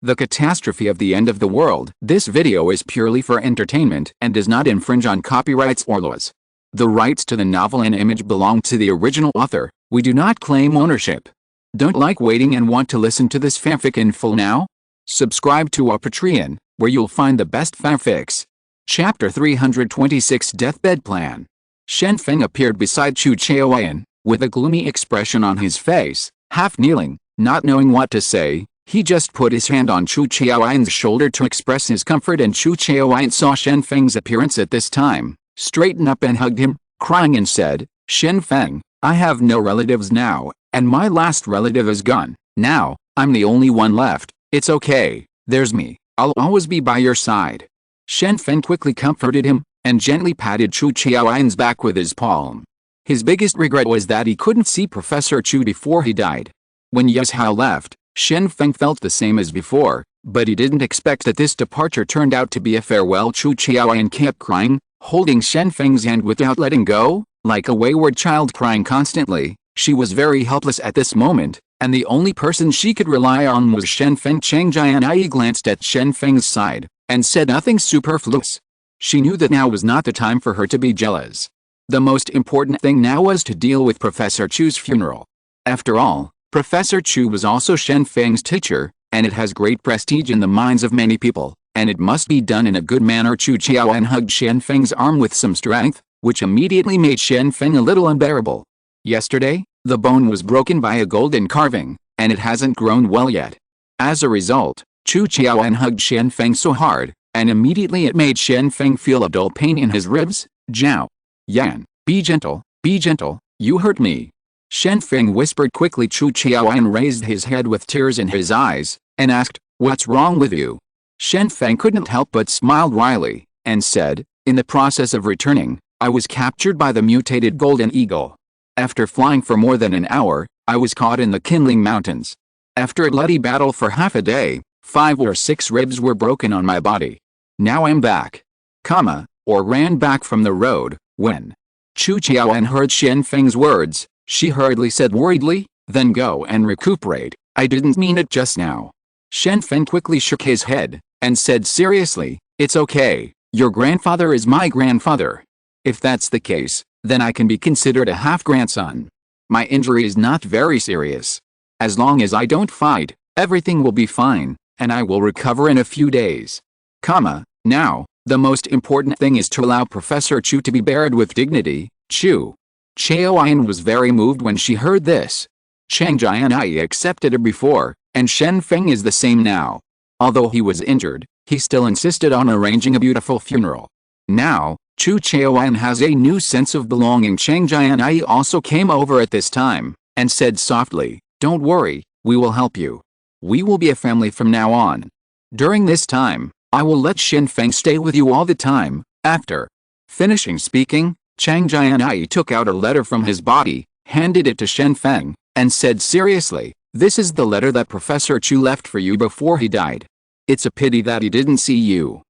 The catastrophe of the end of the world. This video is purely for entertainment and does not infringe on copyrights or laws. The rights to the novel and image belong to the original author. We do not claim ownership. Don't like waiting and want to listen to this fanfic in full now? Subscribe to our Patreon, where you'll find the best fanfics. Chapter 326 Deathbed Plan. Shen Feng appeared beside Chu Chaoyan, with a gloomy expression on his face, half kneeling, not knowing what to say. He just put his hand on Chu Chaoyan's shoulder to express his comfort, and Chu Chaoyan saw Shen Feng's appearance at this time, straightened up and hugged him, crying and said, "Shen Feng, I have no relatives now, and my last relative is gone. Now, I'm the only one left. It's okay, there's me. I'll always be by your side." Shen Feng quickly comforted him, and gently patted Chu Chaoyan's back with his palm. His biggest regret was that he couldn't see Professor Chu before he died. When Yuzhao left, Shen Feng felt the same as before, but he didn't expect that this departure turned out to be a farewell. Chu Chaoyan kept crying, holding Shen Feng's hand without letting go, like a wayward child crying constantly. She was very helpless at this moment, and the only person she could rely on was Shen Feng. Chang Jianyi glanced at Shen Feng's side, and said nothing superfluous. She knew that now was not the time for her to be jealous. The most important thing now was to deal with Professor Chu's funeral. After all, Professor Chu was also Shen Feng's teacher, and it has great prestige in the minds of many people, and it must be done in a good manner. Chu Chaoyan hugged Shen Feng's arm with some strength, which immediately made Shen Feng a little unbearable. Yesterday, the bone was broken by a golden carving, and it hasn't grown well yet. As a result, Chu Chaoyan hugged Shen Feng so hard, and immediately it made Shen Feng feel a dull pain in his ribs. "Zhao Yan, be gentle, you hurt me." Shen Feng whispered quickly. Chu Chaoyan raised his head with tears in his eyes, and asked, "What's wrong with you?" Shen Feng couldn't help but smile wryly, and said, "In the process of returning, I was captured by the mutated golden eagle. After flying for more than an hour, I was caught in the Kindling Mountains. After a bloody battle for half a day, 5 or 6 ribs were broken on my body. Now I'm back, or ran back from the road." When Chu Chaoyan heard Shen Feng's words, she hurriedly said worriedly, "Then go and recuperate. I didn't mean it just now." Shen Feng quickly shook his head, and said seriously, "It's okay, your grandfather is my grandfather. If that's the case, then I can be considered a half-grandson. My injury is not very serious. As long as I don't fight, everything will be fine, and I will recover in a few days. Now, the most important thing is to allow Professor Chu to be buried with dignity." Chu Chaoyan was very moved when she heard this. Chang Jianyi accepted her before, and Shen Feng is the same now. Although he was injured, he still insisted on arranging a beautiful funeral. Now, Chu Chaoyan has a new sense of belonging. Chang Jianyi also came over at this time, and said softly, "Don't worry, we will help you. We will be a family from now on. During this time, I will let Shen Feng stay with you all the time." After finishing speaking, Chang Jianyi took out a letter from his body, handed it to Shen Feng, and said seriously, "This is the letter that Professor Chu left for you before he died. It's a pity that he didn't see you,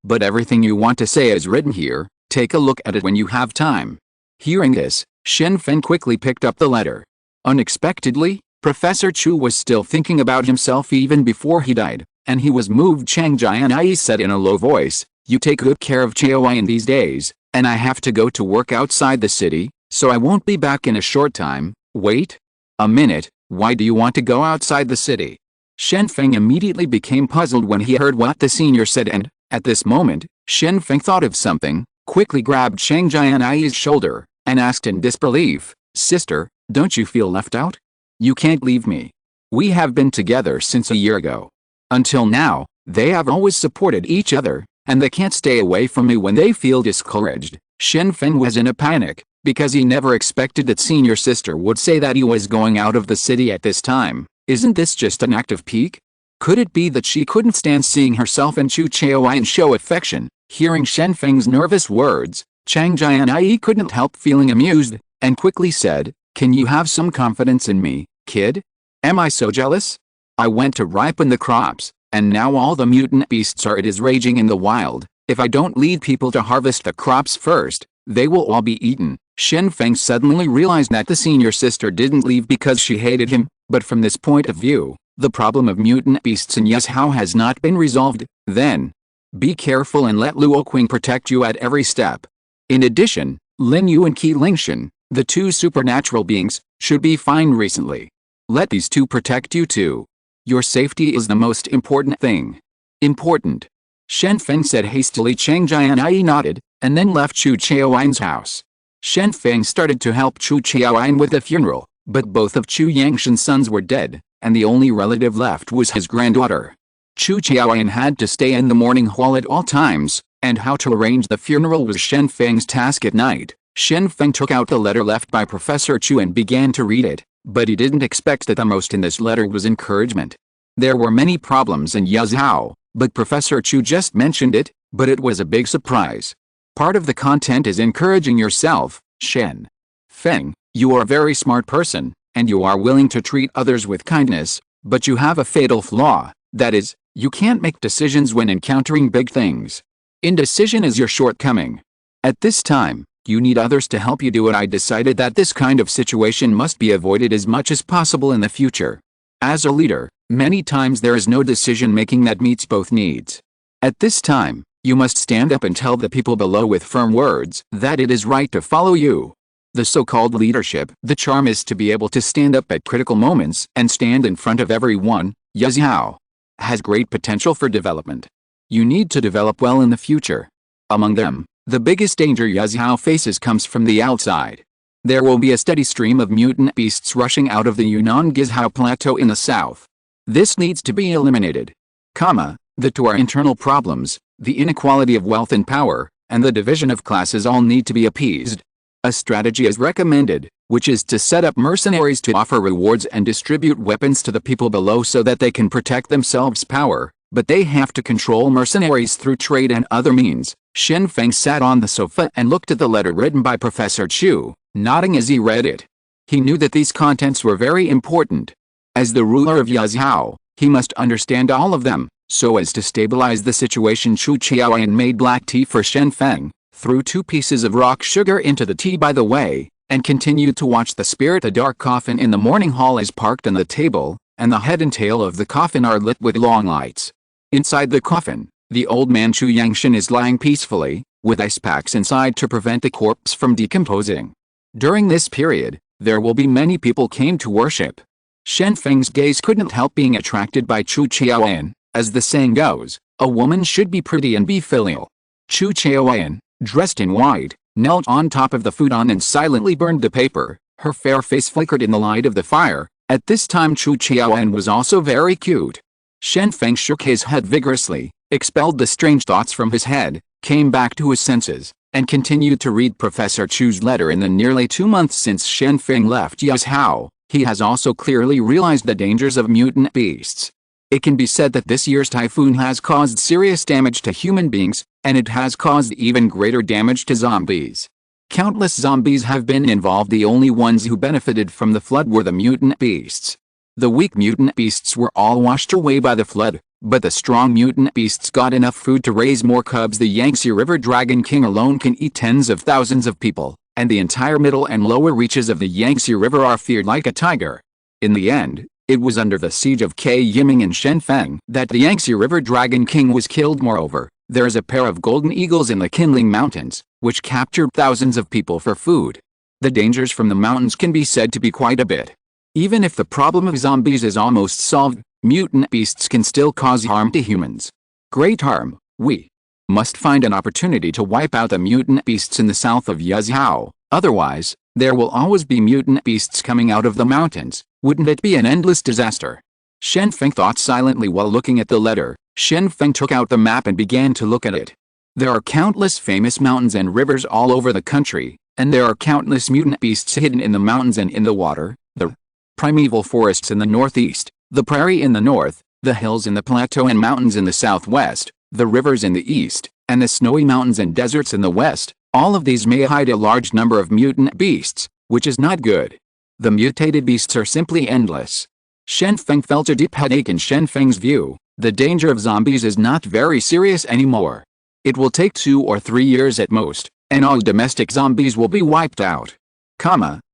but everything you want to say is written here. Take a look at it when you have time." Hearing this, Shen Feng quickly picked up the letter. Unexpectedly, Professor Chu was still thinking about himself even before he died, and he was moved. Chang Jianyi said in a low voice, "You take good care of Chaoyan these days, and I have to go to work outside the city, so I won't be back in a short time." "Wait a minute, why do you want to go outside the city?" Shen Feng immediately became puzzled when he heard what the senior said, and, at this moment, Shen Feng thought of something, quickly grabbed Chang Jianyi's shoulder, and asked in disbelief, "Sister, don't you feel left out? You can't leave me. We have been together since a year ago. Until now, they have always supported each other, and they can't stay away from me when they feel discouraged." Shen Feng was in a panic, because he never expected that senior sister would say that he was going out of the city at this time. Isn't this just an act of pique? Could it be that she couldn't stand seeing herself and Chu Chaoyan show affection? Hearing Shen Feng's nervous words, Chang Jianyi couldn't help feeling amused, and quickly said, "Can you have some confidence in me, kid? Am I so jealous? I went to ripen the crops, and now all the mutant beasts are. It is raging in the wild. If I don't lead people to harvest the crops first, they will all be eaten." Shen Feng suddenly realized that the senior sister didn't leave because she hated him, but from this point of view, The problem of mutant beasts in Yuzhou has not been resolved, then. Be careful and let Luo Qing protect you at every step. In addition, Lin Yu and Qi Lingshan, the two supernatural beings, should be fine recently. Let these two protect you too. Your safety is the most important thing. Important. Shen Feng said hastily. Chang Jianyi nodded, and then left Chu Qiaoyin's house. Shen Feng started to help Chu Qiaoyin with the funeral, but both of Chu Yangshan's sons were dead, and the only relative left was his granddaughter. Chu Qiaoyin had to stay in the mourning hall at all times, and how to arrange the funeral was Shen Feng's task at night. Shen Feng took out the letter left by Professor Chu and began to read it, but he didn't expect that the most in this letter was encouragement. There were many problems in Yuzhou, but Professor Chu just mentioned it, but it was a big surprise. Part of the content is encouraging yourself, Shen Feng. You are a very smart person, and you are willing to treat others with kindness, but you have a fatal flaw, that is, you can't make decisions when encountering big things. Indecision is your shortcoming. At this time, you need others to help you do it. I decided that this kind of situation must be avoided as much as possible in the future. As a leader, many times there is no decision-making that meets both needs. At this time, you must stand up and tell the people below with firm words that it is right to follow you. The so-called leadership, the charm is to be able to stand up at critical moments and stand in front of everyone. Yuzhou has great potential for development. You need to develop well in the future. Among them, the biggest danger Yuzhou faces comes from the outside. There will be a steady stream of mutant beasts rushing out of the Yunnan-Guizhou Plateau in the south. This needs to be eliminated. The two are internal problems, the inequality of wealth and power, and the division of classes all need to be appeased. A strategy is recommended, which is to set up mercenaries to offer rewards and distribute weapons to the people below so that they can protect themselves' power, but they have to control mercenaries through trade and other means. Shen Feng sat on the sofa and looked at the letter written by Professor Chu, nodding as he read it. He knew that these contents were very important. As the ruler of Yuzhou, he must understand all of them, so as to stabilize the situation. Chu Qiaoyin made black tea for Shen Feng, threw 2 pieces of rock sugar into the tea by the way, and continued to watch the spirit. The dark coffin in the mourning hall is parked on the table, and the head and tail of the coffin are lit with long lights. Inside the coffin, the old man Chu Yangshan is lying peacefully, with ice packs inside to prevent the corpse from decomposing. During this period, there will be many people came to worship. Shen Feng's gaze couldn't help being attracted by Chu Qiaoyin. As the saying goes, a woman should be pretty and be filial. Chu Qiaoyin, dressed in white, knelt on top of the futon and silently burned the paper. Her fair face flickered in the light of the fire. At this time Chu Qiaoyin was also very cute. Shen Feng shook his head vigorously, expelled the strange thoughts from his head, came back to his senses, and continued to read Professor Chu's letter. In the nearly 2 months since Shen Feng left Yuzhou, he has also clearly realized the dangers of mutant beasts. It can be said that this year's typhoon has caused serious damage to human beings, and it has caused even greater damage to zombies. Countless zombies have been involved. The only ones who benefited from the flood were the mutant beasts. The weak mutant beasts were all washed away by the flood, but the strong mutant beasts got enough food to raise more cubs. The Yangtze River Dragon King alone can eat tens of thousands of people, and the entire middle and lower reaches of the Yangtze River are feared like a tiger. In the end, it was under the siege of K. Yiming and Shen Feng that the Yangtze River Dragon King was killed. Moreover, there is a pair of golden eagles in the Qinling Mountains, which captured thousands of people for food. The dangers from the mountains can be said to be quite a bit. Even if the problem of zombies is almost solved, mutant beasts can still cause harm to humans. Great harm. We must find an opportunity to wipe out the mutant beasts in the south of Yuzhou, otherwise, there will always be mutant beasts coming out of the mountains. Wouldn't it be an endless disaster? Shen Feng thought silently while looking at the letter. Shen Feng took out the map and began to look at it. There are countless famous mountains and rivers all over the country, and there are countless mutant beasts hidden in the mountains and in the water. The primeval forests in the northeast, the prairie in the north, the hills in the plateau and mountains in the southwest, the rivers in the east, and the snowy mountains and deserts in the west. All of these may hide a large number of mutant beasts, which is not good. The mutated beasts are simply endless. Shen Feng felt a deep headache. In Shen Feng's view, the danger of zombies is not very serious anymore. It will take 2 or 3 years at most, and all domestic zombies will be wiped out.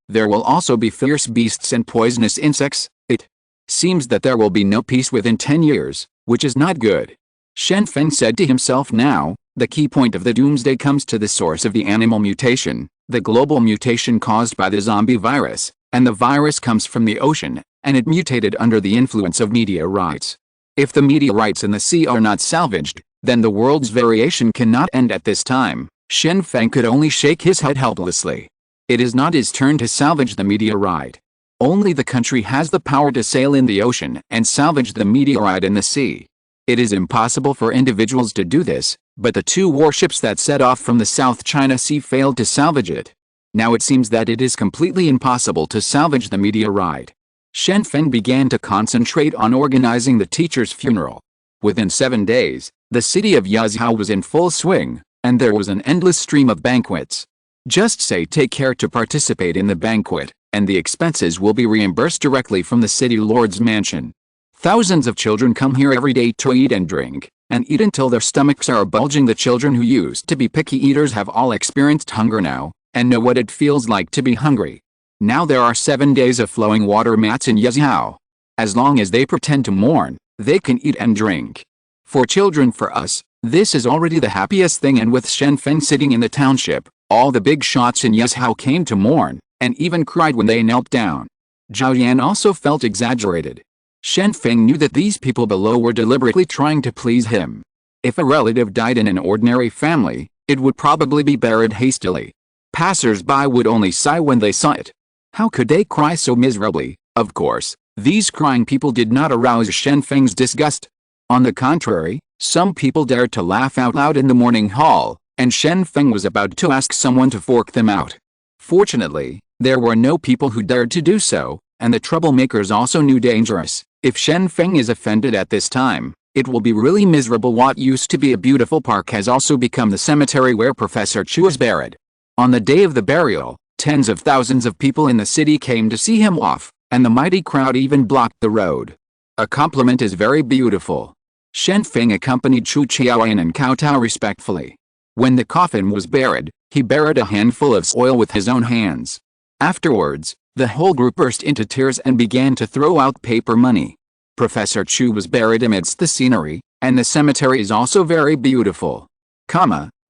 There will also be fierce beasts and poisonous insects. It Seems that there will be no peace within 10 years, which is not good. Shen Feng said to himself now, the key point of the doomsday comes to the source of the animal mutation, the global mutation caused by the zombie virus, and the virus comes from the ocean, and it mutated under the influence of meteorites. If the meteorites in the sea are not salvaged, then the world's variation cannot end at this time. Shen Feng could only shake his head helplessly. It is not his turn to salvage the meteorite. Only the country has the power to sail in the ocean and salvage the meteorite in the sea. It is impossible for individuals to do this, but the two warships that set off from the South China Sea failed to salvage it. Now it seems that it is completely impossible to salvage the meteorite. Shen Feng began to concentrate on organizing the teacher's funeral. Within 7 days, the city of Yazhou was in full swing, and there was an endless stream of banquets. Just say take care to participate in the banquet, and the expenses will be reimbursed directly from the city lord's mansion. Thousands of children come here every day to eat and drink, and eat until their stomachs are bulging. The children who used to be picky eaters have all experienced hunger now, and know what it feels like to be hungry. Now there are 7 days of flowing water mats in Yazhou. As long as they pretend to mourn, they can eat and drink. For children, for us, this is already the happiest thing. And with Shen Feng sitting in the township, all the big shots in Yazhou came to mourn, and even cried when they knelt down. Zhao Yan also felt exaggerated. Shen Feng knew that these people below were deliberately trying to please him. If a relative died in an ordinary family, it would probably be buried hastily. Passers-by would only sigh when they saw it. How could they cry so miserably? Of course, these crying people did not arouse Shen Feng's disgust. On the contrary, some people dared to laugh out loud in the morning hall, and Shen Feng was about to ask someone to fork them out. Fortunately, there were no people who dared to do so, and the troublemakers also knew dangerous. If Shen Feng is offended at this time, it will be really miserable. What used to be a beautiful park has also become the cemetery where Professor Chu is buried. On the day of the burial, tens of thousands of people in the city came to see him off, and the mighty crowd even blocked the road. A compliment is very beautiful. Shen Feng accompanied Chu Qiaoyan and Cao Tao respectfully. When the coffin was buried, he buried a handful of soil with his own hands. Afterwards, the whole group burst into tears and began to throw out paper money. Professor Chu was buried amidst the scenery, and the cemetery is also very beautiful.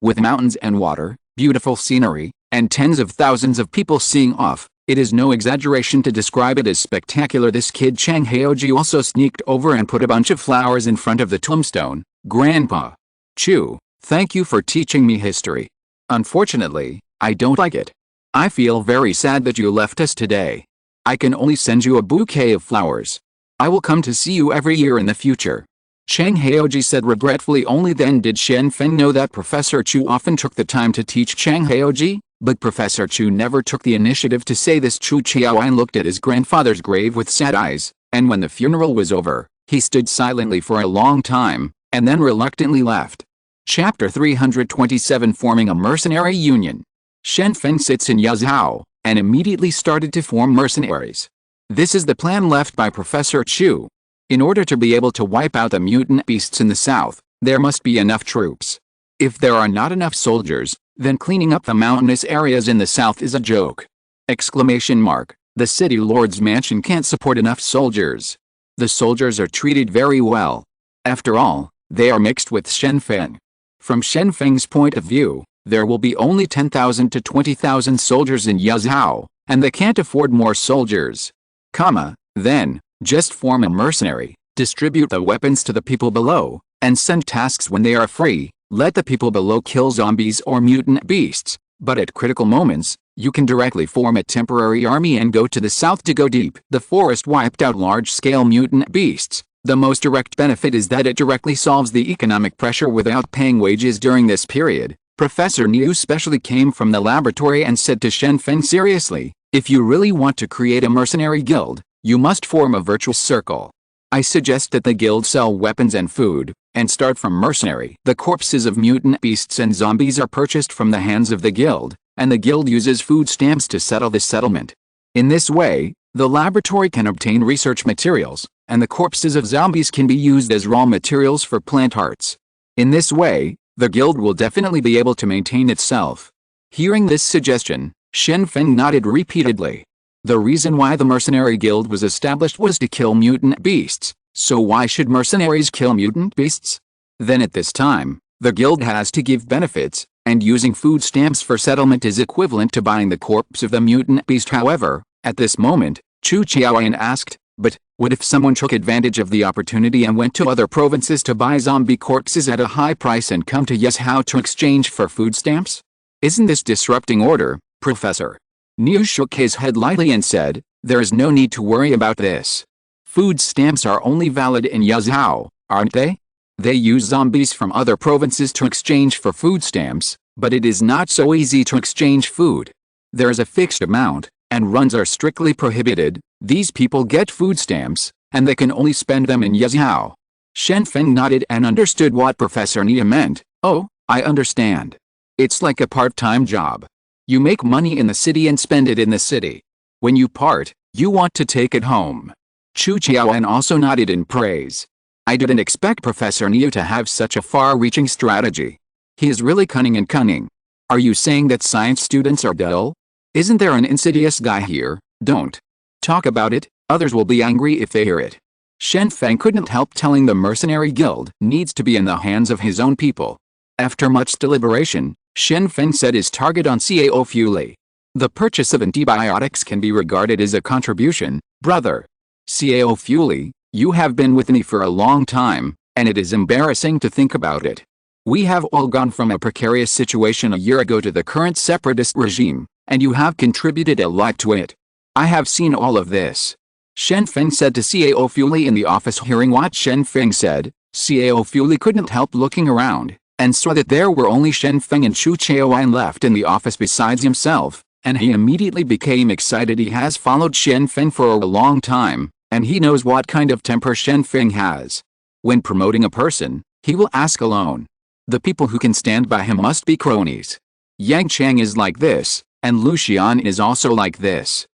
With mountains and water, beautiful scenery, and tens of thousands of people seeing off, it is no exaggeration to describe it as spectacular. This kid Chang Haoji also sneaked over and put a bunch of flowers in front of the tombstone. Grandpa Chu, thank you for teaching me history. Unfortunately, I don't like it. I feel very sad that you left us today. I can only send you a bouquet of flowers. I will come to see you every year in the future. Chang Haoji said regretfully. Only then did Shen Feng know that Professor Chu often took the time to teach Chang Haoji, but Professor Chu never took the initiative to say this. Chu Qiaoyan looked at his grandfather's grave with sad eyes, and when the funeral was over, he stood silently for a long time, and then reluctantly left. Chapter 327 Forming a Mercenary Union. Shen Feng sits in Yazhou, and immediately started to form mercenaries. This is the plan left by Professor Chu. In order to be able to wipe out the mutant beasts in the south, there must be enough troops. If there are not enough soldiers, then cleaning up the mountainous areas in the south is a joke. The city lord's mansion can't support enough soldiers. The soldiers are treated very well. After all, they are mixed with Shen Feng. From Shen Feng's point of view, there will be only 10,000 to 20,000 soldiers in Yazhou, and they can't afford more soldiers. Then, just form a mercenary, distribute the weapons to the people below, and send tasks when they are free. Let the people below kill zombies or mutant beasts, but at critical moments, you can directly form a temporary army and go to the south to go deep. The forest wiped out large-scale mutant beasts. The most direct benefit is that it directly solves the economic pressure without paying wages during this period. Professor Niu specially came from the laboratory and said to Shen Feng seriously, if you really want to create a mercenary guild, you must form a virtuous circle. I suggest that the guild sell weapons and food, and start from mercenary. The corpses of mutant beasts and zombies are purchased from the hands of the guild, and the guild uses food stamps to settle the settlement. In this way, the laboratory can obtain research materials, and the corpses of zombies can be used as raw materials for plant arts. In this way, the guild will definitely be able to maintain itself. Hearing this suggestion, Shen Feng nodded repeatedly. The reason why the mercenary guild was established was to kill mutant beasts, so why should mercenaries kill mutant beasts? Then at this time, the guild has to give benefits, and using food stamps for settlement is equivalent to buying the corpse of the mutant beast. However, at this moment, Chu Qiaoyan asked, but what if someone took advantage of the opportunity and went to other provinces to buy zombie corpses at a high price and come to Yuzhou to exchange for food stamps? Isn't this disrupting order, Professor? Niu shook his head lightly and said, there is no need to worry about this. Food stamps are only valid in Yuzhou, aren't they? They use zombies from other provinces to exchange for food stamps, but it is not so easy to exchange food. There is a fixed amount, and runs are strictly prohibited. These people get food stamps, and they can only spend them in Yuzhou. Shen Feng nodded and understood what Professor Nia meant. Oh, I understand. It's like a part-time job. You make money in the city and spend it in the city. When you part, you want to take it home. Chu Qiaoyan also nodded in praise. I didn't expect Professor Nia to have such a far-reaching strategy. He is really cunning and cunning. Are you saying that science students are dull? Isn't there an insidious guy here? Don't talk about it, others will be angry if they hear it. Shen Feng couldn't help telling the mercenary guild needs to be in the hands of his own people. After much deliberation, Shen Feng set his target on Cao Fuli. The purchase of antibiotics can be regarded as a contribution, brother. Cao Fuli, you have been with me for a long time, and it is embarrassing to think about it. We have all gone from a precarious situation a year ago to the current separatist regime, and you have contributed a lot to it. I have seen all of this. Shen Feng said to Cao Fuli in the office. Hearing what Shen Feng said, Cao Fuli couldn't help looking around, and saw that there were only Shen Feng and Chu Qiaoyan left in the office besides himself, and he immediately became excited. He has followed Shen Feng for a long time, and he knows what kind of temper Shen Feng has. When promoting a person, he will ask alone. The people who can stand by him must be cronies. Yang Chang is like this, and Lu Xian is also like this.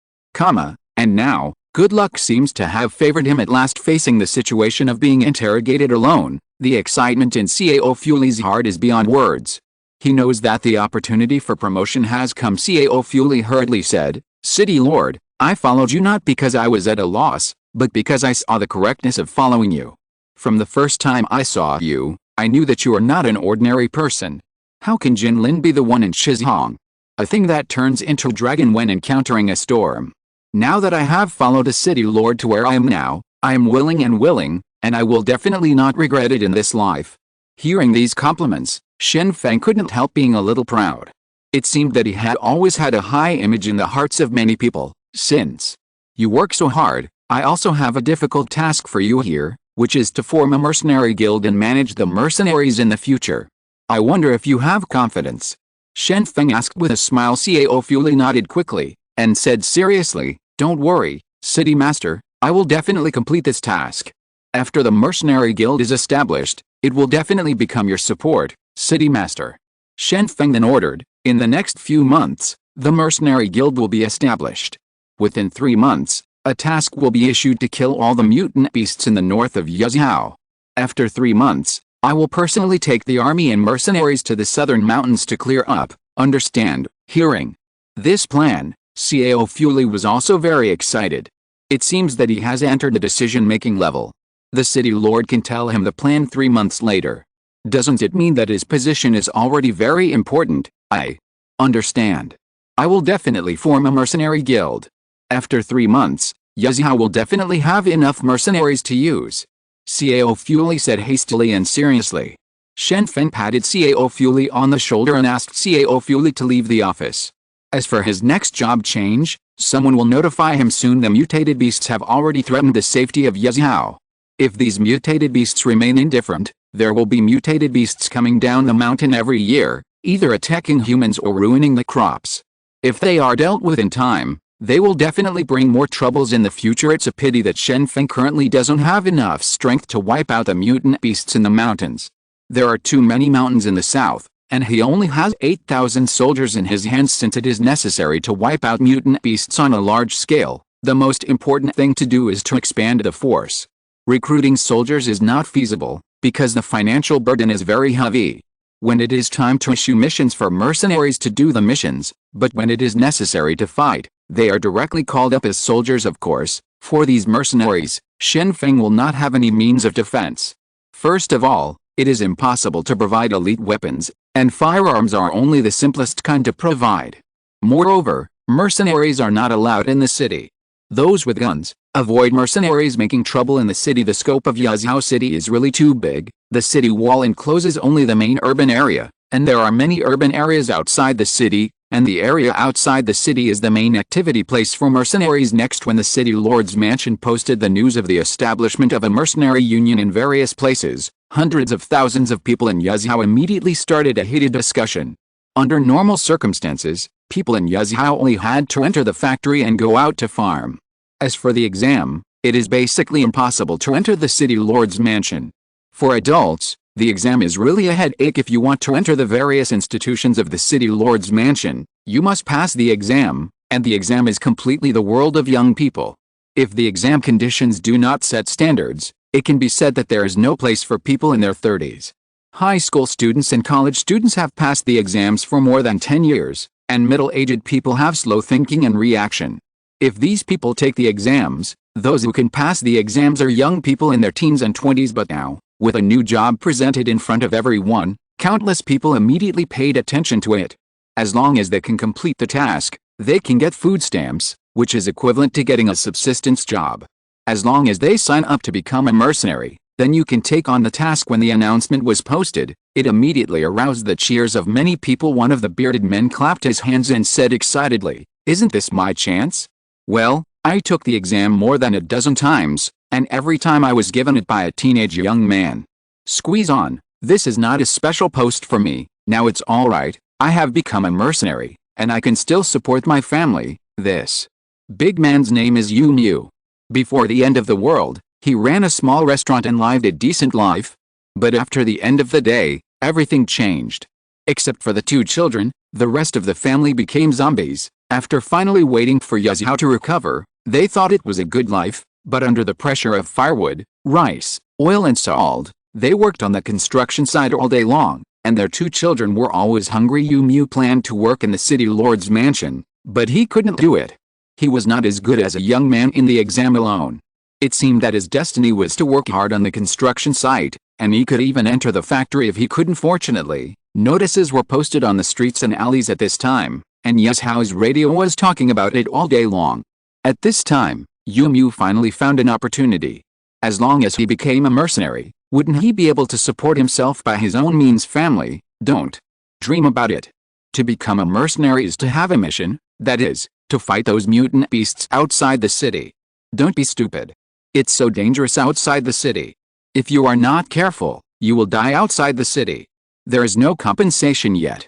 And now, good luck seems to have favored him at last. Facing the situation of being interrogated alone, the excitement in Cao Fuli's heart is beyond words. He knows that the opportunity for promotion has come. Cao Fuli hurriedly said, City Lord, I followed you not because I was at a loss, but because I saw the correctness of following you. From the first time I saw you, I knew that you are not an ordinary person. How can Jin Lin be the one in Shizhong? A thing that turns into a dragon when encountering a storm. Now that I have followed a city lord to where I am now, I am willing, and I will definitely not regret it in this life. Hearing these compliments, Shen Feng couldn't help being a little proud. It seemed that he had always had a high image in the hearts of many people. Since you work so hard, I also have a difficult task for you here, which is to form a mercenary guild and manage the mercenaries in the future. I wonder if you have confidence. Shen Feng asked with a smile. Cao Fuli nodded quickly, and said seriously, don't worry, City Master, I will definitely complete this task. After the mercenary guild is established, it will definitely become your support, City Master. Shen Feng then ordered, in the next few months, the mercenary guild will be established. Within 3 months, a task will be issued to kill all the mutant beasts in the north of Yuzhou. After 3 months, I will personally take the army and mercenaries to the southern mountains to clear up. Understand? Hearing this plan, Cao Fuli was also very excited. It seems that he has entered the decision-making level. The city lord can tell him the plan 3 months later. Doesn't it mean that his position is already very important? I understand. I will definitely form a mercenary guild. After 3 months, Yuzhou will definitely have enough mercenaries to use. Cao Fuli said hastily and seriously. Shen Feng patted Cao Fuli on the shoulder and asked Cao Fuli to leave the office. As for his next job change, someone will notify him soon. The mutated beasts have already threatened the safety of Yuzhou. If these mutated beasts remain indifferent, there will be mutated beasts coming down the mountain every year, either attacking humans or ruining the crops. If they are dealt with in time, they will definitely bring more troubles in the future. It's a pity that Shen Feng currently doesn't have enough strength to wipe out the mutant beasts in the mountains. There are too many mountains in the south, and he only has 8,000 soldiers in his hands. Since it is necessary to wipe out mutant beasts on a large scale, the most important thing to do is to expand the force. Recruiting soldiers is not feasible, because the financial burden is very heavy. When it is time to issue missions for mercenaries to do the missions, but when it is necessary to fight, They are directly called up as soldiers, of course. For these mercenaries, Shen Feng will not have any means of defense. First of all, it is impossible to provide elite weapons, and firearms are only the simplest kind to provide. Moreover, mercenaries are not allowed in the city. Those with guns, avoid mercenaries making trouble in the city. The scope of Yazhou City is really too big. The city wall encloses only the main urban area, and there are many urban areas outside the city, and the area outside the city is the main activity place for mercenaries. Next, when the city lord's mansion posted the news of the establishment of a mercenary union in various places, hundreds of thousands of people in Yazhou immediately started a heated discussion. Under normal circumstances, people in Yazhou only had to enter the factory and go out to farm. As for the exam, it is basically impossible to enter the city lord's mansion. For adults, the exam is really a headache. If you want to enter the various institutions of the city lord's mansion, you must pass the exam, and the exam is completely the world of young people. If the exam conditions do not set standards, it can be said that there is no place for people in their 30s. High school students and college students have passed the exams for more than 10 years, and middle-aged people have slow thinking and reaction. If these people take the exams, those who can pass the exams are young people in their teens and 20s. But now, with a new job presented in front of everyone, countless people immediately paid attention to it. As long as they can complete the task, they can get food stamps, which is equivalent to getting a subsistence job. As long as they sign up to become a mercenary, then you can take on the task. When the announcement was posted, it immediately aroused the cheers of many people. One of the bearded men clapped his hands and said excitedly, "Isn't this my chance? Well, I took the exam more than a dozen times, and every time I was given it by a teenage young man. Squeeze on, this is not a special post for me. Now it's alright, I have become a mercenary, and I can still support my family." This big man's name is Yu Mu. Before the end of the world, he ran a small restaurant and lived a decent life. But after the end of the day, everything changed. Except for the two children, the rest of the family became zombies. After finally waiting for Yazhou to recover, they thought it was a good life, but under the pressure of firewood, rice, oil and salt, they worked on the construction site all day long, and their two children were always hungry. Yu Mu planned to work in the city lord's mansion, but he couldn't do it. He was not as good as a young man in the exam alone. It seemed that his destiny was to work hard on the construction site, and he could even enter the factory if he couldn't. Fortunately, notices were posted on the streets and alleys at this time, and Yazhou's radio was talking about it all day long. At this time, Yu Mu finally found an opportunity. As long as he became a mercenary, wouldn't he be able to support himself by his own means? Family, don't dream about it. To become a mercenary is to have a mission, that is, to fight those mutant beasts outside the city. Don't be stupid. It's so dangerous outside the city. If you are not careful, you will die outside the city. There is no compensation yet.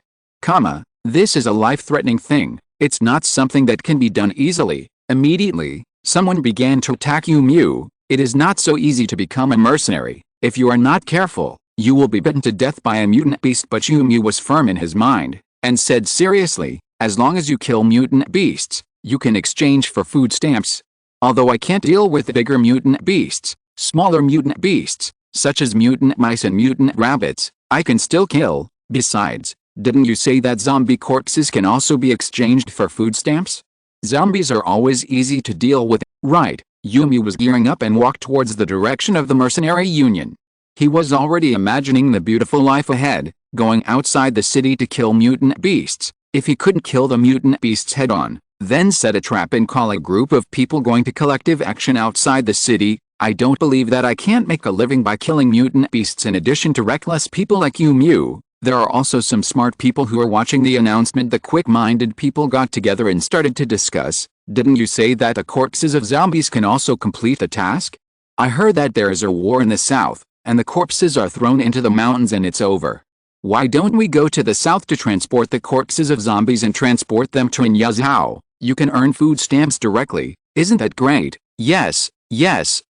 This is a life-threatening thing. It's not something that can be done easily. Immediately, someone began to attack Yu Mu. It is not so easy to become a mercenary. If you are not careful, you will be bitten to death by a mutant beast. But Yu Mu was firm in his mind, and said seriously, as long as you kill mutant beasts, you can exchange for food stamps. Although I can't deal with bigger mutant beasts, smaller mutant beasts, such as mutant mice and mutant rabbits, I can still kill. Besides, didn't you say that zombie corpses can also be exchanged for food stamps? Zombies are always easy to deal with. Right, Yu Mu was gearing up and walked towards the direction of the mercenary union. He was already imagining the beautiful life ahead, going outside the city to kill mutant beasts. If he couldn't kill the mutant beasts head on, then set a trap and call a group of people going to collective action outside the city. I don't believe that I can't make a living by killing mutant beasts. In addition to reckless people like Yu Mu, there are also some smart people who are watching the announcement. The quick-minded people got together and started to discuss. Didn't you say that the corpses of zombies can also complete the task? I heard that there is a war in the south, and the corpses are thrown into the mountains and it's over. Why don't we go to the south to transport the corpses of zombies and transport them to Yazhou? You can earn food stamps directly. Isn't that great? Yes,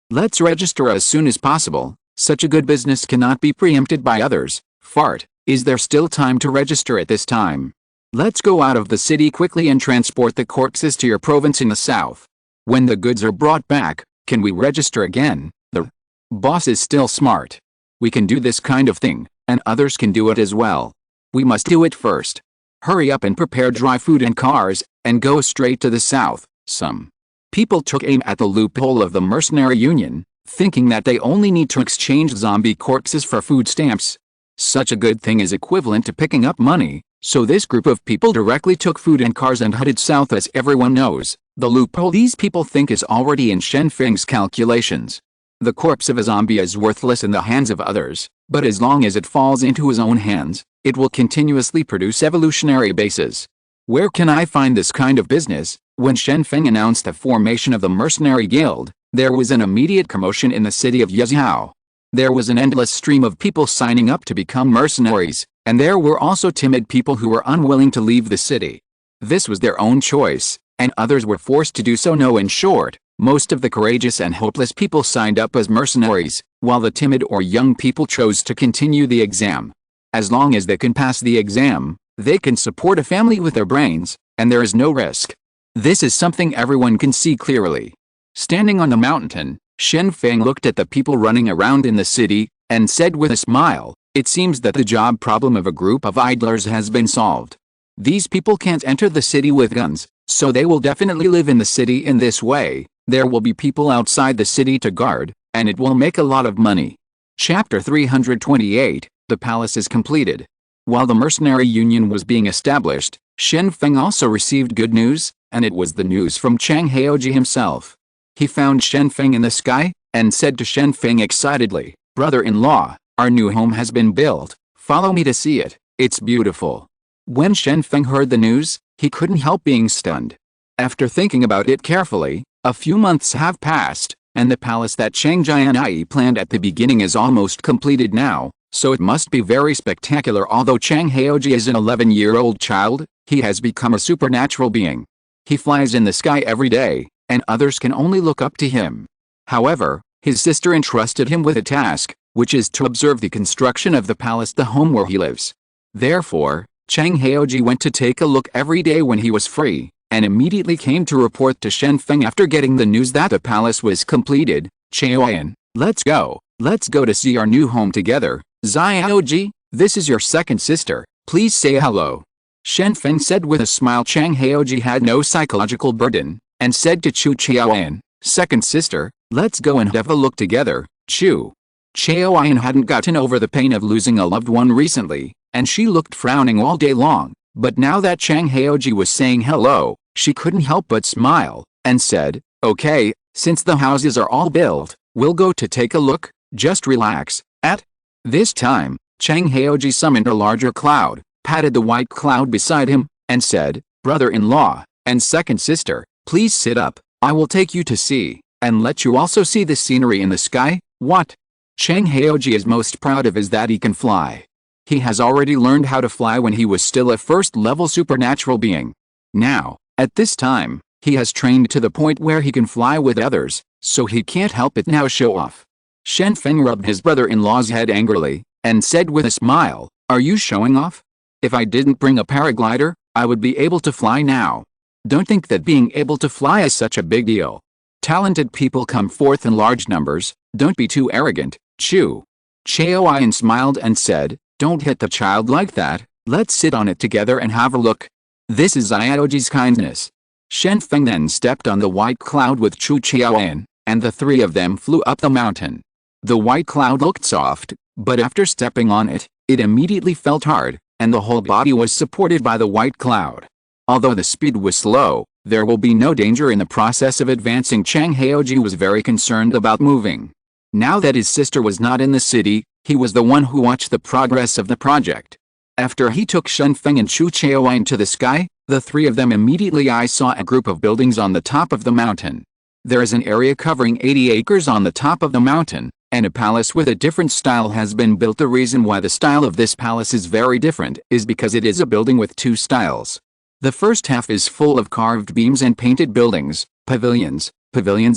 let's register as soon as possible. Such a good business cannot be preempted by others. Fart. Is there still time to register at this time? Let's go out of the city quickly and transport the corpses to your province in the south. When the goods are brought back, can we register again? The boss is still smart. We can do this kind of thing, and others can do it as well. We must do it first. Hurry up and prepare dry food and cars, and go straight to the south. Some people took aim at the loophole of the mercenary union, thinking that they only need to exchange zombie corpses for food stamps. Such a good thing is equivalent to picking up money, so this group of people directly took food and cars and headed south. As everyone knows, the loophole these people think is already in Shen Feng's calculations. The corpse of a zombie is worthless in the hands of others, but as long as it falls into his own hands, it will continuously produce evolutionary bases. Where can I find this kind of business? When Shen Feng announced the formation of the mercenary guild, there was an immediate commotion in the city of Yizhao. There was an endless stream of people signing up to become mercenaries, and there were also timid people who were unwilling to leave the city. This was their own choice, and others were forced to do so. In short, most of the courageous and hopeless people signed up as mercenaries, while the timid or young people chose to continue the exam. As long as they can pass the exam, they can support a family with their brains, and there is no risk. This is something everyone can see clearly. Standing on the mountain, Shen Feng looked at the people running around in the city, and said with a smile, "It seems that the job problem of a group of idlers has been solved. These people can't enter the city with guns, so they will definitely live in the city in this way. There will be people outside the city to guard, and it will make a lot of money." Chapter 328, The Palace is completed. While the mercenary union was being established, Shen Feng also received good news, and it was the news from Chang Jianyi himself. He found Shen Feng in the sky, and said to Shen Feng excitedly, "Brother-in-law, our new home has been built. Follow me to see it. It's beautiful." When Shen Feng heard the news, he couldn't help being stunned. After thinking about it carefully, a few months have passed, and the palace that Chang Jianyi planned at the beginning is almost completed now, so it must be very spectacular. Although Chang Jianyi is an 11-year-old child, he has become a supernatural being. He flies in the sky every day, and others can only look up to him. However, his sister entrusted him with a task, which is to observe the construction of the palace, the home where he lives. Therefore, Chang Jianyi went to take a look every day when he was free, and immediately came to report to Shen Feng after getting the news that the palace was completed. "Jianyi, let's go to see our new home together. Jianyi, this is your second sister, please say hello." Shen Feng said with a smile. Chang Jianyi had no psychological burden, and said to Jianyi, "Second sister, let's go and have a look together." Jianyi hadn't gotten over the pain of losing a loved one recently, and she looked frowning all day long, but now that Chang Jianyi was saying hello, she couldn't help but smile, and said, "Okay, since the houses are all built, we'll go to take a look, just relax." At this time, Chang Jianyi summoned a larger cloud, patted the white cloud beside him, and said, "Brother-in-law, and second sister, please sit up, I will take you to see, and let you also see the scenery in the sky." What Chang Jianyi is most proud of is that he can fly. He has already learned how to fly when he was still a first-level supernatural being. Now, at this time, he has trained to the point where he can fly with others, so he can't help it now show off. Shen Feng rubbed his brother-in-law's head angrily, and said with a smile, "Are you showing off? If I didn't bring a paraglider, I would be able to fly now. Don't think that being able to fly is such a big deal. Talented people come forth in large numbers, don't be too arrogant." Jianyi smiled and said, "Don't hit the child like that, let's sit on it together and have a look. This is Jianyi's kindness." Shen Feng then stepped on the white cloud with Jianyi, and the three of them flew up the mountain. The white cloud looked soft, but after stepping on it, it immediately felt hard, and the whole body was supported by the white cloud. Although the speed was slow, there will be no danger in the process of advancing. Chang Jianyi was very concerned about moving. Now that his sister was not in the city, he was the one who watched the progress of the project. After he took Shen Feng and Jianyi to the sky, the three of them immediately saw a group of buildings on the top of the mountain. There is an area covering 80 acres on the top of the mountain, and a palace with a different style has been built. The reason why the style of this palace is very different is because it is a building with two styles. The first half is full of carved beams and painted buildings, pavilions,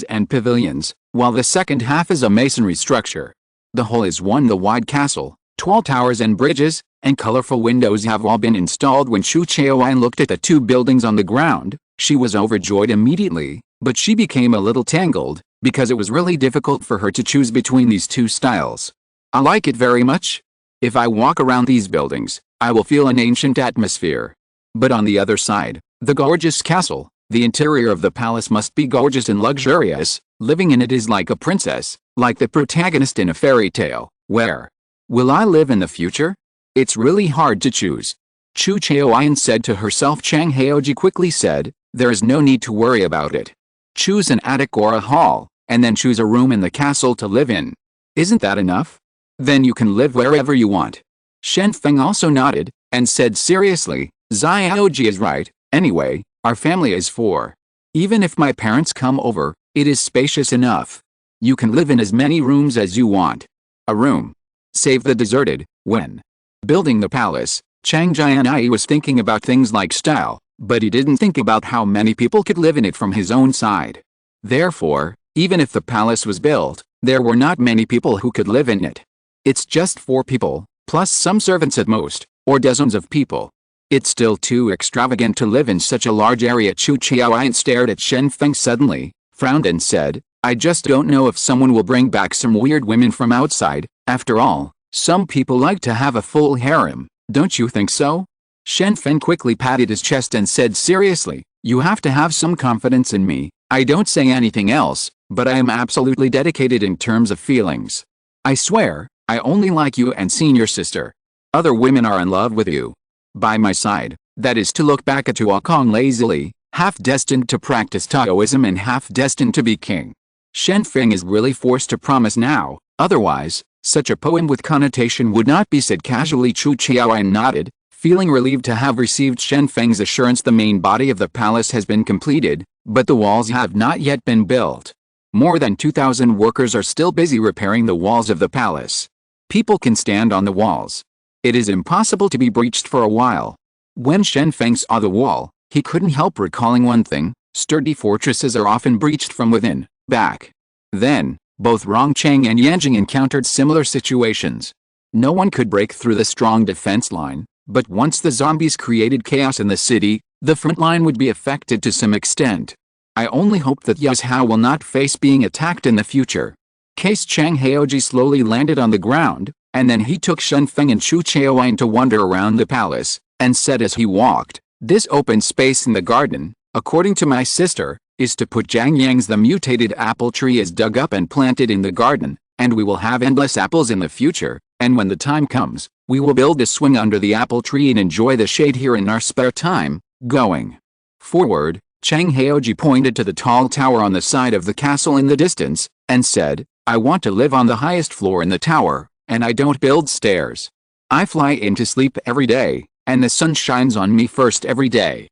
and pavilions, while the second half is a masonry structure. The whole is the wide castle, tall towers and bridges, and colorful windows have all been installed. When Jianyi looked at the two buildings on the ground, she was overjoyed immediately, but she became a little tangled, because it was really difficult for her to choose between these two styles. "I like it very much. If I walk around these buildings, I will feel an ancient atmosphere. But on the other side, the gorgeous castle, the interior of the palace must be gorgeous and luxurious. Living in it is like a princess, like the protagonist in a fairy tale. Where will I live in the future? It's really hard to choose. Chu Chaoyan said to herself. Chang Haoji quickly said, there is no need to worry about it. Choose an attic or a hall, and then choose a room in the castle to live in. Isn't that enough? Then you can live wherever you want. Shen Feng also nodded, and said seriously, Xiaoji is right. Anyway, our family is 4. Even if my parents come over, it is spacious enough. You can live in as many rooms as you want. A room. Save the deserted. When building the palace, Chang Jianyi was thinking about things like style, but he didn't think about how many people could live in it from his own side. Therefore, even if the palace was built, there were not many people who could live in it. It's just 4 people, plus some servants at most, or dozens of people. It's still too extravagant to live in such a large area. Chu Qiaoyan stared at Shen Feng suddenly, frowned and said, I just don't know if someone will bring back some weird women from outside. After all, some people like to have a full harem, don't you think so? Shen Feng quickly patted his chest and said seriously, you have to have some confidence in me. I don't say anything else, but I am absolutely dedicated in terms of feelings. I swear, I only like you and senior sister. Other women are in love with you. By my side, that is to look back at Tuakong lazily, half destined to practice Taoism and half destined to be king. Shen Feng is really forced to promise now, otherwise, such a poem with connotation would not be said casually. Chu Qiaoyan nodded, feeling relieved to have received Shen Feng's assurance. The main body of the palace has been completed, but the walls have not yet been built. More than 2,000 workers are still busy repairing the walls of the palace. People can stand on the walls. It is impossible to be breached for a while. When Shen Feng saw the wall, he couldn't help recalling one thing: sturdy fortresses are often breached from within, back. Then, both Rongcheng and Yanjing encountered similar situations. No one could break through the strong defense line, but once the zombies created chaos in the city, the front line would be affected to some extent. I only hope that Yuzhao will not face being attacked in the future. Case Chang Haoji slowly landed on the ground, and then he took Shen Feng and Chu Chaoyan to wander around the palace, and said as he walked, this open space in the garden, according to my sister, is to put Jiang Yang's the mutated apple tree is dug up and planted in the garden, and we will have endless apples in the future, and when the time comes, we will build a swing under the apple tree and enjoy the shade here in our spare time. Going forward, Chang Haoji pointed to the tall tower on the side of the castle in the distance, and said, I want to live on the highest floor in the tower, and I don't build stairs. I fly in to sleep every day, and the sun shines on me first every day.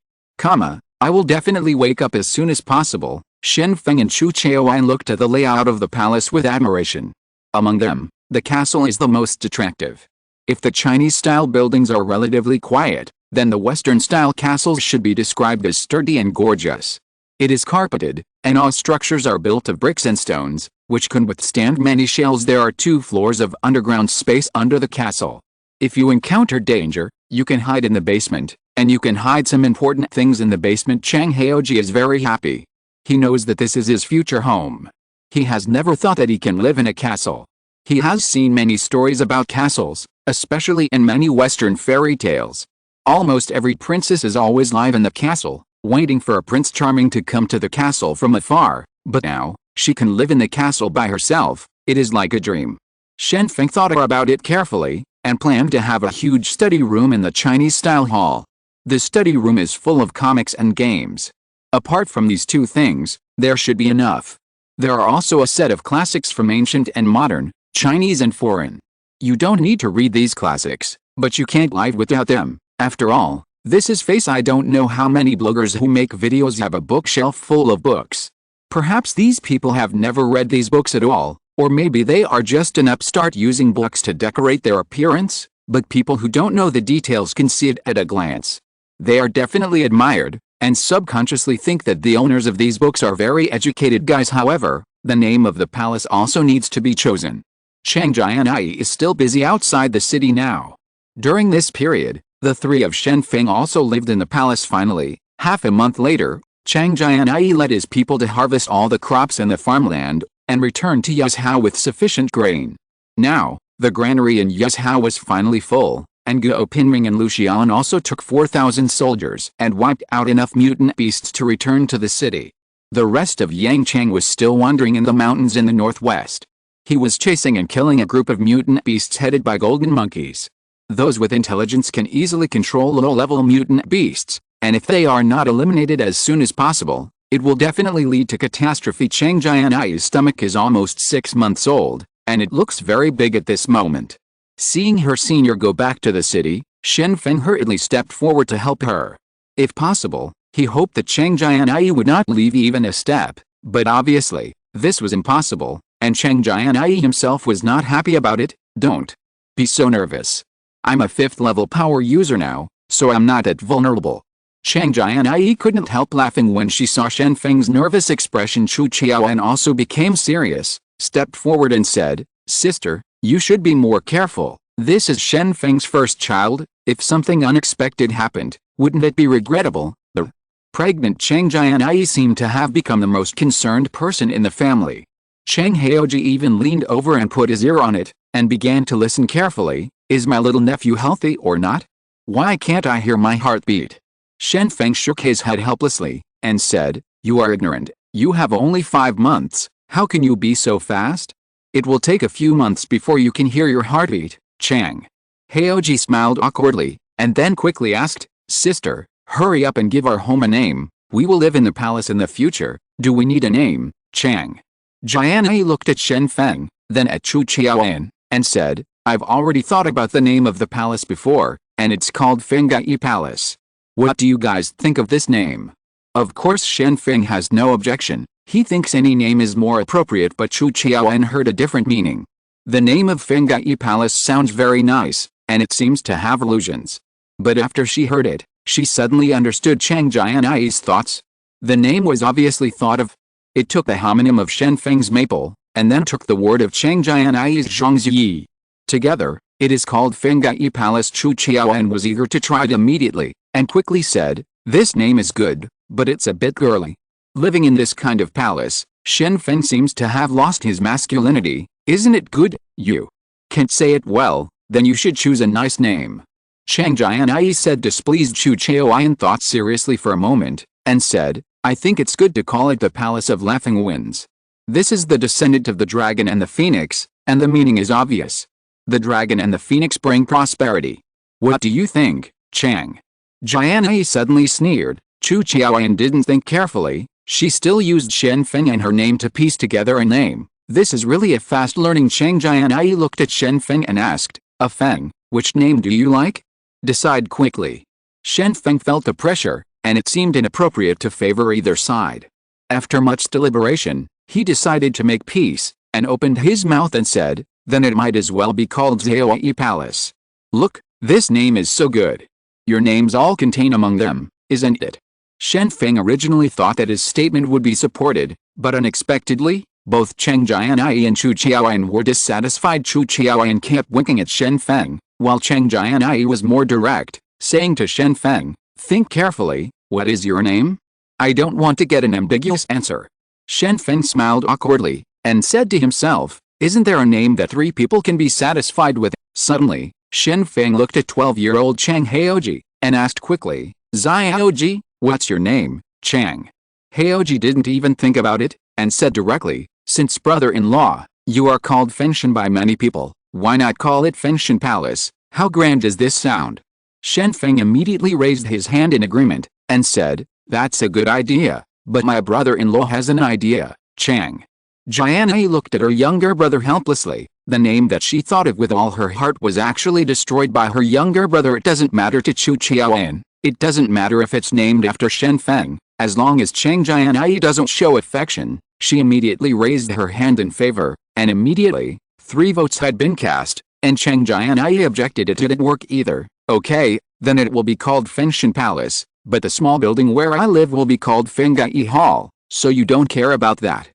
I will definitely wake up as soon as possible. Shen Feng and Chu Chaoyan looked at the layout of the palace with admiration. Among them, the castle is the most attractive. If the Chinese-style buildings are relatively quiet, then the Western-style castles should be described as sturdy and gorgeous. It is carpeted, and all structures are built of bricks and stones, which can withstand many shells. There are 2 floors of underground space under the castle. If you encounter danger, you can hide in the basement, and you can hide some important things in the basement. Chang Haoji is very happy. He knows that this is his future home. He has never thought that he can live in a castle. He has seen many stories about castles, especially in many Western fairy tales. Almost every princess is always live in the castle, waiting for a Prince Charming to come to the castle from afar, but now, she can live in the castle by herself. It is like a dream. Shen Feng thought about it carefully, and planned to have a huge study room in the Chinese-style hall. The study room is full of comics and games. Apart from these 2 things, there should be enough. There are also a set of classics from ancient and modern, Chinese and foreign. You don't need to read these classics, but you can't live without them. After all, this is face. I don't know how many bloggers who make videos have a bookshelf full of books. Perhaps these people have never read these books at all, or maybe they are just an upstart using books to decorate their appearance, but people who don't know the details can see it at a glance. They are definitely admired, and subconsciously think that the owners of these books are very educated guys. However, the name of the palace also needs to be chosen. Chang Jianyi is still busy outside the city now. During this period, the 3 of Shen Feng also lived in the palace. Finally, half a month later, Chang Jianyi led his people to harvest all the crops in the farmland, and return to Yuzhao with sufficient grain. Now, the granary in Yuzhao was finally full, and Guo Pinming and Luxian also took 4,000 soldiers and wiped out enough mutant beasts to return to the city. The rest of Yang Chang was still wandering in the mountains in the northwest. He was chasing and killing a group of mutant beasts headed by golden monkeys. Those with intelligence can easily control low-level mutant beasts, and if they are not eliminated as soon as possible, it will definitely lead to catastrophe. Chang Jianyi's stomach is almost 6 months old, and it looks very big at this moment. Seeing her senior go back to the city, Shen Feng hurriedly stepped forward to help her. If possible, he hoped that Chang Jianyi would not leave even a step, but obviously, this was impossible, and Chang Jianyi himself was not happy about it. Don't be so nervous. I'm a 5th level power user now, so I'm not that vulnerable. Chang Jianyi couldn't help laughing when she saw Shen Feng's nervous expression. Chu Qiaoan also became serious, stepped forward and said, "Sister, you should be more careful. This is Shen Feng's first child. If something unexpected happened, wouldn't it be regrettable?" The pregnant Chang Jianyi seemed to have become the most concerned person in the family. Chang Haoji even leaned over and put his ear on it, and began to listen carefully. "Is my little nephew healthy or not? Why can't I hear my heartbeat?" Shen Feng shook his head helplessly, and said, "You are ignorant. You have only 5 months, how can you be so fast? It will take a few months before you can hear your heartbeat." Chang Haoji smiled awkwardly, and then quickly asked, "Sister, hurry up and give our home a name. We will live in the palace in the future. Do we need a name?" Chang Jianyi looked at Shen Feng, then at Chu Qiaoan, and said, "I've already thought about the name of the palace before, and it's called Fengai Palace. What do you guys think of this name?" Of course Shen Feng has no objection. He thinks any name is more appropriate, but Chu Qiaoan heard a different meaning. The name of Fengai Palace sounds very nice, and it seems to have illusions. But after she heard it, she suddenly understood Chang Jianyi's thoughts. The name was obviously thought of. It took the homonym of Shen Feng's maple, and then took the word of Chang Jianyi's zhongzi. Together, it is called Fengai Palace. Chu Qiaoan was eager to try it immediately, and quickly said, "This name is good, but it's a bit girly. Living in this kind of palace, Shen Feng seems to have lost his masculinity. Isn't it good? You can't say it well, then you should choose a nice name." Chang Jianyi said, displeased. Chu Qiaoan thought seriously for a moment, and said, "I think it's good to call it the Palace of Laughing Winds. This is the descendant of the dragon and the phoenix, and the meaning is obvious. The dragon and the phoenix bring prosperity. What do you think, Chang?" Jianyi suddenly sneered. Chu Qiaoan didn't think carefully. She still used Shen Feng and her name to piece together a name. This is really a fast learning. Chang Jianyi looked at Shen Feng and asked, "A Feng, which name do you like? Decide quickly." Shen Feng felt the pressure, and it seemed inappropriate to favor either side. After much deliberation, he decided to make peace, and opened his mouth and said, "Then it might as well be called Zhaoi Palace. Look, this name is so good. Your names all contain among them, isn't it?" Shen Feng originally thought that his statement would be supported, but unexpectedly, both Chang Jianyi and Chu Qiaoan were dissatisfied. Chu Qiaoan kept winking at Shen Feng, while Chang Jianyi was more direct, saying to Shen Feng, "Think carefully, what is your name? I don't want to get an ambiguous answer." Shen Feng smiled awkwardly, and said to himself, "Isn't there a name that 3 people can be satisfied with?" Suddenly, Shen Feng looked at 12-year-old Chang Haoji, and asked quickly, "Haoji, what's your name, Chang?" Haoji didn't even think about it, and said directly, "Since brother-in-law, you are called Fengshan by many people, why not call it Fengshan Palace? How grand does this sound?" Shen Feng immediately raised his hand in agreement, and said, "That's a good idea, but my brother-in-law has an idea, Chang." Jianyi looked at her younger brother helplessly. The name that she thought of with all her heart was actually destroyed by her younger brother. It doesn't matter to Chu Qiaoan. It doesn't matter if it's named after Shen Feng, as long as Chang Jianyi doesn't show affection. She immediately raised her hand in favor, and immediately, 3 votes had been cast, and Chang Jianyi objected. It didn't work either. "Okay, then it will be called Fengshan Palace, but the small building where I live will be called Fengai Hall, so you don't care about that."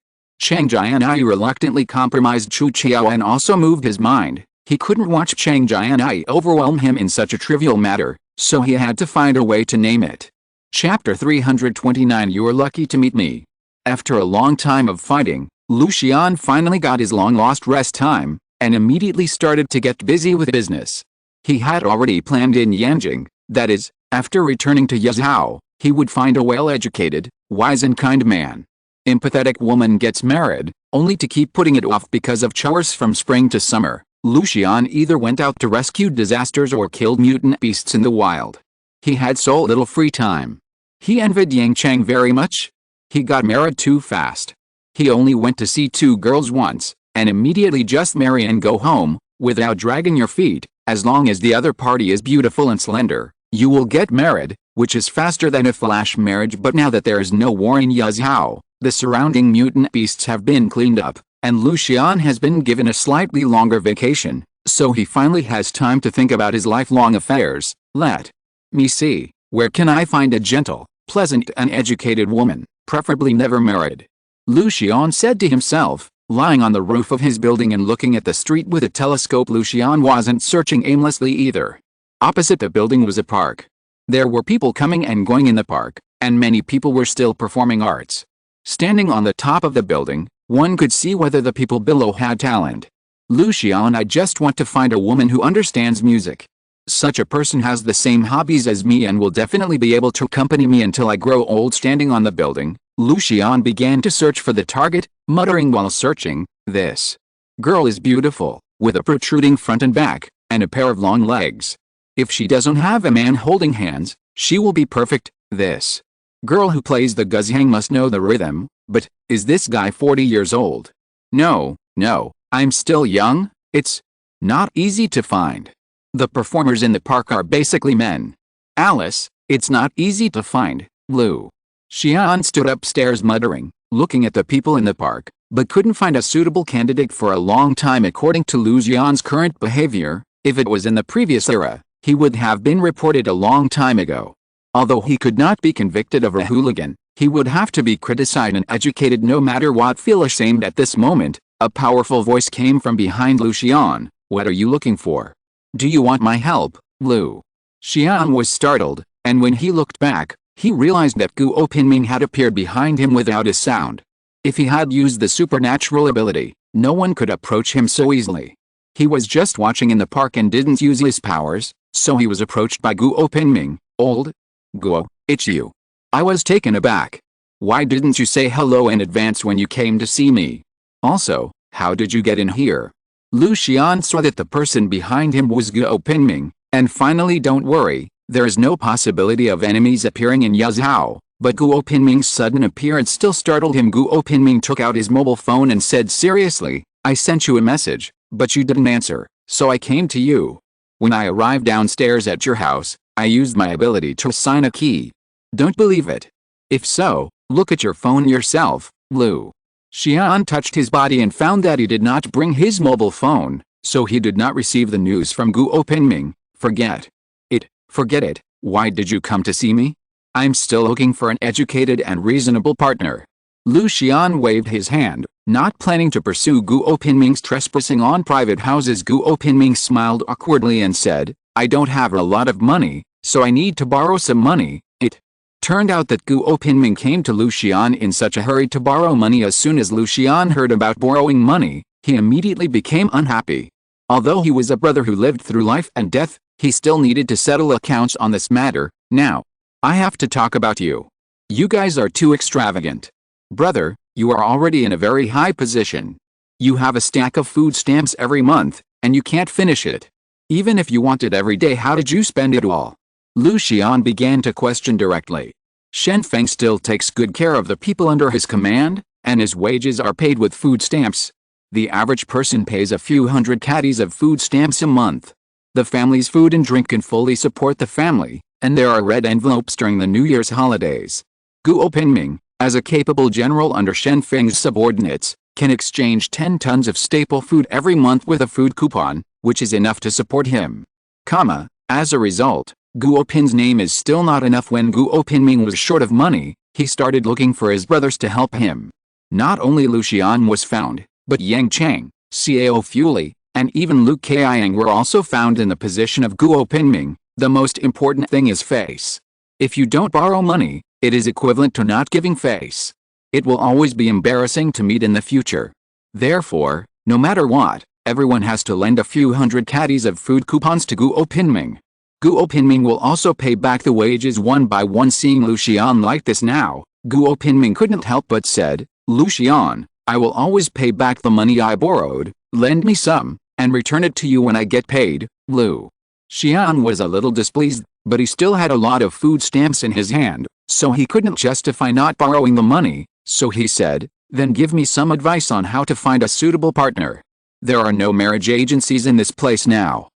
Chang Jianyi reluctantly compromised. Chu Qiaoan also moved his mind. He couldn't watch Chang Jianyi overwhelm him in such a trivial matter, so he had to find a way to name it. Chapter 329. You're lucky to meet me. After a long time of fighting, Luxian finally got his long-lost rest time, and immediately started to get busy with business. He had already planned in Yanjing, that is, after returning to Yazhou, he would find a well-educated, wise and kind man. Empathetic woman gets married, only to keep putting it off because of chores from spring to summer. Lucian either went out to rescue disasters or killed mutant beasts in the wild. He had so little free time. He envied Yang Chang very much. He got married too fast. He only went to see 2 girls once, and immediately just marry and go home, without dragging your feet. As long as the other party is beautiful and slender, you will get married, which is faster than a flash marriage. But now that there is no war in Yazhou, the surrounding mutant beasts have been cleaned up, and Lucian has been given a slightly longer vacation, so he finally has time to think about his lifelong affairs. Let me see, where can I find a gentle, pleasant and educated woman, preferably never married? Lucian said to himself, lying on the roof of his building and looking at the street with a telescope. Lucian wasn't searching aimlessly either. Opposite the building was a park. There were people coming and going in the park, and many people were still performing arts. Standing on the top of the building, one could see whether the people below had talent. Lucian, I just want to find a woman who understands music. Such a person has the same hobbies as me and will definitely be able to accompany me until I grow old. Standing on the building, Lucian began to search for the target, muttering while searching, "This girl is beautiful, with a protruding front and back, and a pair of long legs. If she doesn't have a man holding hands, she will be perfect. This girl who plays the guzheng must know the rhythm, but, is this guy 40 years old? No, I'm still young. It's not easy to find. The performers in the park are basically men. Alice, it's not easy to find, Lu." Xian stood upstairs muttering, looking at the people in the park, but couldn't find a suitable candidate for a long time. According to Lu Xian's current behavior, if it was in the previous era, he would have been reported a long time ago. Although he could not be convicted of a hooligan, he would have to be criticized and educated no matter what. Feel ashamed at this moment, a powerful voice came from behind Lucian. "What are you looking for? Do you want my help, Lu?" Xian was startled, and when he looked back, he realized that Guo Pinming had appeared behind him without a sound. If he had used the supernatural ability, no one could approach him so easily. He was just watching in the park and didn't use his powers, so he was approached by Guo Pinming. "Old Guo, it's you. I was taken aback. Why didn't you say hello in advance when you came to see me? Also, how did you get in here?" Lucian saw that the person behind him was Guo Pinming, and finally, "Don't worry, there is no possibility of enemies appearing in Yazhou." But Guo Pinming's sudden appearance still startled him. Guo Pinming took out his mobile phone and said seriously, "I sent you a message, but you didn't answer, so I came to you. When I arrived downstairs at your house, I used my ability to assign a key. Don't believe it? If so, look at your phone yourself, Lu." Xian touched his body and found that he did not bring his mobile phone, so he did not receive the news from Guo Pinming. Forget it. Why did you come to see me? I'm still looking for an educated and reasonable partner." Lucian waved his hand, not planning to pursue Guo Pinming's trespassing on private houses. Guo Pinming smiled awkwardly and said, "I don't have a lot of money, so I need to borrow some money." It turned out that Guo Pinming came to Lucian in such a hurry to borrow money. As soon as Lucian heard about borrowing money, he immediately became unhappy. Although he was a brother who lived through life and death, he still needed to settle accounts on this matter. "Now, I have to talk about you. You guys are too extravagant. Brother, you are already in a very high position. You have a stack of food stamps every month, and you can't finish it. Even if you want it every day, how did you spend it all?" Lucian began to question directly. Shen Feng still takes good care of the people under his command, and his wages are paid with food stamps. The average person pays a few hundred caddies of food stamps a month. The family's food and drink can fully support the family, and there are red envelopes during the New Year's holidays. Guo Pinming, as a capable general under Shen Feng's subordinates, can exchange 10 tons of staple food every month with a food coupon, which is enough to support him. As a result, Guo Pin's name is still not enough. When Guo Pinming was short of money, he started looking for his brothers to help him. Not only Lucian was found, but Yang Chang, Xiao Fuli, and even Lu Qiang were also found in the position of Guo Pinming. The most important thing is face. If you don't borrow money, it is equivalent to not giving face. It will always be embarrassing to meet in the future. Therefore, no matter what, everyone has to lend a few hundred caddies of food coupons to Guo Pinming. Guo Pinming will also pay back the wages one by one. Seeing Lu Xian like this now, Guo Pinming couldn't help but said, Lu Xian, I will always pay back the money I borrowed, lend me some, and return it to you when I get paid. Lu Xian was a little displeased, but he still had a lot of food stamps in his hand, so he couldn't justify not borrowing the money, so he said, then give me some advice on how to find a suitable partner. There are no marriage agencies in this place now.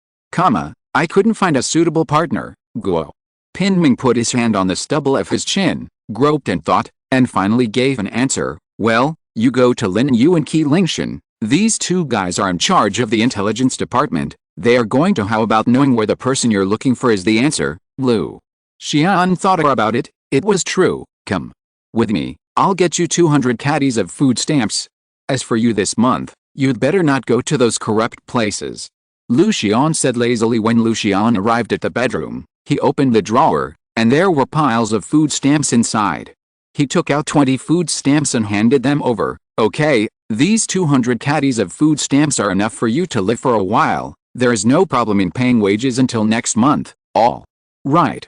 I couldn't find a suitable partner. Guo Pinming put his hand on the stubble of his chin, groped and thought, and finally gave an answer. Well, you go to Lin Yu and Qi Lingshan. These two guys are in charge of the intelligence department. They are going to. How about knowing where the person you're looking for is the answer? Lu Xian thought about it. It was true. Come with me. I'll get you 200 caddies of food stamps. As for you this month, you'd better not go to those corrupt places. Lu Xian said lazily. When Lu Xian arrived at the bedroom, he opened the drawer, and there were piles of food stamps inside. He took out 20 food stamps and handed them over. Okay, these 200 caddies of food stamps are enough for you to live for a while. There is no problem in paying wages until next month. All right,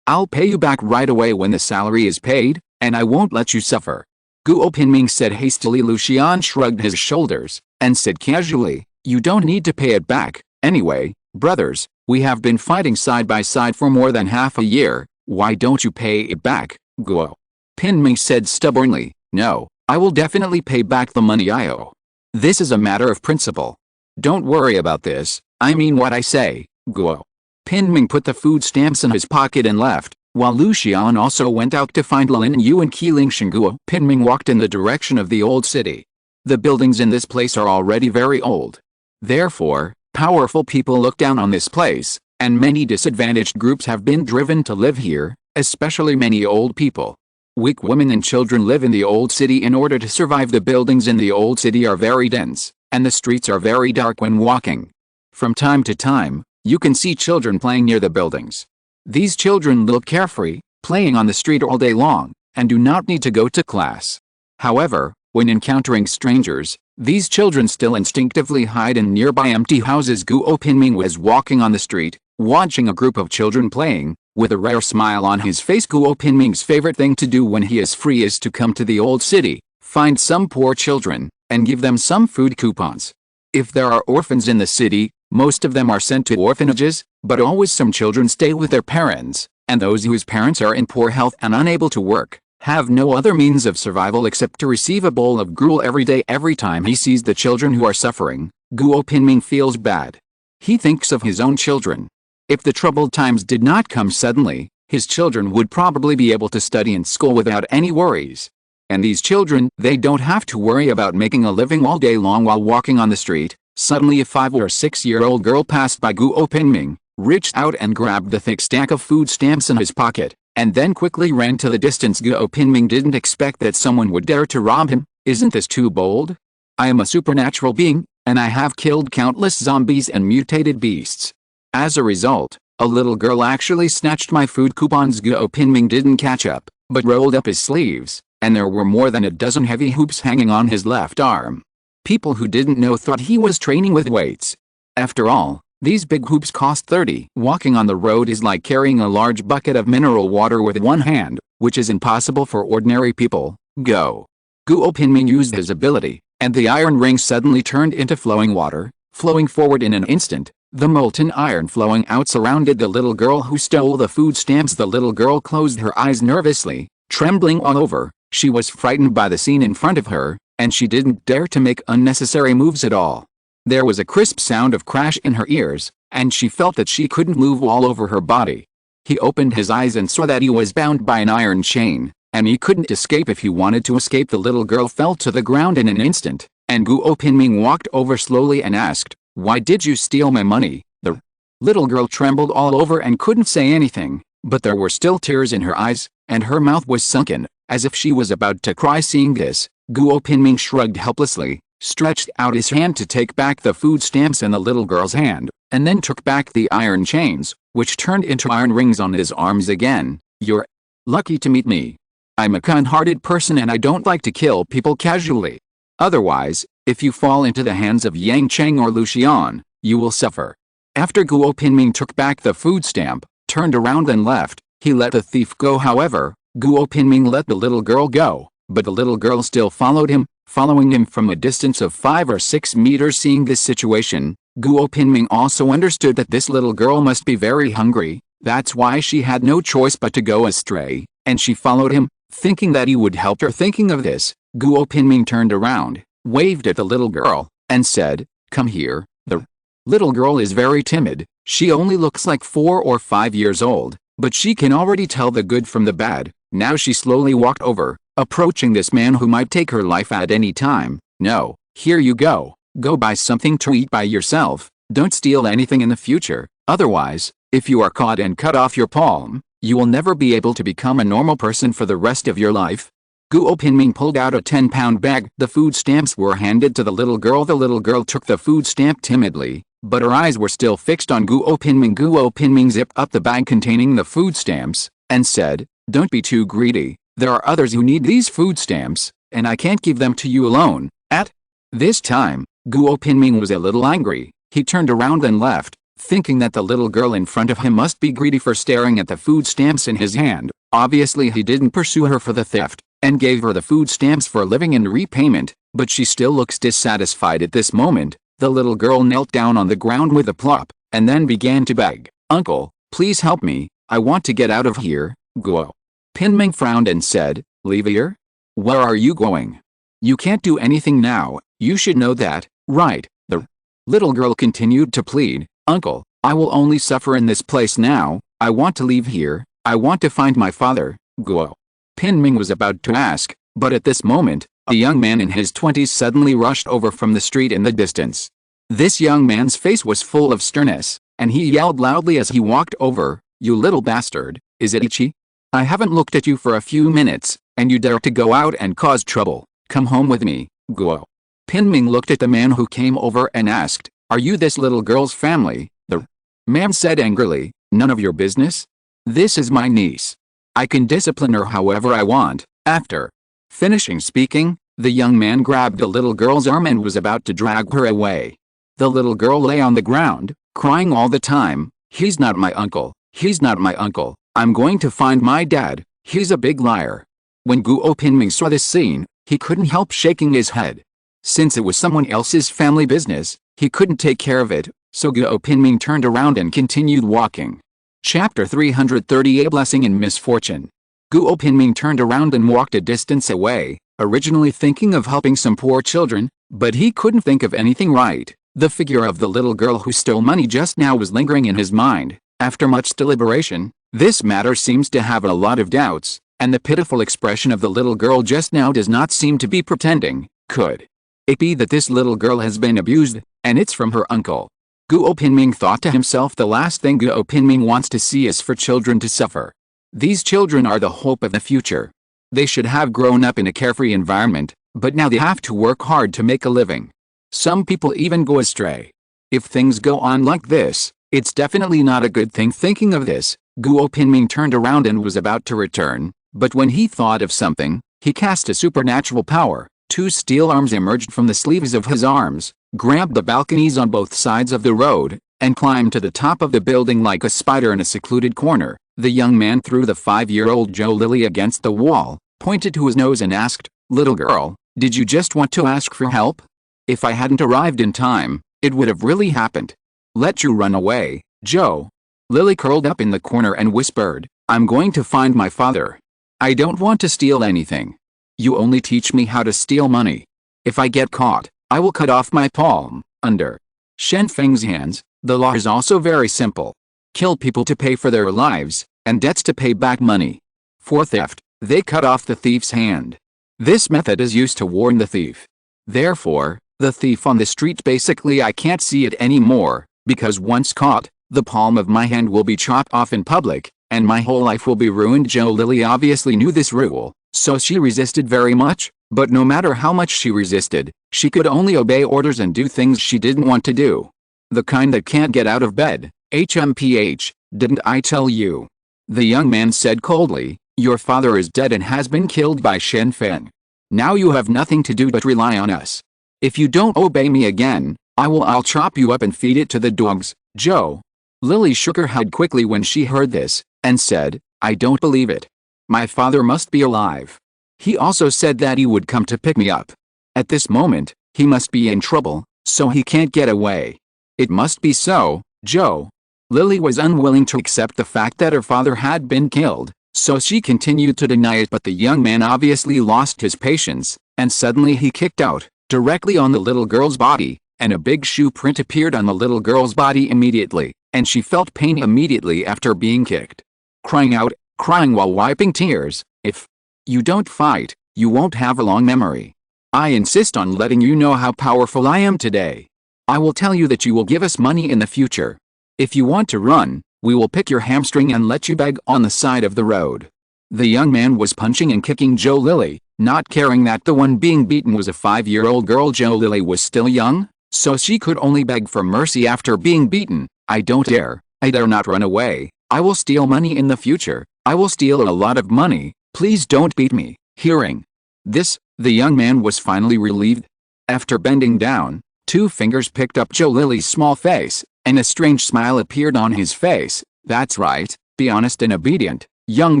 I'll pay you back right away when the salary is paid, and I won't let you suffer. Guo Pinming said hastily. Lu Xian shrugged his shoulders, and said casually, you don't need to pay it back. Anyway, brothers, we have been fighting side by side for more than half a year. Why don't you pay it back? Guo Pinming said stubbornly, no, I will definitely pay back the money I owe. This is a matter of principle. Don't worry about this, I mean what I say. Guo Pinming put the food stamps in his pocket and left, while Lu Xian also went out to find Lin Yu and Qi Lingshan. Guo Pinming walked in the direction of the old city. The buildings in this place are already very old. Therefore, powerful people look down on this place, and many disadvantaged groups have been driven to live here, especially many old people. Weak women and children live in the old city in order to survive. The buildings in the old city are very dense, and the streets are very dark when walking. From time to time, you can see children playing near the buildings. These children look carefree, playing on the street all day long, and do not need to go to class. However, when encountering strangers, these children still instinctively hide in nearby empty houses. Guo Pinming was walking on the street, watching a group of children playing, with a rare smile on his face. Guo Pinming's favorite thing to do when he is free is to come to the old city, find some poor children, and give them some food coupons. If there are orphans in the city, most of them are sent to orphanages, but always some children stay with their parents, and those whose parents are in poor health and unable to work, have no other means of survival except to receive a bowl of gruel every day. Every time he sees the children who are suffering, Guo Pinming feels bad. He thinks of his own children. If the troubled times did not come suddenly, his children would probably be able to study in school without any worries. And these children, they don't have to worry about making a living all day long while walking on the street. Suddenly a 5 or 6-year-old girl passed by Guo Pinming, reached out and grabbed the thick stack of food stamps in his pocket, and then quickly ran to the distance. Guo Pinming didn't expect that someone would dare to rob him. Isn't this too bold? I am a supernatural being, and I have killed countless zombies and mutated beasts. As a result, a little girl actually snatched my food coupons. Guo Pinming didn't catch up, but rolled up his sleeves, and there were more than a dozen heavy hoops hanging on his left arm. People who didn't know thought he was training with weights. After all, these big hoops cost 30. Walking on the road is like carrying a large bucket of mineral water with one hand, which is impossible for ordinary people. Guo Pinming used his ability, and the iron ring suddenly turned into flowing water, flowing forward in an instant. The molten iron flowing out surrounded the little girl who stole the food stamps. The little girl closed her eyes nervously, trembling all over. She was frightened by the scene in front of her, and she didn't dare to make unnecessary moves at all. There was a crisp sound of crash in her ears, and she felt that she couldn't move all over her body. He opened his eyes and saw that he was bound by an iron chain, and he couldn't escape if he wanted to escape. The little girl fell to the ground in an instant, and Guo Pinming walked over slowly and asked, "Why did you steal my money?" The little girl trembled all over and couldn't say anything, but there were still tears in her eyes, and her mouth was sunken, as if she was about to cry. Seeing this, Guo Pinming shrugged helplessly, stretched out his hand to take back the food stamps in the little girl's hand, and then took back the iron chains, which turned into iron rings on his arms again. "You're lucky to meet me. I'm a kind-hearted person and I don't like to kill people casually. Otherwise, if you fall into the hands of Yang Cheng or Lu Xian, you will suffer. After Guo Pinming took back the food stamp, turned around and left, he let the thief go. However, Guo Pinming let the little girl go, but the little girl still followed him, following him from a distance of 5 or 6 meters. Seeing this situation, Guo Pinming also understood that this little girl must be very hungry. That's why she had no choice but to go astray, and she followed him, thinking that he would help her. Thinking of this, Guo Pinming turned around, waved at the little girl, and said, "Come here." The little girl is very timid. She only looks like 4 or 5 years old, but she can already tell the good from the bad. Now she slowly walked over, approaching this man who might take her life at any time. "No, here you go. Go buy something to eat by yourself. Don't steal anything in the future. Otherwise, if you are caught and cut off your palm, you will never be able to become a normal person for the rest of your life." Guo Pinming pulled out a 10-pound bag. The food stamps were handed to the little girl. The little girl took the food stamp timidly, but her eyes were still fixed on Guo Pinming. Guo Pinming zipped up the bag containing the food stamps, and said, "Don't be too greedy. There are others who need these food stamps, and I can't give them to you alone." At this time, Guo Pinming was a little angry. He turned around and left, thinking that the little girl in front of him must be greedy for staring at the food stamps in his hand. Obviously he didn't pursue her for the theft, and gave her the food stamps for living in repayment, but she still looks dissatisfied at this moment. The little girl knelt down on the ground with a plop, and then began to beg, "Uncle, please help me, I want to get out of here." Guo Pinming frowned and said, "Leave here? Where are you going? You can't do anything now, you should know that, right?" The little girl continued to plead, "Uncle, I will only suffer in this place now. I want to leave here. I want to find my father." Guo Pinming was about to ask, but at this moment, a young man in his 20s suddenly rushed over from the street in the distance. This young man's face was full of sternness, and he yelled loudly as he walked over, "You little bastard, is it Ichi? I haven't looked at you for a few minutes, and you dare to go out and cause trouble. Come home with me." Guo Pinming looked at the man who came over and asked, "Are you this little girl's family?" The man said angrily, "None of your business. This is my niece. I can discipline her however I want." After finishing speaking, the young man grabbed the little girl's arm and was about to drag her away. The little girl lay on the ground, crying all the time, "He's not my uncle. He's not my uncle. I'm going to find my dad. He's a big liar." When Guo Pinming saw this scene, he couldn't help shaking his head. Since it was someone else's family business, he couldn't take care of it, so Guo Pinming turned around and continued walking. Chapter 338 Blessing in Misfortune. Guo Pinming turned around and walked a distance away, originally thinking of helping some poor children, but he couldn't think of anything right. The figure of the little girl who stole money just now was lingering in his mind. After much deliberation, this matter seems to have a lot of doubts, and the pitiful expression of the little girl just now does not seem to be pretending. Could it be that this little girl has been abused, and it's from her uncle? Guo Pinming thought to himself, the last thing Guo Pinming wants to see is for children to suffer. These children are the hope of the future. They should have grown up in a carefree environment, but now they have to work hard to make a living. Some people even go astray. If things go on like this, it's definitely not a good thing. Thinking of this, Guo Pinming turned around and was about to return, but when he thought of something, he cast a supernatural power. 2 steel arms emerged from the sleeves of his arms, grabbed the balconies on both sides of the road, and climbed to the top of the building like a spider in a secluded corner. The young man threw the 5-year-old Zhou Lily against the wall, pointed to his nose and asked, "Little girl, did you just want to ask for help? If I hadn't arrived in time, it would have really happened. Let you run away, Zhou." Lily curled up in the corner and whispered, "I'm going to find my father. I don't want to steal anything. You only teach me how to steal money. If I get caught, I will cut off my palm." Under Shen Feng's hands, the law is also very simple. Kill people to pay for their lives, and debts to pay back money. For theft, they cut off the thief's hand. This method is used to warn the thief. Therefore, the thief on the street basically I can't see it anymore, because once caught, the palm of my hand will be chopped off in public, and my whole life will be ruined. Zhou Lily obviously knew this rule, so she resisted very much, but no matter how much she resisted, she could only obey orders and do things she didn't want to do. The kind that can't get out of bed. HMPH, didn't I tell you? The young man said coldly, "Your father is dead and has been killed by Shen Feng." Now you have nothing to do but rely on us. If you don't obey me again, I'll chop you up and feed it to the dogs, Joe." Lily shook her head quickly when she heard this, and said, "I don't believe it. My father must be alive. He also said that he would come to pick me up. At this moment, he must be in trouble, so he can't get away. It must be so, Joe." Lily was unwilling to accept the fact that her father had been killed, so she continued to deny it, but the young man obviously lost his patience, and suddenly he kicked out, directly on the little girl's body, and a big shoe print appeared on the little girl's body immediately, and she felt pain immediately after being kicked. Crying while wiping tears, "If you don't fight, you won't have a long memory. I insist on letting you know how powerful I am today. I will tell you that you will give us money in the future. If you want to run, we will pick your hamstring and let you beg on the side of the road." The young man was punching and kicking Joe Lily, not caring that the one being beaten was a 5-year-old girl. Joe Lily was still young, so she could only beg for mercy after being beaten. I dare not run away. I will steal money in the future. I will steal a lot of money. Please don't beat me." Hearing this, the young man was finally relieved. After bending down, 2 fingers picked up Joe Lily's small face, and a strange smile appeared on his face. "That's right, be honest and obedient, young,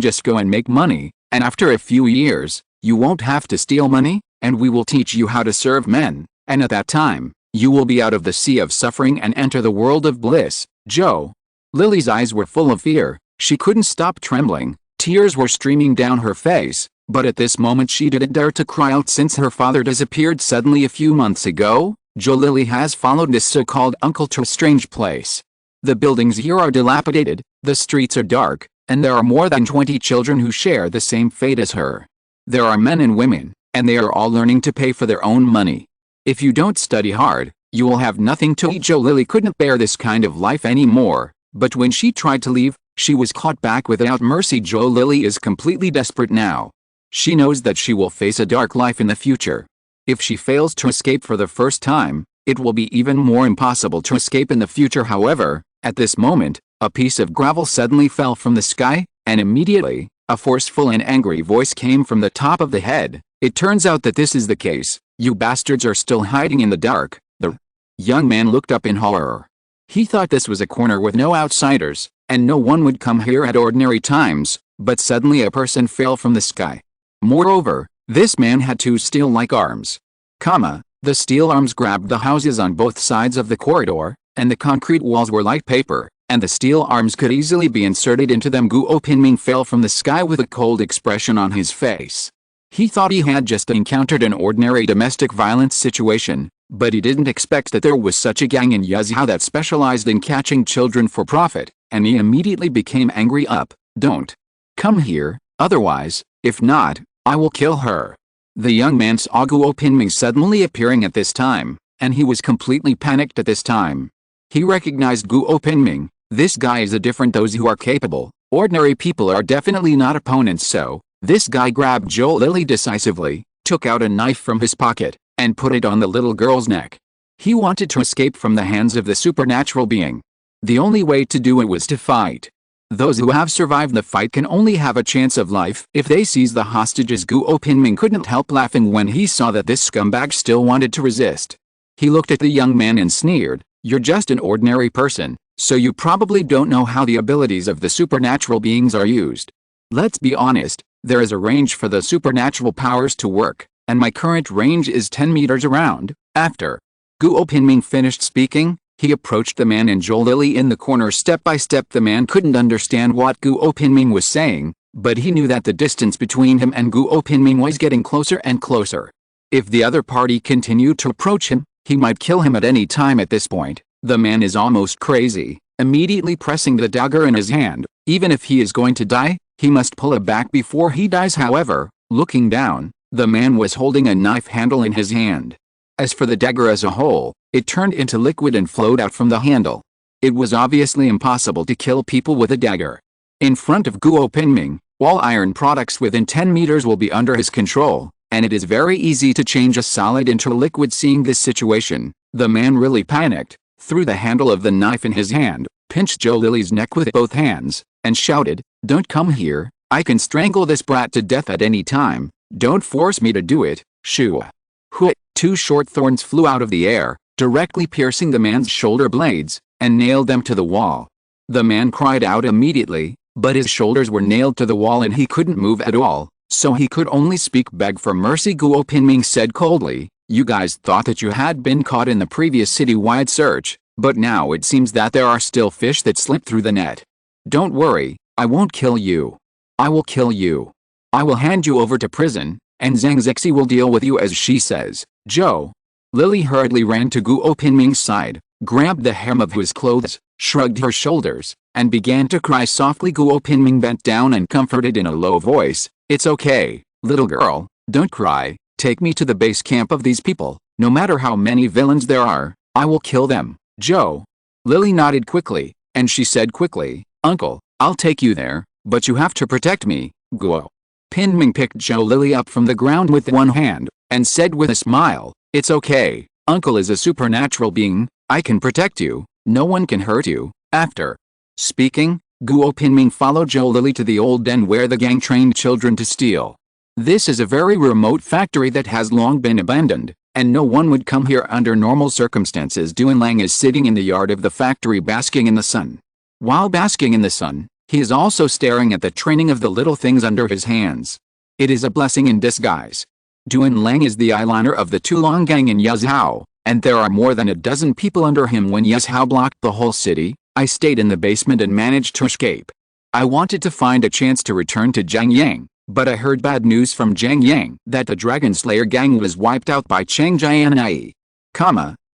just go and make money, and after a few years, you won't have to steal money, and we will teach you how to serve men, and at that time, you will be out of the sea of suffering and enter the world of bliss, Joe." Lily's eyes were full of fear. She couldn't stop trembling. Tears were streaming down her face, but at this moment she didn't dare to cry out since her father disappeared suddenly a few months ago. Joe Lily has followed this so-called uncle to a strange place. The buildings here are dilapidated, the streets are dark, and there are more than 20 children who share the same fate as her. There are men and women, and they are all learning to pay for their own money. If you don't study hard, you will have nothing to eat. Joe Lily couldn't bear this kind of life anymore, but when she tried to leave, she was caught back without mercy. Joe Lily is completely desperate now. She knows that she will face a dark life in the future. If she fails to escape for the first time, it will be even more impossible to escape in the future. However, at this moment, a piece of gravel suddenly fell from the sky, and immediately, a forceful and angry voice came from the top of the head. "It turns out that this is the case. You bastards are still hiding in the dark." The young man looked up in horror. He thought this was a corner with no outsiders, and no one would come here at ordinary times, but suddenly a person fell from the sky. Moreover, this man had 2 steel-like arms. The steel arms grabbed the houses on both sides of the corridor, and the concrete walls were like paper, and the steel arms could easily be inserted into them. Guo Pinming fell from the sky with a cold expression on his face. He thought he had just encountered an ordinary domestic violence situation, but he didn't expect that there was such a gang in Yuzhou that specialized in catching children for profit, and he immediately became angry. "Don't come here, otherwise, if not, I will kill her." The young man saw Guo Pinming suddenly appearing at this time, and he was completely panicked at this time. He recognized Guo Pinming. This guy is a different those who are capable. Ordinary people are definitely not opponents, so this guy grabbed Joe Lily decisively, took out a knife from his pocket, and put it on the little girl's neck. He wanted to escape from the hands of the supernatural being. The only way to do it was to fight. Those who have survived the fight can only have a chance of life if they seize the hostages. Guo Pinming couldn't help laughing when he saw that this scumbag still wanted to resist. He looked at the young man and sneered, "You're just an ordinary person, so you probably don't know how the abilities of the supernatural beings are used. Let's be honest, there is a range for the supernatural powers to work, and my current range is 10 meters around." After Guo Pinming finished speaking, he approached the man and Joe Lily in the corner step by step. The man couldn't understand what Guo Pinming was saying, but he knew that the distance between him and Guo Pinming was getting closer and closer. If the other party continued to approach him, he might kill him at any time. At this point, the man is almost crazy, immediately pressing the dagger in his hand. Even if he is going to die, he must pull it back before he dies. However, looking down, the man was holding a knife handle in his hand. As for the dagger as a whole, it turned into liquid and flowed out from the handle. It was obviously impossible to kill people with a dagger. In front of Guo Pinming, all iron products within 10 meters will be under his control, and it is very easy to change a solid into liquid. Seeing this situation, the man really panicked, threw the handle of the knife in his hand, pinched Joe Lily's neck with both hands, and shouted, "Don't come here, I can strangle this brat to death at any time." Don't force me to do it, shoo. Hui, 2 short thorns flew out of the air, directly piercing the man's shoulder blades, and nailed them to the wall. The man cried out immediately, but his shoulders were nailed to the wall and he couldn't move at all, so he could only beg for mercy. Guo Pinming said coldly, "You guys thought that you had been caught in the previous city-wide search, but now it seems that there are still fish that slip through the net. Don't worry, I won't kill you. I will kill you. I will hand you over to prison, and Zhang Zixi will deal with you as she says." Zhou. Lily hurriedly ran to Guo Pinming's side, grabbed the hem of his clothes, shrugged her shoulders, and began to cry softly. Guo Pinming bent down and comforted in a low voice, "It's okay, little girl, don't cry, take me to the base camp of these people, no matter how many villains there are, I will kill them." Zhou. Lily nodded quickly, and she said quickly, "Uncle, I'll take you there, but you have to protect me." Guo Pinming picked Zhou Lily up from the ground with one hand, and said with a smile, "It's okay, Uncle is a supernatural being, I can protect you, no one can hurt you." After speaking, Guo Pinming followed Zhou Lily to the old den where the gang trained children to steal. This is a very remote factory that has long been abandoned, and no one would come here under normal circumstances. Duan Lang is sitting in the yard of the factory basking in the sun. While basking in the sun, he is also staring at the training of the little things under his hands. It is a blessing in disguise. Duan Lang is the eyeliner of the Tulong gang in Yazhao, and there are more than a dozen people under him. When Yazhao blocked the whole city, I stayed in the basement and managed to escape. I wanted to find a chance to return to Jiangyang, but I heard bad news from Jiangyang that the Dragon Slayer gang was wiped out by Chang Jianyi,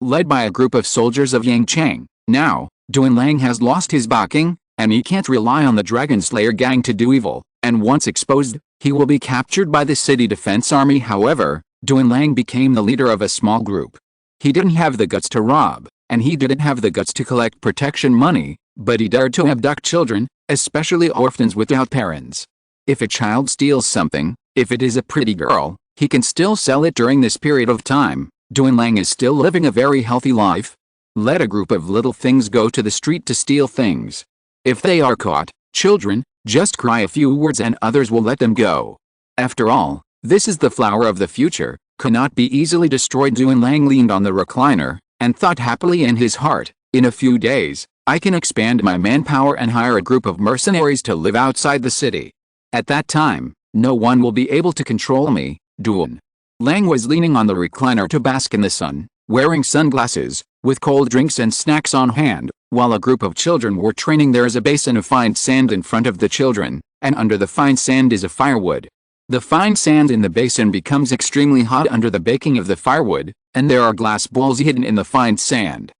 led by a group of soldiers of Yang Chang. Now, Duan Lang has lost his backing, and he can't rely on the Dragon Slayer gang to do evil, and once exposed, he will be captured by the city defense army. However, Duan Lang became the leader of a small group. He didn't have the guts to rob, and he didn't have the guts to collect protection money, but he dared to abduct children, especially orphans without parents. If a child steals something, if it is a pretty girl, he can still sell it. During this period of time, Duan Lang is still living a very healthy life. Let a group of little things go to the street to steal things. If they are caught, children, just cry a few words and others will let them go. After all, this is the flower of the future, cannot be easily destroyed. Duan Lang leaned on the recliner, and thought happily in his heart, in a few days, I can expand my manpower and hire a group of mercenaries to live outside the city. At that time, no one will be able to control me. Duan Lang was leaning on the recliner to bask in the sun, wearing sunglasses, with cold drinks and snacks on hand, while a group of children were training. There is a basin of fine sand in front of the children, and under the fine sand is a firewood. The fine sand in the basin becomes extremely hot under the baking of the firewood, and there are glass balls hidden in the fine sand.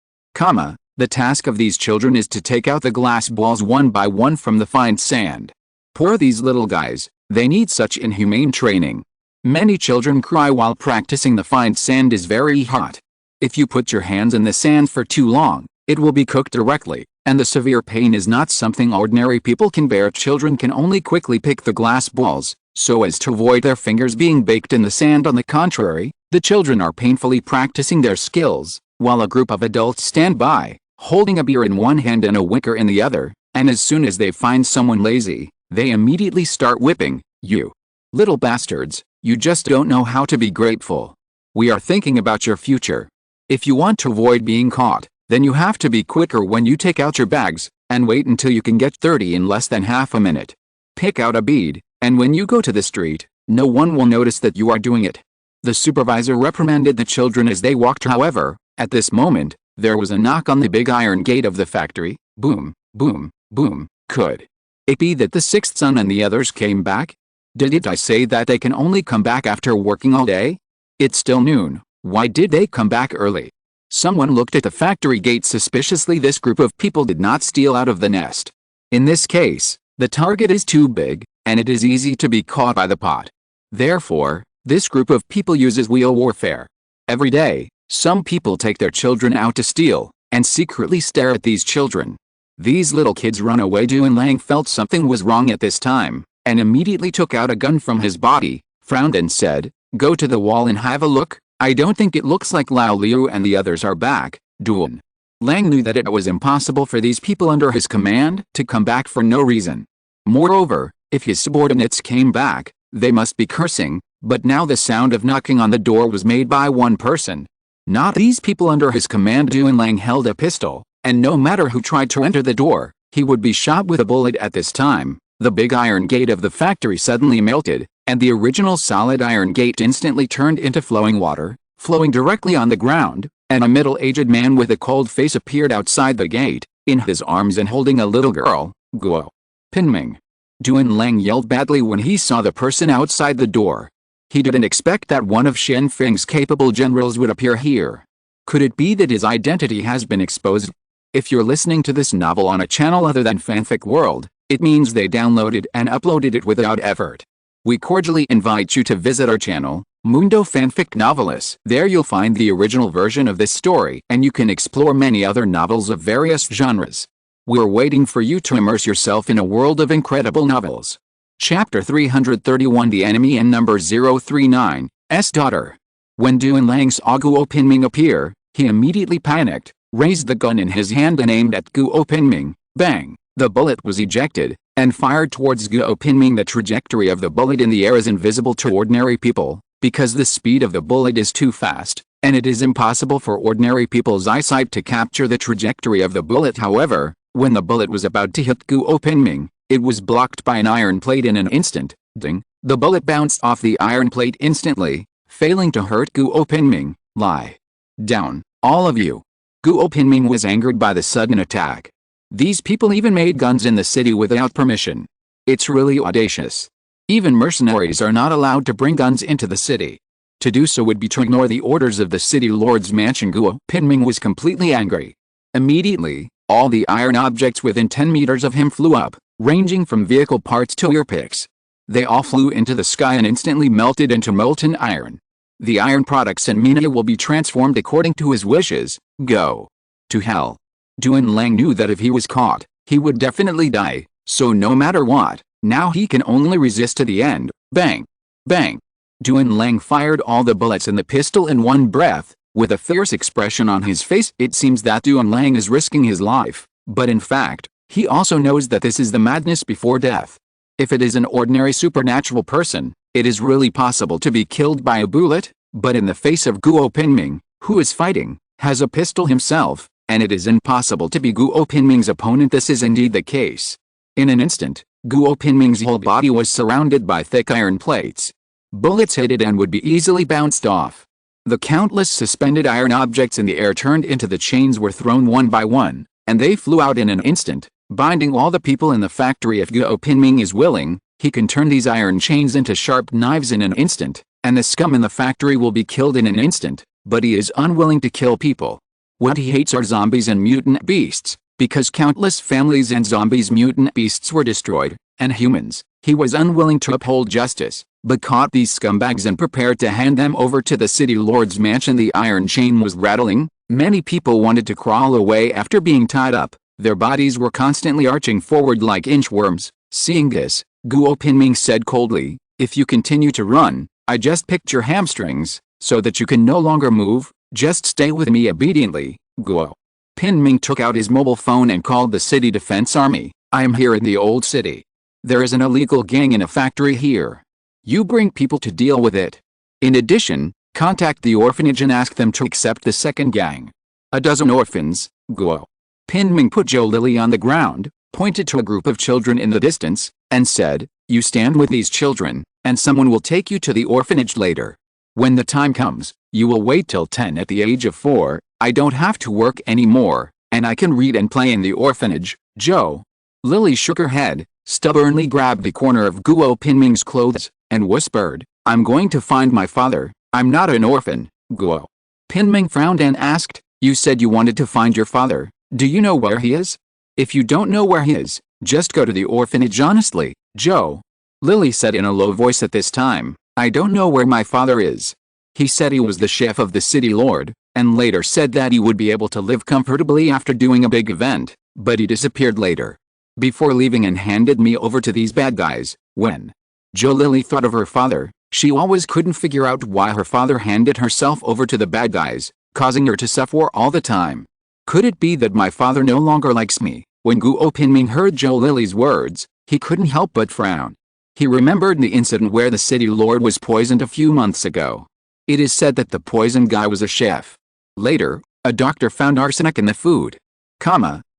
The task of these children is to take out the glass balls one by one from the fine sand. Poor these little guys, they need such inhumane training. Many children cry while practicing. The fine sand is very hot. If you put your hands in the sand for too long, it will be cooked directly, and the severe pain is not something ordinary people can bear. Children can only quickly pick the glass balls, so as to avoid their fingers being baked in the sand. On the contrary, the children are painfully practicing their skills, while a group of adults stand by, holding a beer in one hand and a wicker in the other, and as soon as they find someone lazy, they immediately start whipping. You little bastards, you just don't know how to be grateful. We are thinking about your future. If you want to avoid being caught, then you have to be quicker when you take out your bags, and wait until you can get 30 in less than half a minute. Pick out a bead, and when you go to the street, no one will notice that you are doing it. The supervisor reprimanded the children as they walked. However, at this moment, there was a knock on the big iron gate of the factory. Boom, boom, boom. Could it be that the sixth son and the others came back? Didn't I say that they can only come back after working all day? It's still noon. Why did they come back early? Someone looked at the factory gate suspiciously. This group of people did not steal out of the nest. In this case, the target is too big, and it is easy to be caught by the pot. Therefore, this group of people uses wheel warfare. Every day, some people take their children out to steal, and secretly stare at these children. These little kids run away. Duan Lang felt something was wrong at this time, and immediately took out a gun from his body, frowned and said, "Go to the wall and have a look. I don't think it looks like Lao Liu and the others are back." Duan Lang knew that it was impossible for these people under his command to come back for no reason. Moreover, if his subordinates came back, they must be cursing, But now the sound of knocking on the door was made by one person. Not these people under his command. Duan Lang held a pistol, and no matter who tried to enter the door, he would be shot with a bullet. At this time, the big iron gate of the factory suddenly melted, and the original solid iron gate instantly turned into flowing water, flowing directly on the ground, and a middle-aged man with a cold face appeared outside the gate, in his arms and holding a little girl. Guo Pinming. Duan Lang yelled badly when he saw the person outside the door. He didn't expect that one of Shen Feng's capable generals would appear here. Could it be that his identity has been exposed? If you're listening to this novel on a channel other than Fanfic World, it means they downloaded and uploaded it without effort. We cordially invite you to visit our channel, Mundo Fanfic Novelists. There you'll find the original version of this story, and you can explore many other novels of various genres. We're waiting for you to immerse yourself in a world of incredible novels. Chapter 331, The Enemy and Number 039's Daughter. When Duan Lang saw Guo Pinming appear, he immediately panicked, raised the gun in his hand and aimed at Guo Pinming. Bang! The bullet was ejected, and fired towards Guo Pinming. The trajectory of the bullet in the air is invisible to ordinary people, because the speed of the bullet is too fast, and it is impossible for ordinary people's eyesight to capture the trajectory of the bullet. However, when the bullet was about to hit Guo Pinming, it was blocked by an iron plate in an instant. Ding! The bullet bounced off the iron plate instantly, failing to hurt Guo Pinming. Lie down, all of you. Guo Pinming was angered by the sudden attack. These people even made guns in the city without permission. It's really audacious. Even mercenaries are not allowed to bring guns into the city. To do so would be to ignore the orders of the city lord's mansion. Guo Pinming was completely angry. Immediately, all the iron objects within 10 meters of him flew up, ranging from vehicle parts to ear picks. They all flew into the sky and instantly melted into molten iron. The iron products and mina will be transformed according to his wishes. Go to hell. Duan Lang knew that if he was caught, he would definitely die, so no matter what, now he can only resist to the end. Bang! Bang! Duan Lang fired all the bullets in the pistol in one breath, with a fierce expression on his face. It seems that Duan Lang is risking his life, but in fact, he also knows that this is the madness before death. If it is an ordinary supernatural person, it is really possible to be killed by a bullet, but in the face of Guo Pinming, who is fighting, has a pistol himself, and it is impossible to be Guo Pinming's opponent. This is indeed the case. In an instant, Guo Pinming's whole body was surrounded by thick iron plates. Bullets hit it and would be easily bounced off. The countless suspended iron objects in the air turned into the chains were thrown one by one, and they flew out in an instant, binding all the people in the factory. If Guo Pinming is willing, he can turn these iron chains into sharp knives in an instant, and the scum in the factory will be killed in an instant, but he is unwilling to kill people. What he hates are zombies and mutant beasts, because countless families and zombies mutant beasts were destroyed, and humans. He was unwilling to uphold justice, but caught these scumbags and prepared to hand them over to the city lord's mansion. The iron chain was rattling. Many people wanted to crawl away after being tied up. Their bodies were constantly arching forward like inchworms. Seeing this, Guo Pinming said coldly, "If you continue to run, I just picked your hamstrings, so that you can no longer move. Just stay with me obediently." Guo Pinming took out his mobile phone and called the city defense army. "I am here in the old city. There is an illegal gang in a factory here. You bring people to deal with it. In addition, contact the orphanage and ask them to accept the second gang. A dozen orphans." Guo Pinming put Zhou Lily on the ground, pointed to a group of children in the distance, and said, "You stand with these children, and someone will take you to the orphanage later. When the time comes, you will wait till 10. At the age of 4, I don't have to work anymore, and I can read and play in the orphanage." Zhou Lily shook her head, stubbornly grabbed the corner of Guo Pinming's clothes, and whispered, "I'm going to find my father. I'm not an orphan." Guo Pinming frowned and asked, "You said you wanted to find your father. Do you know where he is? If you don't know where he is, just go to the orphanage honestly." Zhou Lily said in a low voice at this time, "I don't know where my father is. He said he was the chef of the city lord, and later said that he would be able to live comfortably after doing a big event, but he disappeared later. Before leaving and handed me over to these bad guys." When Zhou Lily thought of her father, she always couldn't figure out why her father handed herself over to the bad guys, causing her to suffer all the time. Could it be that my father no longer likes me? When Guo Pinming heard Zhou Lily's words, he couldn't help but frown. He remembered the incident where the city lord was poisoned a few months ago. It is said that the poisoned guy was a chef. Later, a doctor found arsenic in the food.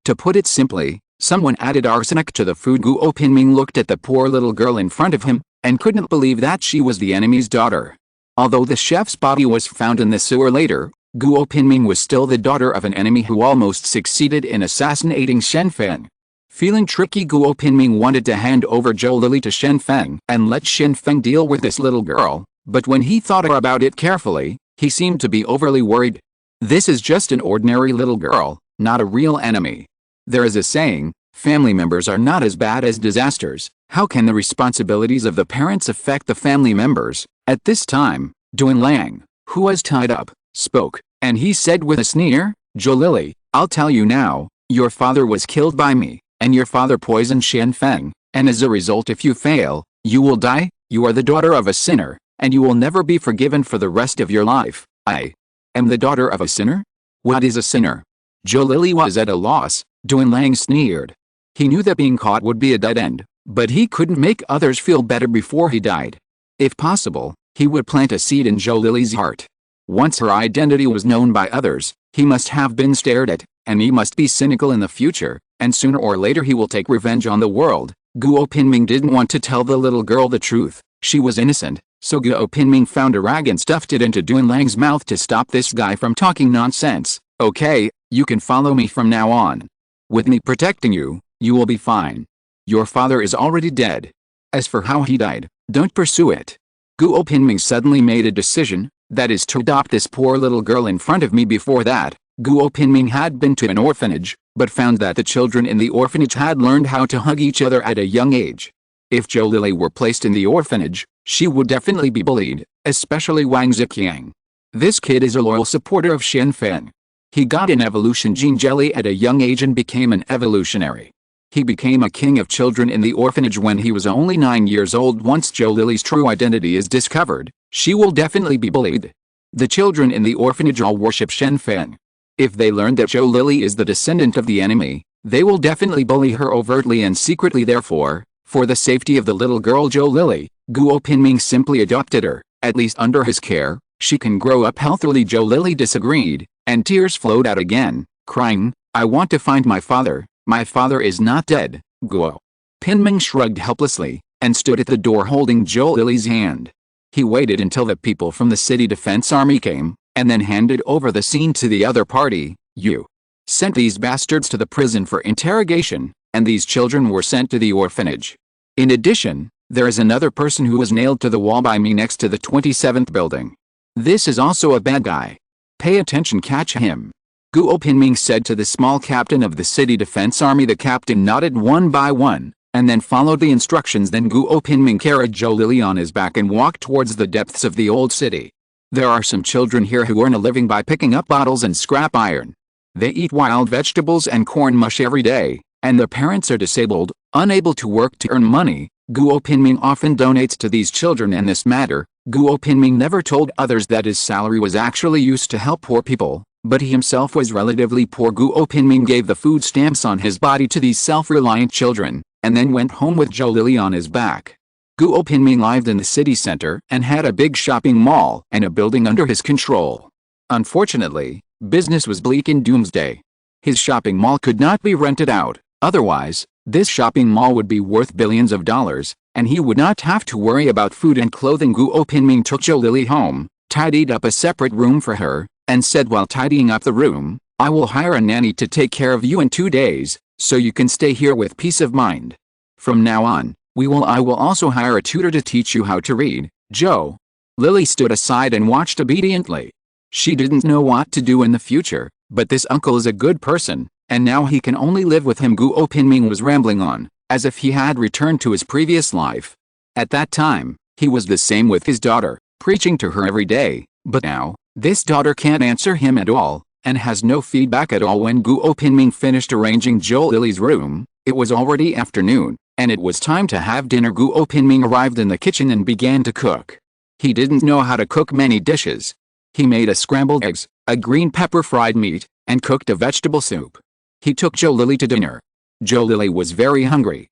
To put it simply, someone added arsenic to the food. Guo Pinming looked at the poor little girl in front of him, and couldn't believe that she was the enemy's daughter. Although the chef's body was found in the sewer later, Guo Pinming was still the daughter of an enemy who almost succeeded in assassinating Shen Feng. Feeling tricky, Guo Pinming wanted to hand over Zhou Lili to Shen Feng and let Shen Feng deal with this little girl, but when he thought about it carefully, he seemed to be overly worried. This is just an ordinary little girl, not a real enemy. There is a saying, family members are not as bad as disasters. How can the responsibilities of the parents affect the family members? At this time, Duan Lang, who was tied up, spoke, and he said with a sneer, Zhou Lili, I'll tell you now, your father was killed by me, and your father poisoned Shen Feng, and as a result if you fail, you will die. You are the daughter of a sinner, and you will never be forgiven for the rest of your life. I am the daughter of a sinner? What is a sinner? Zhou Lili was at a loss. Duan Lang sneered. He knew that being caught would be a dead end, but he couldn't make others feel better before he died. If possible, he would plant a seed in Zhou Lili's heart. Once her identity was known by others, he must have been stared at, and he must be cynical in the future, and sooner or later he will take revenge on the world. Guo Pinming didn't want to tell the little girl the truth. She was innocent, so Guo Pinming found a rag and stuffed it into Duan Lang's mouth to stop this guy from talking nonsense. Okay, you can follow me from now on. With me protecting you, you will be fine. Your father is already dead. As for how he died, don't pursue it. Guo Pinming suddenly made a decision, that is to adopt this poor little girl in front of me. Before that, Guo Pinming had been to an orphanage, but found that the children in the orphanage had learned how to hug each other at a young age. If Zhou Lili were placed in the orphanage, she would definitely be bullied, especially Wang Ziqiang. This kid is a loyal supporter of Shen Feng. He got an evolution gene jelly at a young age and became an evolutionary. He became a king of children in the orphanage when he was only 9 years old. Once Zhou Lili's true identity is discovered, she will definitely be bullied. The children in the orphanage all worship Shen Feng. If they learn that Zhou Lili is the descendant of the enemy, they will definitely bully her overtly and secretly. Therefore, for the safety of the little girl Zhou Lili, Guo Pinming simply adopted her, at least under his care. She can grow up healthily. Zhou Lili disagreed, and tears flowed out again, crying, I want to find my father. My father is not dead. Guo Pinming shrugged helplessly, and stood at the door holding Zhou Lili's hand. He waited until the people from the city defense army came, and then handed over the scene to the other party. You sent these bastards to the prison for interrogation, and these children were sent to the orphanage. In addition, there is another person who was nailed to the wall by me next to the 27th building. This is also a bad guy. Pay attention, catch him. Guo Pinming said to the small captain of the city defense army. The captain nodded one by one, and then followed the instructions. Then Guo Pinming carried Zhou Lili on his back and walked towards the depths of the old city. There are some children here who earn a living by picking up bottles and scrap iron. They eat wild vegetables and corn mush every day, and their parents are disabled, unable to work to earn money. Guo Pinming often donates to these children. In this matter, Guo Pinming never told others that his salary was actually used to help poor people, but he himself was relatively poor. Guo Pinming gave the food stamps on his body to these self-reliant children, and then went home with Zhou Lili on his back. Guo Pinming lived in the city center and had a big shopping mall and a building under his control. Unfortunately, business was bleak in Doomsday. His shopping mall could not be rented out, otherwise, this shopping mall would be worth billions of dollars, and he would not have to worry about food and clothing. Guo Pinming took Zhou Lili home, tidied up a separate room for her, and said while tidying up the room, I will hire a nanny to take care of you in 2 days, so you can stay here with peace of mind. From now on, I will also hire a tutor to teach you how to read. Zhou Lili stood aside and watched obediently. She didn't know what to do in the future, but this uncle is a good person, and now he can only live with him. Guo Pinming was rambling on, as if he had returned to his previous life. At that time, he was the same with his daughter, preaching to her every day, but now, this daughter can't answer him at all, and has no feedback at all. When Guo Pinming finished arranging Zhou Lili's room, it was already afternoon, and it was time to have dinner. Guo Pinming arrived in the kitchen and began to cook. He didn't know how to cook many dishes. He made a scrambled eggs, a green pepper fried meat, and cooked a vegetable soup. He took Zhou Lili to dinner. Zhou Lili was very hungry.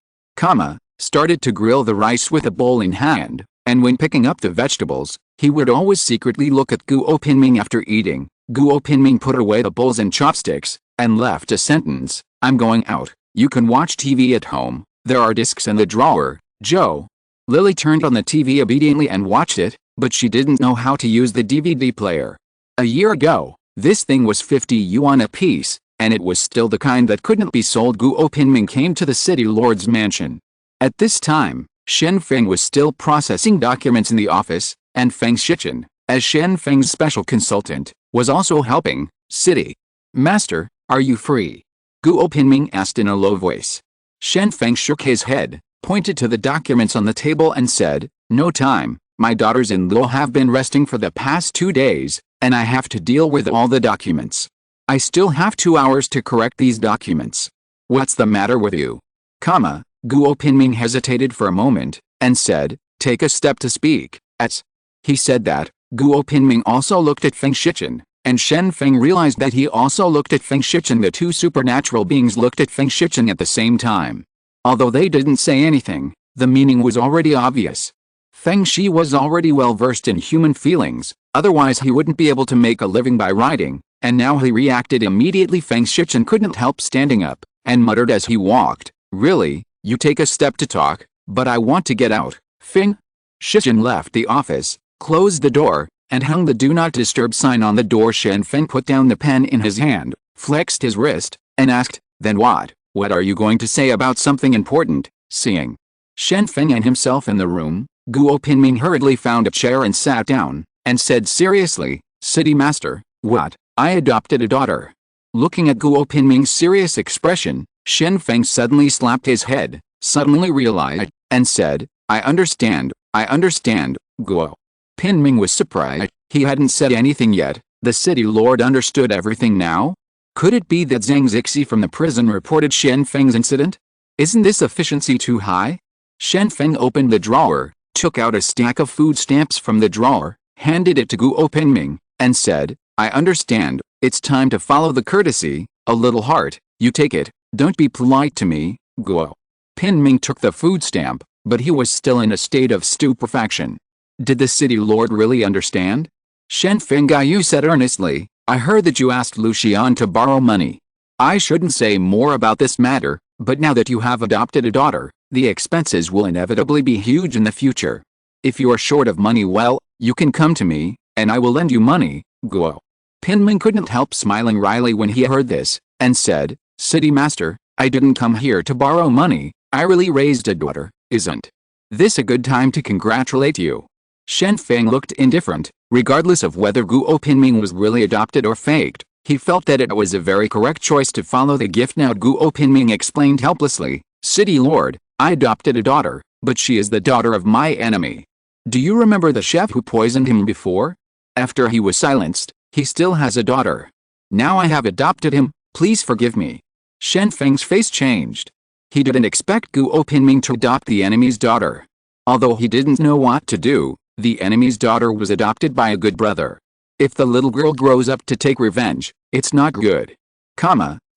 started to grill the rice with a bowl in hand, and when picking up the vegetables, he would always secretly look at Guo Pinming after eating. Guo Pinming put away the bowls and chopsticks, and left a sentence, "I'm going out. You can watch TV at home. There are discs in the drawer, Joe." Lily turned on the TV obediently and watched it, but she didn't know how to use the DVD player. A year ago, this thing was 50 yuan a piece, and it was still the kind that couldn't be sold. Guo Pinming came to the city lord's mansion. At this time, Shen Feng was still processing documents in the office, and Feng Shichen, as Shen Feng's special consultant, was also helping. "City Master, are you free?" Guo Pinming asked in a low voice. Shen Feng shook his head, pointed to the documents on the table and said, "No time. My daughters-in-law have been resting for the past 2 days, and I have to deal with all the documents. I still have 2 hours to correct these documents." "What's the matter with you?" Guo Pinming hesitated for a moment, and said, "Take a step to speak." As he said that, Guo Pinming also looked at Feng Shichen, and Shen Feng realized that he also looked at Feng Shichen. The two supernatural beings looked at Feng Shichen at the same time. Although they didn't say anything, the meaning was already obvious. Feng Shi was already well versed in human feelings, otherwise he wouldn't be able to make a living by writing, and now he reacted immediately. Feng Shichen couldn't help standing up, and muttered as he walked, "Really? You take a step to talk, but I want to get out." Feng Shichen left the office, closed the door, and hung the "Do Not Disturb" sign on the door. Shen Feng put down the pen in his hand, flexed his wrist, and asked, "Then what? What are you going to say about something important?" Seeing Shen Feng and himself in the room, Guo Pinming hurriedly found a chair and sat down, and said seriously, "City Master, what? I adopted a daughter." Looking at Guo Pinming's serious expression, Shen Feng suddenly slapped his head, suddenly realized, and said, I understand, Guo Pinming was surprised. He hadn't said anything yet. The city lord understood everything now? Could it be that Zhang Zixi from the prison reported Shen Feng's incident? Isn't this efficiency too high? Shen Feng opened the drawer, took out a stack of food stamps from the drawer, handed it to Guo Pinming, and said, I understand, it's time to follow the courtesy, a little heart, you take it, don't be polite to me. Guo Pinming took the food stamp, but he was still in a state of stupefaction. Did the city lord really understand? Shen Feng Gayu said earnestly, I heard that you asked Lu Xian to borrow money. I shouldn't say more about this matter, but now that you have adopted a daughter, the expenses will inevitably be huge in the future. If you are short of money, well, you can come to me, and I will lend you money. Guo Pinming couldn't help smiling wryly when he heard this, and said, City Master, I didn't come here to borrow money, I really raised a daughter. Isn't this a good time to congratulate you? Shen Feng looked indifferent, regardless of whether Guo Pinming was really adopted or faked. He felt that it was a very correct choice to follow the gift. Now Guo Pinming explained helplessly, City Lord, I adopted a daughter, but she is the daughter of my enemy. Do you remember the chef who poisoned him before? After he was silenced, he still has a daughter. Now I have adopted him, please forgive me. Shen Feng's face changed. He didn't expect Guo Pinming to adopt the enemy's daughter. Although he didn't know what to do, the enemy's daughter was adopted by a good brother. If the little girl grows up to take revenge, it's not good.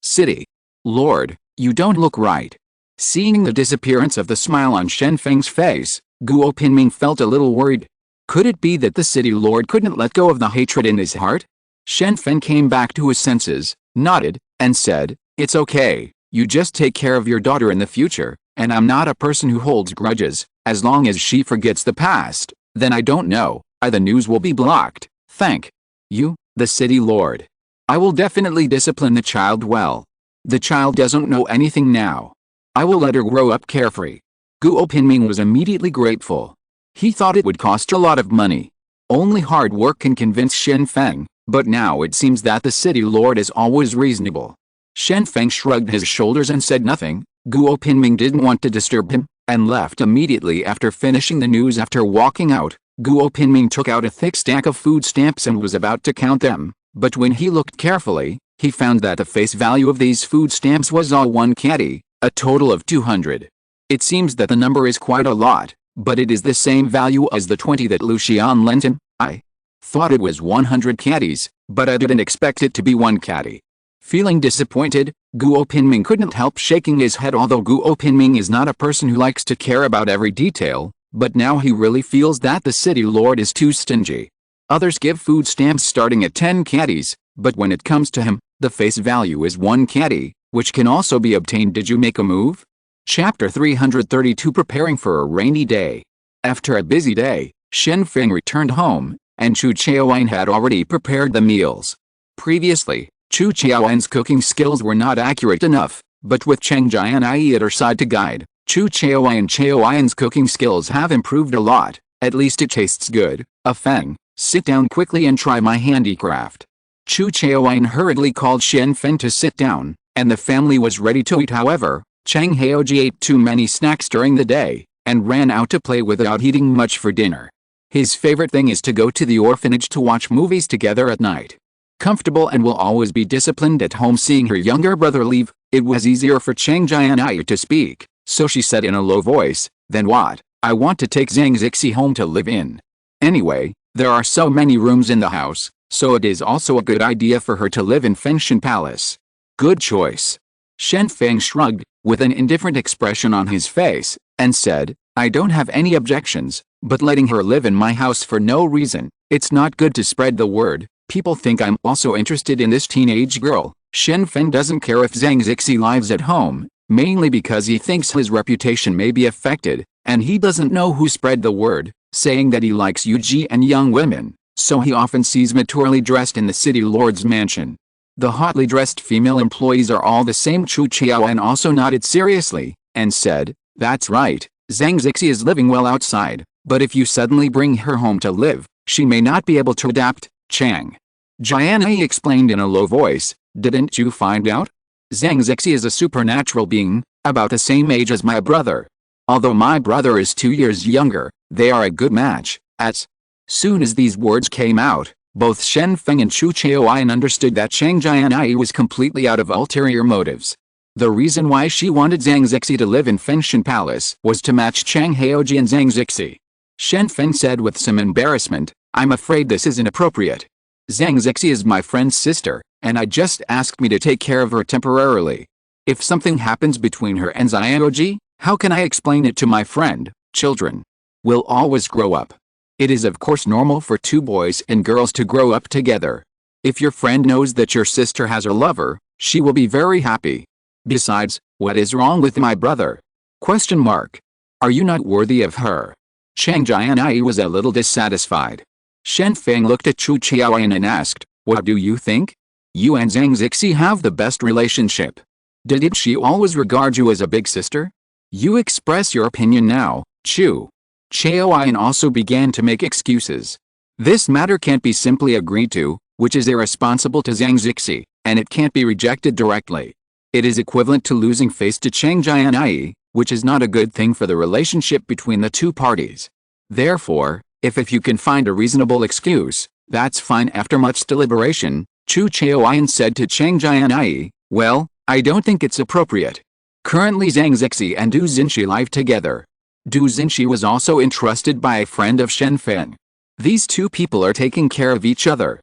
City Lord, you don't look right. Seeing the disappearance of the smile on Shen Feng's face, Guo Pinming felt a little worried. Could it be that the city lord couldn't let go of the hatred in his heart? Shen Feng came back to his senses, nodded, and said, It's okay, you just take care of your daughter in the future, and I'm not a person who holds grudges. As long as she forgets the past, then I don't know, the news will be blocked. Thank you, the city lord. I will definitely discipline the child well. The child doesn't know anything now. I will let her grow up carefree. Guo Pinming was immediately grateful. He thought it would cost a lot of money. Only hard work can convince Shen Feng, but now it seems that the city lord is always reasonable. Shen Feng shrugged his shoulders and said nothing. Guo Pinming didn't want to disturb him, and left immediately after finishing the news. After walking out, Guo Pinming took out a thick stack of food stamps and was about to count them, but when he looked carefully, he found that the face value of these food stamps was all 1 catty, a total of 200. It seems that the number is quite a lot, but it is the same value as the 20 that Lu Xian lent him. I thought it was 100 catties, but I didn't expect it to be 1 catty. Feeling disappointed, Guo Pinming couldn't help shaking his head. Although Guo Pinming is not a person who likes to care about every detail, but now he really feels that the city lord is too stingy. Others give food stamps starting at 10 caddies, but when it comes to him, the face value is 1 caddy, which can also be obtained. Did you make a move? Chapter 332 Preparing for a rainy day. After a busy day, Shen Feng returned home, and Chu Qiaowen had already prepared the meals. Previously, Chu Qiaowen's cooking skills were not accurate enough, but with Chang Jianyi at her side to guide, Chu Qiaowen's cooking skills have improved a lot. At least it tastes good. Feng, sit down quickly and try my handicraft. Chu Qiaowen hurriedly called Shen Feng to sit down, and the family was ready to eat. However, Chang Haoji ate too many snacks during the day, and ran out to play without eating much for dinner. His favorite thing is to go to the orphanage to watch movies together at night. Comfortable and will always be disciplined at home. Seeing her younger brother leave, it was easier for Chang Jianyi to speak, so she said in a low voice, "Then what? I want to take Zhang Zixi home to live in. Anyway, there are so many rooms in the house, so it is also a good idea for her to live in Fengshan Palace." Good choice. Shen Feng shrugged, with an indifferent expression on his face, and said, "I don't have any objections, but letting her live in my house for no reason, it's not good to spread the word. People think I'm also interested in this teenage girl." Shen Feng doesn't care if Zhang Zixi lives at home, mainly because he thinks his reputation may be affected, and he doesn't know who spread the word, saying that he likes Yuji and young women, so he often sees maturely dressed in the city lord's mansion. The hotly dressed female employees are all the same. Chu Qiaowen also nodded seriously, and said, "That's right, Zhang Zixi is living well outside, but if you suddenly bring her home to live, she may not be able to adapt." Chang Jianyi explained in a low voice, "Didn't you find out? Zhang Zixi is a supernatural being, about the same age as my brother. Although my brother is 2 years younger, they are a good match." As soon as these words came out, both Shen Feng and Chu Qiaowen understood that Chang Jianyi was completely out of ulterior motives. The reason why she wanted Zhang Zixi to live in Fengshan Palace was to match Chang Haoji and Zhang Zixi. Shen Feng said with some embarrassment, "I'm afraid this isn't appropriate. Zhang Zixi is my friend's sister, and I just asked me to take care of her temporarily. If something happens between her and Xiaoji, how can I explain it to my friend? Children will always grow up. It is of course normal for 2 boys and girls to grow up together. If your friend knows that your sister has a lover, she will be very happy. Besides, what is wrong with my brother? Question mark. Are you not worthy of her?" Chang Jianyi was a little dissatisfied. Shen Feng looked at Chu Qiaowen and asked, "What do you think? You and Zhang Zixi have the best relationship. Did she always regard you as a big sister? You express your opinion now." Chu Qiaowen also began to make excuses. This matter can't be simply agreed to, which is irresponsible to Zhang Zixi, and it can't be rejected directly. It is equivalent to losing face to Chang Jianyi, which is not a good thing for the relationship between the 2 parties. Therefore, if you can find a reasonable excuse, that's fine. After much deliberation, Chu Qiaowen said to Chang Jianyi, "Well, I don't think it's appropriate. Currently Zhang Zixi and Du Xinshi live together. Du Xinshi was also entrusted by a friend of Shen Feng. These 2 people are taking care of each other.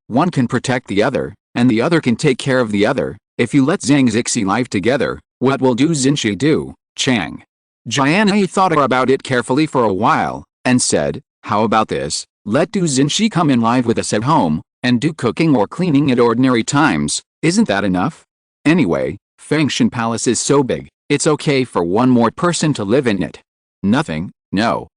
One can protect the other, and the other can take care of the other. If you let Zhang Zixi live together, what will Du Xinshi do?" Chang Jianyi thought about it carefully for a while, and said, "How about this? Let Du Xinshi come in live with us at home, and do cooking or cleaning at ordinary times. Isn't that enough? Anyway, Fengshan Palace is so big, it's okay for 1 more person to live in it." "Nothing, no,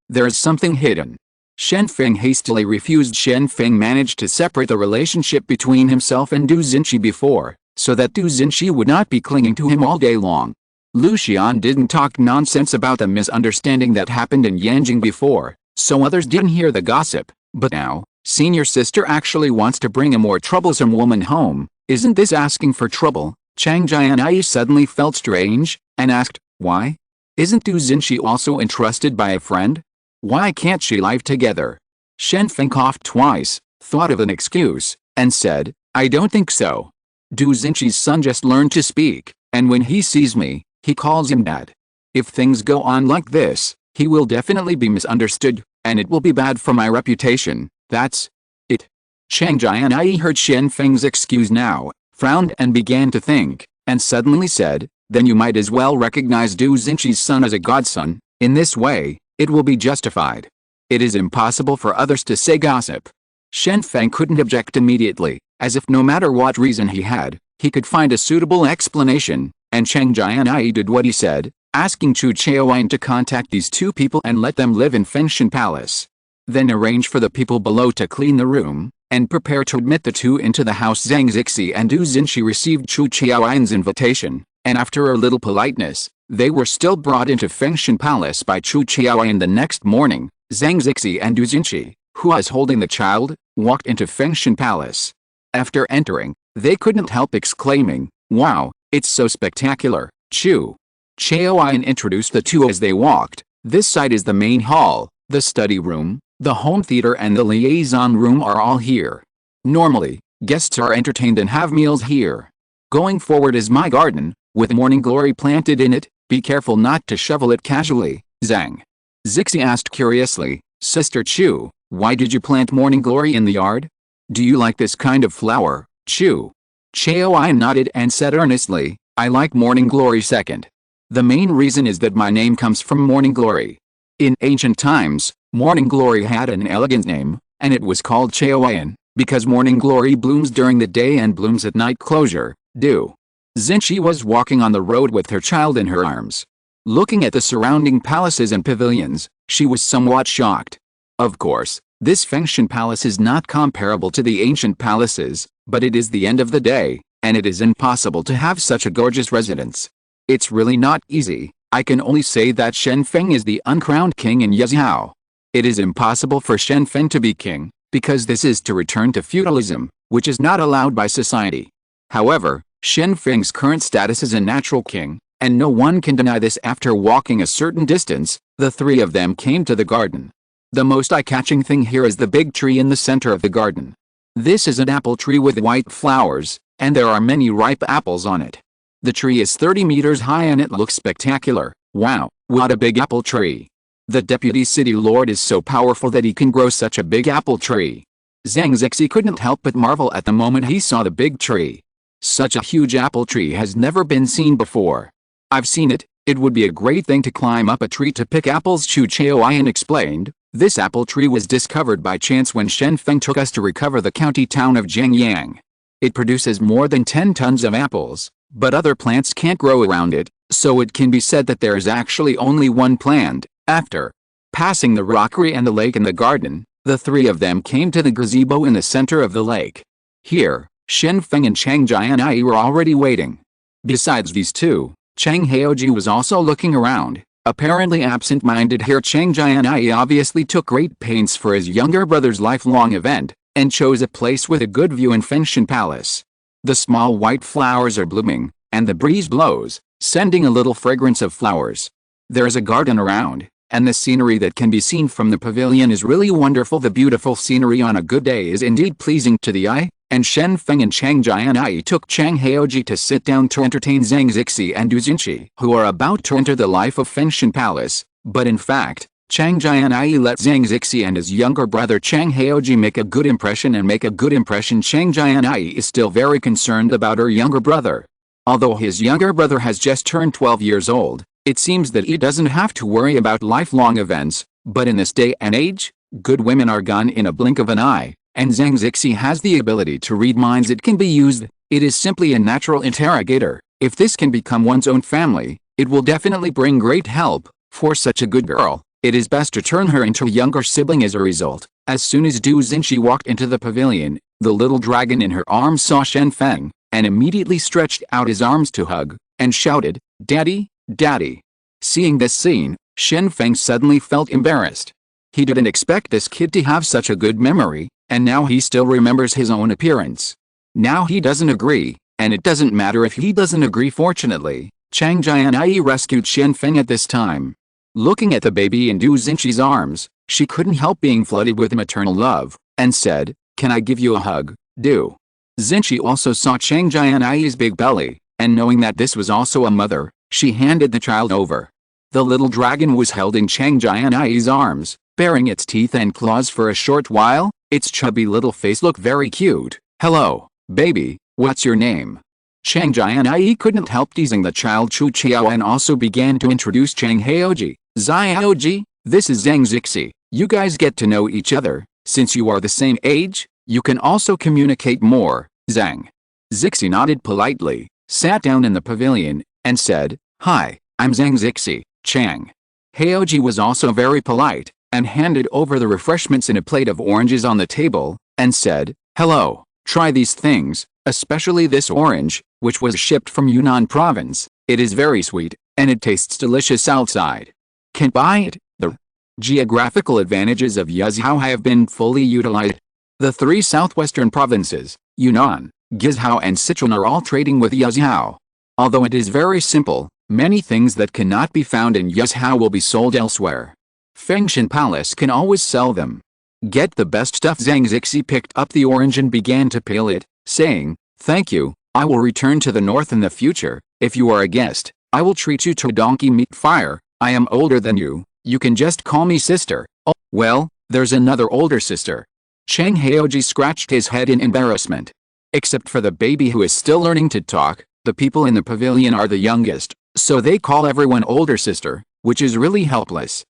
there's something hidden." Shen Feng hastily refused. Shen Feng managed to separate the relationship between himself and Du Xinshi before, so that Du Xinshi would not be clinging to him all day long. Lu Xian didn't talk nonsense about the misunderstanding that happened in Yanjing before, so others didn't hear the gossip, but now, senior sister actually wants to bring a more troublesome woman home. Isn't this asking for trouble? Chang Jianyi suddenly felt strange, and asked, "Why? Isn't Du Xinshi also entrusted by a friend? Why can't she live together?" Shen Feng coughed twice, thought of an excuse, and said, "I don't think so. Du Xinshi's son just learned to speak, and when he sees me, he calls him dad. If things go on like this, he will definitely be misunderstood, and it will be bad for my reputation. That's it." Chang Jianyi heard Shen Feng's excuse now, frowned and began to think, and suddenly said, then you might as well recognize Du Xinqi's son as a godson. In this way, it will be justified. It is impossible for others to say gossip. Shen Feng couldn't object immediately, as if no matter what reason he had, he could find a suitable explanation, and Chang Jianyi did what he said, asking Chu Chaoyan to contact these two people and let them live in Fengshan Palace. Then arrange for the people below to clean the room, and prepare to admit the two into the house. Zhang Zixi and Du Xinqi received Chu Chaoyan's invitation, and after a little politeness, they were still brought into Fengshan Palace by Chu Chaoyan. The next morning, Zhang Zixi and Du Xinqi, who was holding the child, walked into Fengshan Palace. After entering, they couldn't help exclaiming, "Wow, it's so spectacular." Chu Chaoyan introduced the two as they walked. This side is the main hall, the study room, the home theater and the liaison room are all here. Normally, guests are entertained and have meals here. Going forward is my garden, with morning glory planted in it. Be careful not to shovel it casually. Zhang Zixi asked curiously, Sister Chu, why did you plant morning glory in the yard? Do you like this kind of flower? Chu Chaoyan nodded and said earnestly, I like morning glory second. The main reason is that my name comes from morning glory. In ancient times, morning glory had an elegant name, and it was called Chaoyan, because morning glory blooms during the day and blooms at night. Closure. Du Xinqi was walking on the road with her child in her arms. Looking at the surrounding palaces and pavilions, she was somewhat shocked. Of course, this Fengshan Palace is not comparable to the ancient palaces, but it is the end of the day, and it is impossible to have such a gorgeous residence. It's really not easy. I can only say that Shen Feng is the uncrowned king in Yeziao. It is impossible for Shen Feng to be king, because this is to return to feudalism, which is not allowed by society. However, Shen Feng's current status is a natural king, and no one can deny this. After walking a certain distance, the three of them came to the garden. The most eye-catching thing here is the big tree in the center of the garden. This is an apple tree with white flowers, and there are many ripe apples on it. The tree is 30 meters high and it looks spectacular. Wow, what a big apple tree. The deputy city lord is so powerful that he can grow such a big apple tree. Zhang Zixi couldn't help but marvel at the moment he saw the big tree. Such a huge apple tree has never been seen before. I've seen it. It would be a great thing to climb up a tree to pick apples. Chu Chaoyan explained, this apple tree was discovered by chance when Shen Feng took us to recover the county town of Jiangyang. It produces more than 10 tons of apples, but other plants can't grow around it, so it can be said that there is actually only one plant. After passing the rockery and the lake and the garden, the three of them came to the gazebo in the center of the lake. Here, Shen Feng and Chang Jianyi were already waiting. Besides these two, Chang Haoji was also looking around, apparently absent-minded here. Chang Jianyi obviously took great pains for his younger brother's lifelong event, and chose a place with a good view in Fengshan Palace. The small white flowers are blooming, and the breeze blows, sending a little fragrance of flowers. There is a garden around, and the scenery that can be seen from the pavilion is really wonderful. The beautiful scenery on a good day is indeed pleasing to the eye, and Shen Feng and Chang Jianyi took Chang Haoji to sit down to entertain Zhang Zixi and Du Xinqi, who are about to enter the life of Fengshan Palace. But in fact, Chang Jianyi let Zhang Zixi and his younger brother Chang Haoji make a good impression and make a good impression. Chang Jianyi is still very concerned about her younger brother. Although his younger brother has just turned 12 years old, it seems that he doesn't have to worry about lifelong events, but in this day and age, good women are gone in a blink of an eye, and Zhang Zixi has the ability to read minds. It can be used. It is simply a natural interrogator. If this can become one's own family, it will definitely bring great help. For such a good girl, it is best to turn her into a younger sibling. As a result, as soon as Du Xinqi walked into the pavilion, the little dragon in her arms saw Shen Feng, and immediately stretched out his arms to hug, and shouted, Daddy, Daddy. Seeing this scene, Shen Feng suddenly felt embarrassed. He didn't expect this kid to have such a good memory, and now he still remembers his own appearance. Now he doesn't agree, and it doesn't matter if he doesn't agree. Fortunately, Chang Jianyi rescued Shen Feng at this time. Looking at the baby in Du Xinqi's arms, she couldn't help being flooded with maternal love, and said, Can I give you a hug? Du Xinqi also saw Chang Jianyi's big belly, and knowing that this was also a mother, she handed the child over. The little dragon was held in Chang Jianyi's arms, baring its teeth and claws for a short while, Its chubby little face looked very cute. "Hello, baby, what's your name?" Chang Jianyi couldn't help teasing the child Chu Chiao and also began to introduce Chang Haoji. "Xiaoji, this is Zhang Zixi. You guys get to know each other. Since you are the same age, you can also communicate more." Zhang Zixi nodded politely, sat down in the pavilion, and said, "Hi, I'm Zhang Zixi." Chang Haoji was also very polite, and handed over the refreshments in a plate of oranges on the table, and said, "Hello, try these things, especially this orange, which was shipped from Yunnan province. It is very sweet, and it tastes delicious outside. Can't buy it." The geographical advantages of Yuzhou have been fully utilized. The three southwestern provinces, Yunnan, Guizhou and Sichuan, are all trading with Yuzhou. Although it is very simple, many things that cannot be found in Yuzhou will be sold elsewhere. Fengshan Palace can always sell them. Get the best stuff. Zhang Zixi picked up the orange and began to peel it, saying, "Thank you, I will return to the north in the future. If you are a guest, I will treat you to donkey meat fire. I am older than you, you can just call me sister." "Oh, well, there's another older sister." Chang Haoji scratched his head in embarrassment. Except for the baby who is still learning to talk, the people in the pavilion are the youngest, so they call everyone older sister, which is really helpless.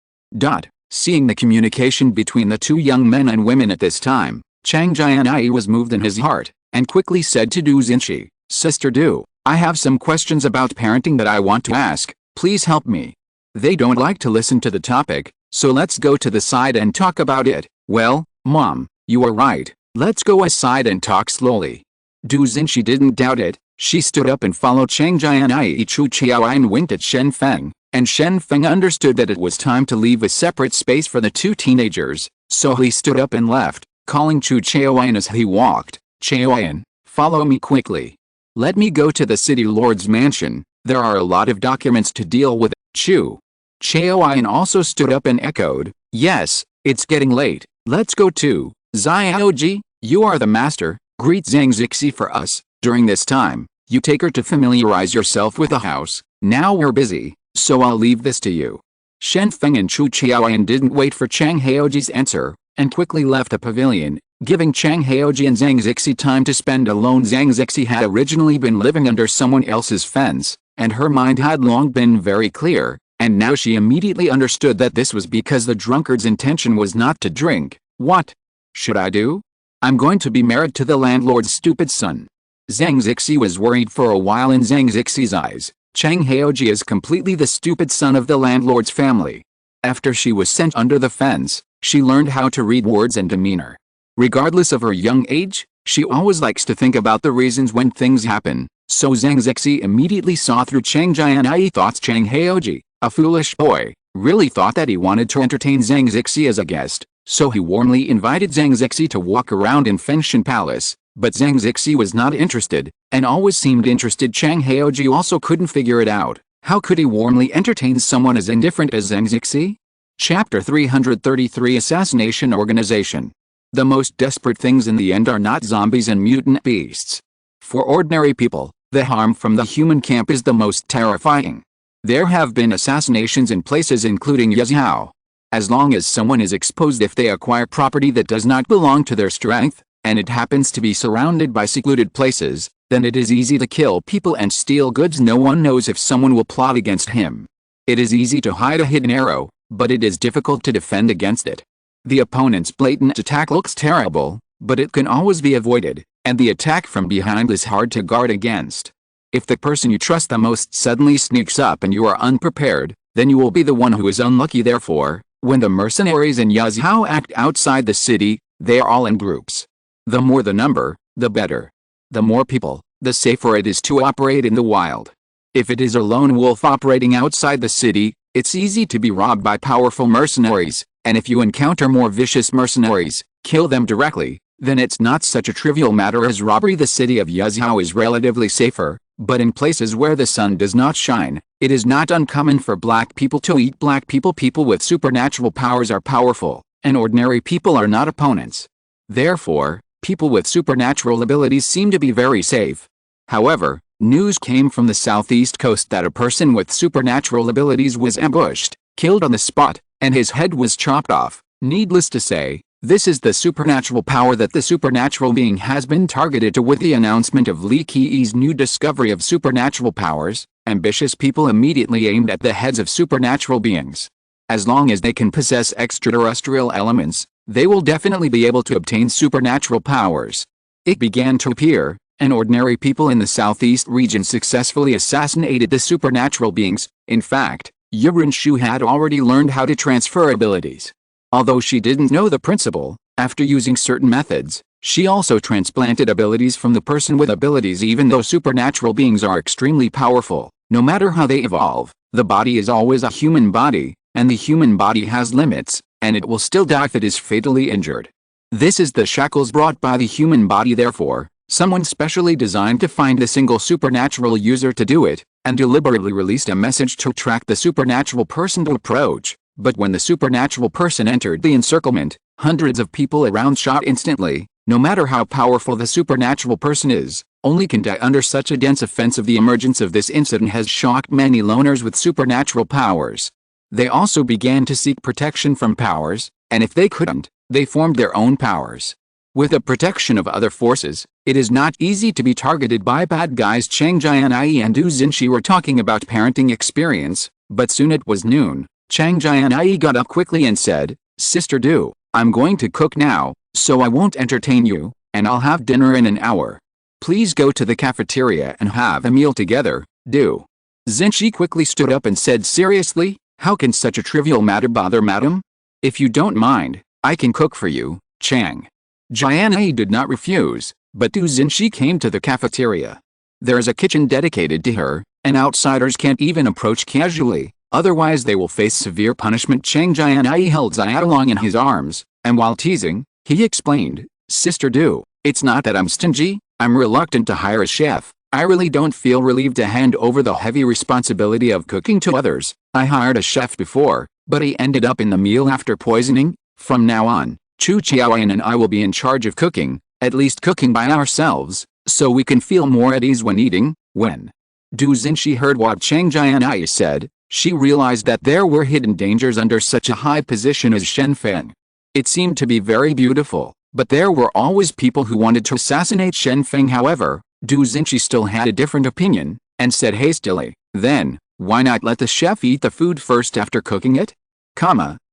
Seeing the communication between the two young men and women at this time, Chang Jianyi was moved in his heart, and quickly said to Du Xinshi, "Sister Du, I have some questions about parenting that I want to ask, please help me." They don't like to listen to the topic, so let's go to the side and talk about it. "Well, Mom, you are right, let's go aside and talk slowly." Du Xinshi didn't doubt it. She stood up and followed Chang Jianyi Chu Chiao and winked at Shen Feng, and Shen Feng understood that it was time to leave a separate space for the two teenagers, so he stood up and left, calling Chu Chiaoyan as he walked, "Chiaoyan, follow me quickly. Let me go to the city lord's mansion, there are a lot of documents to deal with." Chu Chiaoyan also stood up and echoed, "Yes, it's getting late, let's go too." "Xiaoji, you are the master, greet Zhang Zixi for us. During this time, you take her to familiarize yourself with the house. Now we're busy, so I'll leave this to you." Shen Feng and Chu Chiaoyan didn't wait for Chang Haoji's answer, and quickly left the pavilion, giving Chang Haoji and Zhang Zixi time to spend alone. Zhang Zixi had originally been living under someone else's fence, and her mind had long been very clear, and now she immediately understood that this was because the drunkard's intention was not to drink. "What should I do? I'm going to be married to the landlord's stupid son." Zhang Zixi was worried for a while. In Zhang Zixi's eyes, Chang Haoji is completely the stupid son of the landlord's family. After she was sent under the fence, she learned how to read words and demeanor. Regardless of her young age, she always likes to think about the reasons when things happen, so Zhang Zixi immediately saw through Chang Jianyi thoughts. Chang Haoji, a foolish boy, really thought that he wanted to entertain Zhang Zixi as a guest, so he warmly invited Zhang Zixi to walk around in Fengshan Palace. But Zhang Zixi was not interested, and always seemed interested. Chang Haoji also couldn't figure it out. How could he warmly entertain someone as indifferent as Zhang Zixi? Chapter 333 Assassination Organization. The most desperate things in the end are not zombies and mutant beasts. For ordinary people, the harm from the human camp is the most terrifying. There have been assassinations in places including Yuzhou. As long as someone is exposed if they acquire property that does not belong to their strength, and it happens to be surrounded by secluded places, then it is easy to kill people and steal goods. No one knows if someone will plot against him. It is easy to hide a hidden arrow, but it is difficult to defend against it. The opponent's blatant attack looks terrible, but it can always be avoided, and the attack from behind is hard to guard against. If the person you trust the most suddenly sneaks up and you are unprepared, then you will be the one who is unlucky. Therefore, when the mercenaries in Yuzhou act outside the city, they are all in groups. The more the number, the better. The more people, the safer it is to operate in the wild. If it is a lone wolf operating outside the city, it's easy to be robbed by powerful mercenaries, and if you encounter more vicious mercenaries, kill them directly, then it's not such a trivial matter as robbery. The city of Yuzhou is relatively safer, but in places where the sun does not shine, it is not uncommon for black people to eat black people. People with supernatural powers are powerful, and ordinary people are not opponents. Therefore, people with supernatural abilities seem to be very safe. However, news came from the southeast coast that a person with supernatural abilities was ambushed, killed on the spot, and his head was chopped off. Needless to say, This is the supernatural power that the supernatural being has been targeted to. With the announcement of Li Qi's new discovery of supernatural powers, ambitious people immediately aimed at the heads of supernatural beings. As long as they can possess extraterrestrial elements, they will definitely be able to obtain supernatural powers. It began to appear, and ordinary people in the southeast region successfully assassinated the supernatural beings. In fact, Yuren Shu had already learned how to transfer abilities. Although she didn't know the principle, after using certain methods, she also transplanted abilities from the person with abilities. Even though supernatural beings are extremely powerful, no matter how they evolve, the body is always a human body, and the human body has limits, and it will still die if it is fatally injured. This is the shackles brought by the human body. Therefore, someone specially designed to find a single supernatural user to do it, and deliberately released a message to attract the supernatural person to approach. But when the supernatural person entered the encirclement, hundreds of people around shot instantly. No matter how powerful the supernatural person is, only can die under such a dense offensive. The emergence of this incident has shocked many loners with supernatural powers. They also began to seek protection from powers, and if they couldn't, they formed their own powers. With the protection of other forces, it is not easy to be targeted by bad guys. Chang Jianyi and Du Xinshi were talking about parenting experience, but soon it was noon. Chang Jianyi got up quickly and said, "Sister Du, I'm going to cook now, so I won't entertain you, and I'll have dinner in an hour. Please go to the cafeteria and have a meal together, Du." Xinshi quickly stood up and said, "Seriously, how can such a trivial matter bother madam? If you don't mind, I can cook for you." Chang Jianyi did not refuse, but Du Xinshi came to the cafeteria. There is a kitchen dedicated to her, and outsiders can't even approach casually. Otherwise they will face severe punishment. Chang Jianyi held Zayat along in his arms, and while teasing, he explained, "Sister Du, it's not that I'm stingy, I'm reluctant to hire a chef. I really don't feel relieved to hand over the heavy responsibility of cooking to others. I hired a chef before, but he ended up in the meal after poisoning. From now on, Chu Qiaoyan and I will be in charge of cooking, at least cooking by ourselves, so we can feel more at ease when eating." When Du Xinshi heard what Chang Jianyi said, she realized that there were hidden dangers under such a high position as Shen Feng. It seemed to be very beautiful, but there were always people who wanted to assassinate Shen Feng. However, Du Xinshi still had a different opinion, and said hastily, "Then, why not let the chef eat the food first after cooking it?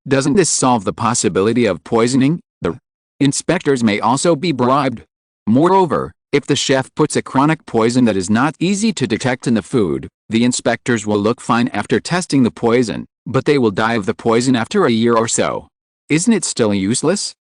Doesn't this solve the possibility of poisoning? The inspectors may also be bribed. Moreover, if the chef puts a chronic poison that is not easy to detect in the food, the inspectors will look fine after testing the poison, but they will die of the poison after a year or so. Isn't it still useless?"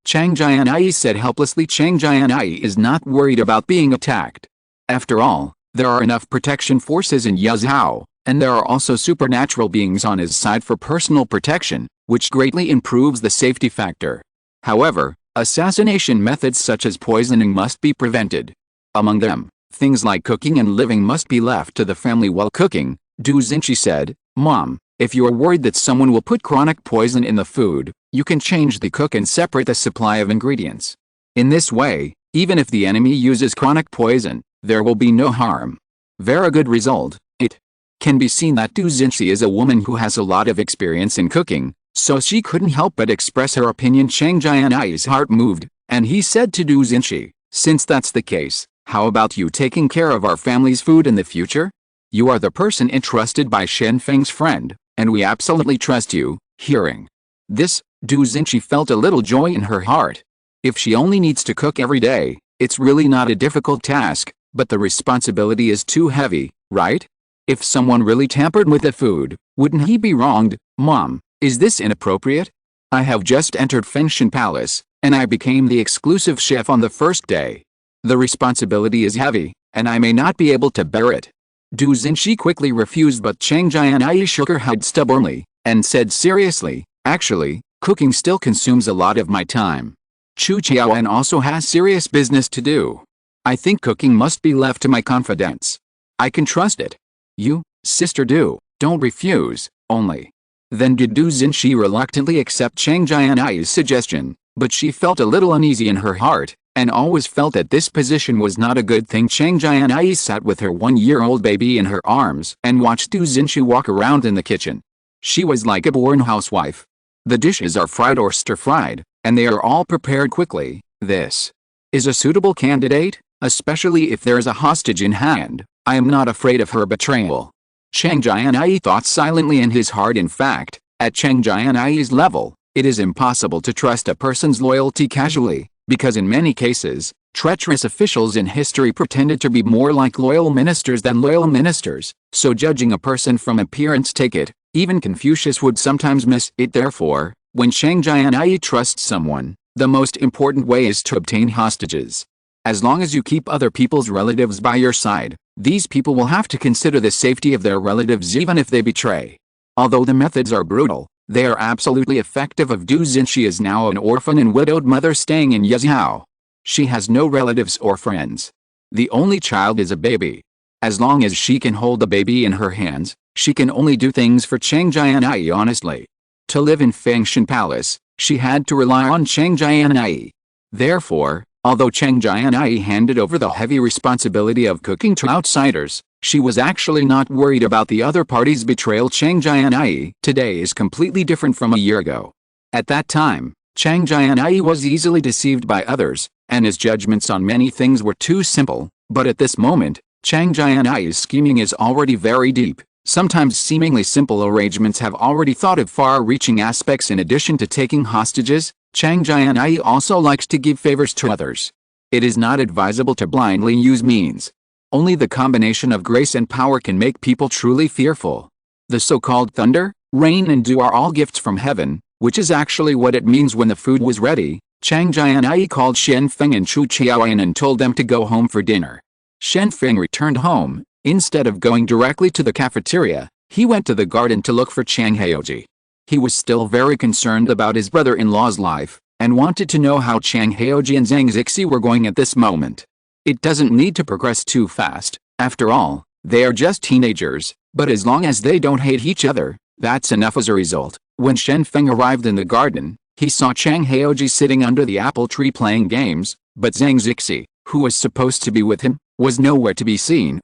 Chang Jianyi said helplessly. Chang Jianyi is not worried about being attacked. After all, there are enough protection forces in Yazhou, and there are also supernatural beings on his side for personal protection, which greatly improves the safety factor. However, assassination methods such as poisoning must be prevented. Among them, things like cooking and living must be left to the family while cooking. Du Xinshi said, "Mom, if you are worried that someone will put chronic poison in the food, you can change the cook and separate the supply of ingredients. In this way, even if the enemy uses chronic poison, there will be no harm." Very good result. It can be seen that Du Xinshi is a woman who has a lot of experience in cooking, so she couldn't help but express her opinion. Chang Jianyi's heart moved, and he said to Du Xinshi, "Since that's the case, how about you taking care of our family's food in the future? You are the person entrusted by Shen Feng's friend, and we absolutely trust you." Hearing this, Du Xinshi felt a little joy in her heart. If she only needs to cook every day, it's really not a difficult task, but the responsibility is too heavy, right? If someone really tampered with the food, wouldn't he be wronged? "Mom, is this inappropriate? I have just entered Fengshan Palace, and I became the exclusive chef on the first day. The responsibility is heavy, and I may not be able to bear it." Du Xinshi quickly refused, but Chang Jianyi shook her head stubbornly, and said seriously, "Actually, cooking still consumes a lot of my time. Chu Qiaoyan also has serious business to do. I think cooking must be left to my confidants. I can trust it. You, Sister Du, don't refuse, only." Then did Du Xinshi reluctantly accept Chang Jianyi's suggestion, but she felt a little uneasy in her heart, and always felt that this position was not a good thing. Chang Jianyi sat with her 1-year-old baby in her arms and watched Du Xinshi walk around in the kitchen. She was like a born housewife. The dishes are fried or stir-fried, and they are all prepared quickly. This is a suitable candidate, especially if there is a hostage in hand. I am not afraid of her betrayal. Chang Jianyi thought silently in his heart. In fact, at Chang Jianyi's level, it is impossible to trust a person's loyalty casually, because in many cases, treacherous officials in history pretended to be more like loyal ministers than loyal ministers, so judging a person from appearance, take it, even Confucius would sometimes miss it. Therefore, when Chang Jianyi trusts someone, the most important way is to obtain hostages. As long as you keep other people's relatives by your side, these people will have to consider the safety of their relatives even if they betray. Although the methods are brutal, they are absolutely effective. Of Du Xinxi is now an orphan and widowed mother staying in Yezhou. She has no relatives or friends. The only child is a baby. As long as she can hold the baby in her hands, she can only do things for Chang Jianyi honestly. To live in Fengshan Palace, she had to rely on Chang Jianyi. Therefore, although Chang Jianyi handed over the heavy responsibility of cooking to outsiders, she was actually not worried about the other party's betrayal. Chang Jianyi today is completely different from a year ago. At that time, Chang Jianyi was easily deceived by others, and his judgments on many things were too simple, but at this moment, Chang Jianyi's scheming is already very deep. Sometimes seemingly simple arrangements have already thought of far-reaching aspects. In addition to taking hostages, Chang Jianyi also likes to give favors to others. It is not advisable to blindly use means. Only the combination of grace and power can make people truly fearful. The so-called thunder, rain and dew are all gifts from heaven, which is actually what it means. When the food was ready, Chang Jianyi called Shen Feng and Chu Qiaoyan and told them to go home for dinner. Shen Feng returned home. Instead of going directly to the cafeteria, he went to the garden to look for Chang Heoji. He was still very concerned about his brother-in-law's life, and wanted to know how Chang Heoji and Zhang Zixi were going at this moment. It doesn't need to progress too fast, after all, they are just teenagers, but as long as they don't hate each other, that's enough. As a result, when Shen Feng arrived in the garden, he saw Chang Heoji sitting under the apple tree playing games, but Zhang Zixi, who was supposed to be with him, was nowhere to be seen.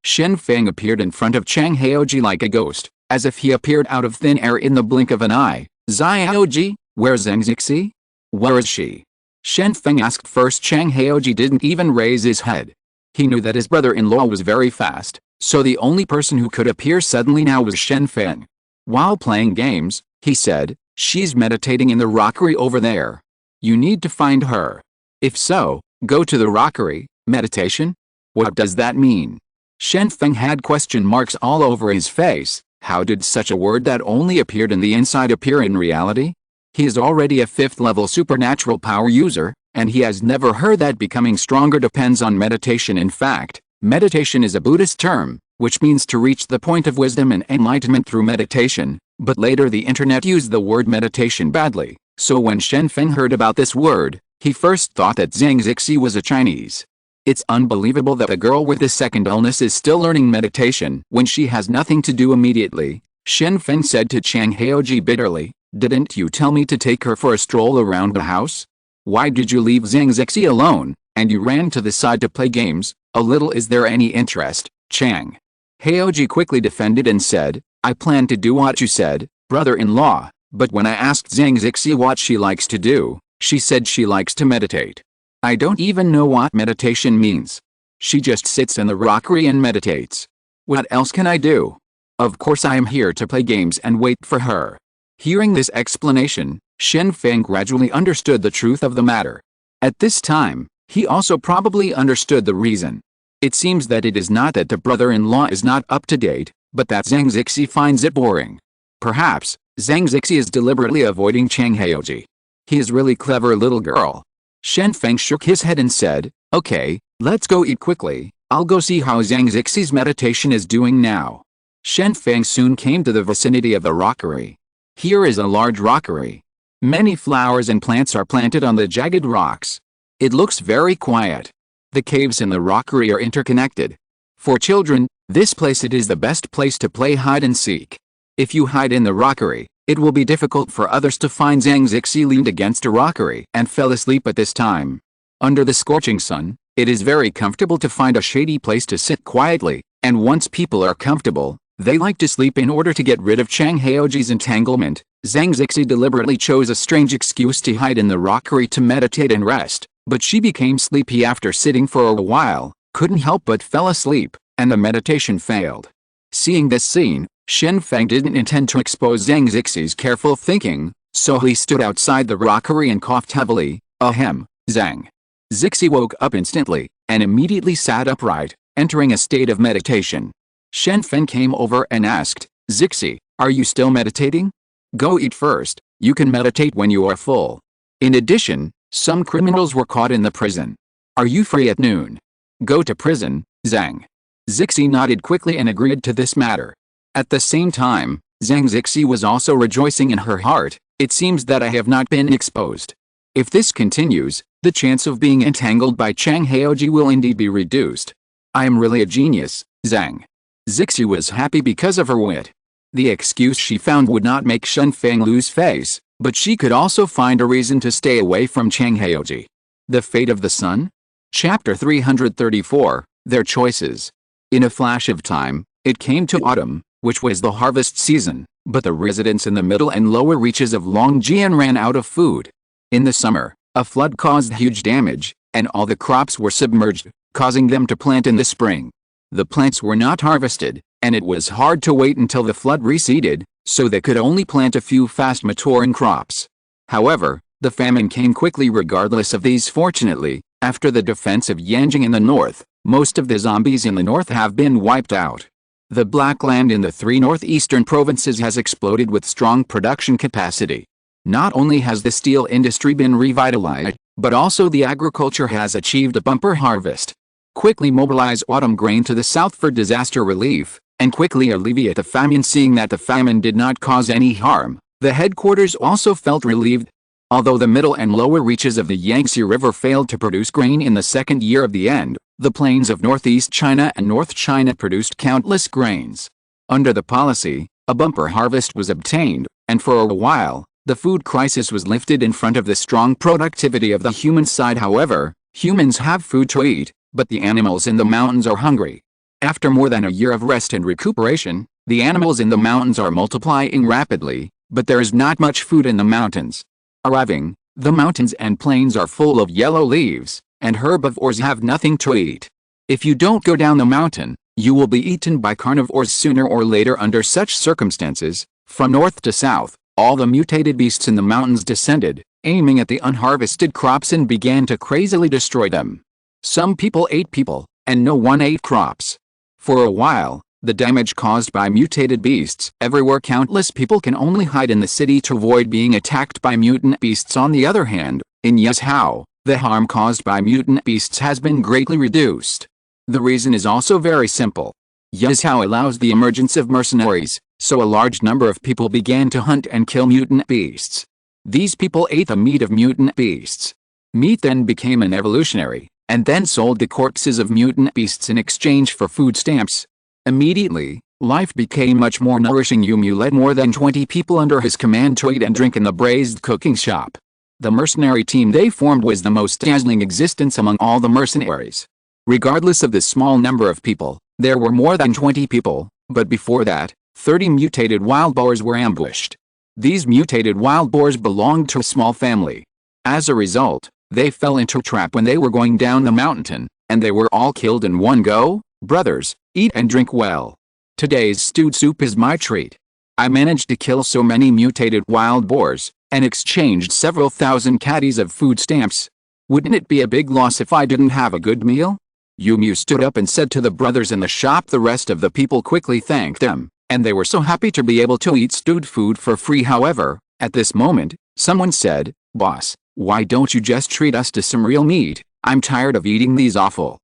Shen Feng appeared in front of Chang Heoji like a ghost, as if he appeared out of thin air in the blink of an eye. Xiaoji, where's Zhang Zixi? Where is she? Shen Feng asked. First, Chang Heoji didn't even raise his head. He knew that his brother-in-law was very fast, so the only person who could appear suddenly now was Shen Feng. While playing games, he said, "She's meditating in the rockery over there. You need to find her. If so, go to the rockery." Meditation? What does that mean? Shen Feng had question marks all over his face. How did such a word that only appeared in the inside appear in reality? He is already a 5th-level supernatural power user, and he has never heard that becoming stronger depends on meditation. In fact, meditation is a Buddhist term, which means to reach the point of wisdom and enlightenment through meditation, but later the internet used the word meditation badly, so when Shen Feng heard about this word, he first thought that Zhang Zixi was a Chinese. It's unbelievable that a girl with a second illness is still learning meditation when she has nothing to do. Immediately, Shen Feng said to Chang Heoji bitterly, "Didn't you tell me to take her for a stroll around the house? Why did you leave Zhang Zixi alone, and you ran to the side to play games? A little is there any interest?" Chang Heoji quickly defended and said, "I planned to do what you said, brother-in-law, but when I asked Zhang Zixi what she likes to do, she said she likes to meditate. I don't even know what meditation means. She just sits in the rockery and meditates. What else can I do? Of course I am here to play games and wait for her." Hearing this explanation, Shen Feng gradually understood the truth of the matter. At this time, he also probably understood the reason. It seems that it is not that the brother-in-law is not up to date, but that Zhang Zixi finds it boring. Perhaps, Zhang Zixi is deliberately avoiding Chang Heoji. He is really clever little girl. Shen Feng shook his head and said, "Okay, let's go eat quickly. I'll go see how Zhang Zixi's meditation is doing now." Shen Feng soon came to the vicinity of the rockery. Here is a large rockery. Many flowers and plants are planted on the jagged rocks. It looks very quiet. The caves in the rockery are interconnected. For children, this place it is the best place to play hide and seek. If you hide in the rockery, it will be difficult for others to find. Zhang Zixi leaned against a rockery and fell asleep at this time. Under the scorching sun, it is very comfortable to find a shady place to sit quietly, and once people are comfortable, They like to sleep in order to get rid of Chang Haoji's entanglement. Zhang Zixi deliberately chose a strange excuse to hide in the rockery to meditate and rest, but she became sleepy after sitting for a while, couldn't help but fell asleep, and the meditation failed. Seeing this scene, Shen Feng didn't intend to expose Zhang Zixi's careful thinking, so he stood outside the rockery and coughed heavily. Ahem, Zhang Zixi woke up instantly, and immediately sat upright, entering a state of meditation. Shen Feng came over and asked, Zixi, are you still meditating? Go eat first, you can meditate when you are full. In addition, some criminals were caught in the prison. Are you free at noon? Go to prison, Zhang Zixi nodded quickly and agreed to this matter. At the same time, Zhang Zixi was also rejoicing in her heart. It seems that I have not been exposed. If this continues, the chance of being entangled by Chang Haoji will indeed be reduced. I am really a genius. Zhang Zixi was happy because of her wit. The excuse she found would not make Shen Feng lose face, but she could also find a reason to stay away from Chang Haoji. The fate of the sun? Chapter 334, Their Choices. In a flash of time, it came to autumn, which was the harvest season, but the residents in the middle and lower reaches of Longjian ran out of food. In the summer, a flood caused huge damage, and all the crops were submerged, causing them to plant in the spring. The plants were not harvested, and it was hard to wait until the flood receded, so they could only plant a few fast-maturing crops. However, the famine came quickly regardless of these. Fortunately, after the defense of Yanjing in the north, most of the zombies in the north have been wiped out. The black land in the 3 northeastern provinces has exploded with strong production capacity. Not only has the steel industry been revitalized, but also the agriculture has achieved a bumper harvest. Quickly mobilize autumn grain to the south for disaster relief, and quickly alleviate the famine. Seeing that the famine did not cause any harm, the headquarters also felt relieved. Although the middle and lower reaches of the Yangtze River failed to produce grain in the second year of the end, the plains of northeast China and North China produced countless grains. Under the policy, a bumper harvest was obtained, and for a while, the food crisis was lifted in front of the strong productivity of the human side. However, humans have food to eat, but the animals in the mountains are hungry. After more than a year of rest and recuperation, the animals in the mountains are multiplying rapidly, but there is not much food in the mountains. Arriving, the mountains and plains are full of yellow leaves, and herbivores have nothing to eat. If you don't go down the mountain, you will be eaten by carnivores sooner or later. Under such circumstances, from north to south, all the mutated beasts in the mountains descended, aiming at the unharvested crops and began to crazily destroy them. Some people ate people, and no one ate crops. For a while, the damage caused by mutated beasts everywhere. Countless people can only hide in the city to avoid being attacked by mutant beasts. On the other hand, in Yuzhou, the harm caused by mutant beasts has been greatly reduced. The reason is also very simple. Yuzhou allows the emergence of mercenaries, so a large number of people began to hunt and kill mutant beasts. These people ate the meat of mutant beasts. Meat then became an evolutionary, and then sold the corpses of mutant beasts in exchange for food stamps. Immediately, life became much more nourishing. Yumu led more than 20 people under his command to eat and drink in the braised cooking shop. The mercenary team they formed was the most dazzling existence among all the mercenaries. Regardless of the small number of people, there were more than 20 people, but before that, 30 mutated wild boars were ambushed. These mutated wild boars belonged to a small family. As a result, they fell into a trap when they were going down the mountain, and they were all killed in one go. Brothers, eat and drink well. Today's stewed soup is my treat. I managed to kill so many mutated wild boars, and exchanged several thousand caddies of food stamps. Wouldn't it be a big loss if I didn't have a good meal? Yumu stood up and said to the brothers in the shop. The rest of the people quickly thanked them, and they were so happy to be able to eat stewed food for free. However, at this moment, someone said, "Boss, why don't you just treat us to some real meat? I'm tired of eating these awful."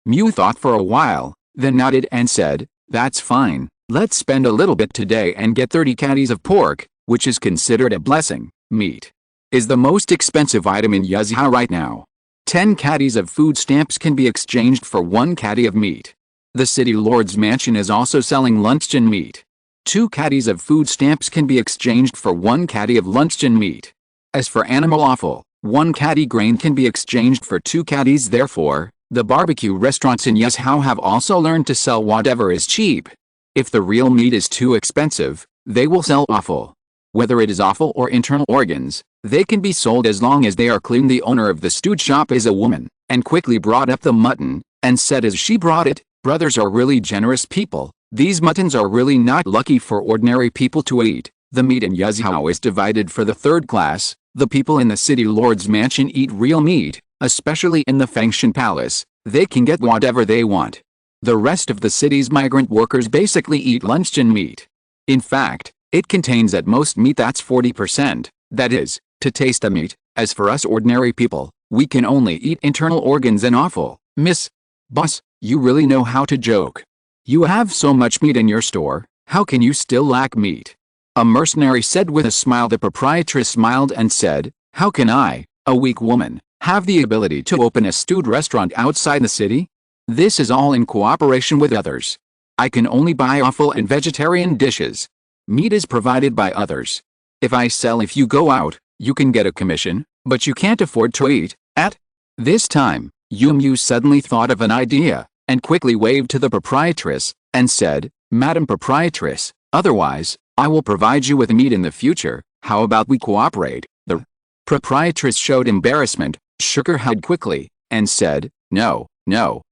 Mu thought for a while, then nodded and said, "That's fine, let's spend a little bit today and get 30 caddies of pork, which is considered a blessing. Meat is the most expensive item in Yuzhou right now. 10 caddies of food stamps can be exchanged for 1 caddy of meat. The city lord's mansion is also selling luncheon meat. 2 caddies of food stamps can be exchanged for 1 caddy of luncheon meat. As for animal offal, 1 caddy grain can be exchanged for 2 caddies. Therefore, the barbecue restaurants in Yuzhou have also learned to sell whatever is cheap. If the real meat is too expensive, they will sell offal. Whether it is offal or internal organs, they can be sold as long as they are clean. The owner of the stewed shop is a woman, and quickly brought up the mutton, and said as she brought it, "Brothers are really generous people. These muttons are really not lucky for ordinary people to eat." The meat in Yazhou is divided for the third class. The people in the city lord's mansion eat real meat, especially in the Fengshan Palace. They can get whatever they want. The rest of the city's migrant workers basically eat luncheon meat. In fact, it contains at most meat that's 40%, that is, to taste the meat. As for us ordinary people, we can only eat internal organs and offal. Miss Boss, you really know how to joke. You have so much meat in your store, how can you still lack meat? A mercenary said with a smile. The proprietress smiled and said, "How can I, a weak woman, have the ability to open a stewed restaurant outside the city? This is all in cooperation with others. I can only buy offal and vegetarian dishes. Meat is provided by others. If you go out, you can get a commission, but you can't afford to eat." At this time, Yu suddenly thought of an idea, and quickly waved to the proprietress, and said, "Madam Proprietress, otherwise, I will provide you with meat in the future. How about we cooperate?" The proprietress showed embarrassment, shook her head quickly, and said, No,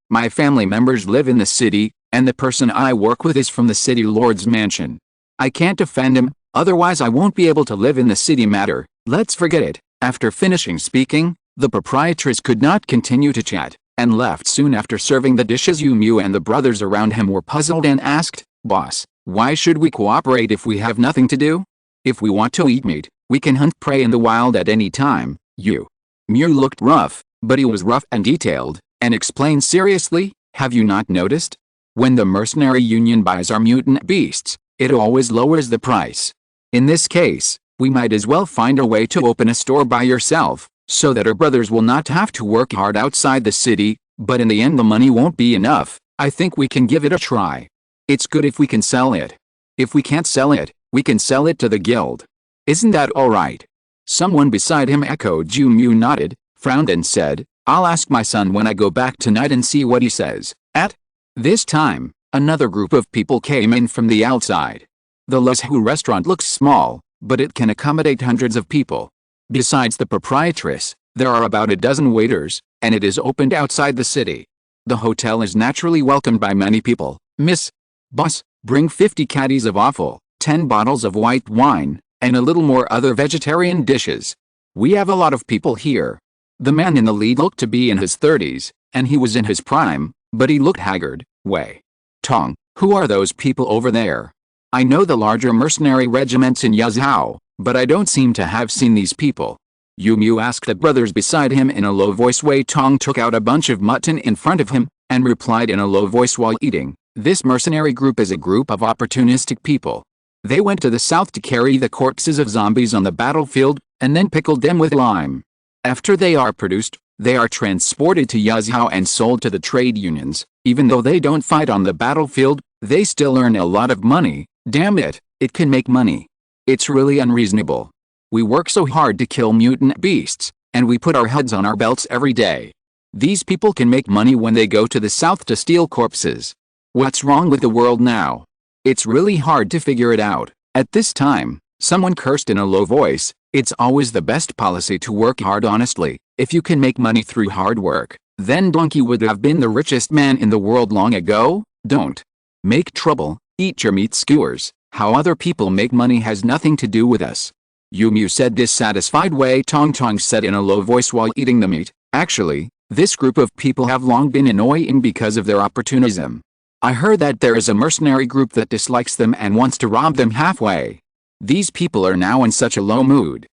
my family members live in the city, and the person I work with is from the city lord's mansion. I can't offend him, otherwise I won't be able to live in the city matter. Let's forget it." After finishing speaking, the proprietress could not continue to chat, and left soon after serving the dishes. Yu and the brothers around him were puzzled and asked, "Boss, why should we cooperate if we have nothing to do? If we want to eat meat, we can hunt prey in the wild at any time." Yu looked rough, but he was rough and detailed, and explained seriously, "Have you not noticed? When the mercenary union buys our mutant beasts, it always lowers the price. In this case, we might as well find a way to open a store by yourself, so that our brothers will not have to work hard outside the city, but in the end the money won't be enough. I think we can give it a try. It's good if we can sell it. If we can't sell it, we can sell it to the guild. Isn't that all right?" Someone beside him echoed. Yu nodded, frowned and said, "I'll ask my son when I go back tonight and see what he says." At this time, another group of people came in from the outside. The Luzhu restaurant looks small, but it can accommodate hundreds of people. Besides the proprietress, there are about a dozen waiters, and it is opened outside the city. The hotel is naturally welcomed by many people. "Miss Boss, bring 50 caddies of offal, 10 bottles of white wine, and a little more other vegetarian dishes. We have a lot of people here." The man in the lead looked to be in his 30s, and he was in his prime, but he looked haggard. "Wei Tong, who are those people over there? I know the larger mercenary regiments in Yazhou, but I don't seem to have seen these people." Yu asked the brothers beside him in a low voice. Wei Tong took out a bunch of mutton in front of him, and replied in a low voice while eating, "This mercenary group is a group of opportunistic people. They went to the south to carry the corpses of zombies on the battlefield, and then pickled them with lime. After they are produced, they are transported to Yazhou and sold to the trade unions. Even though they don't fight on the battlefield, they still earn a lot of money. Damn it, it can make money. It's really unreasonable. We work so hard to kill mutant beasts, and we put our heads on our belts every day. These people can make money when they go to the south to steal corpses. What's wrong with the world now? It's really hard to figure it out." At this time, someone cursed in a low voice, "It's always the best policy to work hard honestly. If you can make money through hard work, then Donkey would have been the richest man in the world long ago. Don't make trouble, eat your meat skewers. How other people make money has nothing to do with us." Yu said. Dissatisfied. Wei Tong said in a low voice while eating the meat, "Actually, this group of people have long been annoying because of their opportunism. I heard that there is a mercenary group that dislikes them and wants to rob them halfway. These people are now in such a low mood.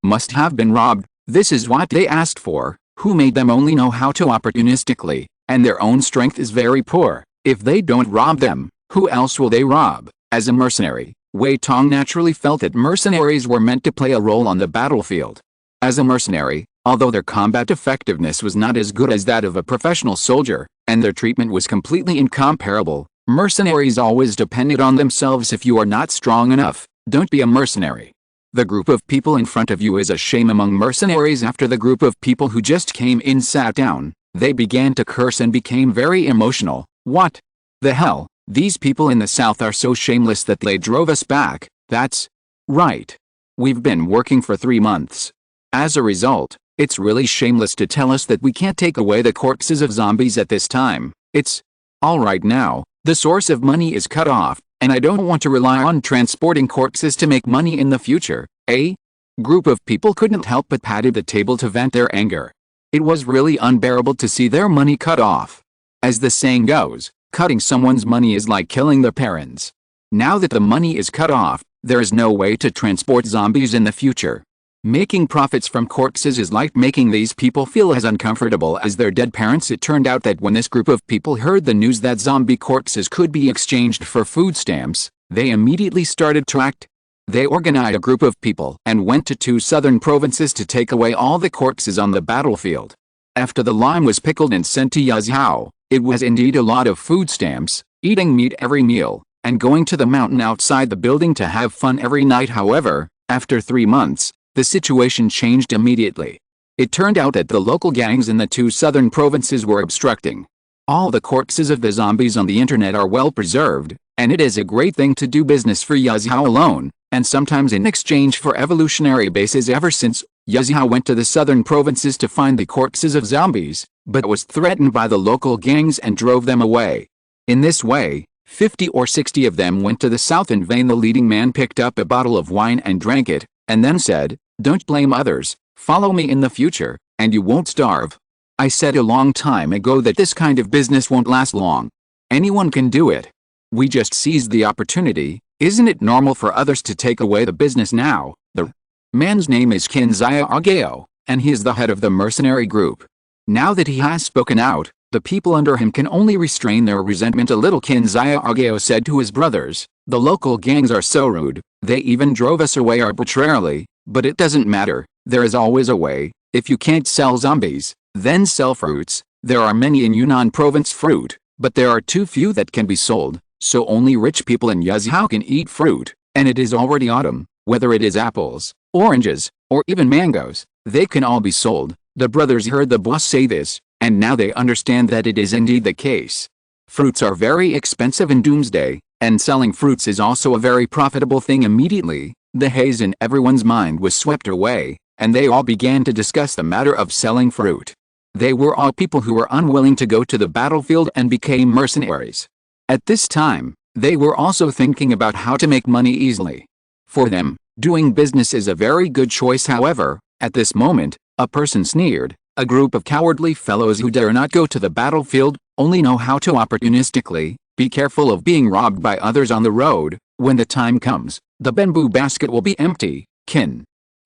Must have been robbed. This is what they asked for. Who made them only know how to opportunistically, and their own strength is very poor. If they don't rob them, who else will they rob?" As a mercenary, Wei Tong naturally felt that mercenaries were meant to play a role on the battlefield. As a mercenary, although their combat effectiveness was not as good as that of a professional soldier, and their treatment was completely incomparable, mercenaries always depended on themselves. If you are not strong enough, don't be a mercenary. The group of people in front of you is a shame among mercenaries. After the group of people who just came in sat down, they began to curse and became very emotional. "What the hell? These people in the south are so shameless that they drove us back. That's right. We've been working for 3 months. As a result, it's really shameless to tell us that we can't take away the corpses of zombies at this time. It's all right now. The source of money is cut off, and I don't want to rely on transporting corpses to make money in the future. A group of people couldn't help but patted the table to vent their anger. It was really unbearable to see their money cut off. As the saying goes, cutting someone's money is like killing their parents. Now that the money is cut off, there is no way to transport zombies in the future. Making profits from corpses is like making these people feel as uncomfortable as their dead parents. It turned out that when this group of people heard the news that zombie corpses could be exchanged for food stamps, they immediately started to act. They organized a group of people and went to 2 southern provinces to take away all the corpses on the battlefield. After the lime was pickled and sent to Yazhou, it was indeed a lot of food stamps, eating meat every meal, and going to the mountain outside the building to have fun every night. However, after 3 months, the situation changed immediately. It turned out that the local gangs in the 2 southern provinces were obstructing. All the corpses of the zombies on the internet are well preserved, and it is a great thing to do business for Yazhou alone, and sometimes in exchange for evolutionary bases. Ever since, Yazhou went to the southern provinces to find the corpses of zombies, but was threatened by the local gangs and drove them away. In this way, 50 or 60 of them went to the south. In vain the leading man picked up a bottle of wine and drank it, and then said, "Don't blame others, follow me in the future, and you won't starve." I said a long time ago that this kind of business won't last long. Anyone can do it. We just seized the opportunity. Isn't it normal for others to take away the business now? The man's name is Kinzaya, and he is the head of the mercenary group. Now that he has spoken out, the people under him can only restrain their resentment a little. Kinzaya said to his brothers, "The local gangs are so rude, they even drove us away arbitrarily, but it doesn't matter, there is always a way. If you can't sell zombies, then sell fruits. There are many in Yunnan province fruit, but there are too few that can be sold, so only rich people in Yazhou can eat fruit, and it is already autumn. Whether it is apples, oranges, or even mangoes, they can all be sold." The brothers heard the boss say this, and now they understand that it is indeed the case. Fruits are very expensive in Doomsday, and selling fruits is also a very profitable thing. Immediately, the haze in everyone's mind was swept away, and they all began to discuss the matter of selling fruit. They were all people who were unwilling to go to the battlefield and became mercenaries. At this time, they were also thinking about how to make money easily. For them, doing business is a very good choice. However, at this moment, a person sneered. A group of cowardly fellows who dare not go to the battlefield, only know how to opportunistically be careful of being robbed by others on the road. When the time comes, the bamboo basket will be empty.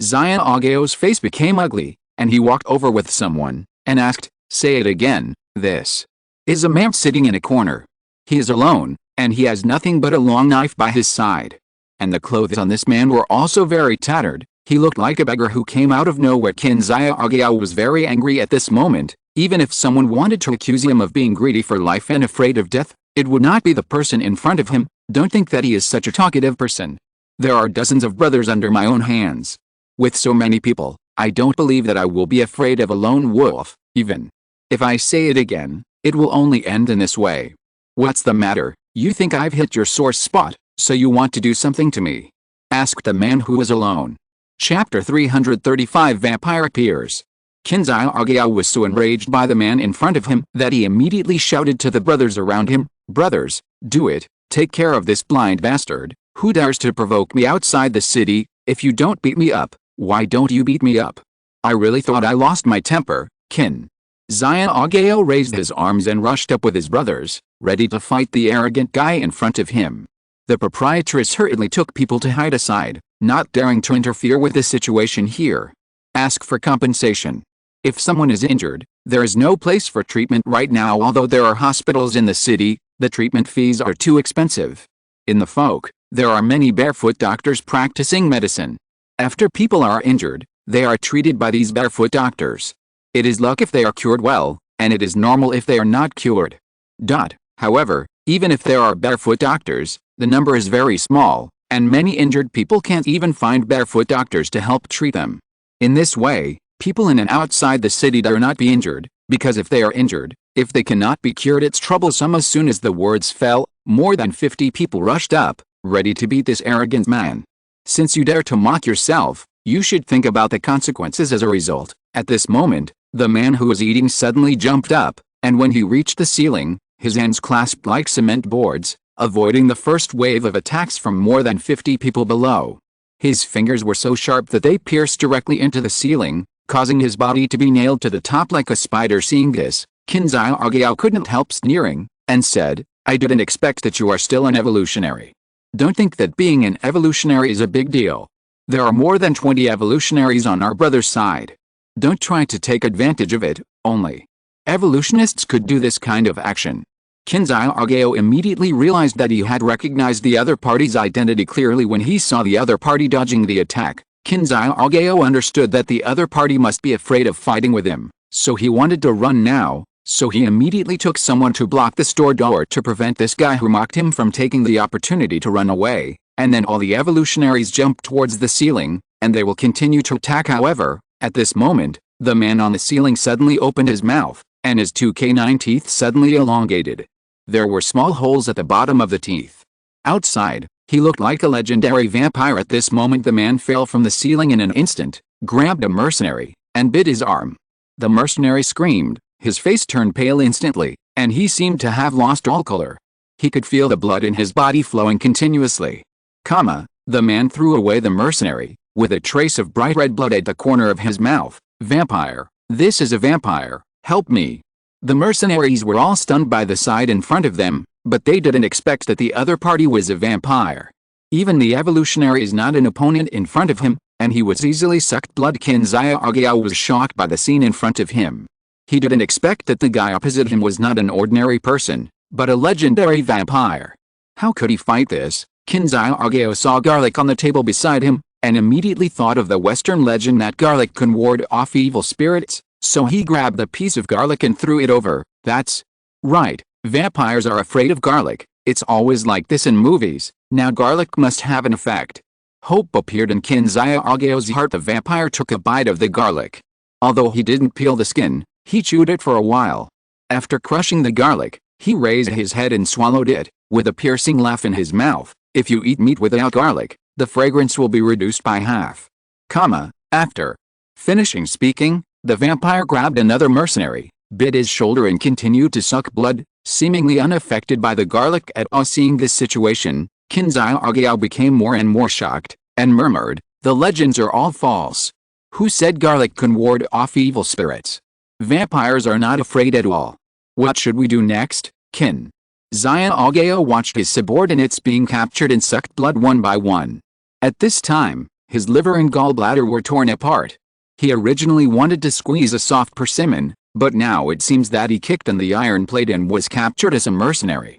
Zion face became ugly, and he walked over with someone, and asked, "Say it again." This is a man sitting in a corner. He is alone, and he has nothing but a long knife by his side. And the clothes on this man were also very tattered. He looked like a beggar who came out of nowhere. Kinzaya was very angry at this moment. Even if someone wanted to accuse him of being greedy for life and afraid of death, it would not be the person in front of him. Don't think that he is such a talkative person. There are dozens of brothers under my own hands. With so many people, I don't believe that I will be afraid of a lone wolf. Even if I say it again, it will only end in this way. What's the matter? You think I've hit your sore spot, so you want to do something to me? Asked the man who was alone. Chapter 335 Vampire Appears. Kinzaya was so enraged by the man in front of him that he immediately shouted to the brothers around him, "Brothers, do it, take care of this blind bastard, who dares to provoke me outside the city. If you don't beat me up, why don't you beat me up? I really thought I lost my temper." Kinzaya raised his arms and rushed up with his brothers, ready to fight the arrogant guy in front of him. The proprietress hurriedly took people to hide aside, not daring to interfere with the situation here. Ask for compensation. If someone is injured, there is no place for treatment right now. Although there are hospitals in the city, the treatment fees are too expensive. In the folk, there are many barefoot doctors practicing medicine. After people are injured, they are treated by these barefoot doctors. It is luck if they are cured well, and it is normal if they are not cured. However, even if there are barefoot doctors, the number is very small, and many injured people can't even find barefoot doctors to help treat them. In this way, people in and outside the city dare not be injured, because if they are injured, If they cannot be cured, it's troublesome. As soon as the words fell, more than 50 people rushed up, ready to beat this arrogant man. Since you dare to mock yourself, you should think about the consequences as a result. At this moment, the man who was eating suddenly jumped up, and when he reached the ceiling, his hands clasped like cement boards, avoiding the first wave of attacks from more than 50 people below. His fingers were so sharp that they pierced directly into the ceiling, causing his body to be nailed to the top like a spider. Seeing this, Qin Xiaogeao couldn't help sneering, and said, "I didn't expect that you are still an evolutionary. Don't think that being an evolutionary is a big deal. There are more than 20 evolutionaries on our brother's side. Don't try to take advantage of it. Only evolutionists could do this kind of action." Qin Xiaogeao immediately realized that he had recognized the other party's identity clearly when he saw the other party dodging the attack. Qin Xiaogeao understood that the other party must be afraid of fighting with him, so he wanted to run now, so he immediately took someone to block the store door to prevent this guy who mocked him from taking the opportunity to run away, and then all the evolutionaries jumped towards the ceiling, and they will continue to attack. However, at this moment, the man on the ceiling suddenly opened his mouth, and his two canine teeth suddenly elongated. There were small holes at the bottom of the teeth. Outside, he looked like a legendary vampire. At this moment, the man fell from the ceiling in an instant, grabbed a mercenary, and bit his arm. The mercenary screamed, his face turned pale instantly, and he seemed to have lost all color. He could feel the blood in his body flowing continuously. The man threw away the mercenary, with a trace of bright red blood at the corner of his mouth. "Vampire! This is a vampire! Help me!" The mercenaries were all stunned by the sight in front of them, but they didn't expect that the other party was a vampire. Even the evolutionary is not an opponent in front of him, and he was easily sucked blood. Qin Xiaogeao was shocked by the scene in front of him. He didn't expect that the guy opposite him was not an ordinary person, but a legendary vampire. How could he fight this? Qin Xiaogeao saw garlic on the table beside him, and immediately thought of the Western legend that garlic can ward off evil spirits, so he grabbed the piece of garlic and threw it over. That's right, vampires are afraid of garlic. It's always like this in movies. Now garlic must have an effect. Hope appeared in Qin Xiaogeao's heart. The vampire took a bite of the garlic. Although he didn't peel the skin, he chewed it for a while. After crushing the garlic, he raised his head and swallowed it, with a piercing laugh in his mouth. If you eat meat without garlic, the fragrance will be reduced by half. After finishing speaking, the vampire grabbed another mercenary, bit his shoulder and continued to suck blood, seemingly unaffected by the garlic at all. Seeing this situation, Qin Xiaogeao became more and more shocked, and murmured, "The legends are all false. Who said garlic can ward off evil spirits? Vampires are not afraid at all. What should we do next?" Qin Xiaogeao watched his subordinates being captured and sucked blood one by one. At this time, his liver and gallbladder were torn apart. He originally wanted to squeeze a soft persimmon, but now it seems that he kicked on the iron plate and was captured as a mercenary.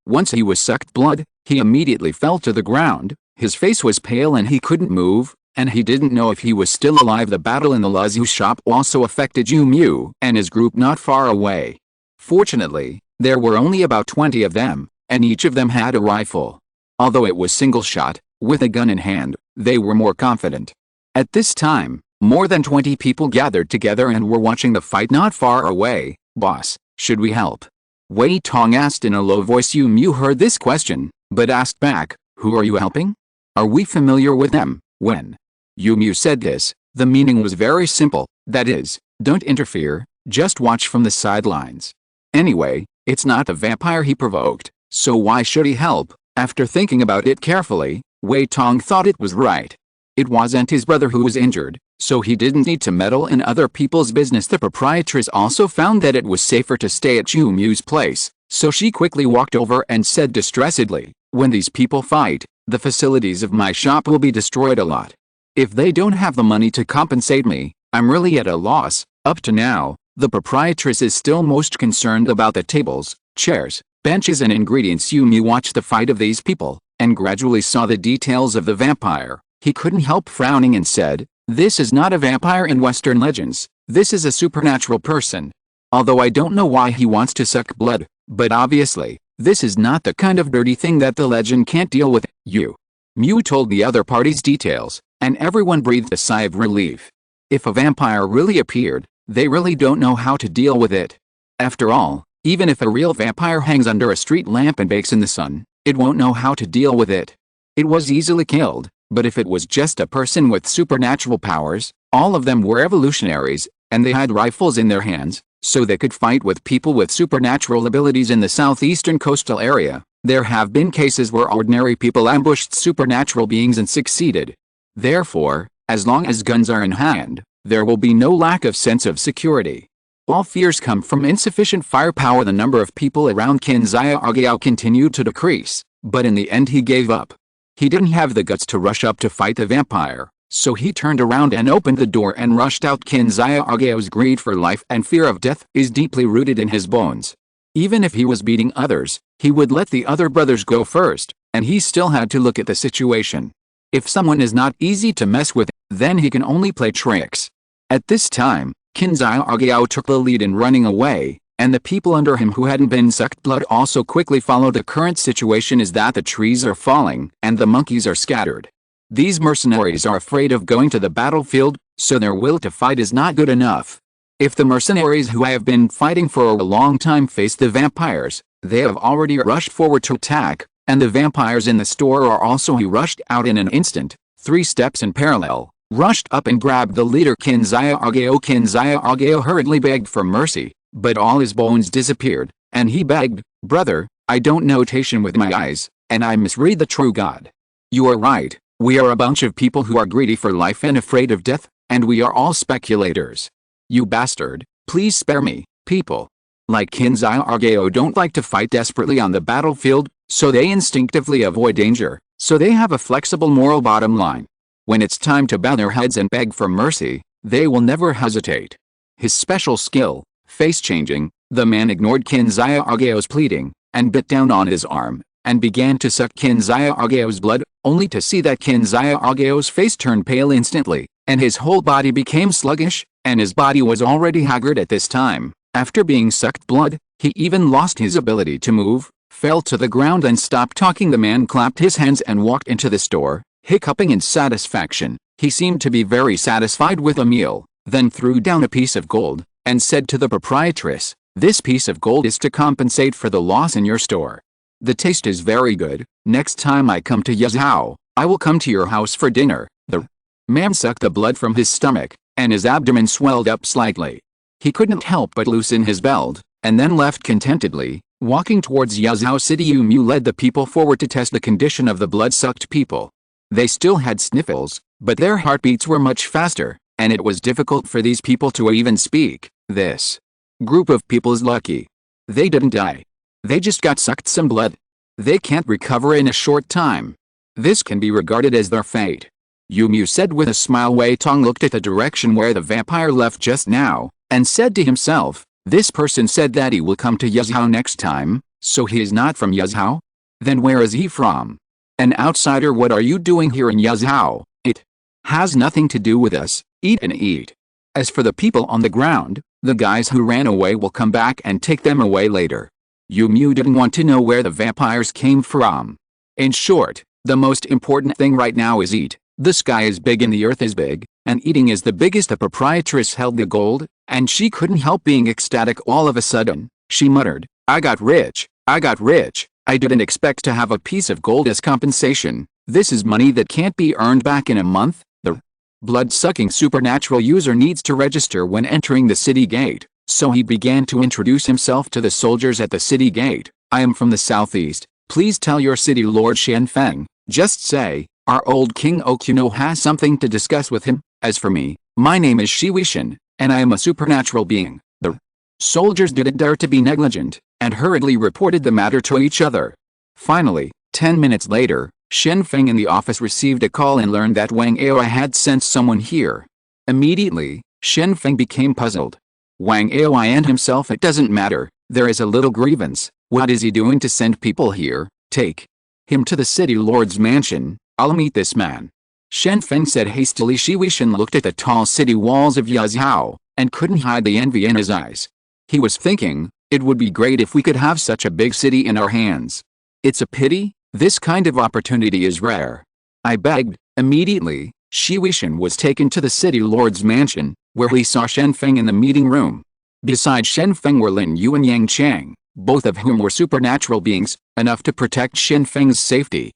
Once he was sucked blood, he immediately fell to the ground. His face was pale and he couldn't move, and he didn't know if he was still alive. The battle in the Lazu shop also affected Yu Mu and his group not far away. Fortunately, there were only about 20 of them, and each of them had a rifle. Although it was single shot, with a gun in hand, they were more confident. At this time, more than 20 people gathered together and were watching the fight not far away. "Boss, should we help?" Wei Tong asked in a low voice. Yu Mu heard this question, but asked back, "Who are you helping? Are we familiar with them?" When Yu Mu said this, the meaning was very simple, that is, don't interfere, just watch from the sidelines. Anyway, it's not a vampire he provoked, so why should he help? After thinking about it carefully, Wei Tong thought it was right. It wasn't his brother who was injured, so he didn't need to meddle in other people's business. The proprietress also found that it was safer to stay at Yu Mu's place, so she quickly walked over and said distressedly, "When these people fight, the facilities of my shop will be destroyed a lot. If they don't have the money to compensate me, I'm really at a loss." Up to now, the proprietress is still most concerned about the tables, chairs, benches and ingredients. Yu Mu watched the fight of these people, and gradually saw the details of the vampire. He couldn't help frowning and said, "This is not a vampire in Western legends, this is a supernatural person. Although I don't know why he wants to suck blood, but obviously, this is not the kind of dirty thing that the legend can't deal with." Yu Mu told the other party's details, and everyone breathed a sigh of relief. If a vampire really appeared, they really don't know how to deal with it. After all, even if a real vampire hangs under a street lamp and bakes in the sun, it won't know how to deal with it. It was easily killed, but if it was just a person with supernatural powers, all of them were evolutionaries, and they had rifles in their hands, so they could fight with people with supernatural abilities in the southeastern coastal area. There have been cases where ordinary people ambushed supernatural beings and succeeded. Therefore, as long as guns are in hand, there will be no lack of sense of security. All fears come from insufficient firepower. The number of people around Qin Xiaogeao continued to decrease, but in the end he gave up. He didn't have the guts to rush up to fight the vampire, so he turned around and opened the door and rushed out. Qin Xiaogeao's greed for life and fear of death is deeply rooted in his bones. Even if he was beating others, he would let the other brothers go first, and he still had to look at the situation. If someone is not easy to mess with, then he can only play tricks. At this time, Qin Xiaogeao took the lead in running away, and the people under him who hadn't been sucked blood also quickly followed. The current situation is that the trees are falling and the monkeys are scattered. These mercenaries are afraid of going to the battlefield, so their will to fight is not good enough. If the mercenaries who have been fighting for a long time face the vampires, they have already rushed forward to attack, and the vampires in the store are also. He rushed out in an instant, 3 steps in parallel, rushed up and grabbed the leader Qin Xiaogeao. Qin Xiaogeao hurriedly begged for mercy, but all his bones disappeared, and he begged, "Brother, I don't notation with my eyes, and I misread the true God. You are right, we are a bunch of people who are greedy for life and afraid of death, and we are all speculators. You bastard, please spare me." People like Qin Xiaogeao don't like to fight desperately on the battlefield, so they instinctively avoid danger, so they have a flexible moral bottom line. When it's time to bow their heads and beg for mercy, they will never hesitate. His special skill, face changing, the man ignored Qin Xiaogeao's pleading, and bit down on his arm, and began to suck Qin Xiaogeao's blood, only to see that Qin Xiaogeao's face turned pale instantly, and his whole body became sluggish, and his body was already haggard at this time. After being sucked blood, he even lost his ability to move, fell to the ground and stopped talking. The man clapped his hands and walked into the store, hiccuping in satisfaction. He seemed to be very satisfied with the meal, then threw down a piece of gold, and said to the proprietress, "This piece of gold is to compensate for the loss in your store. The taste is very good. Next time I come to Yazhou, I will come to your house for dinner." The man sucked the blood from his stomach, and his abdomen swelled up slightly. He couldn't help but loosen his belt, and then left contentedly, walking towards Yazhou City. Yu Mu led the people forward to test the condition of the blood-sucked people. They still had sniffles, but their heartbeats were much faster, and it was difficult for these people to even speak. This group of people is lucky. They didn't die. They just got sucked some blood. They can't recover in a short time. This can be regarded as their fate. Yu Mu said with a smile. Wei Tong looked at the direction where the vampire left just now, and said to himself, "This person said that he will come to Yazhou next time, so he is not from Yazhou? Then where is he from? An outsider. What are you doing here in Yazhou? It has nothing to do with us. Eat and eat. As for the people on the ground, the guys who ran away will come back and take them away later." Yu Mu didn't want to know where the vampires came from. In short, the most important thing right now is eat. The sky is big and the earth is big, and eating is the biggest. The proprietress held the gold, and she couldn't help being ecstatic. All of a sudden, she muttered, "I got rich, I got rich. I didn't expect to have a piece of gold as compensation. This is money that can't be earned back in a month." The blood-sucking supernatural user needs to register when entering the city gate, so he began to introduce himself to the soldiers at the city gate. "I am from the southeast. Please tell your city lord Shen Feng. Just say, our old King Okuno has something to discuss with him. As for me, my name is Shiwishin, and I am a supernatural being." The soldiers didn't dare to be negligent, and hurriedly reported the matter to each other. Finally, 10 minutes later, Shen Feng in the office received a call and learned that Wang Aoi had sent someone here. Immediately, Shen Feng became puzzled. Wang Aoi and himself, it doesn't matter, there is a little grievance. What is he doing to send people here? Take him to the city lord's mansion. I'll meet this man. Shen Feng said hastily. Shiwishin looked at the tall city walls of Yazhou, and couldn't hide the envy in his eyes. He was thinking, it would be great if we could have such a big city in our hands. It's a pity, this kind of opportunity is rare. I begged. Immediately, Shiwishin was taken to the city lord's mansion, where he saw Shen Feng in the meeting room. Besides Shen Feng were Lin Yu and Yang Chang, both of whom were supernatural beings, enough to protect Shen Feng's safety.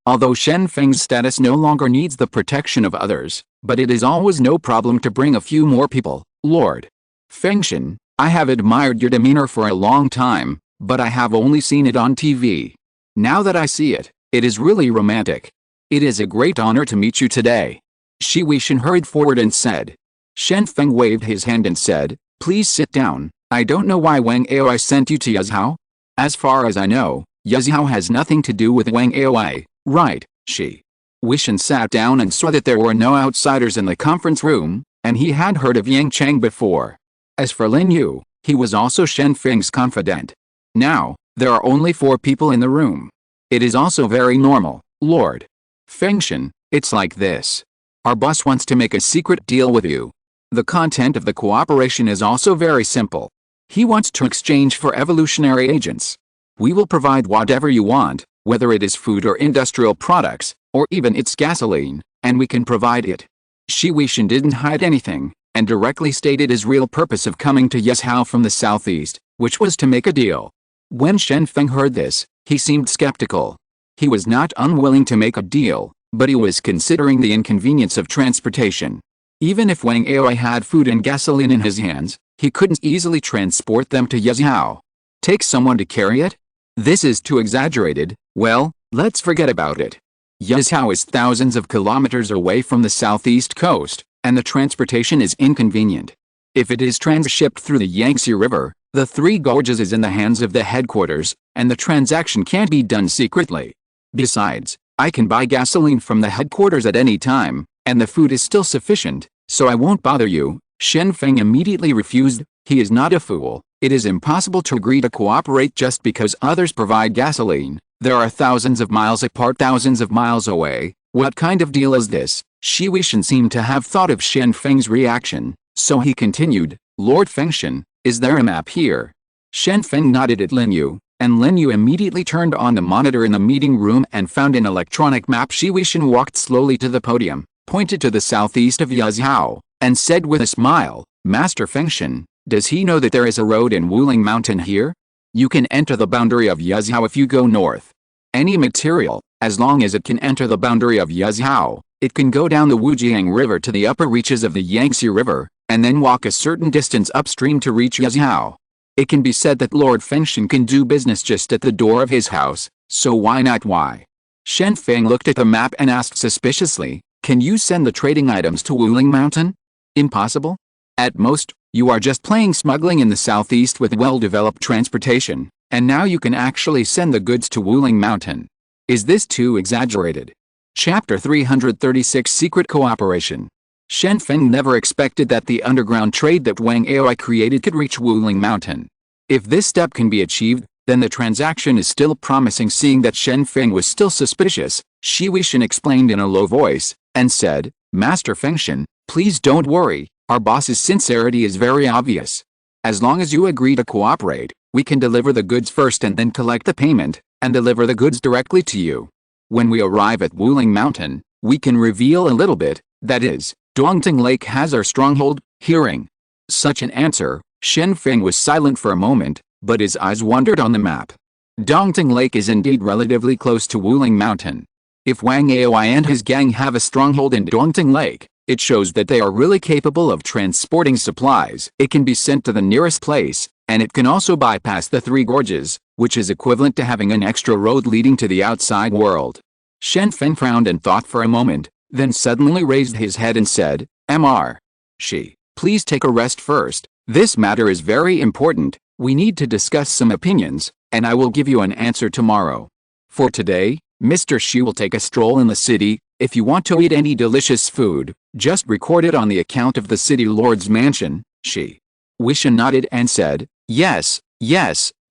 Although Shen Feng's status no longer needs the protection of others, but it is always no problem to bring a few more people. Lord Fengshen, I have admired your demeanor for a long time, but I have only seen it on TV. Now that I see it, it is really romantic. It is a great honor to meet you today. Shi Weishan hurried forward and said. Shen Feng waved his hand and said, please sit down. I don't know why Wang Aoi sent you to Yazhao. As far as I know, Yazhao has nothing to do with Wang Aoi, right? Shi Weishan sat down and saw that there were no outsiders in the conference room, and he had heard of Yang Chang before. As for Lin Yu, he was also Shen Feng's confidant. Now, there are only 4 people in the room. It is also very normal, Lord Fengshen. It's like this. Our boss wants to make a secret deal with you. The content of the cooperation is also very simple. He wants to exchange for evolutionary agents. We will provide whatever you want, whether it is food or industrial products, or even its gasoline, and we can provide it. Shi Weishan didn't hide anything, and directly stated his real purpose of coming to Yazhao from the southeast, which was to make a deal. When Shen Feng heard this, he seemed skeptical. He was not unwilling to make a deal, but he was considering the inconvenience of transportation. Even if Wang Aoi had food and gasoline in his hands, he couldn't easily transport them to Yazhao. Take someone to carry it? This is too exaggerated. Well, let's forget about it. Yazhao is thousands of kilometers away from the southeast coast, and the transportation is inconvenient. If it is transshipped through the Yangtze River, the Three Gorges is in the hands of the headquarters, and the transaction can't be done secretly. Besides, I can buy gasoline from the headquarters at any time, and the food is still sufficient, so I won't bother you. Shen Feng immediately refused. He is not a fool. It is impossible to agree to cooperate just because others provide gasoline. There are thousands of miles apart, thousands of miles away. What kind of deal is this? Shi Weishan seemed to have thought of Shen Feng's reaction, so he continued, Lord Fengshen, is there a map here? Shen Feng nodded at Lin Yu, and Lin Yu immediately turned on the monitor in the meeting room and found an electronic map. Shi Weishan walked slowly to the podium, pointed to the southeast of Yazhao, and said with a smile, Master Fengshen, does he know that there is a road in Wuling Mountain here? You can enter the boundary of Yazhao if you go north. Any material, as long as it can enter the boundary of Yazhao, it can go down the Wujiang River to the upper reaches of the Yangtze River, and then walk a certain distance upstream to reach Yazhao. It can be said that Lord Fengshen can do business just at the door of his house, so why not? Why? Shen Feng looked at the map and asked suspiciously, can you send the trading items to Wuling Mountain? Impossible? At most, you are just playing smuggling in the southeast with well-developed transportation, and now you can actually send the goods to Wuling Mountain. Is this too exaggerated? Chapter 336 Secret Cooperation. Shen Feng never expected that the underground trade that Wang Aoi created could reach Wuling Mountain. If this step can be achieved, then the transaction is still promising. Seeing that Shen Feng was still suspicious, Shi Weishan explained in a low voice, and said, Master Fengshen, please don't worry, our boss's sincerity is very obvious. As long as you agree to cooperate, we can deliver the goods first and then collect the payment, and deliver the goods directly to you. When we arrive at Wuling Mountain, we can reveal a little bit, that is, Dongting Lake has our stronghold. Hearing such an answer, Shen Feng was silent for a moment, but his eyes wandered on the map. Dongting Lake is indeed relatively close to Wuling Mountain. If Wang Aoi and his gang have a stronghold in Dongting Lake, it shows that they are really capable of transporting supplies. It can be sent to the nearest place, and it can also bypass the Three Gorges, which is equivalent to having an extra road leading to the outside world. Shen Feng frowned and thought for a moment, then suddenly raised his head and said, Mr. Shi, please take a rest first. This matter is very important. We need to discuss some opinions, and I will give you an answer tomorrow. For today, Mr. Shi will take a stroll in the city. If you want to eat any delicious food, just record it on the account of the city lord's mansion. Shi Weishan nodded and said, yes,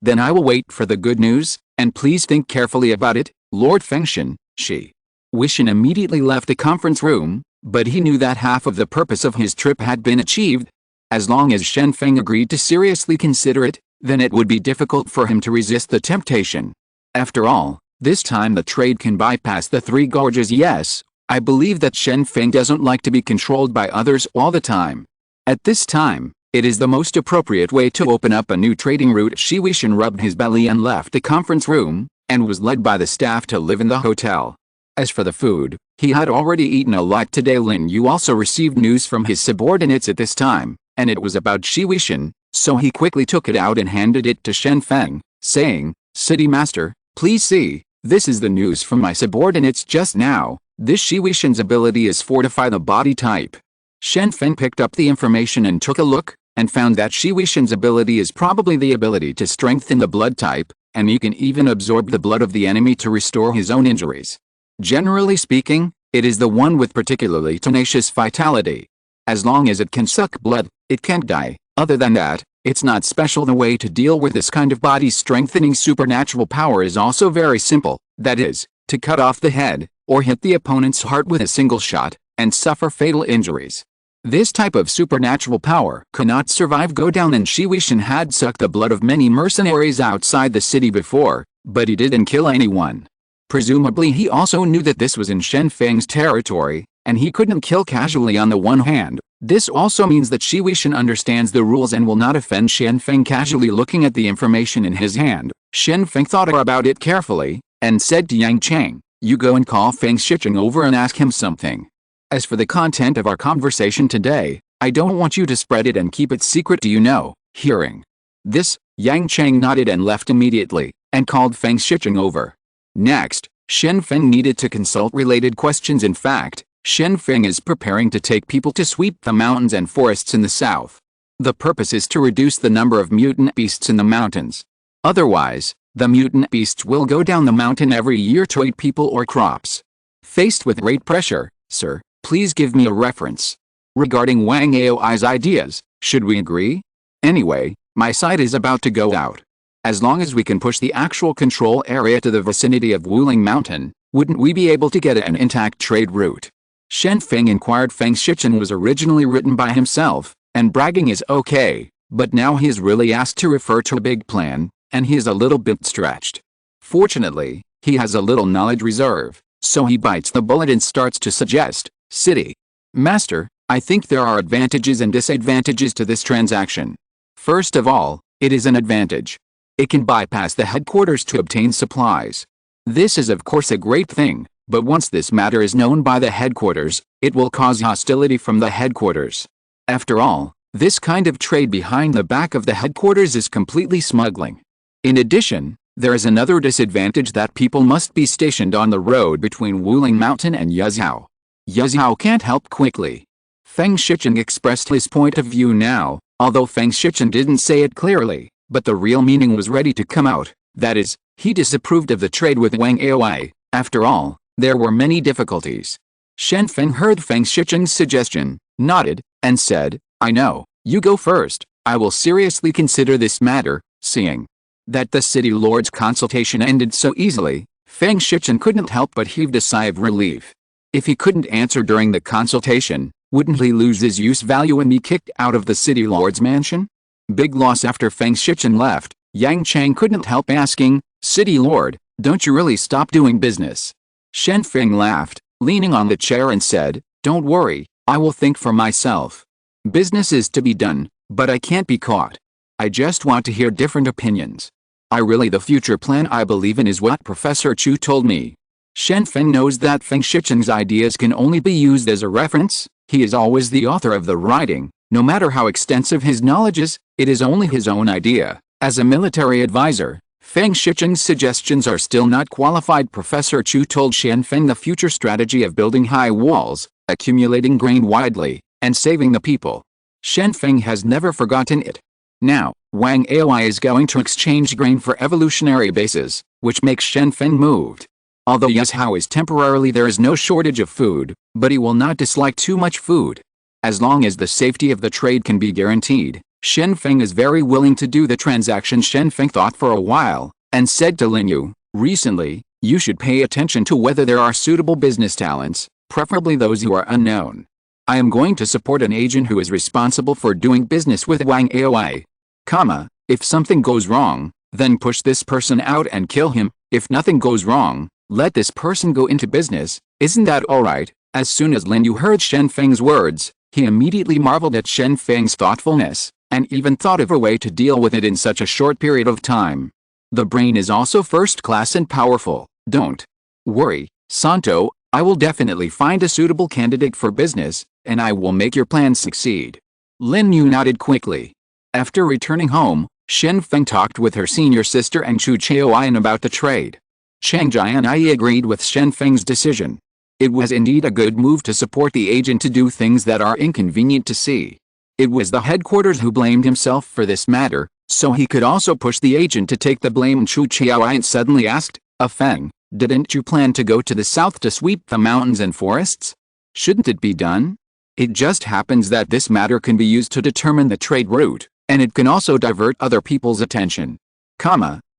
then I will wait for the good news, and please think carefully about it, Lord Fengshen. Shi Weishan immediately left the conference room, but he knew that half of the purpose of his trip had been achieved. As long as Shen Feng agreed to seriously consider it, then it would be difficult for him to resist the temptation. After all, this time the trade can bypass the Three Gorges. Yes, I believe that Shen Feng doesn't like to be controlled by others all the time. At this time, It is the most appropriate way to open up a new trading route. Shi Wuxian rubbed his belly and left the conference room, and was led by the staff to live in the hotel. As for the food, he had already eaten a lot today. Lin Yu also received news from his subordinates at this time, and it was about Shi Wuxian, so he quickly took it out and handed it to Shen Feng, saying, "City Master, please see, this is the news from my subordinates just now. This Shi Wuxian's ability is fortify the body type." Shen Feng picked up the information and took a look, and found that Shi Wuxian's ability is probably the ability to strengthen the blood type, and he can even absorb the blood of the enemy to restore his own injuries. Generally speaking, it is the one with particularly tenacious vitality. As long as it can suck blood, it can't die. Other than that, it's not special. The way to deal with this kind of body-strengthening supernatural power is also very simple, that is, to cut off the head, or hit the opponent's heart with a single shot, and suffer fatal injuries. This type of supernatural power cannot survive go down, and Shi Wuxian had sucked the blood of many mercenaries outside the city before, but he didn't kill anyone. Presumably he also knew that this was in Shen Feng's territory, and he couldn't kill casually. On the one hand, this also means that Shi Wuxian understands the rules and will not offend Shen Feng casually. Looking at the information in his hand, Shen Feng thought about it carefully, and said to Yang Chang, "You go and call Feng Shicheng over and ask him something. As for the content of our conversation today, I don't want you to spread it and keep it secret, do you know?" Hearing this, Yang Chang nodded and left immediately, and called Feng Shicheng over. Next, Shen Feng needed to consult related questions. In fact, Shen Feng is preparing to take people to sweep the mountains and forests in the south. The purpose is to reduce the number of mutant beasts in the mountains. Otherwise, the mutant beasts will go down the mountain every year to eat people or crops. Faced with great pressure, "Sir, please give me a reference. Regarding Wang Aoi's ideas, should we agree? Anyway, my site is about to go out. As long as we can push the actual control area to the vicinity of Wuling Mountain, wouldn't we be able to get an intact trade route?" Shen Feng inquired. Feng Shicheng was originally written by himself, and bragging is okay, but now he is really asked to refer to a big plan, and he is a little bit stretched. Fortunately, he has a little knowledge reserve, so he bites the bullet and starts to suggest, "City Master, I think there are advantages and disadvantages to this transaction. First of all, it is an advantage. It can bypass the headquarters to obtain supplies. This is of course a great thing, but once this matter is known by the headquarters, it will cause hostility from the headquarters. After all, this kind of trade behind the back of the headquarters is completely smuggling. In addition, there is another disadvantage that people must be stationed on the road between Wuling Mountain and Yuzhou. Yuzhou can't help quickly." Feng Shicheng expressed his point of view now, although Feng Shicheng didn't say it clearly, but the real meaning was ready to come out, that is, he disapproved of the trade with Wang Aoi. After all, there were many difficulties. Shen Feng heard Feng Shicheng's suggestion, nodded, and said, "I know, you go first. I will seriously consider this matter." Seeing that the city lord's consultation ended so easily, Feng Shicheng couldn't help but heave a sigh of relief. If he couldn't answer during the consultation, wouldn't he lose his use value and be kicked out of the city lord's mansion? Big loss. After Feng Shicheng left, Yang Chang couldn't help asking, "City Lord, don't you really stop doing business?" Shen Feng laughed, leaning on the chair and said, "Don't worry, I will think for myself. Business is to be done, but I can't be caught. I just want to hear different opinions. The future plan I believe in is what Professor Chu told me." Shen Feng knows that Feng Shicheng's ideas can only be used as a reference. He is always the author of the writing. No matter how extensive his knowledge is, it is only his own idea. As a military advisor, Feng Shicheng's suggestions are still not qualified. Professor Chu told Shen Feng the future strategy of building high walls, accumulating grain widely, and saving the people. Shen Feng has never forgotten it. Now, Wang Aoi is going to exchange grain for evolutionary bases, which makes Shen Feng moved. Although Yuzhou is temporarily there is no shortage of food, but he will not dislike too much food. As long as the safety of the trade can be guaranteed, Shen Feng is very willing to do the transaction. Shen Feng thought for a while, and said to Lin Yu, "Recently, you should pay attention to whether there are suitable business talents, preferably those who are unknown. I am going to support an agent who is responsible for doing business with Wang Aoi. If something goes wrong, then push this person out and kill him. If nothing goes wrong, let this person go into business. Isn't that alright?" As soon as Lin Yu heard Shen Feng's words, he immediately marveled at Shen Feng's thoughtfulness. and even thought of a way to deal with it in such a short period of time. The brain is also first class and powerful. Don't worry, Santo, I will definitely find a suitable candidate for business, and I will make your plans succeed. Lin Yu nodded quickly. After returning home, Shen Feng talked with her senior sister and Chu Chaoyan about the trade. Chang Jianyi agreed with Shen Feng's decision. It was indeed a good move to support the agent to do things that are inconvenient to see. It was the headquarters who blamed himself for this matter, so he could also push the agent to take the blame. Chu Chaoyan suddenly asked, Feng, didn't you plan to go to the south to sweep the mountains and forests? Shouldn't it be done? It just happens that this matter can be used to determine the trade route, and it can also divert other people's attention.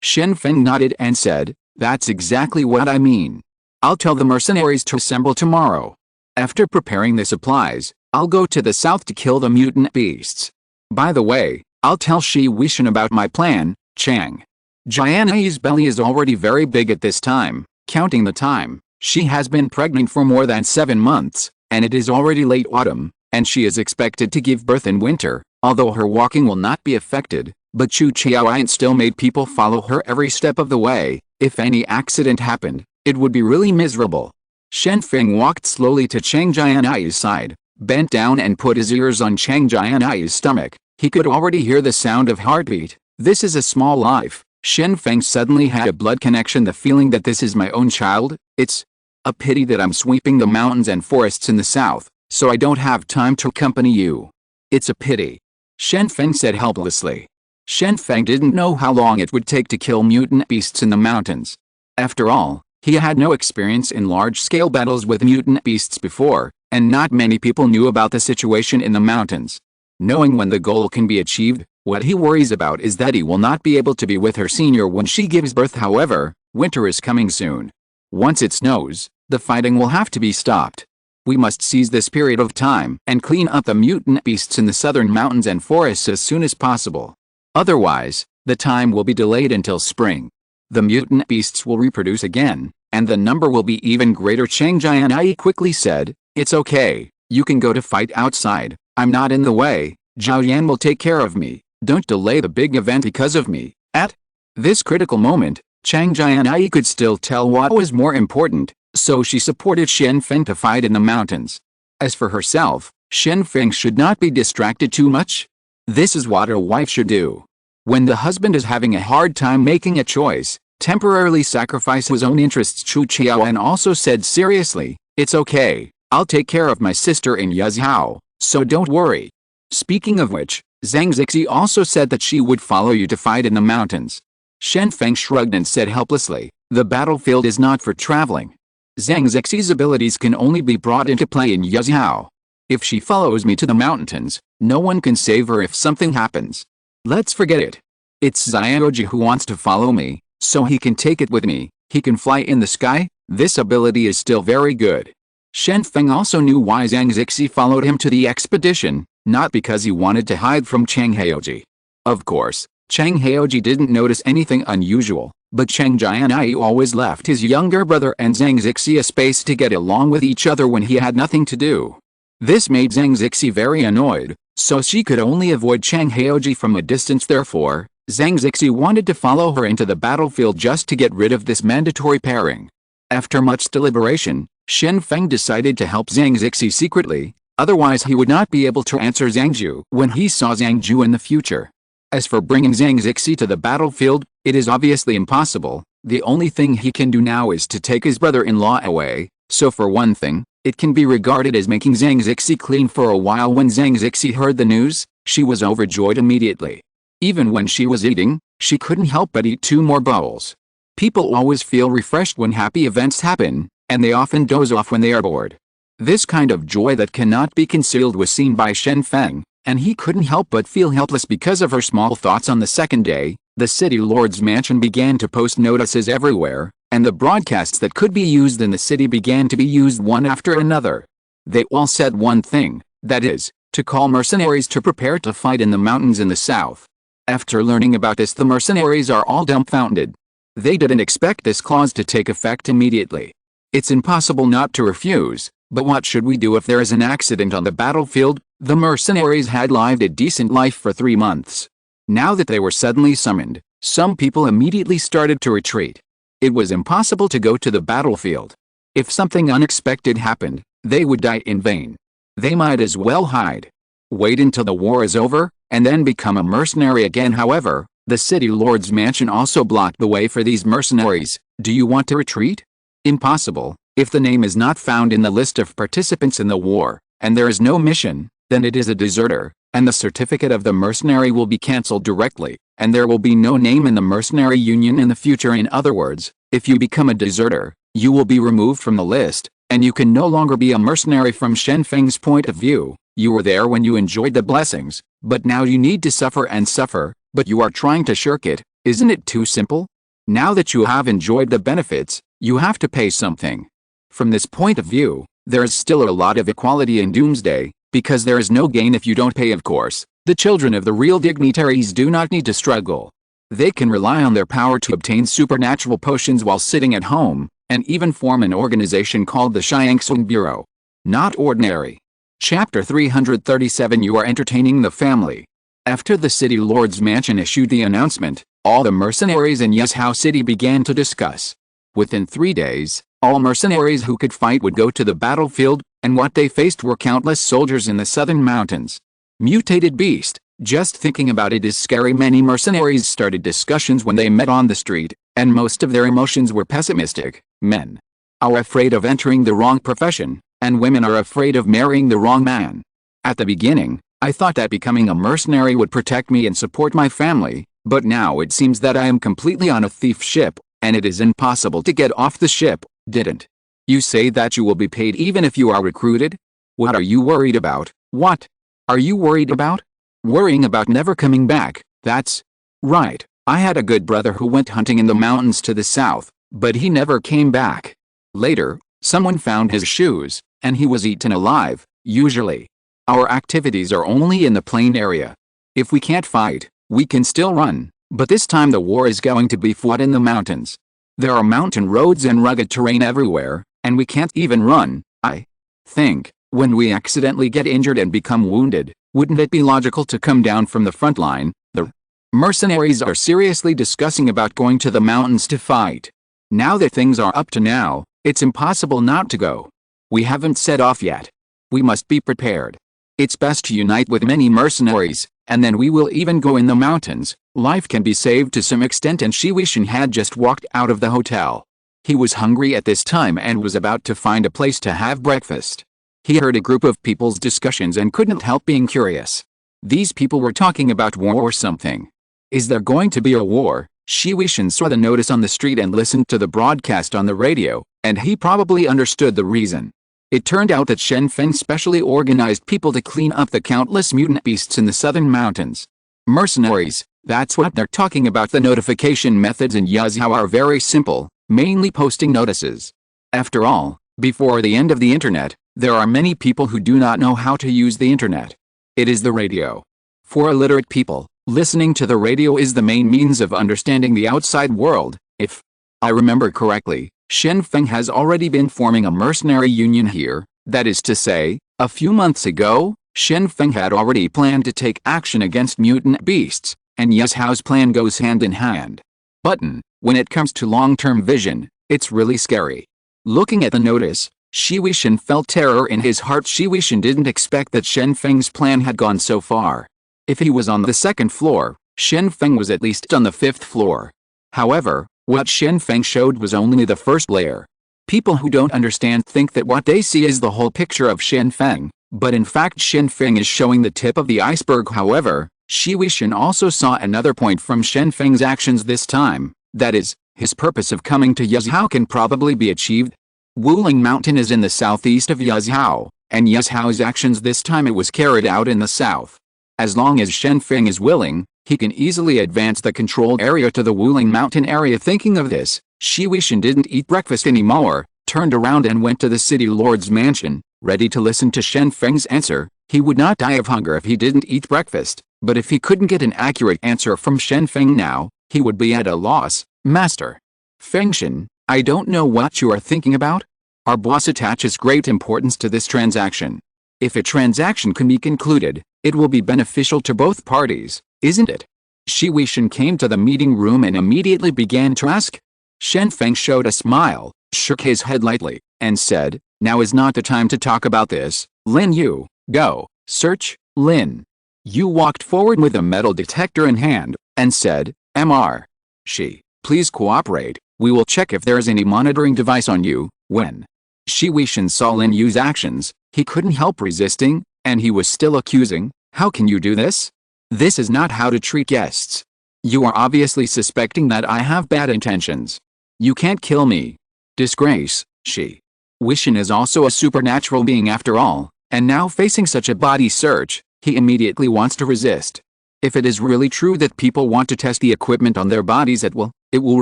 Shen Feng nodded and said, that's exactly what I mean. I'll tell the mercenaries to assemble tomorrow. After preparing the supplies, I'll go to the south to kill the mutant beasts. By the way, I'll tell Shi Wishan about my plan. Chang Jianyi's belly is already very big at this time. Counting the time, she has been pregnant for more than 7 months, and it is already late autumn, and she is expected to give birth in winter, although her walking will not be affected, but Chu Chaoyan still made people follow her every step of the way. If any accident happened, it would be really miserable. Shen Feng walked slowly to Chang Jianyi's side, bent down and put his ears on Chang Jianyi's stomach. He could already hear the sound of heartbeat. This is a small life. Shen Feng suddenly had a blood connection, the feeling that this is my own child. It's a pity that I'm sweeping the mountains and forests in the south, so I don't have time to accompany you. It's a pity, Shen Feng said helplessly. Shen Feng didn't know how long it would take to kill mutant beasts in the mountains. After all, he had no experience in large-scale battles with mutant beasts before, and not many people knew about the situation in the mountains. Knowing when the goal can be achieved, what he worries about is that he will not be able to be with her senior when she gives birth. However, winter is coming soon. Once it snows, the fighting will have to be stopped. We must seize this period of time and clean up the mutant beasts in the southern mountains and forests as soon as possible. Otherwise, the time will be delayed until spring. The mutant beasts will reproduce again, and the number will be even greater. Chang Jianyi quickly said, it's okay, you can go to fight outside, I'm not in the way, Zhao Yan will take care of me, don't delay the big event because of me. At this critical moment, Chang Jianyi could still tell what was more important, so she supported Shen Feng to fight in the mountains. As for herself, Shen Feng should not be distracted too much. This is what a wife should do. When the husband is having a hard time making a choice, temporarily sacrifice his own interests. Chu Chaoyan also said seriously, it's okay, I'll take care of my sister in Yazhao, so don't worry. Speaking of which, Zhang Zixi also said that she would follow you to fight in the mountains. Shen Feng shrugged and said helplessly, the battlefield is not for traveling. Zhang Zixi's abilities can only be brought into play in Yazhao. If she follows me to the mountains, no one can save her if something happens. Let's forget it. It's Xiaoji who wants to follow me, so he can take it with me. He can fly in the sky. This ability is still very good. Shen Feng also knew why Zhang Zixi followed him to the expedition, not because he wanted to hide from Chang Haoji. Of course, Chang Haoji didn't notice anything unusual, but Chang Jianyi always left his younger brother and Zhang Zixi a space to get along with each other when he had nothing to do. This made Zhang Zixi very annoyed, so she could only avoid Chang Haoji from a distance. Therefore, Zhang Zixi wanted to follow her into the battlefield just to get rid of this mandatory pairing. After much deliberation, Shen Feng decided to help Zhang Zixi secretly, otherwise he would not be able to answer Zhang Zhu when he saw Zhang Zhu in the future. As for bringing Zhang Zixi to the battlefield, it is obviously impossible. The only thing he can do now is to take his brother-in-law away, so for one thing, it can be regarded as making Zhang Zixi clean for a while. When Zhang Zixi heard the news, she was overjoyed immediately. Even when she was eating, she couldn't help but eat 2 more bowls. People always feel refreshed when happy events happen, and they often doze off when they are bored. This kind of joy that cannot be concealed was seen by Shen Feng, and he couldn't help but feel helpless because of her small thoughts. On the second day, the city lord's mansion began to post notices everywhere, and the broadcasts that could be used in the city began to be used one after another. They all said one thing, that is, to call mercenaries to prepare to fight in the mountains in the south. After learning about this, the mercenaries are all dumbfounded. They didn't expect this clause to take effect immediately. It's impossible not to refuse, But what should we do if there is an accident on the battlefield? The mercenaries had lived a decent life for 3 months. Now that they were suddenly summoned, some people immediately started to retreat. It was impossible to go to the battlefield. If something unexpected happened, they would die in vain. They might as well hide. Wait until the war is over, and then become a mercenary again. However, the city lord's mansion also blocked the way for these mercenaries. Do you want to retreat? Impossible. If the name is not found in the list of participants in the war, and there is no mission, then it is a deserter, and the certificate of the mercenary will be cancelled directly, and there will be no name in the mercenary union in the future. In other words, if you become a deserter, you will be removed from the list, and you can no longer be a mercenary. From Shen Feng's point of view, you were there when you enjoyed the blessings, but now you need to suffer and suffer, but you are trying to shirk it. Isn't it too simple? Now that you have enjoyed the benefits, you have to pay something. From this point of view, there is still a lot of equality in Doomsday, because there is no gain if you don't pay. Of course, the children of the real dignitaries do not need to struggle. They can rely on their power to obtain supernatural potions while sitting at home, and even form an organization called the Xiangsung Bureau. Not ordinary. Chapter 337. You are entertaining the family. After the city lord's mansion issued the announcement, all the mercenaries in Yuzhou City began to discuss. Within 3 days, all mercenaries who could fight would go to the battlefield, and what they faced were countless soldiers in the southern mountains. Mutated beast. Just thinking about it is scary. Many mercenaries started discussions when they met on the street, and most of their emotions were pessimistic. Men are afraid of entering the wrong profession, and women are afraid of marrying the wrong man. At the beginning, I thought that becoming a mercenary would protect me and support my family, but now it seems that I am completely on a thief ship, and it is impossible to get off the ship. Didn't you say that you will be paid even if you are recruited? What are you worried about? What are you worried about? Worrying about never coming back. That's right. I had a good brother who went hunting in the mountains to the south, but he never came back. Later, someone found his shoes, and he was eaten alive. Usually, our activities are only in the plain area. If we can't fight, we can still run, but this time the war is going to be fought in the mountains. There are mountain roads and rugged terrain everywhere, and we can't even run. I think, when we accidentally get injured and become wounded, wouldn't it be logical to come down from the front line? The mercenaries are seriously discussing about going to the mountains to fight. Now that things are up to now, it's impossible not to go. We haven't set off yet. We must be prepared. It's best to unite with many mercenaries, and then we will even go in the mountains. Life can be saved to some extent. And Shiwishin had just walked out of the hotel. He was hungry at this time and was about to find a place to have breakfast. He heard a group of people's discussions and couldn't help being curious. These people were talking about war or something. Is there going to be a war? Shiwishin saw the notice on the street and listened to the broadcast on the radio, and he probably understood the reason. It turned out that Shen Feng specially organized people to clean up the countless mutant beasts in the southern mountains. Mercenaries, that's what they're talking about. The notification methods in Yuzhou are very simple, mainly posting notices. After all, before the end of the internet, there are many people who do not know how to use the internet. It is the radio. For illiterate people, listening to the radio is the main means of understanding the outside world. If I remember correctly, Shen Feng has already been forming a mercenary union here. That is to say, a few months ago, Shen Feng had already planned to take action against mutant beasts, and Yuzhou's plan goes hand in hand. But when it comes to long-term vision, it's really scary. Looking at the notice, Shiwishin felt terror in his heart. Shiwishin didn't expect that Shen Feng's plan had gone so far. If he was on the 2nd floor, Shen Feng was at least on the 5th floor. However, what Shen Feng showed was only the first layer. People who don't understand think that what they see is the whole picture of Shen Feng, but in fact Shen Feng is showing the tip of the iceberg. However, Shiwishin also saw another point from Shen Feng's actions this time, that is, his purpose of coming to Yuzhou can probably be achieved. Wuling Mountain is in the southeast of Yuzhou, and Yuzhou's actions this time it was carried out in the south. As long as Shen Feng is willing, he can easily advance the controlled area to the Wuling Mountain area. Thinking of this, Shiwishin didn't eat breakfast anymore, turned around and went to the city lord's mansion, ready to listen to Shen Feng's answer. He would not die of hunger if he didn't eat breakfast, but if he couldn't get an accurate answer from Shen Feng now, he would be at a loss. Master Fengshen, I don't know what you are thinking about. Our boss attaches great importance to this transaction. If a transaction can be concluded, it will be beneficial to both parties, isn't it? Shi Weishan came to the meeting room and immediately began to ask. Shen Feng showed a smile, shook his head lightly, and said, "Now is not the time to talk about this. Lin Yu, go, search." Lin Yu walked forward with a metal detector in hand, and said, "Mr. Shi, please cooperate. We will check if there is any monitoring device on you." When Shi Weishan saw Lin Yu's actions, he couldn't help resisting, and he was still accusing, "How can you do this? This is not how to treat guests. You are obviously suspecting that I have bad intentions. You can't kill me." Disgrace. Shi Weishan is also a supernatural being after all, and now facing such a body search, he immediately wants to resist. If it is really true that people want to test the equipment on their bodies at will, it will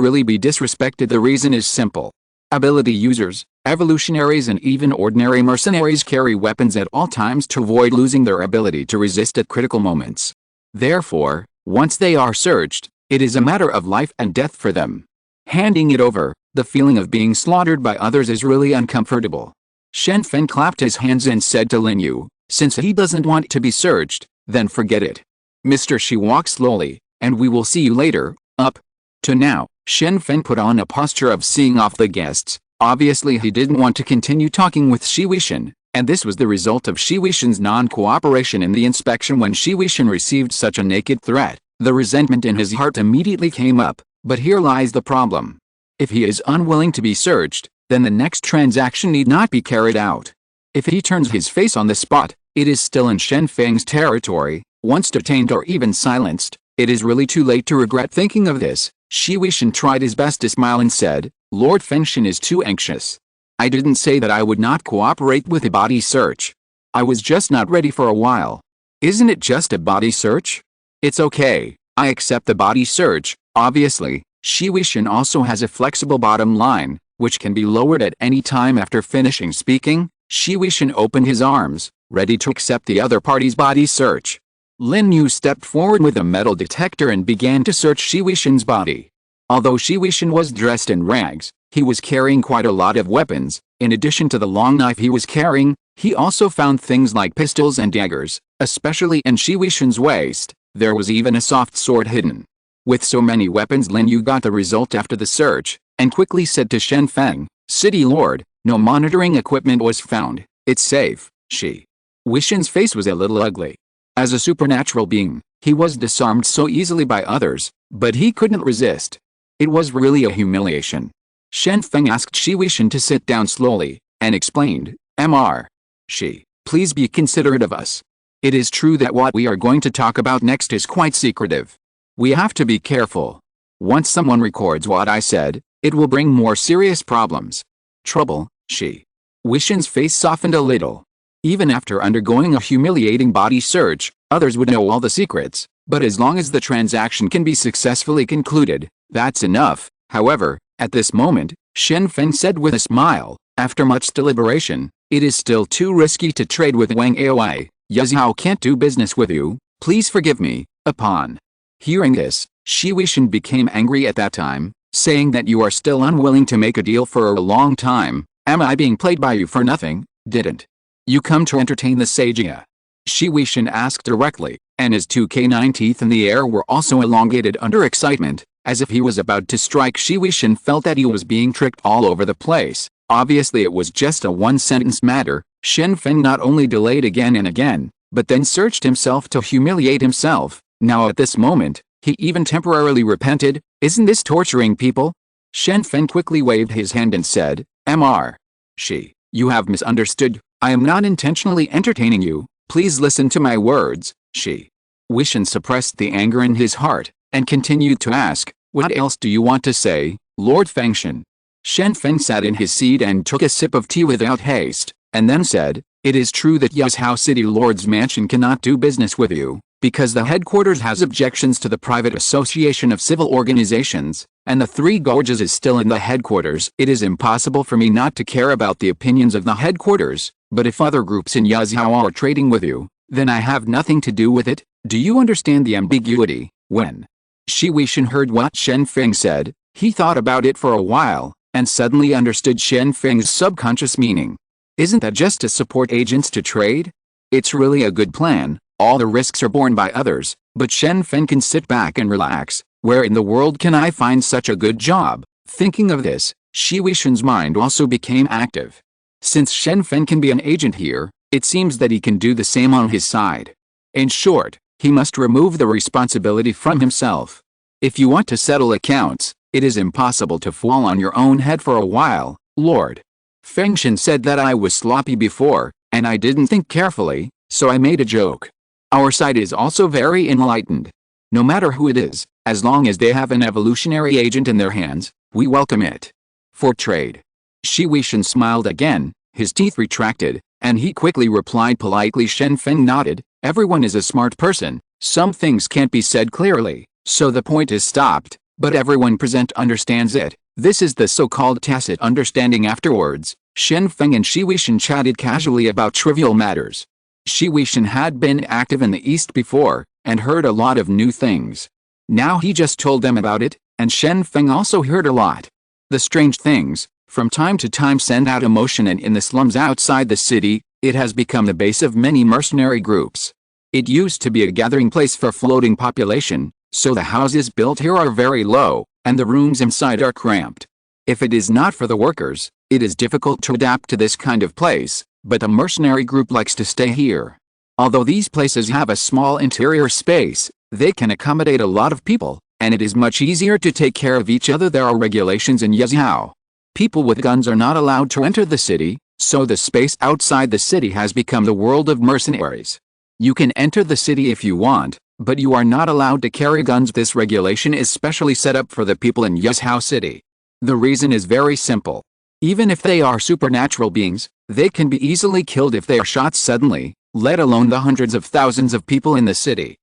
really be disrespected. The reason is simple. Ability users, evolutionaries and even ordinary mercenaries carry weapons at all times to avoid losing their ability to resist at critical moments. Therefore, once they are searched, it is a matter of life and death for them. Handing it over, the feeling of being slaughtered by others is really uncomfortable. Shen Feng clapped his hands and said to Lin Yu, "Since he doesn't want to be searched, then forget it. Mr. Shi, walk slowly, and we will see you later." Up to now, Shen Feng put on a posture of seeing off the guests. Obviously he didn't want to continue talking with Shi Weishan, and this was the result of Shi Weishan's non-cooperation in the inspection. When Shi Weishan received such a naked threat, the resentment in his heart immediately came up, but here lies the problem. If he is unwilling to be searched, then the next transaction need not be carried out. If he turns his face on the spot, it is still in Shen Feng's territory. Once detained or even silenced, it is really too late to regret thinking of this. Shi Weishan tried his best to smile and said, "Lord Fengshan is too anxious. I didn't say that I would not cooperate with a body search. I was just not ready for a while. Isn't it just a body search? It's okay, I accept the body search." Obviously, Shi Weishan also has a flexible bottom line, which can be lowered at any time. After finishing speaking, Shi Weishan opened his arms, ready to accept the other party's body search. Lin Yu stepped forward with a metal detector and began to search Shi Weishan's body. Although Shi Weishan was dressed in rags, he was carrying quite a lot of weapons. In addition to the long knife he was carrying, he also found things like pistols and daggers, especially in Shi Weishan's waist. There was even a soft sword hidden. With so many weapons, Lin Yu got the result after the search, and quickly said to Shen Feng, "City Lord, no monitoring equipment was found. It's safe." Shi Weishan's face was a little ugly. As a supernatural being, he was disarmed so easily by others, but he couldn't resist. It was really a humiliation. Shen Feng asked Shi Weishan to sit down slowly, and explained, "Mr. Shi, please be considerate of us. It is true that what we are going to talk about next is quite secretive. We have to be careful. Once someone records what I said, it will bring more serious problems." Trouble. Shi Weishan's face softened a little. Even after undergoing a humiliating body search, others would know all the secrets, but as long as the transaction can be successfully concluded, that's enough. However, at this moment, Shen Feng said with a smile, after much deliberation, "It is still too risky to trade with Wang Aoi. Yazhao can't do business with you. Please forgive me." Upon hearing this, Shi Weishan became angry at that time, saying that you are still unwilling to make a deal for a long time. Am I being played by you for nothing? Didn't you come to entertain the Sagia? Shi Weishan asked directly, and his two canine teeth in the air were also elongated under excitement, as if he was about to strike. Shi Weishan felt that he was being tricked all over the place. Obviously it was just a one-sentence matter. Shen Feng not only delayed again and again, but then searched himself to humiliate himself. Now at this moment, he even temporarily repented. Isn't this torturing people? Shen Feng quickly waved his hand and said, "Mr. Shi, you have misunderstood. I am not intentionally entertaining you. Please listen to my words." Shi Weishan suppressed the anger in his heart, and continued to ask, "What else do you want to say, Lord Fengshan?" Shen Feng sat in his seat and took a sip of tea without haste, and then said, "It is true that Yazhao City Lord's mansion cannot do business with you, because the headquarters has objections to the private association of civil organizations, and the Three Gorges is still in the headquarters. It is impossible for me not to care about the opinions of the headquarters, but if other groups in Yazhao are trading with you, then I have nothing to do with it. Do you understand the ambiguity?" When Shi Weishan heard what Shen Feng said, he thought about it for a while, and suddenly understood Shen Feng's subconscious meaning. Isn't that just to support agents to trade? It's really a good plan. All the risks are borne by others, but Shen Feng can sit back and relax. Where in the world can I find such a good job? Thinking of this, Shi Weishan's mind also became active. Since Shen Feng can be an agent here, it seems that he can do the same on his side. In short, he must remove the responsibility from himself. If you want to settle accounts, it is impossible to fall on your own head for a while, Lord. Fengshen said that I was sloppy before, and I didn't think carefully, so I made a joke. Our side is also very enlightened. No matter who it is, as long as they have an evolutionary agent in their hands, we welcome it. For trade. Shi Weishan smiled again, his teeth retracted, and he quickly replied politely. Shen Feng nodded. Everyone is a smart person, some things can't be said clearly, so the point is stopped, but everyone present understands it. This is the so-called tacit understanding. Afterwards, Shen Feng and Shi Weishan chatted casually about trivial matters. Shi Weishan had been active in the East before, and heard a lot of new things. Now he just told them about it, and Shen Feng also heard a lot. The strange things, from time to time, send out emotion, and in the slums outside the city, it has become the base of many mercenary groups. It used to be a gathering place for floating population, so the houses built here are very low, and the rooms inside are cramped. If it is not for the workers, it is difficult to adapt to this kind of place, but the mercenary group likes to stay here. Although these places have a small interior space, they can accommodate a lot of people, and it is much easier to take care of each other. There are regulations in Yezhou. People with guns are not allowed to enter the city, so the space outside the city has become the world of mercenaries. You can enter the city if you want, but you are not allowed to carry guns. This regulation is specially set up for the people in Yezhou City. The reason is very simple. Even if they are supernatural beings, they can be easily killed if they are shot suddenly, let alone the hundreds of thousands of people in the city.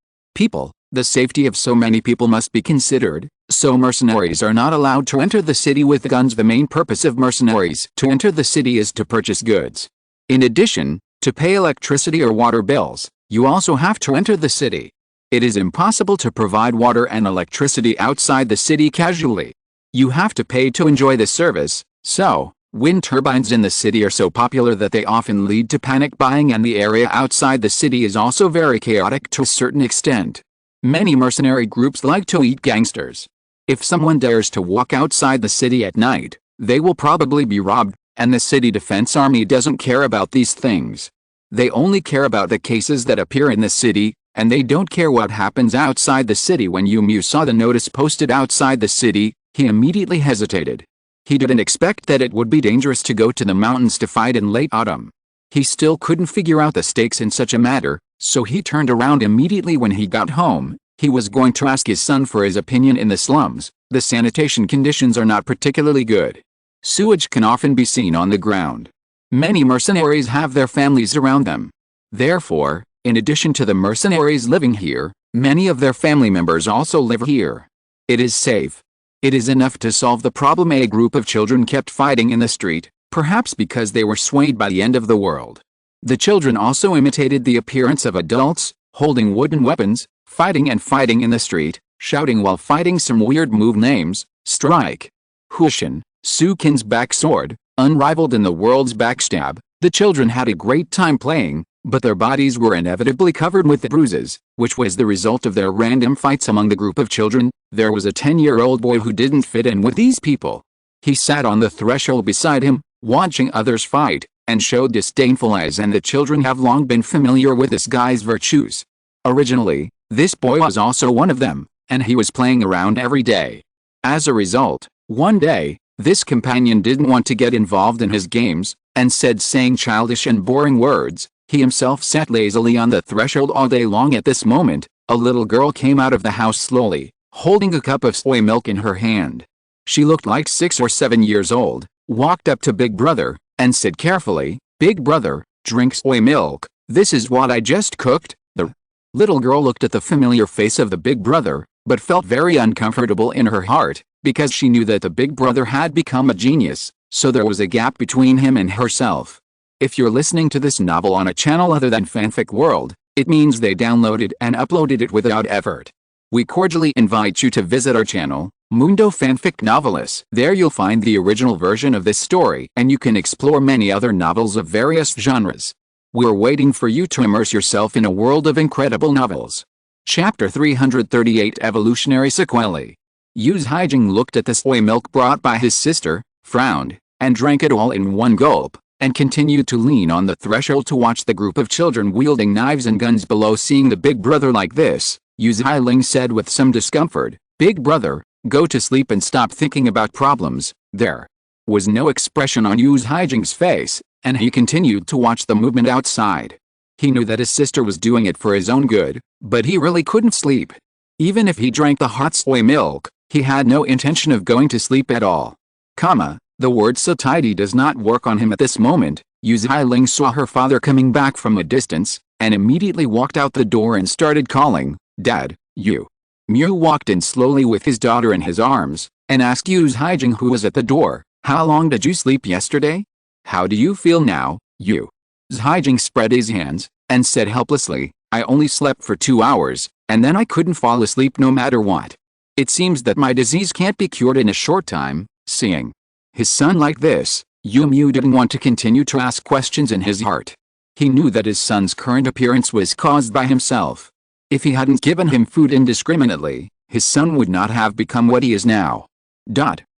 The safety of so many people must be considered, so mercenaries are not allowed to enter the city with guns. The main purpose of mercenaries to enter the city is to purchase goods. In addition, to pay electricity or water bills, you also have to enter the city. It is impossible to provide water and electricity outside the city casually. You have to pay to enjoy the service, so wind turbines in the city are so popular that they often lead to panic buying, and the area outside the city is also very chaotic to a certain extent. Many mercenary groups like to eat gangsters. If someone dares to walk outside the city at night, they will probably be robbed, and the city defense army doesn't care about these things. They only care about the cases that appear in the city, and they don't care what happens outside the city. When Yu saw the notice posted outside the city, he immediately hesitated. He didn't expect that it would be dangerous to go to the mountains to fight in late autumn. He still couldn't figure out the stakes in such a matter, so he turned around immediately. When he got home, he was going to ask his son for his opinion. In the slums, the sanitation conditions are not particularly good. Sewage can often be seen on the ground. Many mercenaries have their families around them. Therefore, in addition to the mercenaries living here, many of their family members also live here. It is safe. It is enough to solve the problem. A group of children kept fighting in the street, perhaps because they were swayed by the end of the world. The children also imitated the appearance of adults, holding wooden weapons, fighting in the street, shouting while fighting some weird move names: Strike, Hushin, Sukin's backsword, unrivaled in the world's backstab. The children had a great time playing, but their bodies were inevitably covered with bruises, which was the result of their random fights among the group of children. There was a 10-year-old boy who didn't fit in with these people. He sat on the threshold beside him, watching others fight, and showed disdainful eyes, and the children have long been familiar with this guy's virtues. Originally, this boy was also one of them, and he was playing around every day. As a result, one day, this companion didn't want to get involved in his games, and said, saying childish and boring words. He himself sat lazily on the threshold all day long. At this moment, a little girl came out of the house slowly, holding a cup of soy milk in her hand. She looked like 6 or 7 years old, walked up to Big Brother, and said carefully, "Big Brother, drink soy milk, this is what I just cooked." The little girl looked at the familiar face of the Big Brother, but felt very uncomfortable in her heart, because she knew that the Big Brother had become a genius, so there was a gap between him and herself. If you're listening to this novel on a channel other than Fanfic World, it means they downloaded and uploaded it without effort. We cordially invite you to visit our channel, Mundo Fanfic Novelis. There you'll find the original version of this story, and you can explore many other novels of various genres. We're waiting for you to immerse yourself in a world of incredible novels. Chapter 338 Evolutionary Sequelae. Yu Haijing looked at the soy milk brought by his sister, frowned, and drank it all in one gulp, and continued to lean on the threshold to watch the group of children wielding knives and guns below. Seeing the big brother like this, Yu Hailing said with some discomfort, "Big brother, go to sleep and stop thinking about problems." There was no expression on Yu Haijing's face, and he continued to watch the movement outside. He knew that his sister was doing it for his own good, but he really couldn't sleep. Even if he drank the hot soy milk, he had no intention of going to sleep at all. The word satiety does not work on him at this moment. Yu Hailing saw her father coming back from a distance, and immediately walked out the door and started calling, "Dad, Yu." Mu walked in slowly with his daughter in his arms, and asked Yu Haijing, who was at the door, "How long did you sleep yesterday? How do you feel now, Yu?" Haijing spread his hands, and said helplessly, "I only slept for 2 hours, and then I couldn't fall asleep no matter what. It seems that my disease can't be cured in a short time." Seeing his son like this, Mu didn't want to continue to ask questions in his heart. He knew that his son's current appearance was caused by himself. If he hadn't given him food indiscriminately, his son would not have become what he is now.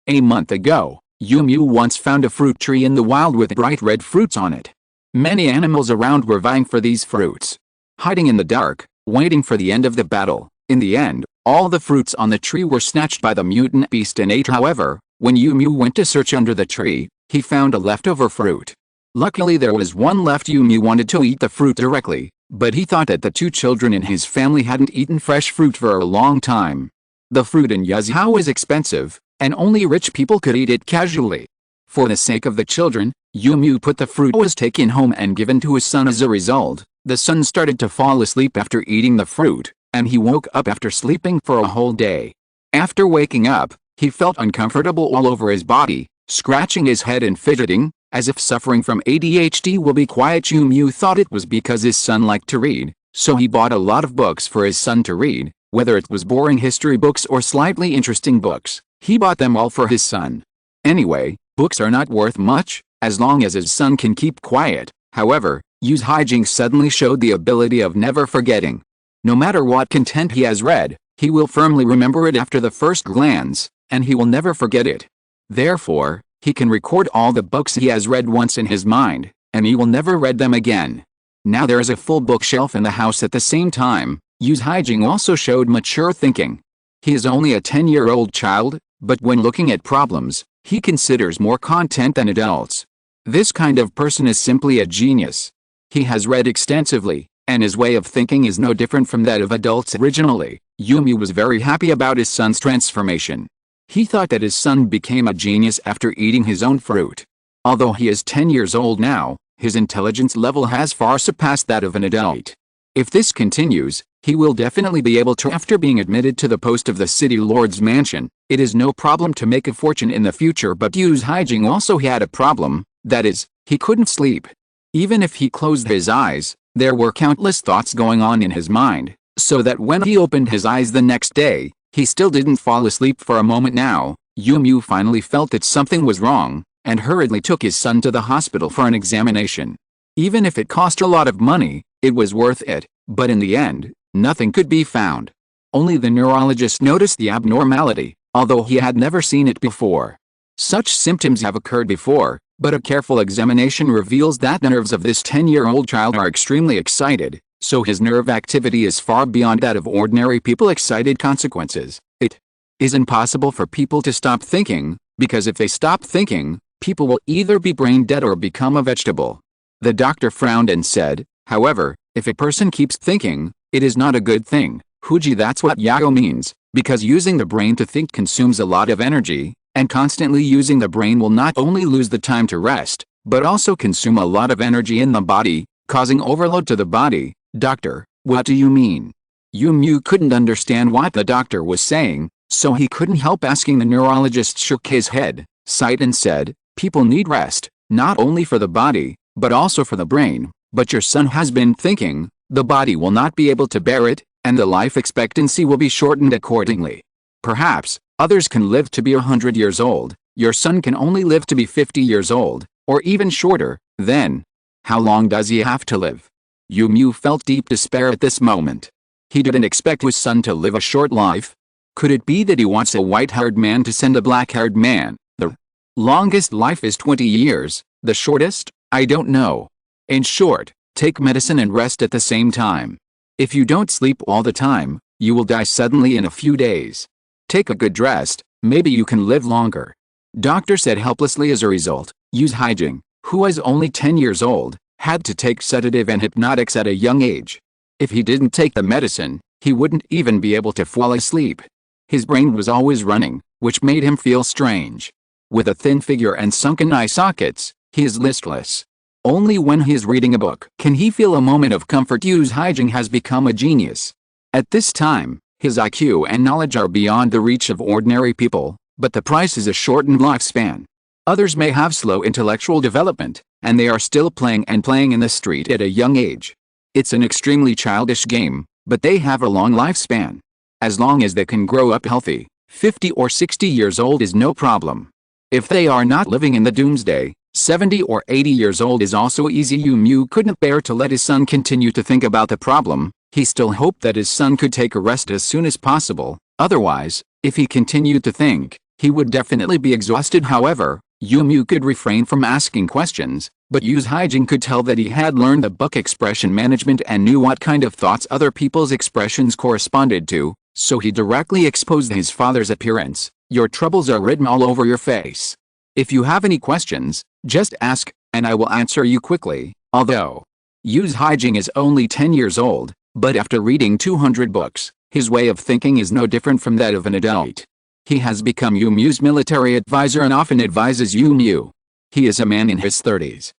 A month ago, Mu once found a fruit tree in the wild with bright red fruits on it. Many animals around were vying for these fruits. Hiding in the dark, waiting for the end of the battle, in the end, all the fruits on the tree were snatched by the mutant beast and ate. However, when Mu went to search under the tree, he found a leftover fruit. Luckily there was one left. Mu wanted to eat the fruit directly, but he thought that the 2 children in his family hadn't eaten fresh fruit for a long time. The fruit in Yazhao was expensive, and only rich people could eat it casually. For the sake of the children, Mu put the fruit was taken home and given to his son. As a result, the son started to fall asleep after eating the fruit, and he woke up after sleeping for a whole day. After waking up, he felt uncomfortable all over his body, scratching his head and fidgeting, as if suffering from ADHD. Will be quiet. Mu thought it was because his son liked to read, so he bought a lot of books for his son to read, whether it was boring history books or slightly interesting books. He bought them all for his son. Anyway, books are not worth much, as long as his son can keep quiet. However, Yu Haijing suddenly showed the ability of never forgetting. No matter what content he has read, he will firmly remember it after the first glance, and he will never forget it. Therefore, he can record all the books he has read once in his mind, and he will never read them again. Now there is a full bookshelf in the house. At the same time, Yu Haijing also showed mature thinking. He is only a 10-year-old child, but when looking at problems, he considers more content than adults. This kind of person is simply a genius. He has read extensively, and his way of thinking is no different from that of adults. Originally, Mu was very happy about his son's transformation. He thought that his son became a genius after eating his own fruit. Although he is 10 years old now, his intelligence level has far surpassed that of an adult. If this continues, he will definitely be able to. After being admitted to the post of the city lord's mansion, it is no problem to make a fortune in the future. But Yu Haijing also had a problem, that is, he couldn't sleep. Even if he closed his eyes, there were countless thoughts going on in his mind, so that when he opened his eyes the next day, he still didn't fall asleep for a moment. Now, Mu finally felt that something was wrong, and hurriedly took his son to the hospital for an examination. Even if it cost a lot of money, it was worth it, but in the end, nothing could be found. Only the neurologist noticed the abnormality, although he had never seen it before. Such symptoms have occurred before, but a careful examination reveals that the nerves of this 10-year-old child are extremely excited, so his nerve activity is far beyond that of ordinary people. Excited consequences. It is impossible for people to stop thinking, because if they stop thinking, people will either be brain dead or become a vegetable. The doctor frowned and said, however, if a person keeps thinking, it is not a good thing. Huji, that's what Yao means, because using the brain to think consumes a lot of energy, and constantly using the brain will not only lose the time to rest, but also consume a lot of energy in the body, causing overload to the body. Doctor, what do you mean? Mu couldn't understand what the doctor was saying, so he couldn't help asking. The neurologist shook his head, sighed and said, people need rest, not only for the body, but also for the brain. But your son has been thinking, the body will not be able to bear it, and the life expectancy will be shortened accordingly. Perhaps, Others can live to be 100 years old. Your son can only live to be 50 years old, or even shorter. Then, how long does he have to live? Yu Mu felt deep despair at this moment. He didn't expect his son to live a short life. Could it be that he wants a white-haired man to send a black-haired man? The longest life is 20 years, the shortest? I don't know. In short, take medicine and rest at the same time. If you don't sleep all the time, you will die suddenly in a few days. Take a good rest, maybe you can live longer. Doctor said helplessly. As a result, Yu Haijing, who was only 10 years old, had to take sedative and hypnotics at a young age. If he didn't take the medicine, he wouldn't even be able to fall asleep. His brain was always running, which made him feel strange. With a thin figure and sunken eye sockets, he is listless. Only when he is reading a book can he feel a moment of comfort. Yu Haijing has become a genius. At this time, his IQ and knowledge are beyond the reach of ordinary people, but the price is a shortened lifespan. Others may have slow intellectual development, and they are still playing in the street at a young age. It's an extremely childish game, but they have a long lifespan. As long as they can grow up healthy, 50 or 60 years old is no problem. If they are not living in the doomsday, 70 or 80 years old is also easy. Yu Mu couldn't bear to let his son continue to think about the problem. He still hoped that his son could take a rest as soon as possible. Otherwise, if he continued to think, he would definitely be exhausted. However, Yu Mu could refrain from asking questions, but Yu Haijing could tell that he had learned the book expression management and knew what kind of thoughts other people's expressions corresponded to, so he directly exposed his father's appearance. Your troubles are written all over your face. If you have any questions, just ask, and I will answer you quickly. Although Yu Haijing is only 10 years old, but after reading 200 books, his way of thinking is no different from that of an adult. He has become Yu Mu's military advisor and often advises Yu Mu. He is a man in his 30s.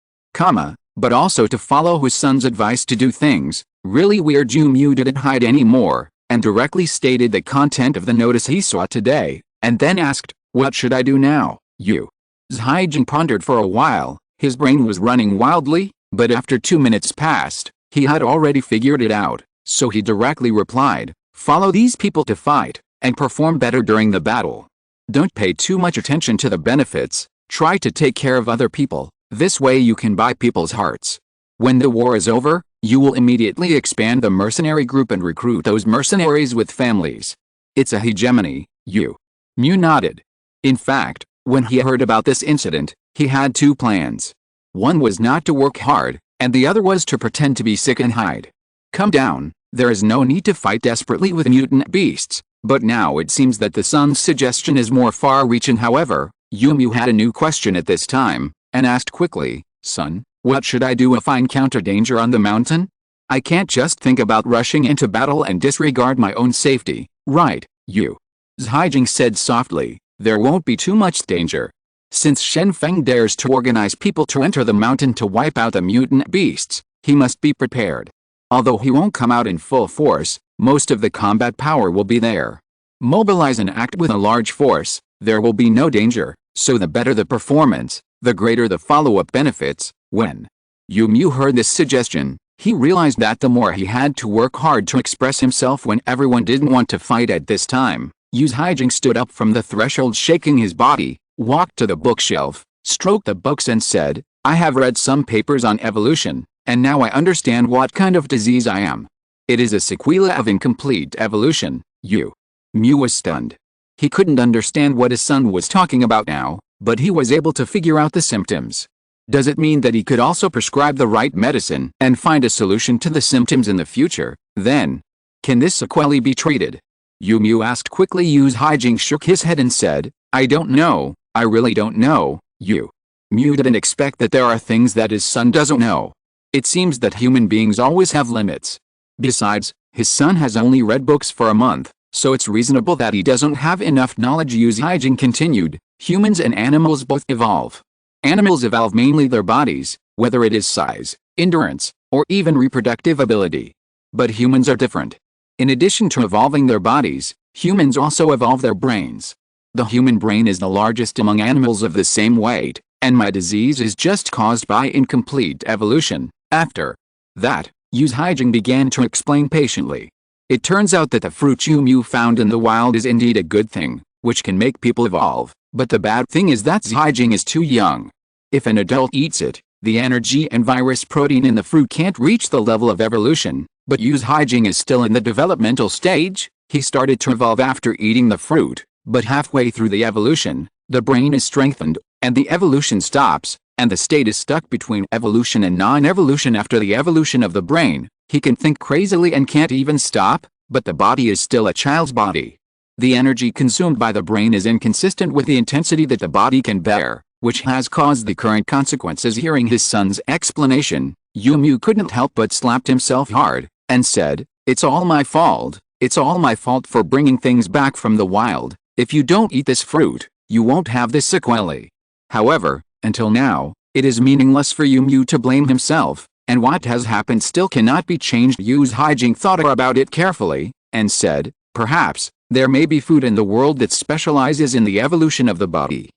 But also to follow his son's advice to do things really weird. Yu Mu didn't hide anymore, and directly stated the content of the notice he saw today, and then asked, "What should I do now?" Yu Haijing pondered for a while. His brain was running wildly, but after 2 minutes passed, he had already figured it out, so he directly replied, "Follow these people to fight, and perform better during the battle. Don't pay too much attention to the benefits, try to take care of other people, this way you can buy people's hearts. When the war is over, you will immediately expand the mercenary group and recruit those mercenaries with families." It's a hegemony. Yu Mu nodded. In fact, when he heard about this incident, he had two plans. One was not to work hard, and the other was to pretend to be sick and hide. Come down, there is no need to fight desperately with mutant beasts. But now it seems that the son's suggestion is more far-reaching. However, Yu Mu had a new question at this time, and asked quickly, "Son, what should I do if I encounter danger on the mountain? I can't just think about rushing into battle and disregard my own safety, right?" Yu Haijing said softly, "There won't be too much danger. Since Shen Feng dares to organize people to enter the mountain to wipe out the mutant beasts, he must be prepared. Although he won't come out in full force, most of the combat power will be there. Mobilize and act with a large force, there will be no danger, so the better the performance, the greater the follow-up benefits." When Yu Mu heard this suggestion, he realized that the more he had to work hard to express himself when everyone didn't want to fight at this time. Yu Haijing stood up from the threshold shaking his body, walked to the bookshelf, stroked the books and said, "I have read some papers on evolution, and now I understand what kind of disease I am. It is a sequela of incomplete evolution." Yu Mu was stunned. He couldn't understand what his son was talking about now, but he was able to figure out the symptoms. Does it mean that he could also prescribe the right medicine and find a solution to the symptoms in the future? Then, can this sequelae be treated? Yu Mu asked quickly. Yu Haijing shook his head and said, "I don't know, I really don't know." Yu Mu didn't expect that there are things that his son doesn't know. It seems that human beings always have limits. Besides, his son has only read books for a month, so it's reasonable that he doesn't have enough knowledge. Yu Haijing continued, "Humans and animals both evolve. Animals evolve mainly their bodies, whether it is size, endurance, or even reproductive ability. But humans are different. In addition to evolving their bodies, humans also evolve their brains. The human brain is the largest among animals of the same weight, and my disease is just caused by incomplete evolution." After that, Yu Haijing began to explain patiently. "It turns out that the fruit Yu Mu found in the wild is indeed a good thing, which can make people evolve, but the bad thing is that Zhijing is too young. If an adult eats it, the energy and virus protein in the fruit can't reach the level of evolution, but Zhijing is still in the developmental stage. He started to evolve after eating the fruit, but halfway through the evolution, the brain is strengthened, and the evolution stops, and the state is stuck between evolution and non-evolution. After the evolution of the brain, he can think crazily and can't even stop, but the body is still a child's body. The energy consumed by the brain is inconsistent with the intensity that the body can bear, which has caused the current consequences. Hearing his son's explanation, Yu couldn't help but slapped himself hard, and said, "It's all my fault. It's all my fault for bringing things back from the wild. If you don't eat this fruit, you won't have this sequelae." However, until now, it is meaningless for Yu to blame himself, and what has happened still cannot be changed. Zhijing thought about it carefully, and said, "Perhaps, there may be food in the world that specializes in the evolution of the body.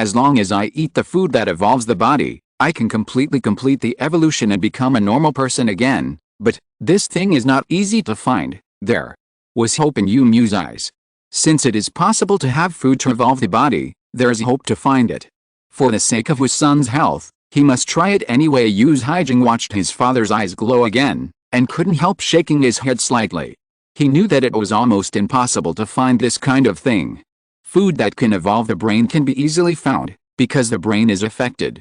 As long as I eat the food that evolves the body, I can completely complete the evolution and become a normal person again, but this thing is not easy to find." There was hope in Yu's eyes. Since it is possible to have food to evolve the body, there is hope to find it. For the sake of his son's health, he must try it anyway. Zhijing watched his father's eyes glow again, and couldn't help shaking his head slightly. He knew that it was almost impossible to find this kind of thing. Food that can evolve the brain can be easily found, because the brain is affected.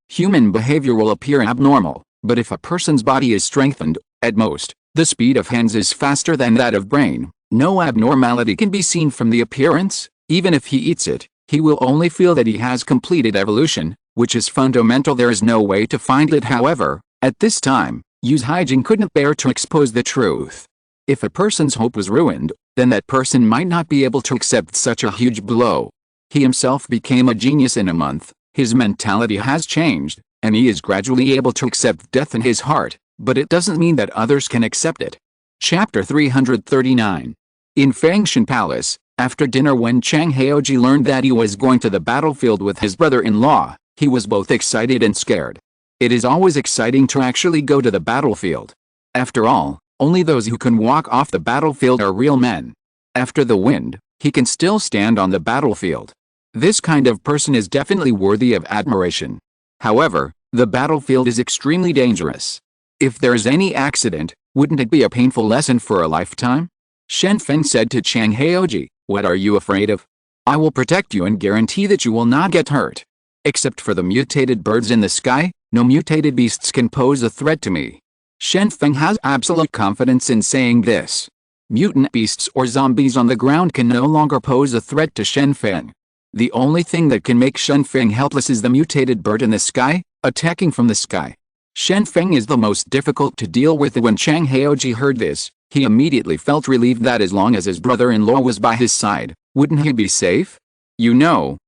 Human behavior will appear abnormal, but if a person's body is strengthened, at most, the speed of hands is faster than that of brain. No abnormality can be seen from the appearance. Even if he eats it, he will only feel that he has completed evolution, which is fundamental. There is no way to find it. However, at this time, Zhijing couldn't bear to expose the truth. If a person's hope was ruined, then that person might not be able to accept such a huge blow. He himself became a genius in a month. His mentality has changed, and he is gradually able to accept death in his heart, but it doesn't mean that others can accept it. Chapter 339. In Fengshan Palace, after dinner, when Chang Jianyi learned that he was going to the battlefield with his brother-in-law, he was both excited and scared. It is always exciting to actually go to the battlefield. After all, only those who can walk off the battlefield are real men. After the wind, he can still stand on the battlefield. This kind of person is definitely worthy of admiration. However, the battlefield is extremely dangerous. If there is any accident, wouldn't it be a painful lesson for a lifetime? Shen Feng said to Chang Jianyi, "What are you afraid of? I will protect you and guarantee that you will not get hurt. Except for the mutated birds in the sky, no mutated beasts can pose a threat to me." Shen Feng has absolute confidence in saying this. Mutant beasts or zombies on the ground can no longer pose a threat to Shen Feng. The only thing that can make Shen Feng helpless is the mutated bird in the sky, attacking from the sky. Shen Feng is the most difficult to deal with. When Chang Jianyi heard this, he immediately felt relieved that as long as his brother-in-law was by his side, wouldn't he be safe?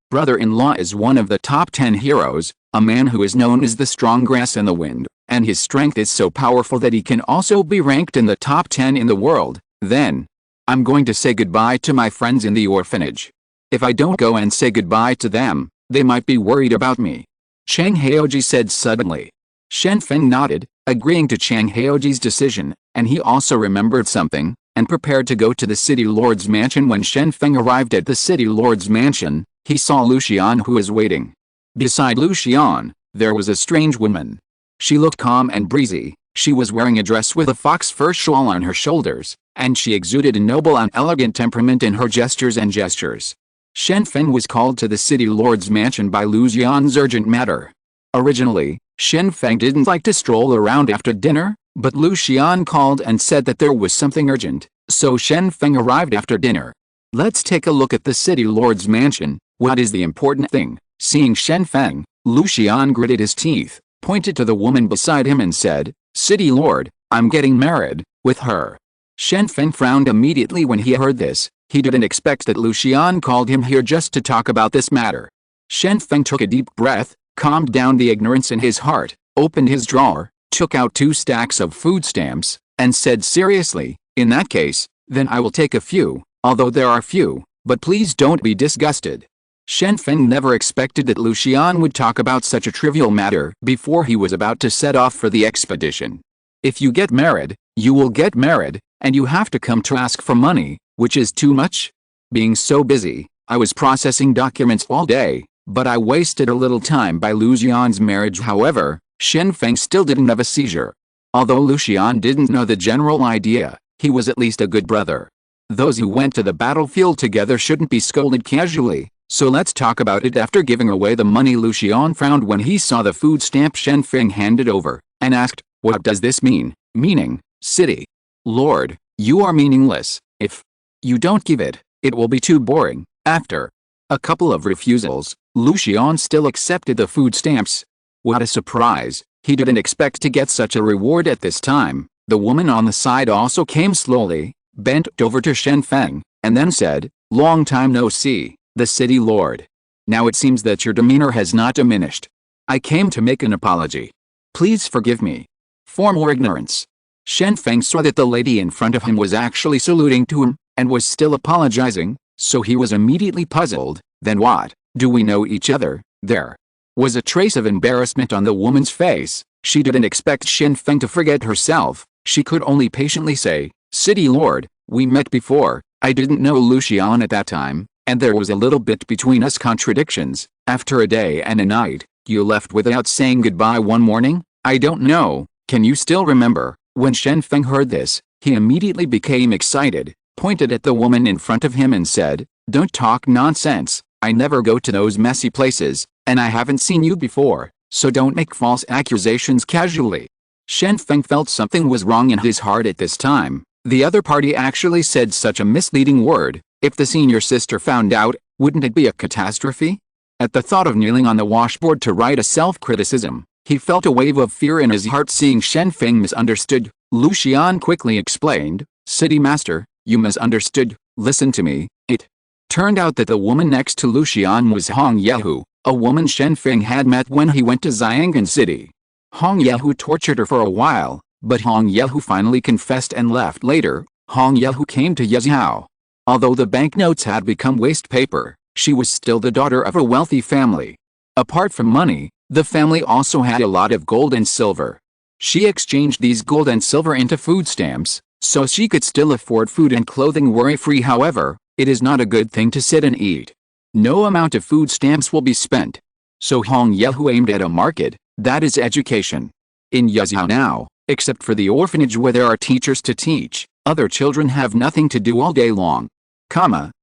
Brother-in-law is one of the top 10 heroes, a man who is known as the strong grass in the wind, and his strength is so powerful that he can also be ranked in the top 10 in the world. Then, I'm going to say goodbye to my friends in the orphanage. If I don't go and say goodbye to them, they might be worried about me, Chang Jianyi said suddenly. Shen Feng nodded, agreeing to Chang Jianyi's decision, and he also remembered something, and prepared to go to the city lord's mansion. When Shen Feng arrived at the city lord's mansion, he saw Lucian, who was waiting. Beside Lucian, there was a strange woman. She looked calm and breezy. She was wearing a dress with a fox fur shawl on her shoulders, and she exuded a noble and elegant temperament in her gestures and gestures. Shen Feng was called to the city lord's mansion by Lucian's urgent matter. Originally, Shen Feng didn't like to stroll around after dinner, but Lucian called and said that there was something urgent, so Shen Feng arrived after dinner. Let's take a look at the city lord's mansion. What is the important thing? Seeing Shen Feng, Lucian gritted his teeth, pointed to the woman beside him and said, "City lord, I'm getting married with her." Shen Feng frowned immediately when he heard this. He didn't expect that Lucian called him here just to talk about this matter. Shen Feng took a deep breath, calmed down the ignorance in his heart, opened his drawer, took out 2 stacks of food stamps, and said seriously, "In that case, then I will take a few, although there are few, but please don't be disgusted." Shen Feng never expected that Lucian would talk about such a trivial matter before he was about to set off for the expedition. If you get married, you will get married, and you have to come to ask for money, which is too much. Being so busy, I was processing documents all day, but I wasted a little time by Lu Xian's marriage. However, Shen Feng still didn't have a seizure. Although Lu Xian didn't know the general idea, he was at least a good brother. Those who went to the battlefield together shouldn't be scolded casually, so let's talk about it. After giving away the money Lu Xian frowned when he saw the food stamp Shen Feng handed over, and asked, "What does this mean?" Meaning, "City Lord, you are meaningless. If you don't give it, it will be too boring." After a couple of refusals, Lu Xian still accepted the food stamps. What a surprise, he didn't expect to get such a reward at this time. The woman on the side also came slowly, bent over to Shen Feng, and then said, "Long time no see, the city lord. Now it seems that your demeanor has not diminished. I came to make an apology. Please forgive me for more ignorance." Shen Feng saw that the lady in front of him was actually saluting to him, and was still apologizing, so he was immediately puzzled. Then what? Do we know each other? There was a trace of embarrassment on the woman's face. She didn't expect Shen Feng to forget herself. She could only patiently say, "City Lord, we met before. I didn't know Lu Xian at that time, and there was a little bit between us contradictions. After a day and a night, you left without saying goodbye one morning. I don't know, can you still remember?" When Shen Feng heard this, he immediately became excited, pointed at the woman in front of him and said, "Don't talk nonsense. I never go to those messy places, and I haven't seen you before, so don't make false accusations casually." Shen Feng felt something was wrong in his heart at this time. The other party actually said such a misleading word. If the senior sister found out, wouldn't it be a catastrophe? At the thought of kneeling on the washboard to write a self-criticism, he felt a wave of fear in his heart. Seeing Shen Feng misunderstood, Lu Xian quickly explained, "City Master, you misunderstood. Listen to me." It turned out that the woman next to Lu Xian was Hong Yehu, a woman Shen Feng had met when he went to Xiangan City. Hong Yehu tortured her for a while, but Hong Yehu finally confessed and left. Later, Hong Yehu came to Yazhao. Although the banknotes had become waste paper, she was still the daughter of a wealthy family. Apart from money, the family also had a lot of gold and silver. She exchanged these gold and silver into food stamps, so she could still afford food and clothing worry-free. However, it is not a good thing to sit and eat. No amount of food stamps will be spent. So Hong Yehu aimed at a market, that is education. In Yazhao now, except for the orphanage where there are teachers to teach, other children have nothing to do all day long.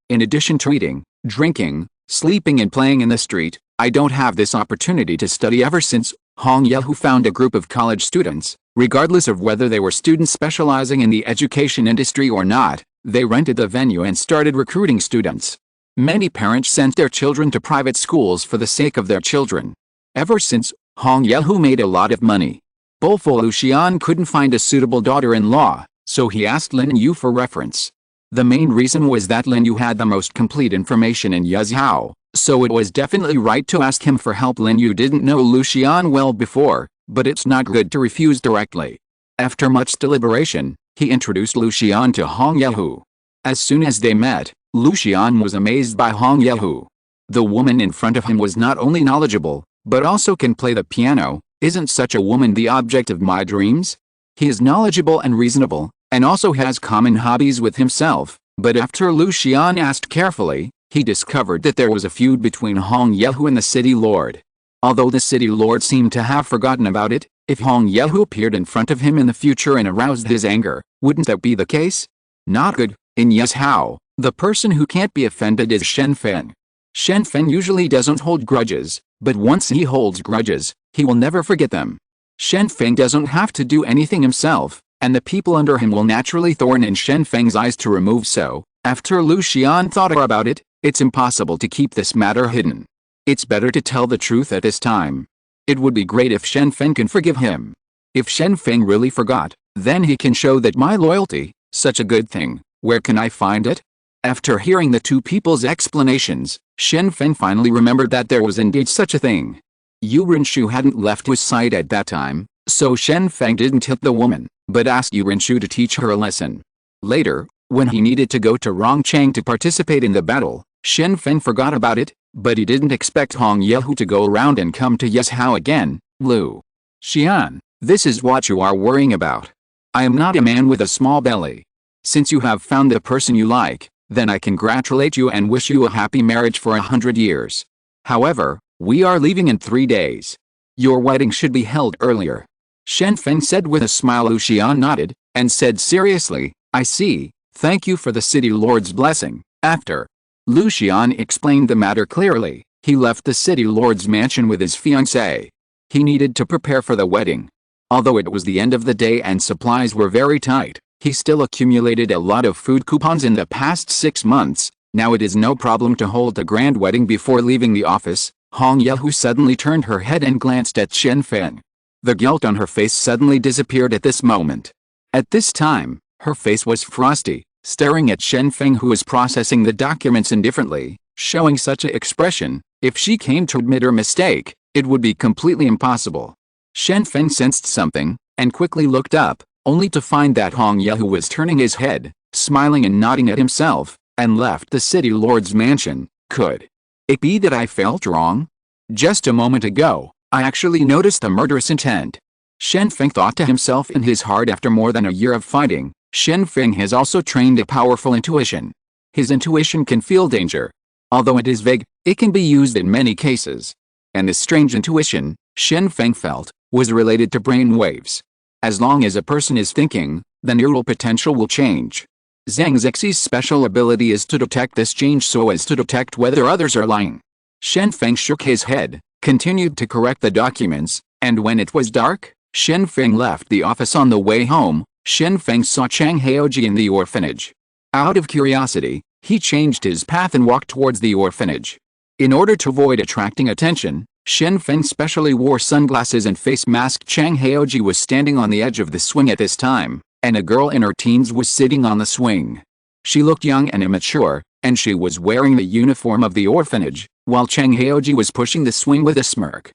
In addition to eating, drinking, sleeping and playing in the street, I don't have this opportunity to study. Ever since Hong Yehu found a group of college students, regardless of whether they were students specializing in the education industry or not, they rented the venue and started recruiting students. Many parents sent their children to private schools for the sake of their children. Ever since Hong Yehu made a lot of money, Bolfo Lu Xian couldn't find a suitable daughter-in-law, so he asked Lin Yu for reference. The main reason was that Lin Yu had the most complete information in Yazhao, so it was definitely right to ask him for help. Lin Yu didn't know Lu Xian well before, but it's not good to refuse directly. After much deliberation, he introduced Lu Xian to Hong Yehu. As soon as they met, Lu Xian was amazed by Hong Yehu. The woman in front of him was not only knowledgeable, but also can play the piano. Isn't such a woman the object of my dreams? He is knowledgeable and reasonable, and also has common hobbies with himself. But after Lu Xian asked carefully, he discovered that there was a feud between Hong Yehu and the city lord. Although the city lord seemed to have forgotten about it, if Hong Yehu appeared in front of him in the future and aroused his anger, wouldn't that be the case? Not good. In Yazhao, the person who can't be offended is Shen Feng. Shen Feng usually doesn't hold grudges, but once he holds grudges, he will never forget them. Shen Feng doesn't have to do anything himself, and the people under him will naturally thorn in Shen Feng's eyes to remove. So, after Lu Xian thought about it, it's impossible to keep this matter hidden. It's better to tell the truth at this time. It would be great if Shen Feng can forgive him. If Shen Feng really forgot, then he can show that my loyalty, such a good thing. Where can I find it? After hearing the two people's explanations, Shen Feng finally remembered that there was indeed such a thing. Yu Rinshu hadn't left his sight at that time, so Shen Feng didn't hit the woman, but asked Yu Rinshu to teach her a lesson. Later, when he needed to go to Rongchang to participate in the battle, Shen Feng forgot about it, but he didn't expect Hong Yehu to go around and come to Yazhao again. Lu Xian, this is what you are worrying about. I am not a man with a small belly. Since you have found the person you like, then I congratulate you and wish you a happy marriage for 100 years. However, we are leaving in 3 days. Your wedding should be held earlier. Shen Feng said with a smile. Lu Xian nodded, and said seriously, I see, thank you for the city lord's blessing. After Lu Xian explained the matter clearly, he left the city lord's mansion with his fiancée. He needed to prepare for the wedding. Although it was the end of the day and supplies were very tight, he still accumulated a lot of food coupons in the past 6 months. Now it is no problem to hold a grand wedding before leaving the office. Hong Yehu suddenly turned her head and glanced at Shen Feng. The guilt on her face suddenly disappeared at this moment. At this time, her face was frosty, staring at Shen Feng, who was processing the documents indifferently, showing such an expression. If she came to admit her mistake, it would be completely impossible. Shen Feng sensed something, and quickly looked up, only to find that Hong Yehu was turning his head, smiling and nodding at himself, and left the city lord's mansion. Could it be that I felt wrong? Just a moment ago, I actually noticed a murderous intent. Shen Feng thought to himself in his heart. After more than a year of fighting, Shen Feng has also trained a powerful intuition. His intuition can feel danger. Although it is vague, it can be used in many cases. And this strange intuition, Shen Feng felt, was related to brain waves. As long as a person is thinking, the neural potential will change. Zhang Zixi's special ability is to detect this change so as to detect whether others are lying. Shen Feng shook his head, continued to correct the documents, and when it was dark, Shen Feng left the office. On the way home, Shen Feng saw Chang Haoji in the orphanage. Out of curiosity, he changed his path and walked towards the orphanage. In order to avoid attracting attention, Shen Feng specially wore sunglasses and face mask. Chang Haoji was standing on the edge of the swing at this time, and a girl in her teens was sitting on the swing. She looked young and immature, and she was wearing the uniform of the orphanage, while Chang Haoji was pushing the swing with a smirk.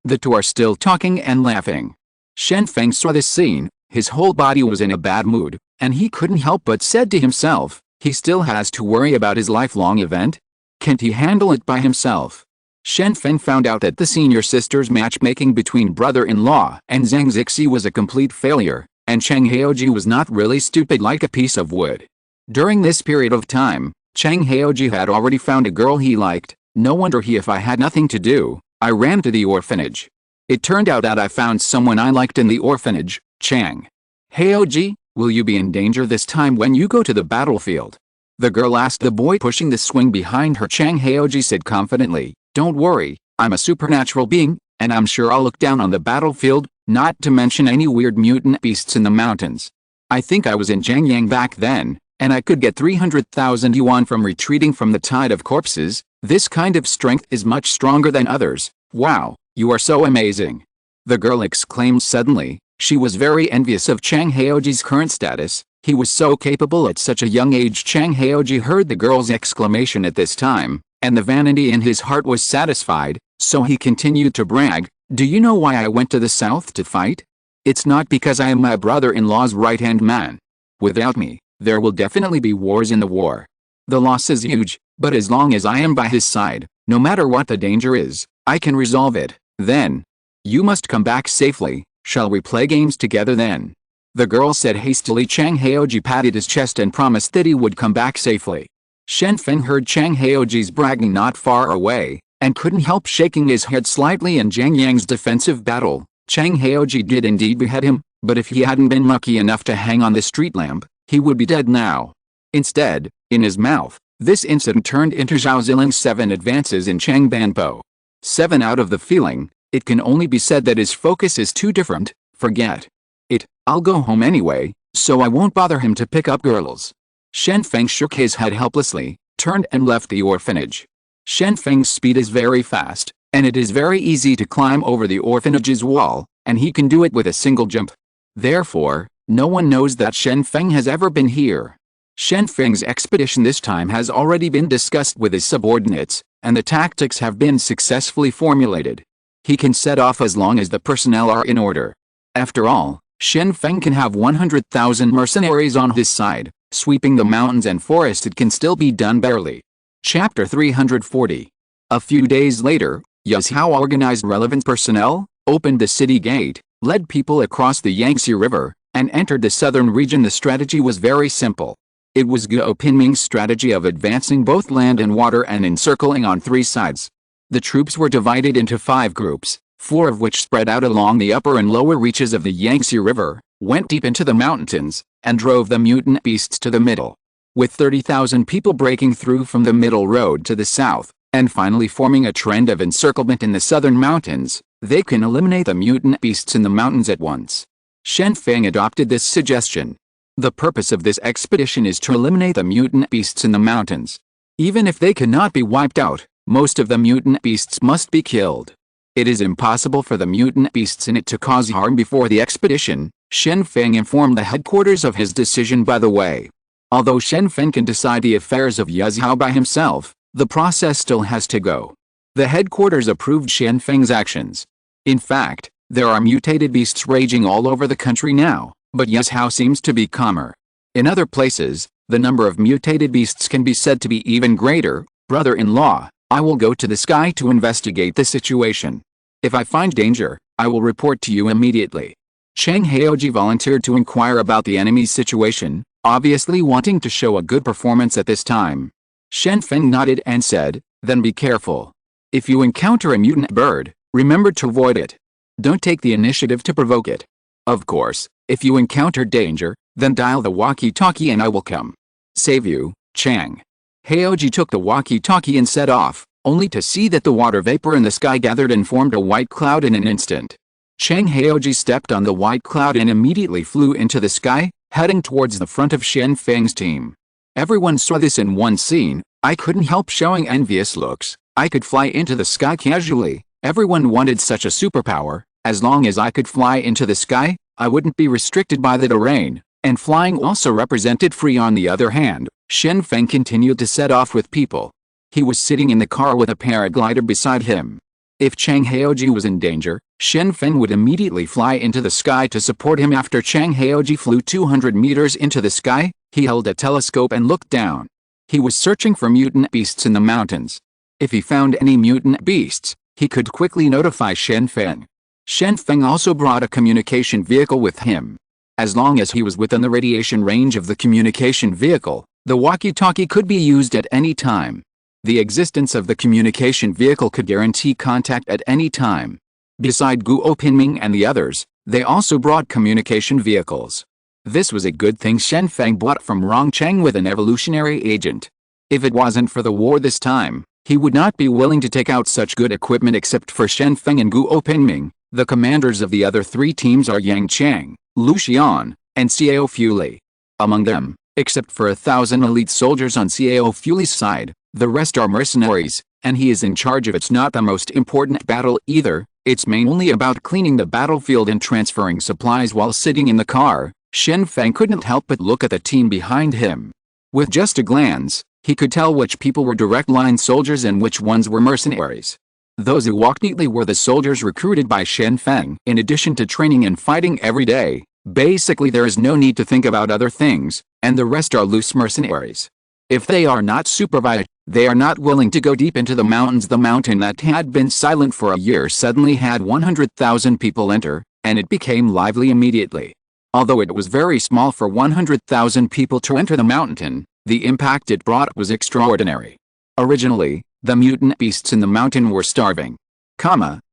The two are still talking and laughing. Shen Feng saw this scene. His whole body was in a bad mood, and he couldn't help but said to himself, he still has to worry about his lifelong event? Can't he handle it by himself? Shen Feng found out that the senior sister's matchmaking between brother-in-law and Zhang Zixi was a complete failure, and Chang Haoji was not really stupid like a piece of wood. During this period of time, Chang Haoji had already found a girl he liked. No wonder if I had nothing to do, I ran to the orphanage. It turned out that I found someone I liked in the orphanage. Chang Haoji, will you be in danger this time when you go to the battlefield? The girl asked the boy pushing the swing behind her. Chang Haoji said confidently, don't worry, I'm a supernatural being, and I'm sure I'll look down on the battlefield, not to mention any weird mutant beasts in the mountains. I think I was in Jiangyang back then, and I could get 300,000 yuan from retreating from the tide of corpses. This kind of strength is much stronger than others. Wow, you are so amazing. The girl exclaimed suddenly. She was very envious of Chang Haoji's current status. He was so capable at such a young age. Chang Haoji heard the girl's exclamation at this time, and the vanity in his heart was satisfied, so he continued to brag. Do you know why I went to the south to fight? It's not because I am my brother-in-law's right-hand man. Without me, there will definitely be wars in the war. The loss is huge, but as long as I am by his side, no matter what the danger is, I can resolve it. Then, you must come back safely. Shall we play games together then? The girl said hastily. Chang Haoji patted his chest and promised that he would come back safely. Shen Feng heard Chang Haoji's bragging not far away, and couldn't help shaking his head slightly. In Jiangyang's defensive battle, Chang Haoji did indeed behead him, but if he hadn't been lucky enough to hang on the street lamp, he would be dead now. Instead, in his mouth, this incident turned into Zhao Ziling's 7 advances in Chang Banpo. 7 out of the feeling, it can only be said that his focus is too different. Forget it, I'll go home anyway, so I won't bother him to pick up girls. Shen Feng shook his head helplessly, turned and left the orphanage. Shen Feng's speed is very fast, and it is very easy to climb over the orphanage's wall, and he can do it with a single jump. Therefore, no one knows that Shen Feng has ever been here. Shen Feng's expedition this time has already been discussed with his subordinates, and the tactics have been successfully formulated. He can set off as long as the personnel are in order. After all, Shen Feng can have 100,000 mercenaries on his side. Sweeping the mountains and forest it can still be done barely. Chapter 340. A few days later, Yazhao organized relevant personnel, opened the city gate, led people across the Yangtze River, and entered the southern region. The strategy was very simple. It was Guo Pinming's strategy of advancing both land and water and encircling on 3 sides. The troops were divided into 5 groups, 4 of which spread out along the upper and lower reaches of the Yangtze River, went deep into the mountains, and drove the mutant beasts to the middle. With 30,000 people breaking through from the middle road to the south, and finally forming a trend of encirclement in the southern mountains, they can eliminate the mutant beasts in the mountains at once. Shen Feng adopted this suggestion. The purpose of this expedition is to eliminate the mutant beasts in the mountains. Even if they cannot be wiped out, most of the mutant beasts must be killed. It is impossible for the mutant beasts in it to cause harm before the expedition. Shen Feng informed the headquarters of his decision by the way. Although Shen Feng can decide the affairs of Yuzhou by himself, the process still has to go. The headquarters approved Shen Feng's actions. In fact, there are mutated beasts raging all over the country now, but Yuzhou seems to be calmer. In other places, the number of mutated beasts can be said to be even greater. Brother-in-law, I will go to the sky to investigate the situation. If I find danger, I will report to you immediately. Chang Jianyi volunteered to inquire about the enemy's situation, obviously wanting to show a good performance at this time. Shen Feng nodded and said, then be careful. If you encounter a mutant bird, remember to avoid it. Don't take the initiative to provoke it. Of course, if you encounter danger, then dial the walkie-talkie and I will come save you. Chang Jianyi took the walkie-talkie and set off, only to see that the water vapor in the sky gathered and formed a white cloud in an instant. Chang Jianyi stepped on the white cloud and immediately flew into the sky, heading towards the front of Shen Feng's team. Everyone saw this in one scene. I couldn't help showing envious looks. I could fly into the sky casually. Everyone wanted such a superpower. As long as I could fly into the sky, I wouldn't be restricted by the terrain, and flying also represented free. On the other hand, Shen Feng continued to set off with people. He was sitting in the car with a paraglider beside him. If Chang Jianyi was in danger, Shen Feng would immediately fly into the sky to support him. After Chang Jianyi flew 200 meters into the sky, he held a telescope and looked down. He was searching for mutant beasts in the mountains. If he found any mutant beasts, he could quickly notify Shen Feng. Shen Feng also brought a communication vehicle with him. As long as he was within the radiation range of the communication vehicle, the walkie-talkie could be used at any time. The existence of the communication vehicle could guarantee contact at any time. Beside Guo Pinming and the others, they also brought communication vehicles. This was a good thing Shen Feng bought from Rongcheng with an evolutionary agent. If it wasn't for the war this time, he would not be willing to take out such good equipment except for Shen Feng and Guo Pinming. The commanders of the other 3 teams are Yang Chang, Lu Xian, and Xiao Fuli. Among them, except for 1,000 elite soldiers on Xiao Fuli's side, the rest are mercenaries, and he is in charge of. It's not the most important battle either. It's mainly about cleaning the battlefield and transferring supplies. While sitting in the car, Shen Feng couldn't help but look at the team behind him. With just a glance, he could tell which people were direct line soldiers and which ones were mercenaries. Those who walked neatly were the soldiers recruited by Shen Feng. In addition to training and fighting every day, basically there is no need to think about other things, and the rest are loose mercenaries. If they are not supervised, they are not willing to go deep into the mountains. The mountain that had been silent for a year suddenly had 100,000 people enter, and it became lively immediately. Although it was very small for 100,000 people to enter the mountain, the impact it brought was extraordinary. Originally, the mutant beasts in the mountain were starving.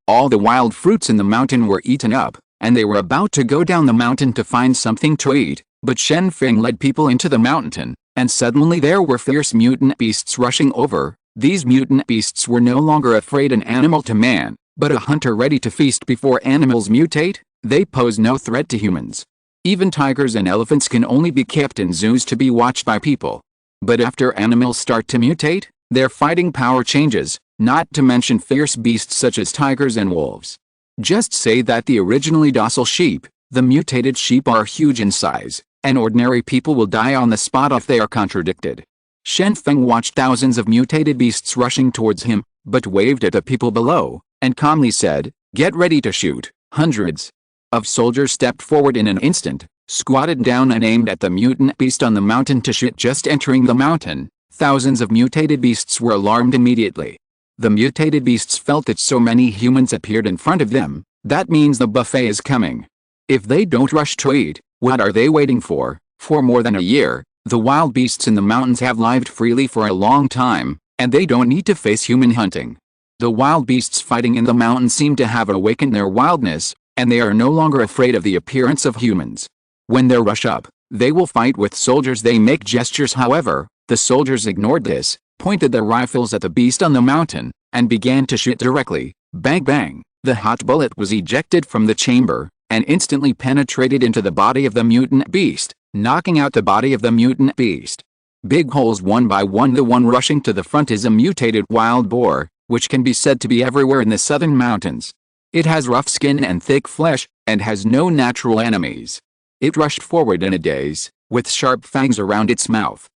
All the wild fruits in the mountain were eaten up, and they were about to go down the mountain to find something to eat, but Shen Feng led people into the mountain, and suddenly there were fierce mutant beasts rushing over. These mutant beasts were no longer afraid an animal to man, but a hunter ready to feast. Before animals mutate, they pose no threat to humans. Even tigers and elephants can only be kept in zoos to be watched by people. But after animals start to mutate, their fighting power changes, not to mention fierce beasts such as tigers and wolves. Just say that the originally docile sheep, the mutated sheep, are huge in size, and ordinary people will die on the spot if they are contradicted. Shen Feng watched thousands of mutated beasts rushing towards him, but waved at the people below, and calmly said, "Get ready to shoot." Hundreds of soldiers stepped forward in an instant, squatted down and aimed at the mutant beast on the mountain to shoot. Just entering the mountain, thousands of mutated beasts were alarmed immediately. The mutated beasts felt that so many humans appeared in front of them. That means the buffet is coming. If they don't rush to eat, what are they waiting for? For more than a year, The wild beasts in the mountains have lived freely for a long time, and they don't need to face human hunting. The wild beasts fighting in the mountains seem to have awakened their wildness, and they are no longer afraid of the appearance of humans. When they rush up, they will fight with soldiers. They make gestures. However, the soldiers ignored this, pointed their rifles at the beast on the mountain, and began to shoot directly. Bang bang, the hot bullet was ejected from the chamber, and instantly penetrated into the body of the mutant beast, knocking out the body of the mutant beast. Big holes one by one. The one rushing to the front is a mutated wild boar, which can be said to be everywhere in the southern mountains. It has rough skin and thick flesh, and has no natural enemies. It rushed forward in a daze, with sharp fangs around its mouth.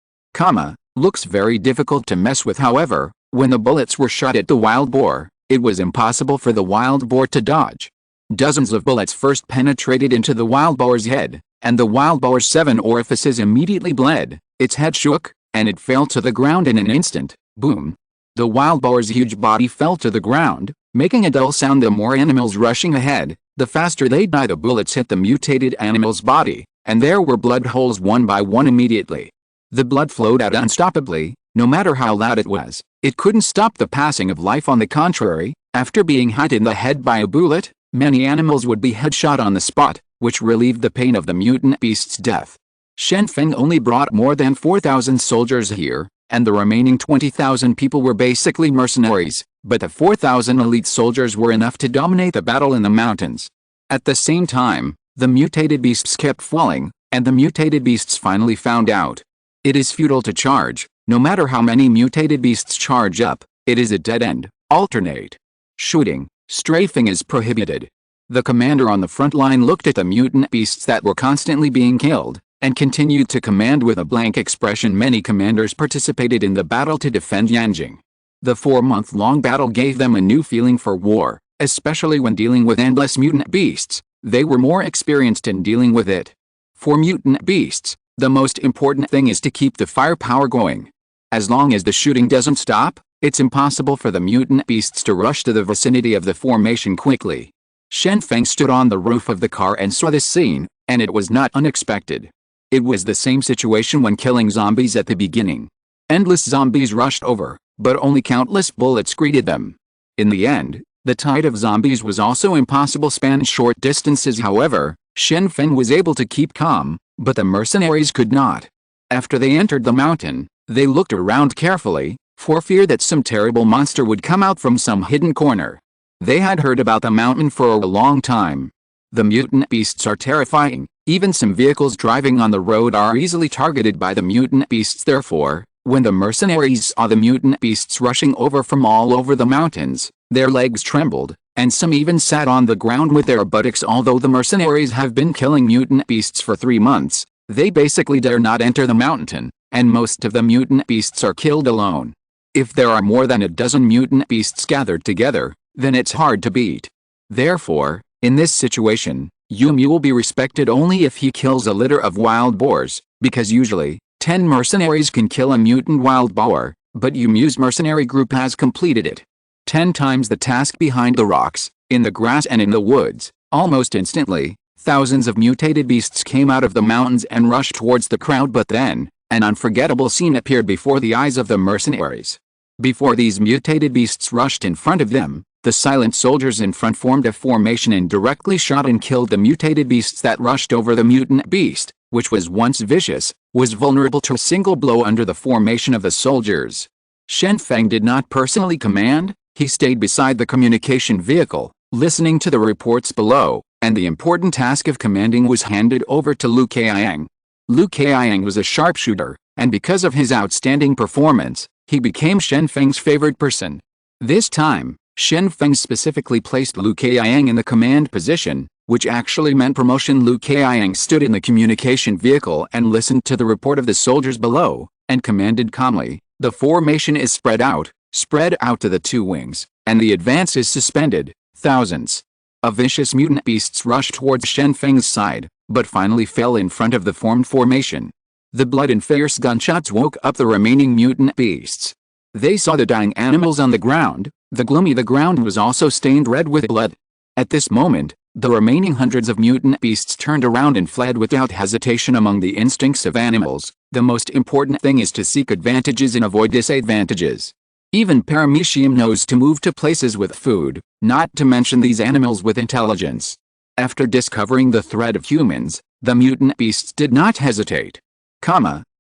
Looks very difficult to mess with. However, when the bullets were shot at the wild boar, it was impossible for the wild boar to dodge. Dozens of bullets first penetrated into the wild boar's head, and the wild boar's 7 orifices immediately bled. Its head shook, and it fell to the ground in an instant. Boom! The wild boar's huge body fell to the ground, making a dull sound. The more animals rushing ahead, the faster they die. The bullets hit the mutated animal's body, and there were blood holes one by one immediately. The blood flowed out unstoppably. No matter how loud it was, it couldn't stop the passing of life. On the contrary, after being hit in the head by a bullet, many animals would be headshot on the spot, which relieved the pain of the mutant beast's death. Shen Feng only brought more than 4,000 soldiers here, and the remaining 20,000 people were basically mercenaries, but the 4,000 elite soldiers were enough to dominate the battle in the mountains. At the same time, the mutated beasts kept falling, and the mutated beasts finally found out. It is futile to charge. No matter how many mutated beasts charge up, it is a dead end. Alternate shooting, strafing is prohibited. The commander on the front line looked at the mutant beasts that were constantly being killed, and continued to command with a blank expression. Many commanders participated in the battle to defend Yanjing. The 4-month-long battle gave them a new feeling for war, especially when dealing with endless mutant beasts. They were more experienced in dealing with it. For mutant beasts, the most important thing is to keep the firepower going. As long as the shooting doesn't stop, it's impossible for the mutant beasts to rush to the vicinity of the formation quickly. Shen Feng stood on the roof of the car and saw this scene, and it was not unexpected. It was the same situation when killing zombies at the beginning. Endless zombies rushed over, but only countless bullets greeted them. In the end, the tide of zombies was also impossible to span short distances. However, Shen Feng was able to keep calm, but the mercenaries could not. After they entered the mountain, they looked around carefully, for fear that some terrible monster would come out from some hidden corner. They had heard about the mountain for a long time. The mutant beasts are terrifying. Even some vehicles driving on the road are easily targeted by the mutant beasts. Therefore, when the mercenaries saw the mutant beasts rushing over from all over the mountains, their legs trembled, and some even sat on the ground with their buttocks. Although the mercenaries have been killing mutant beasts for 3 months, they basically dare not enter the mountain, and most of the mutant beasts are killed alone. If there are more than a dozen mutant beasts gathered together, then it's hard to beat. Therefore, in this situation, Yumi will be respected only if he kills a litter of wild boars, because usually, 10 mercenaries can kill a mutant wild boar, but Yumi's mercenary group has completed it. 10 times the task behind the rocks, in the grass and in the woods. Almost instantly, thousands of mutated beasts came out of the mountains and rushed towards the crowd. But then, an unforgettable scene appeared before the eyes of the mercenaries. Before these mutated beasts rushed in front of them, the silent soldiers in front formed a formation and directly shot and killed the mutated beasts that rushed over. The mutant beast, which was once vicious, was vulnerable to a single blow under the formation of the soldiers. Shen Feng did not personally command. He stayed beside the communication vehicle, listening to the reports below, and the important task of commanding was handed over to Lu Kaiang. Lu Kaiang was a sharpshooter, and because of his outstanding performance, he became Shen Feng's favorite person. This time, Shen Feng specifically placed Lu Kaiang in the command position, which actually meant promotion. Lu Kaiang stood in the communication vehicle and listened to the report of the soldiers below, and commanded calmly, "The formation is spread out to the 2 wings, and the advance is suspended." Thousands of vicious mutant beasts rushed towards Shen Feng's side, but finally fell in front of the formed formation. The blood and fierce gunshots woke up the remaining mutant beasts. They saw the dying animals on the ground. The ground was also stained red with blood. At this moment, The remaining hundreds of mutant beasts turned around and fled without hesitation. Among the instincts of animals, the most important thing is to seek advantages and avoid disadvantages. Even Paramecium knows to move to places with food, not to mention these animals with intelligence. After discovering the threat of humans, the mutant beasts did not hesitate.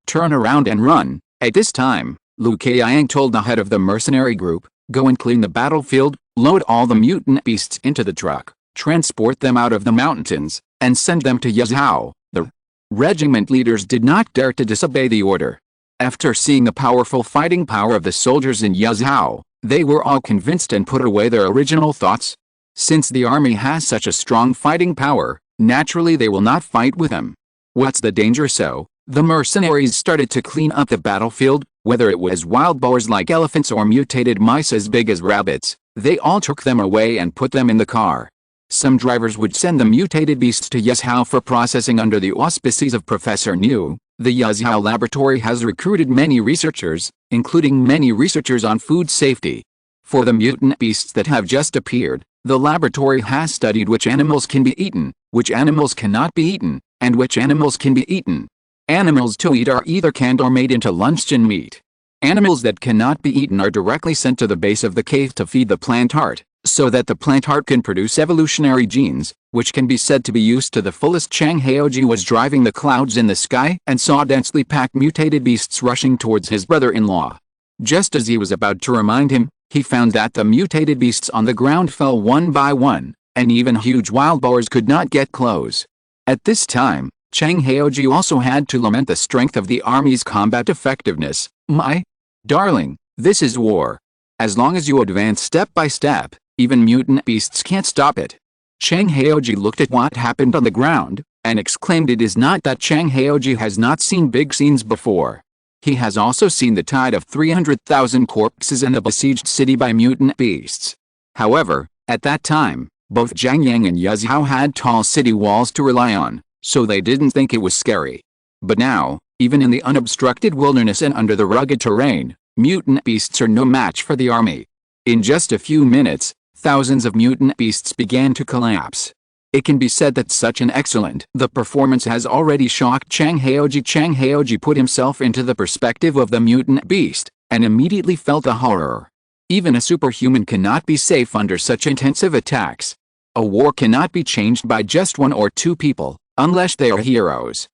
Turn around and run. At this time, Lu Kayang told the head of the mercenary group, go and clean the battlefield, load all the mutant beasts into the truck, transport them out of the mountains, and send them to Yazhou. The regiment leaders did not dare to disobey the order. After seeing the powerful fighting power of the soldiers in Yazhou, they were all convinced and put away their original thoughts. Since the army has such a strong fighting power, naturally they will not fight with them. What's the danger? So, the mercenaries started to clean up the battlefield, whether it was wild boars like elephants or mutated mice as big as rabbits, they all took them away and put them in the car. Some drivers would send the mutated beasts to Yazhou for processing under the auspices of Professor Niu. The Yazhou laboratory has recruited many researchers, including many researchers on food safety. For the mutant beasts that have just appeared, the laboratory has studied which animals can be eaten, which animals cannot be eaten, and which animals can be eaten. Animals to eat are either canned or made into luncheon meat. Animals that cannot be eaten are directly sent to the base of the cave to feed the plant heart, so that the plant heart can produce evolutionary genes, which can be said to be used to the fullest. Chang Jianyi was driving the clouds in the sky and saw densely packed mutated beasts rushing towards his brother-in-law. Just as he was about to remind him, he found that the mutated beasts on the ground fell one by one, and even huge wild boars could not get close. At this time, Chang Jianyi also had to lament the strength of the army's combat effectiveness. My darling, this is war. As long as you advance step by step, even mutant beasts can't stop it. Chang Jianyi looked at what happened on the ground, and exclaimed. It is not that Chang Jianyi has not seen big scenes before. He has also seen the tide of 300,000 corpses in the besieged city by mutant beasts. However, at that time, both Jiangyang and Yazhou had tall city walls to rely on, so they didn't think it was scary. But now, even in the unobstructed wilderness and under the rugged terrain, mutant beasts are no match for the army. In just a few minutes, thousands of mutant beasts began to collapse. It can be said that such an excellent performance has already shocked Chang Jianyi. Chang Jianyi put himself into the perspective of the mutant beast, and immediately felt the horror. Even a superhuman cannot be safe under such intensive attacks. A war cannot be changed by just one or two people, unless they are heroes.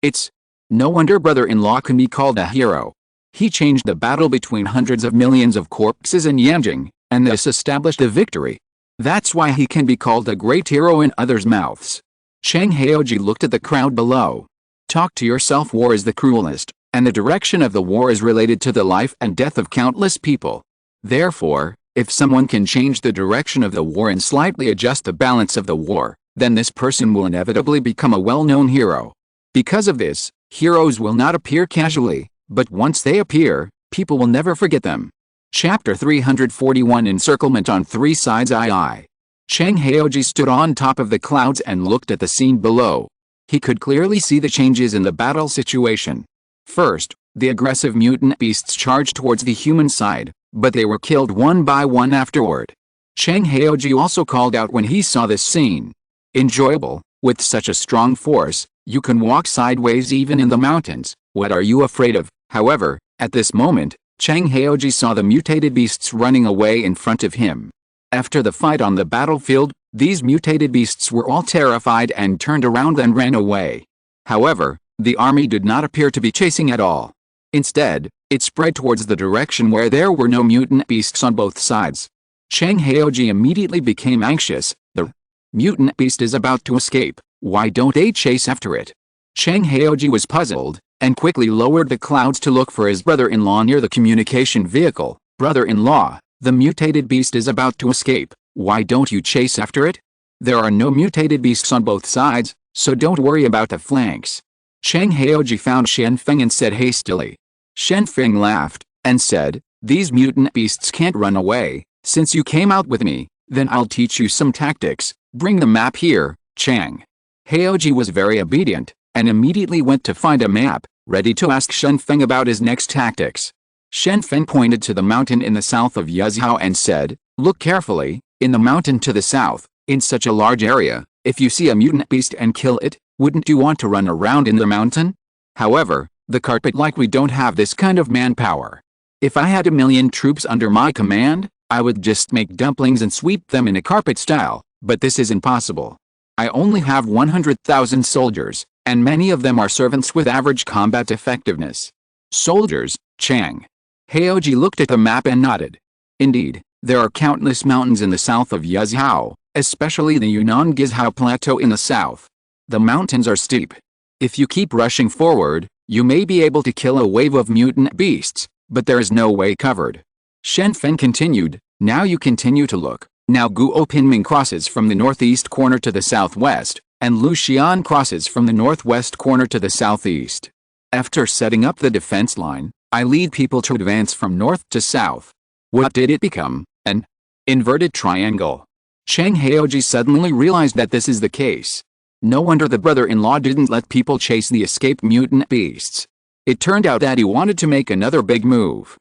It's no wonder brother-in-law can be called a hero. He changed the battle between hundreds of millions of corpses in Yanjing, and this established a victory. That's why he can be called a great hero in others' mouths. Chang Jianyi looked at the crowd below. Talk to yourself. War is the cruelest, and the direction of the war is related to the life and death of countless people. Therefore, if someone can change the direction of the war and slightly adjust the balance of the war, then this person will inevitably become a well-known hero. Because of this, heroes will not appear casually, but once they appear, people will never forget them. Chapter 341. Encirclement on three sides. Chang Jianyi stood on top of the clouds and looked at the scene below. He could clearly see the changes in the battle situation. First, the aggressive mutant beasts charged towards the human side, but they were killed one by one afterward. Chang Jianyi also called out when he saw this scene. Enjoyable, with such a strong force, you can walk sideways even in the mountains. What are you afraid of? However, at this moment, Chang Jianyi saw the mutated beasts running away in front of him. After the fight on the battlefield, these mutated beasts were all terrified and turned around and ran away. However, the army did not appear to be chasing at all. Instead, it spread towards the direction where there were no mutant beasts on both sides. Chang Jianyi immediately became anxious. The mutant beast is about to escape. Why don't they chase after it? Chang Jianyi was puzzled, and quickly lowered the clouds to look for his brother-in-law near the communication vehicle. Brother-in-law, the mutated beast is about to escape. Why don't you chase after it? There are no mutated beasts on both sides, so don't worry about the flanks. Chang Jianyi found Shen Feng and said hastily. Shen Feng laughed, and said, these mutant beasts can't run away. Since you came out with me, then I'll teach you some tactics. Bring the map here. Chang Jianyi was very obedient, and immediately went to find a map, ready to ask Shen Feng about his next tactics. Shen Feng pointed to the mountain in the south of Yazhou and said, look carefully. In the mountain to the south, In such a large area, if you see a mutant beast and kill it, wouldn't you want to run around in the mountain? However, the carpet likely don't have this kind of manpower. If I had 1,000,000 troops under my command, I would just make dumplings and sweep them in a carpet style, but this is impossible. I only have 100,000 soldiers, and many of them are servants with average combat effectiveness. Soldiers, Chang Jianyi looked at the map and nodded. Indeed, there are countless mountains in the south of Yuzhou, especially the Yunnan Gizhou Plateau in the south. The mountains are steep. If you keep rushing forward, you may be able to kill a wave of mutant beasts, but there is no way covered. Shen Feng continued, now you continue to look. Now Guo Pinming crosses from the northeast corner to the southwest, and Lu Xian crosses from the northwest corner to the southeast. After setting up the defense line, I lead people to advance from north to south. What did it become? An inverted triangle. Chang Jianyi suddenly realized that this is the case. No wonder the brother-in-law didn't let people chase the escaped mutant beasts. It turned out that he wanted to make another big move.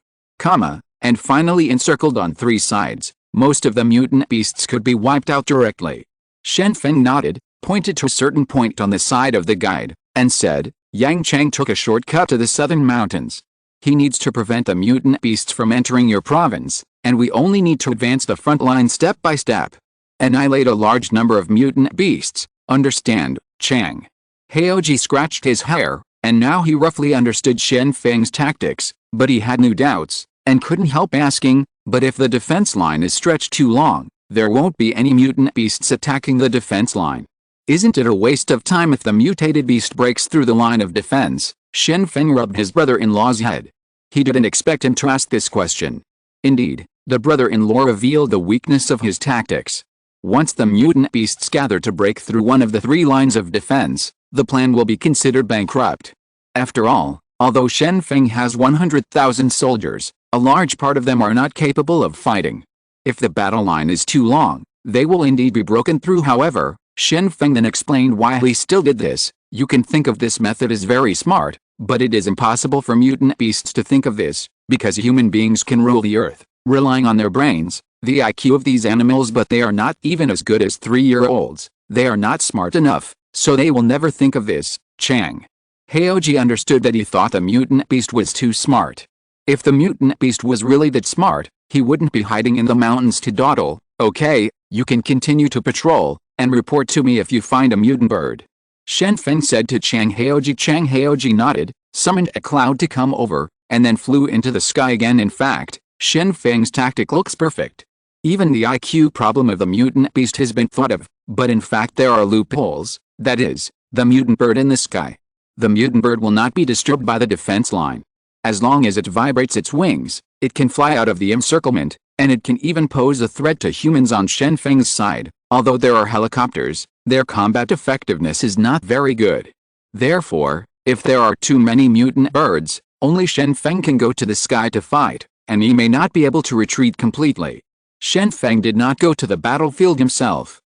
And finally encircled on 3 sides, most of the mutant beasts could be wiped out directly. Shen Feng nodded, pointed to a certain point on the side of the guide, and said, Yang Chang took a shortcut to the southern mountains. He needs to prevent the mutant beasts from entering your province, and we only need to advance the front line step by step. Annihilate a large number of mutant beasts, understand, Chang Jianyi scratched his hair, and now he roughly understood Shen Feng's tactics, but he had new doubts, and couldn't help asking, but if the defense line is stretched too long, there won't be any mutant beasts attacking the defense line. Isn't it a waste of time if the mutated beast breaks through the line of defense? Shen Feng rubbed his brother-in-law's head. He didn't expect him to ask this question. Indeed, the brother-in-law revealed the weakness of his tactics. Once the mutant beasts gather to break through one of the 3 lines of defense, the plan will be considered bankrupt. After all, although Shen Feng has 100,000 soldiers, a large part of them are not capable of fighting. If the battle line is too long, they will indeed be broken through. However, Shen Feng then explained why he still did this. You can think of this method as very smart, but it is impossible for mutant beasts to think of this, because human beings can rule the earth, relying on their brains, the IQ of these animals, but they are not even as good as 3-year-olds. They are not smart enough, so they will never think of this. Chang Jianyi understood that he thought the mutant beast was too smart. If the mutant beast was really that smart, he wouldn't be hiding in the mountains to dawdle. Okay, you can continue to patrol, and report to me if you find a mutant bird. Shen Feng said to Chang Jianyi. Chang Jianyi nodded, summoned a cloud to come over, and then flew into the sky again. In fact, Shen Feng's tactic looks perfect. Even the IQ problem of the mutant beast has been thought of, but in fact there are loopholes, that is, the mutant bird in the sky. The mutant bird will not be disturbed by the defense line. As long as it vibrates its wings, it can fly out of the encirclement, and it can even pose a threat to humans on Shen Feng's side. Although there are helicopters, their combat effectiveness is not very good. Therefore, if there are too many mutant birds, only Shen Feng can go to the sky to fight, and he may not be able to retreat completely. Shen Feng did not go to the battlefield himself.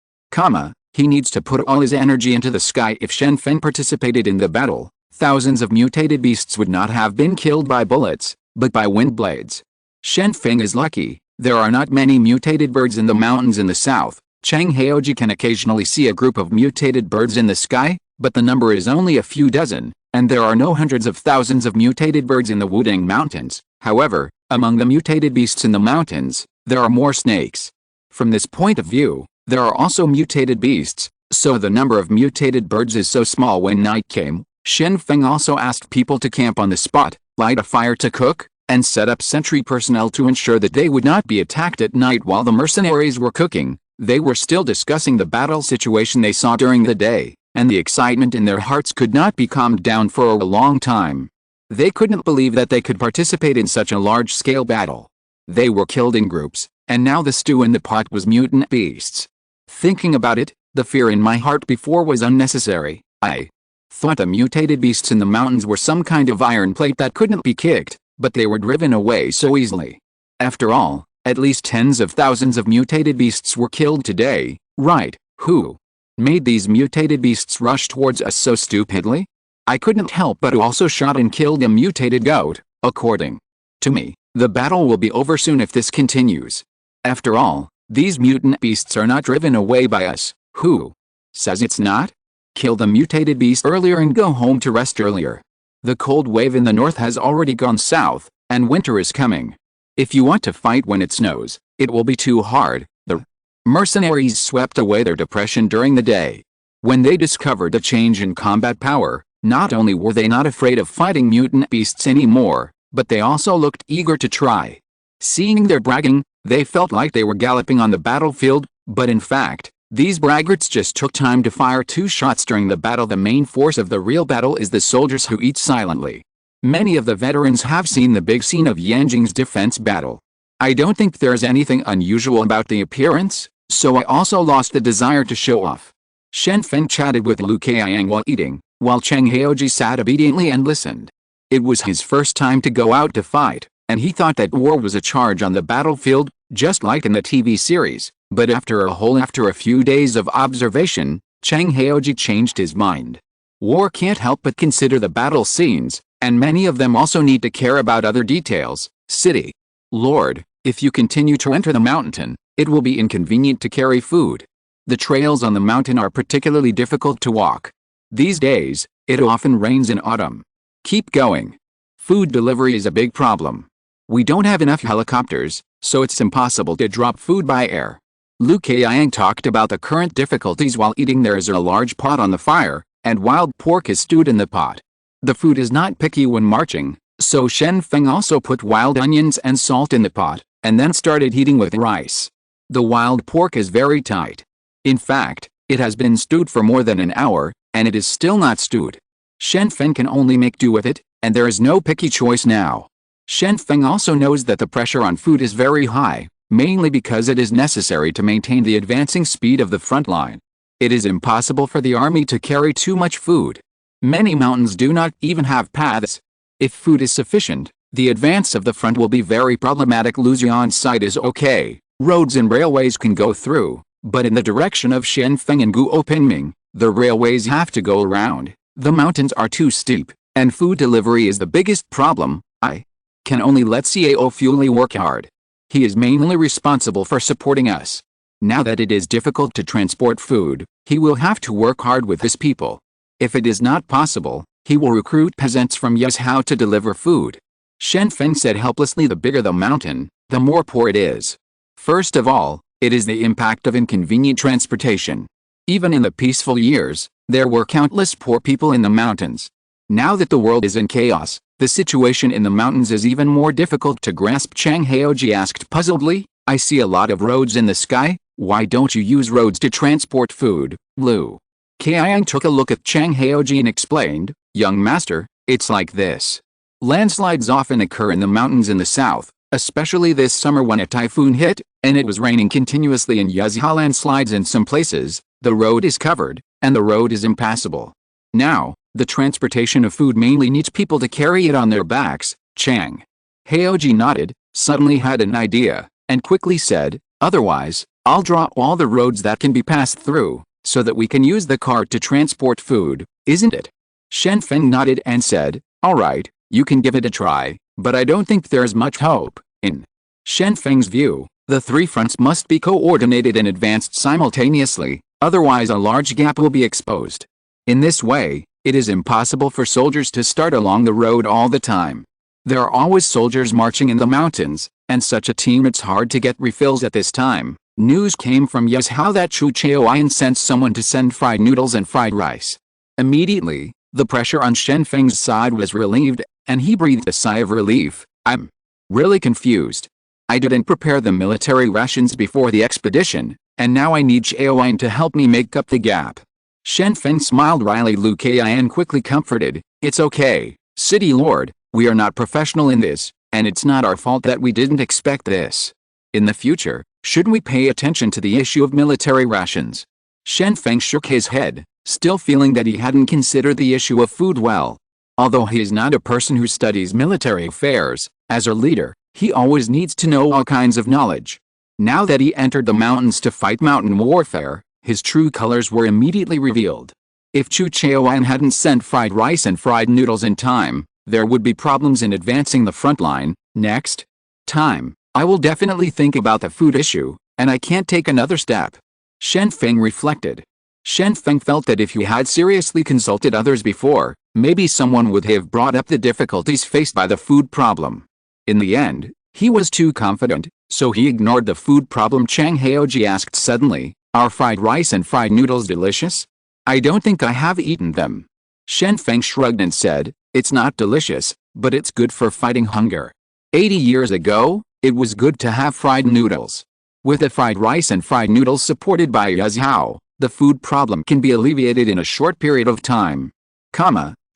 He needs to put all his energy into the sky. If Shen Feng participated in the battle, thousands of mutated beasts would not have been killed by bullets, but by wind blades. Shen Feng is lucky. There are not many mutated birds in the mountains in the south. Chang Jianyi can occasionally see a group of mutated birds in the sky, but the number is only a few dozen, and there are no hundreds of thousands of mutated birds in the Wudang Mountains. However, among the mutated beasts in the mountains, there are more snakes. From this point of view, there are also mutated beasts, so the number of mutated birds is so small. When night came, Shen Feng also asked people to camp on the spot, light a fire to cook, and set up sentry personnel to ensure that they would not be attacked at night while the mercenaries were cooking. They were still discussing the battle situation they saw during the day, and the excitement in their hearts could not be calmed down for a long time. They couldn't believe that they could participate in such a large-scale battle. They were killed in groups, and now the stew in the pot was mutant beasts. Thinking about it, the fear in my heart before was unnecessary. I thought the mutated beasts in the mountains were some kind of iron plate that couldn't be kicked, but they were driven away so easily. After all, at least tens of thousands of mutated beasts were killed today, right? Who made these mutated beasts rush towards us so stupidly? I couldn't help but also shot and killed a mutated goat. According to me, the battle will be over soon if this continues. After all, These mutant beasts are not driven away by us. Who says it's not? Kill the mutated beast earlier and go home to rest earlier. The cold wave in the north has already gone south, and winter is coming. If you want to fight when it snows, it will be too hard. The mercenaries swept away their depression during the day. When they discovered the change in combat power, not only were they not afraid of fighting mutant beasts anymore, but they also looked eager to try. Seeing their bragging, they felt like they were galloping on the battlefield, but in fact, these braggarts just took time to fire 2 shots during the battle. The main force of the real battle is the soldiers who eat silently. Many of the veterans have seen the big scene of Yanjing's defense battle. I don't think there's anything unusual about the appearance, so I also lost the desire to show off. Shen Feng chatted with Lu Qiang while eating, while Chang Jianyi sat obediently and listened. It was his first time to go out to fight, and he thought that war was a charge on the battlefield, just like in the TV series. But after a few days of observation, Chang Jianyi changed his mind. War can't help but consider the battle scenes, and many of them also need to care about other details. City Lord, if you continue to enter the mountain, it will be inconvenient to carry food. The trails on the mountain are particularly difficult to walk. These days, it often rains in autumn. Keep going. Food delivery is a big problem. We don't have enough helicopters, so it's impossible to drop food by air. Lu Qiang talked about the current difficulties while eating. There is a large pot on the fire, and wild pork is stewed in the pot. The food is not picky when marching, so Shen Feng also put wild onions and salt in the pot, and then started heating with rice. The wild pork is very tight. In fact, it has been stewed for more than an hour, and it is still not stewed. Shen Feng can only make do with it, and there is no picky choice now. Shen Feng also knows that the pressure on food is very high, mainly because it is necessary to maintain the advancing speed of the front line. It is impossible for the army to carry too much food. Many mountains do not even have paths. If food is sufficient, the advance of the front will be very problematic. Luxian's side is okay, roads and railways can go through, but in the direction of Shen Feng and Guopingming, the railways have to go around. The mountains are too steep, and food delivery is the biggest problem. I can only let Cao Fuli work hard. He is mainly responsible for supporting us. Now that it is difficult to transport food, he will have to work hard with his people. If it is not possible, he will recruit peasants from Yuzhou to deliver food. Shen Feng said helplessly. The bigger the mountain, the more poor it is. First of all, it is the impact of inconvenient transportation. Even in the peaceful years, there were countless poor people in the mountains. Now that the world is in chaos, the situation in the mountains is even more difficult to grasp. Chang Jianyi asked puzzledly, I see a lot of roads in the sky, why don't you use roads to transport food? Lu Qiang took a look at Chang Jianyi and explained, young master, it's like this. Landslides often occur in the mountains in the south, especially this summer when a typhoon hit, and it was raining continuously in Yuzhou. Landslides in some places, the road is covered, and the road is impassable. Now, the transportation of food mainly needs people to carry it on their backs. Chang Jianyi nodded, suddenly had an idea, and quickly said, otherwise, I'll draw all the roads that can be passed through, so that we can use the cart to transport food, isn't it? Shen Feng nodded and said, all right, you can give it a try, but I don't think there's much hope. In Shen Feng's view, the 3 fronts must be coordinated and advanced simultaneously, otherwise a large gap will be exposed. In this way, it is impossible for soldiers to start along the road all the time. There are always soldiers marching in the mountains, and such a team it's hard to get refills at this time. News came from Yuzhou that Chu Chaoyan sent someone to send fried noodles and fried rice. Immediately, the pressure on Shen Feng's side was relieved, and he breathed a sigh of relief. I'm really confused. I didn't prepare the military rations before the expedition, and now I need Chaoyan to help me make up the gap. Shen Feng smiled wryly. Lu Qiang quickly comforted, it's okay, City Lord, we are not professional in this, and it's not our fault that we didn't expect this. In the future, shouldn't we pay attention to the issue of military rations? Shen Feng shook his head, still feeling that he hadn't considered the issue of food well. Although he is not a person who studies military affairs, as a leader, he always needs to know all kinds of knowledge. Now that he entered the mountains to fight mountain warfare, his true colors were immediately revealed. If Chu Chaoyan hadn't sent fried rice and fried noodles in time, there would be problems in advancing the front line. Next time, I will definitely think about the food issue, and I can't take another step. Shen Feng reflected. Shen Feng felt that if he had seriously consulted others before, maybe someone would have brought up the difficulties faced by the food problem. In the end, he was too confident, so he ignored the food problem. Chang Jianyi asked suddenly, "Are fried rice and fried noodles delicious?" "I don't think I have eaten them." Shen Feng shrugged and said, "It's not delicious, but it's good for fighting hunger. 80 years ago, it was good to have fried noodles. With the fried rice and fried noodles supported by yazhao, the food problem can be alleviated in a short period of time."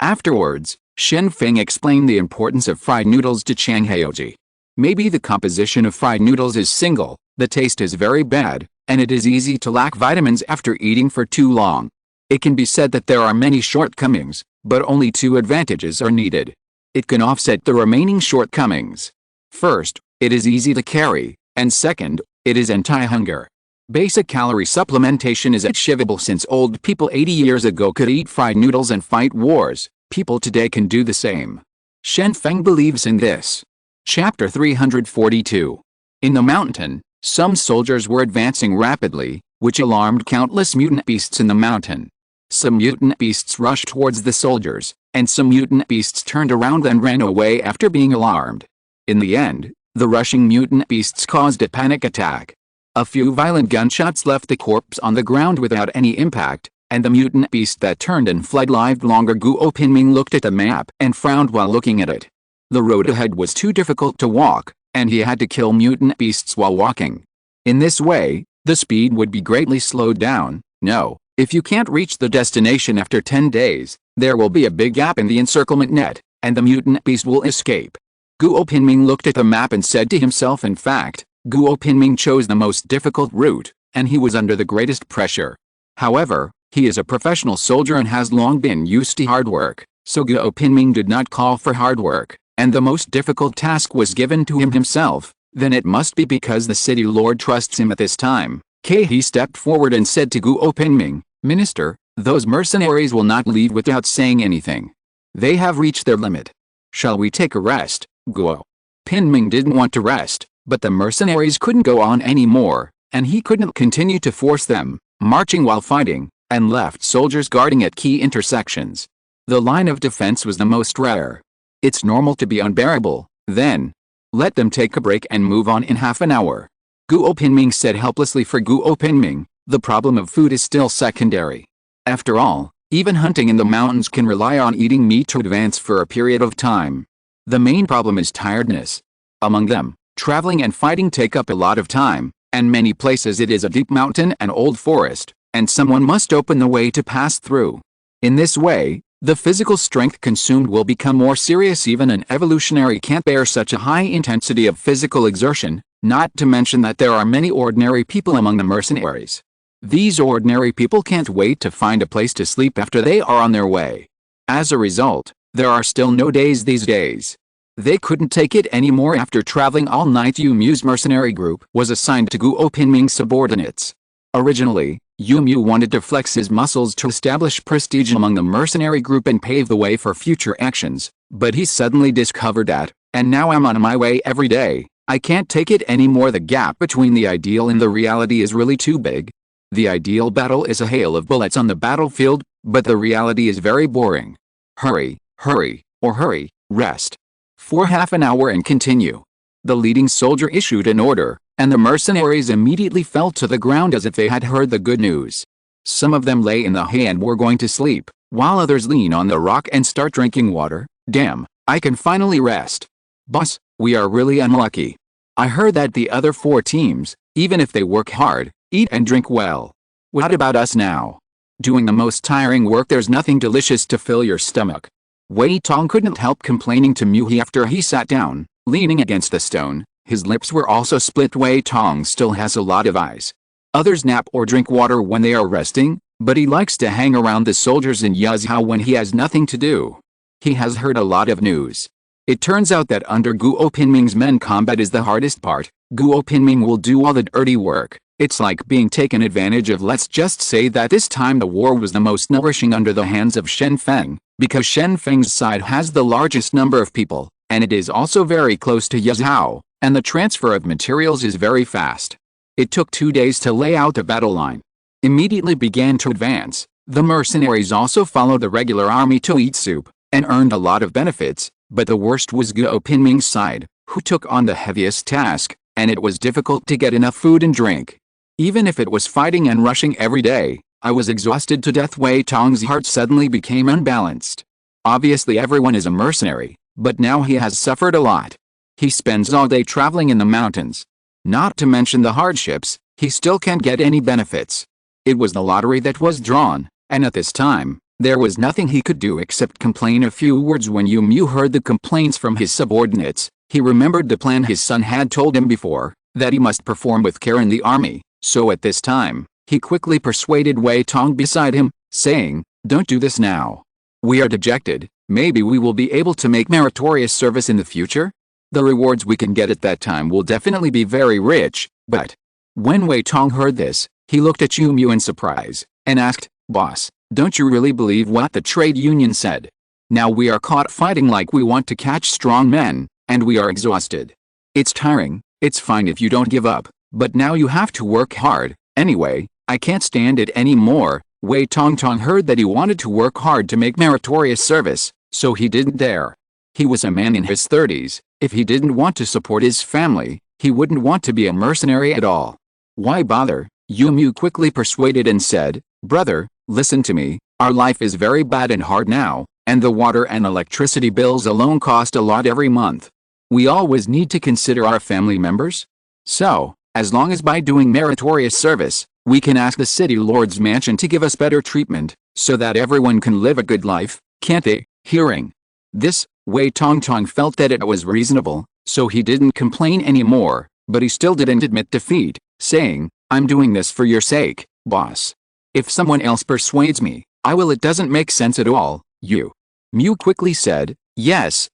Afterwards, Shen Feng explained the importance of fried noodles to Chang Jianyi. Maybe the composition of fried noodles is single, the taste is very bad, and it is easy to lack vitamins after eating for too long. It can be said that there are many shortcomings, but only two advantages are needed. It can offset the remaining shortcomings. First, it is easy to carry, and second, it is anti-hunger. Basic calorie supplementation is achievable since old people 80 years ago could eat fried noodles and fight wars. People today can do the same. Shen Feng believes in this. Chapter 342. In the mountain, some soldiers were advancing rapidly, which alarmed countless mutant beasts in the mountain. Some mutant beasts rushed towards the soldiers, and some mutant beasts turned around and ran away after being alarmed. In the end, the rushing mutant beasts caused a panic attack. A few violent gunshots left the corpse on the ground without any impact, and the mutant beast that turned and fled lived longer. Guo Pinming looked at the map and frowned while looking at it. The road ahead was too difficult to walk, and he had to kill mutant beasts while walking. In this way, the speed would be greatly slowed down. No, if you can't reach the destination after 10 days, there will be a big gap in the encirclement net, and the mutant beast will escape. Guo Pinming looked at the map and said to himself, in fact, Guo Pinming chose the most difficult route, and he was under the greatest pressure. However, he is a professional soldier and has long been used to hard work, so Guo Pinming did not call for hard work, and the most difficult task was given to him himself. Then it must be because the city lord trusts him at this time. He stepped forward and said to Guo Pinming, "Minister, those mercenaries will not leave without saying anything. They have reached their limit. Shall we take a rest?" Guo Pinming didn't want to rest, but the mercenaries couldn't go on anymore, and he couldn't continue to force them, marching while fighting, and left soldiers guarding at key intersections. The line of defense was the most rare. It's normal to be unbearable, then. Let them take a break and move on in half an hour. Guo Pinming said helplessly. For Guo Pinming, the problem of food is still secondary. After all, even hunting in the mountains can rely on eating meat to advance for a period of time. The main problem is tiredness. Among them, traveling and fighting take up a lot of time, and many places it is a deep mountain and old forest, and someone must open the way to pass through. In this way, the physical strength consumed will become more serious. Even an evolutionary can't bear such a high intensity of physical exertion, not to mention that there are many ordinary people among the mercenaries. These ordinary people can't wait to find a place to sleep after they are on their way. As a result, there are still no days these days. They couldn't take it anymore after traveling all night. Yu Mu's mercenary group was assigned to Guo Pinming's subordinates. Originally, Yu Mu wanted to flex his muscles to establish prestige among the mercenary group and pave the way for future actions, but he suddenly discovered that, and now I'm on my way every day, I can't take it anymore. The gap between the ideal and the reality is really too big. The ideal battle is a hail of bullets on the battlefield, but the reality is very boring. Hurry, hurry, or hurry, rest. For half an hour and continue. The leading soldier issued an order, and the mercenaries immediately fell to the ground as if they had heard the good news. Some of them lay in the hay and were going to sleep, while others lean on the rock and start drinking water. Damn, I can finally rest. Boss, we are really unlucky. I heard that the other 4 teams, even if they work hard, eat and drink well. What about us now? Doing the most tiring work, there's nothing delicious to fill your stomach. Wei Tong couldn't help complaining to Mu after he sat down, leaning against the stone. His lips were also split. Wei Tong still has a lot of eyes. Others nap or drink water when they are resting, but he likes to hang around the soldiers in Yazhao when he has nothing to do. He has heard a lot of news. It turns out that under Guo Pinming's men, combat is the hardest part. Guo Pinming will do all the dirty work. It's like being taken advantage of. Let's just say that this time the war was the most nourishing under the hands of Shen Feng, because Shen Feng's side has the largest number of people, and it is also very close to Yazhao, and the transfer of materials is very fast. It took 2 days to lay out the battle line. Immediately began to advance. The mercenaries also followed the regular army to eat soup, and earned a lot of benefits, but the worst was Guo Pinming's side, who took on the heaviest task, and it was difficult to get enough food and drink. Even if it was fighting and rushing every day, I was exhausted to death. Wei Tong's heart suddenly became unbalanced. Obviously everyone is a mercenary, but now he has suffered a lot. He spends all day traveling in the mountains. Not to mention the hardships, he still can't get any benefits. It was the lottery that was drawn, and at this time, there was nothing he could do except complain a few words. When Yu Mu heard the complaints from his subordinates, he remembered the plan his son had told him before, that he must perform with care in the army, so at this time, he quickly persuaded Wei Tong beside him, saying, "Don't do this now. We are dejected, maybe we will be able to make meritorious service in the future? The rewards we can get at that time will definitely be very rich, but..." When Wei Tong heard this, he looked at Yu Mu in surprise, and asked, "Boss, don't you really believe what the trade union said? Now we are caught fighting like we want to catch strong men, and we are exhausted. It's tiring, it's fine if you don't give up, but now you have to work hard. Anyway, I can't stand it anymore." Wei Tong heard that he wanted to work hard to make meritorious service, so he didn't dare. He was a man in his 30s, if he didn't want to support his family, he wouldn't want to be a mercenary at all. Why bother? Yu Mu quickly persuaded and said, "Brother, listen to me, our life is very bad and hard now, and the water and electricity bills alone cost a lot every month. We always need to consider our family members. So, as long as by doing meritorious service, we can ask the city lord's mansion to give us better treatment, so that everyone can live a good life, can't they?" Hearing this, Wei Tong felt that it was reasonable, so he didn't complain anymore, but he still didn't admit defeat, saying, "I'm doing this for your sake, boss. If someone else persuades me, I will." "It doesn't make sense at all," Yu Mu quickly said. Yes,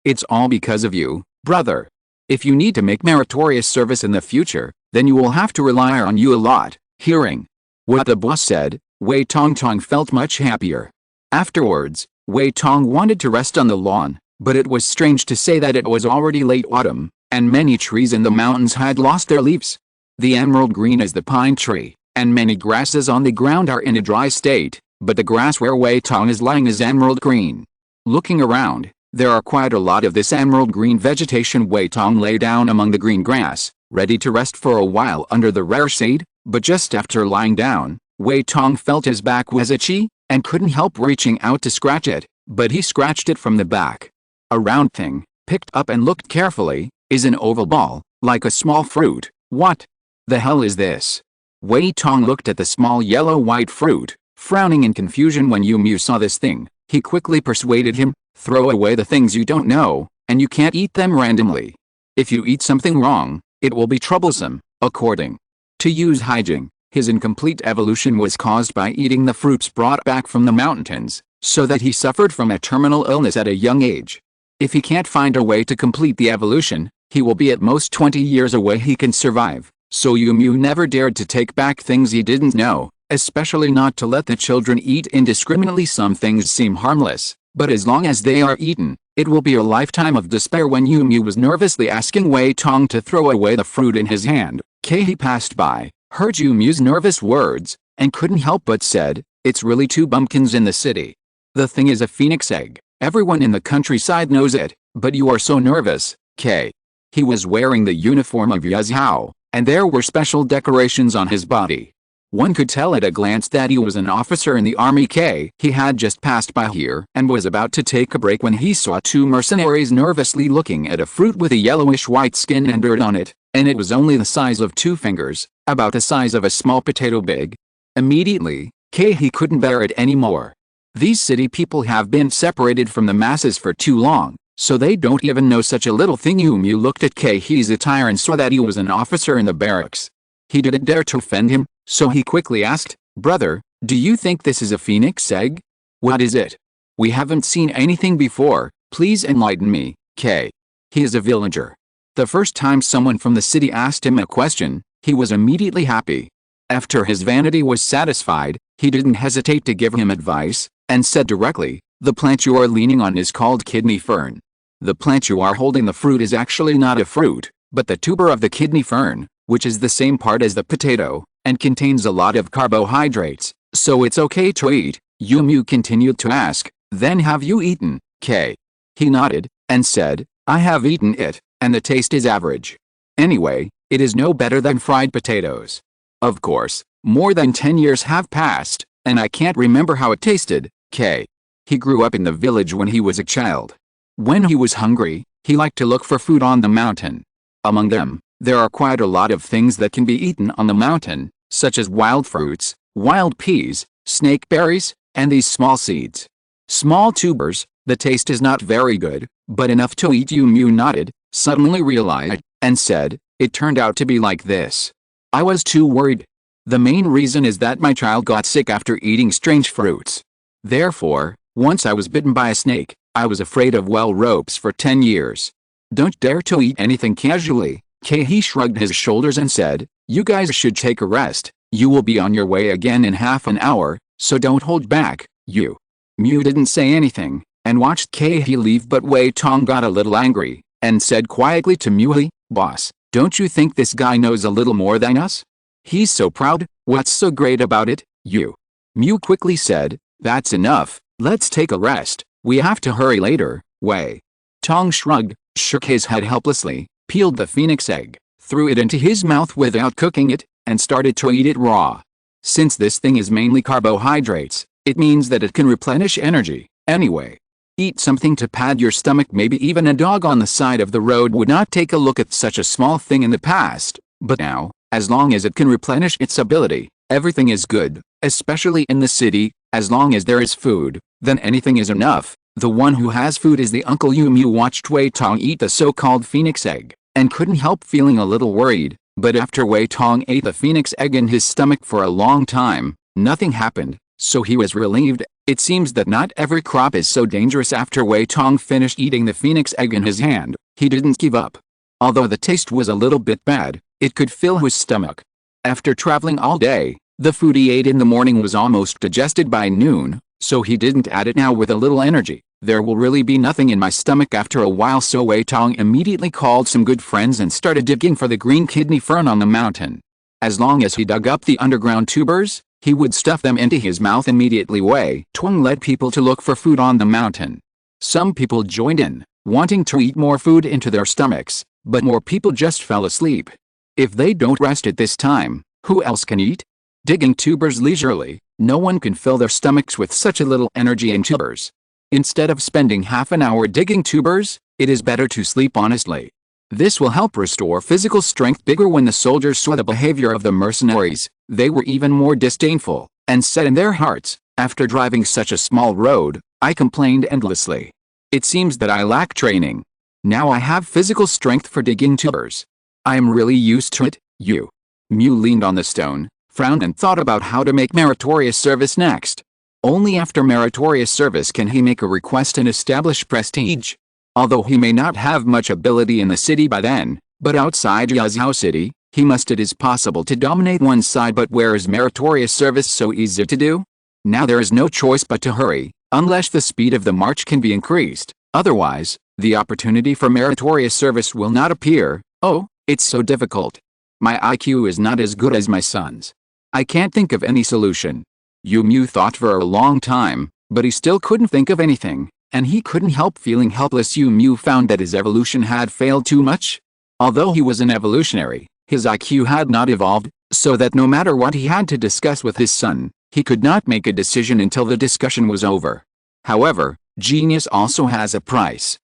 it's all because of you, brother. If you need to make meritorious service in the future, then you will have to rely on you a lot." Hearing what the boss said, Wei Tong felt much happier. Afterwards, Wei Tong wanted to rest on the lawn, but it was strange to say that it was already late autumn, and many trees in the mountains had lost their leaves. The emerald green is the pine tree, and many grasses on the ground are in a dry state, but the grass where Wei Tong is lying is emerald green. Looking around, there are quite a lot of this emerald green vegetation. Wei Tong lay down among the green grass, ready to rest for a while under the rare shade, but just after lying down, Wei Tong felt his back was itchy, and couldn't help reaching out to scratch it, but he scratched it from the back. A round thing, picked up and looked carefully, is an oval ball, like a small fruit. What the hell is this? Wei Tong looked at the small yellow-white fruit, frowning in confusion. When Yu Mu saw this thing, he quickly persuaded him, "Throw away the things you don't know, and you can't eat them randomly. If you eat something wrong, it will be troublesome." According to Yu's Haijing, his incomplete evolution was caused by eating the fruits brought back from the mountains, so that he suffered from a terminal illness at a young age. If he can't find a way to complete the evolution, he will be at most 20 years away. He can survive, so Yu Mu never dared to take back things he didn't know, especially not to let the children eat indiscriminately. Some things seem harmless, but as long as they are eaten, it will be a lifetime of despair. When Yu Mu was nervously asking Wei Tong to throw away the fruit in his hand, he passed by, heard Yu Mu's nervous words, and couldn't help but said, "It's really 2 bumpkins in the city. The thing is a phoenix egg. Everyone in the countryside knows it, but you are so nervous, K." He was wearing the uniform of Yazhao, and there were special decorations on his body. One could tell at a glance that he was an officer in the army. He had just passed by here and was about to take a break when he saw 2 mercenaries nervously looking at a fruit with a yellowish white skin and dirt on it, and it was only the size of 2 fingers, about the size of a small potato big. Immediately, he couldn't bear it anymore. These city people have been separated from the masses for too long, so they don't even know such a little thing. Yu Mu looked at his attire and saw that he was an officer in the barracks. He didn't dare to offend him, so he quickly asked, "Brother, do you think this is a phoenix egg? What is it? We haven't seen anything before, please enlighten me." He is a villager. The first time someone from the city asked him a question, he was immediately happy. After his vanity was satisfied, he didn't hesitate to give him advice, and said directly, "The plant you are leaning on is called kidney fern. The plant you are holding the fruit is actually not a fruit, but the tuber of the kidney fern, which is the same part as the potato, and contains a lot of carbohydrates, so it's okay to eat. Yu continued to ask, then have you eaten, K? He nodded, and said, I have eaten it, and the taste is average. Anyway, it is no better than fried potatoes. Of course, more than 10 years have passed, and I can't remember how it tasted, K. He grew up in the village when he was a child. When he was hungry, he liked to look for food on the mountain. Among them, there are quite a lot of things that can be eaten on the mountain, such as wild fruits, wild peas, snake berries, and these small seeds. Small tubers. The taste is not very good, but enough to eat. Yu nodded, suddenly realized, and said, it turned out to be like this. I was too worried. The main reason is that my child got sick after eating strange fruits. Therefore, once I was bitten by a snake, I was afraid of ropes for 10 years. Don't dare to eat anything casually. He shrugged his shoulders and said, you guys should take a rest. You will be on your way again in half an hour, so don't hold back. Yu didn't say anything, and watched He leave, but Wei Tong got a little angry, and said quietly to Mui, boss, don't you think this guy knows a little more than us? He's so proud. What's so great about it, Yu? Mu quickly said, that's enough, let's take a rest, we have to hurry later. Wei Tong shrugged, shook his head helplessly, peeled the phoenix egg, threw it into his mouth without cooking it, and started to eat it raw. Since this thing is mainly carbohydrates, it means that it can replenish energy. Anyway, eat something to pad your stomach. Maybe even a dog on the side of the road would not take a look at such a small thing in the past, but now, as long as it can replenish its ability, everything is good, especially in the city. As long as there is food, then anything is enough. The one who has food is the uncle. Yu watched Wei Tong eat the so-called phoenix egg, and couldn't help feeling a little worried, but after Wei Tong ate the phoenix egg in his stomach for a long time, nothing happened, so he was relieved. It seems that not every crop is so dangerous. After Wei Tong finished eating the phoenix egg in his hand, he didn't give up. Although the taste was a little bit bad, it could fill his stomach. After traveling all day, the food he ate in the morning was almost digested by noon, so he didn't add it now with a little energy. There will really be nothing in my stomach after a while, so Wei Tong immediately called some good friends and started digging for the green kidney fern on the mountain. As long as he dug up the underground tubers, he would stuff them into his mouth immediately. Wei Tong led people to look for food on the mountain. Some people joined in, wanting to eat more food into their stomachs, but more people just fell asleep. If they don't rest at this time, who else can eat? Digging tubers leisurely, no one can fill their stomachs with such a little energy in tubers. Instead of spending half an hour digging tubers, it is better to sleep honestly. This will help restore physical strength. Bigger. When the soldiers saw the behavior of the mercenaries, they were even more disdainful, and said in their hearts, after driving such a small road, I complained endlessly. It seems that I lack training. Now I have physical strength for digging tubers. I am really used to it. Mu leaned on the stone, frowned and thought about how to make meritorious service next. Only after meritorious service can he make a request and establish prestige. Although he may not have much ability in the city by then, but outside Yazhou City, he must. It is possible to dominate one side, but where is meritorious service so easy to do? Now there is no choice but to hurry, unless the speed of the march can be increased. Otherwise, the opportunity for meritorious service will not appear. Oh, it's so difficult. My IQ is not as good as my son's. I can't think of any solution. Mu thought for a long time, but he still couldn't think of anything, and he couldn't help feeling helpless. Mu found that his evolution had failed too much. Although he was an evolutionary, his IQ had not evolved, so that no matter what he had to discuss with his son, he could not make a decision until the discussion was over. However, genius also has a price.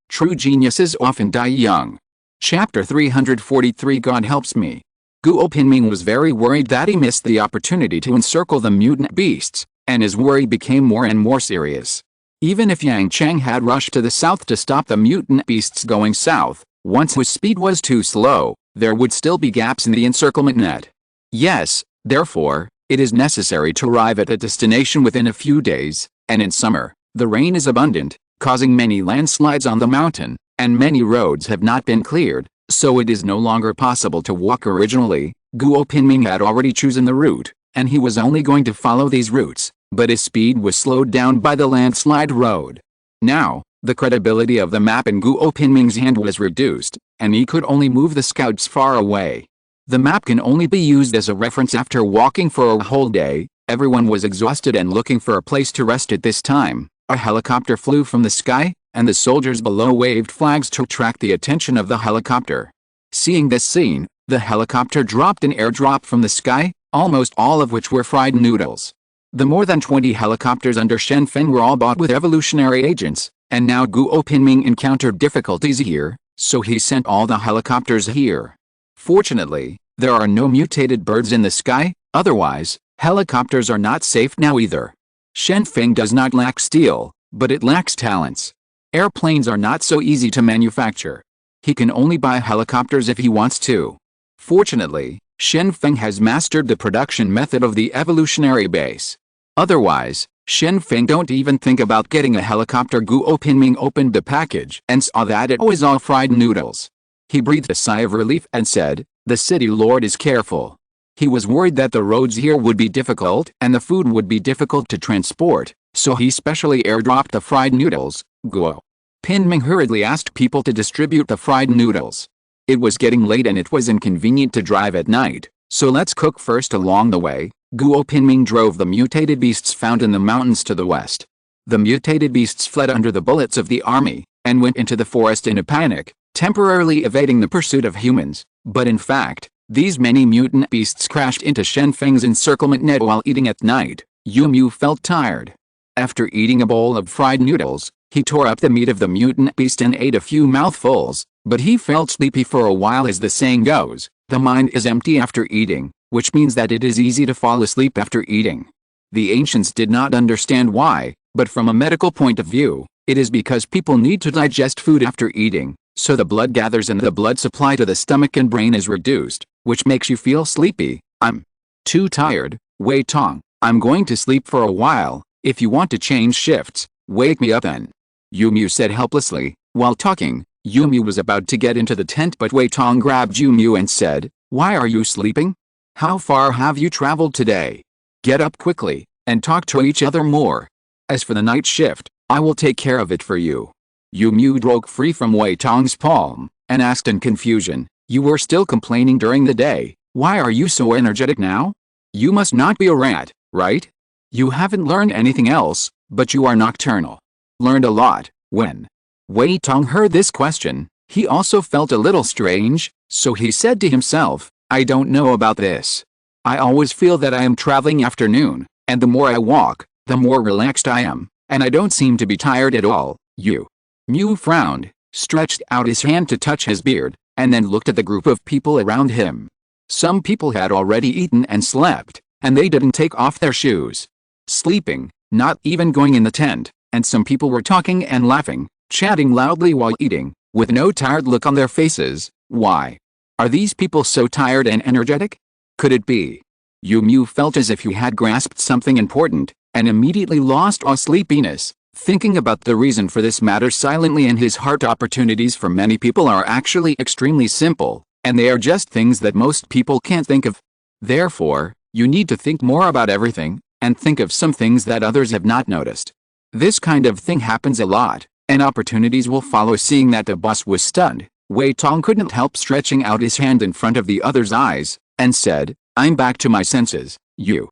True geniuses often die young. Chapter 343. God helps me. Guo Pinming was very worried that he missed the opportunity to encircle the mutant beasts, and his worry became more and more serious. Even if Yang Cheng had rushed to the south to stop the mutant beasts going south, once his speed was too slow, there would still be gaps in the encirclement net. Yes, therefore, it is necessary to arrive at a destination within a few days, and in summer, the rain is abundant, causing many landslides on the mountain, and many roads have not been cleared, so it is no longer possible to walk. Originally, Guo Pinming had already chosen the route, and he was only going to follow these routes, but his speed was slowed down by the landslide road. Now, The credibility of the map in Guo Pinming's hand was reduced, and he could only move the scouts far away. The map can only be used as a reference after walking for a whole day. Everyone was exhausted and looking for a place to rest at this time. A helicopter flew from the sky, and the soldiers below waved flags to attract the attention of the helicopter. Seeing this scene, the helicopter dropped an airdrop from the sky, almost all of which were fried noodles. The more than 20 helicopters under Shen Feng were all bought with evolutionary agents, and now Guo Pinming encountered difficulties here, so he sent all the helicopters here. Fortunately, there are no mutated birds in the sky, otherwise, helicopters are not safe now either. Shen Feng does not lack steel, but it lacks talents. Airplanes are not so easy to manufacture. He can only buy helicopters if he wants to. Fortunately, Shen Feng has mastered the production method of the evolutionary base. Otherwise, Shen Feng don't even think about getting a helicopter. Guo Pinming opened the package and saw that it was all fried noodles. He breathed a sigh of relief and said, "The city lord is careful." He was worried that the roads here would be difficult and the food would be difficult to transport, so he specially airdropped the fried noodles. Guo Pinming hurriedly asked people to distribute the fried noodles. It was getting late and it was inconvenient to drive at night, so let's cook first. Along the way, Guo Pinming drove the mutated beasts found in the mountains to the west. The mutated beasts fled under the bullets of the army, and went into the forest in a panic, temporarily evading the pursuit of humans, but in fact, these many mutant beasts crashed into Shen Feng's encirclement net while eating at night. Yu felt tired. After eating a bowl of fried noodles, he tore up the meat of the mutant beast and ate a few mouthfuls, but he felt sleepy for a while. As the saying goes, the mind is empty after eating, which means that it is easy to fall asleep after eating. The ancients did not understand why, but from a medical point of view, it is because people need to digest food after eating, so the blood gathers and the blood supply to the stomach and brain is reduced, which makes you feel sleepy. "I'm too tired, Wei Tong. I'm going to sleep for a while. If you want to change shifts, wake me up then," Yu said helplessly. While talking, Yu was about to get into the tent, but Wei Tong grabbed Yu and said, "Why are you sleeping? How far have you traveled today? Get up quickly, and talk to each other more. As for the night shift, I will take care of it for you." Yu broke free from Wei Tong's palm, and asked in confusion, "You were still complaining during the day, why are you so energetic now? You must not be a rat, right? You haven't learned anything else, but you are nocturnal." "Learned a lot." When Wei Tong heard this question, he also felt a little strange, so he said to himself, "I don't know about this. I always feel that I am traveling afternoon, and the more I walk, the more relaxed I am, and I don't seem to be tired at all." Yu frowned, stretched out his hand to touch his beard, and then looked at the group of people around him. Some people had already eaten and slept, and they didn't take off their shoes. Sleeping, not even going in the tent, and some people were talking and laughing, chatting loudly while eating, with no tired look on their faces. Why are these people so tired and energetic? Could it be? Yu felt as if he had grasped something important, and immediately lost all sleepiness, thinking about the reason for this matter silently in his heart. Opportunities for many people are actually extremely simple, and they are just things that most people can't think of. Therefore, you need to think more about everything, and think of some things that others have not noticed. This kind of thing happens a lot, and opportunities will follow. Seeing that the boss was stunned, Wei Tong couldn't help stretching out his hand in front of the other's eyes, and said, "I'm back to my senses." Yu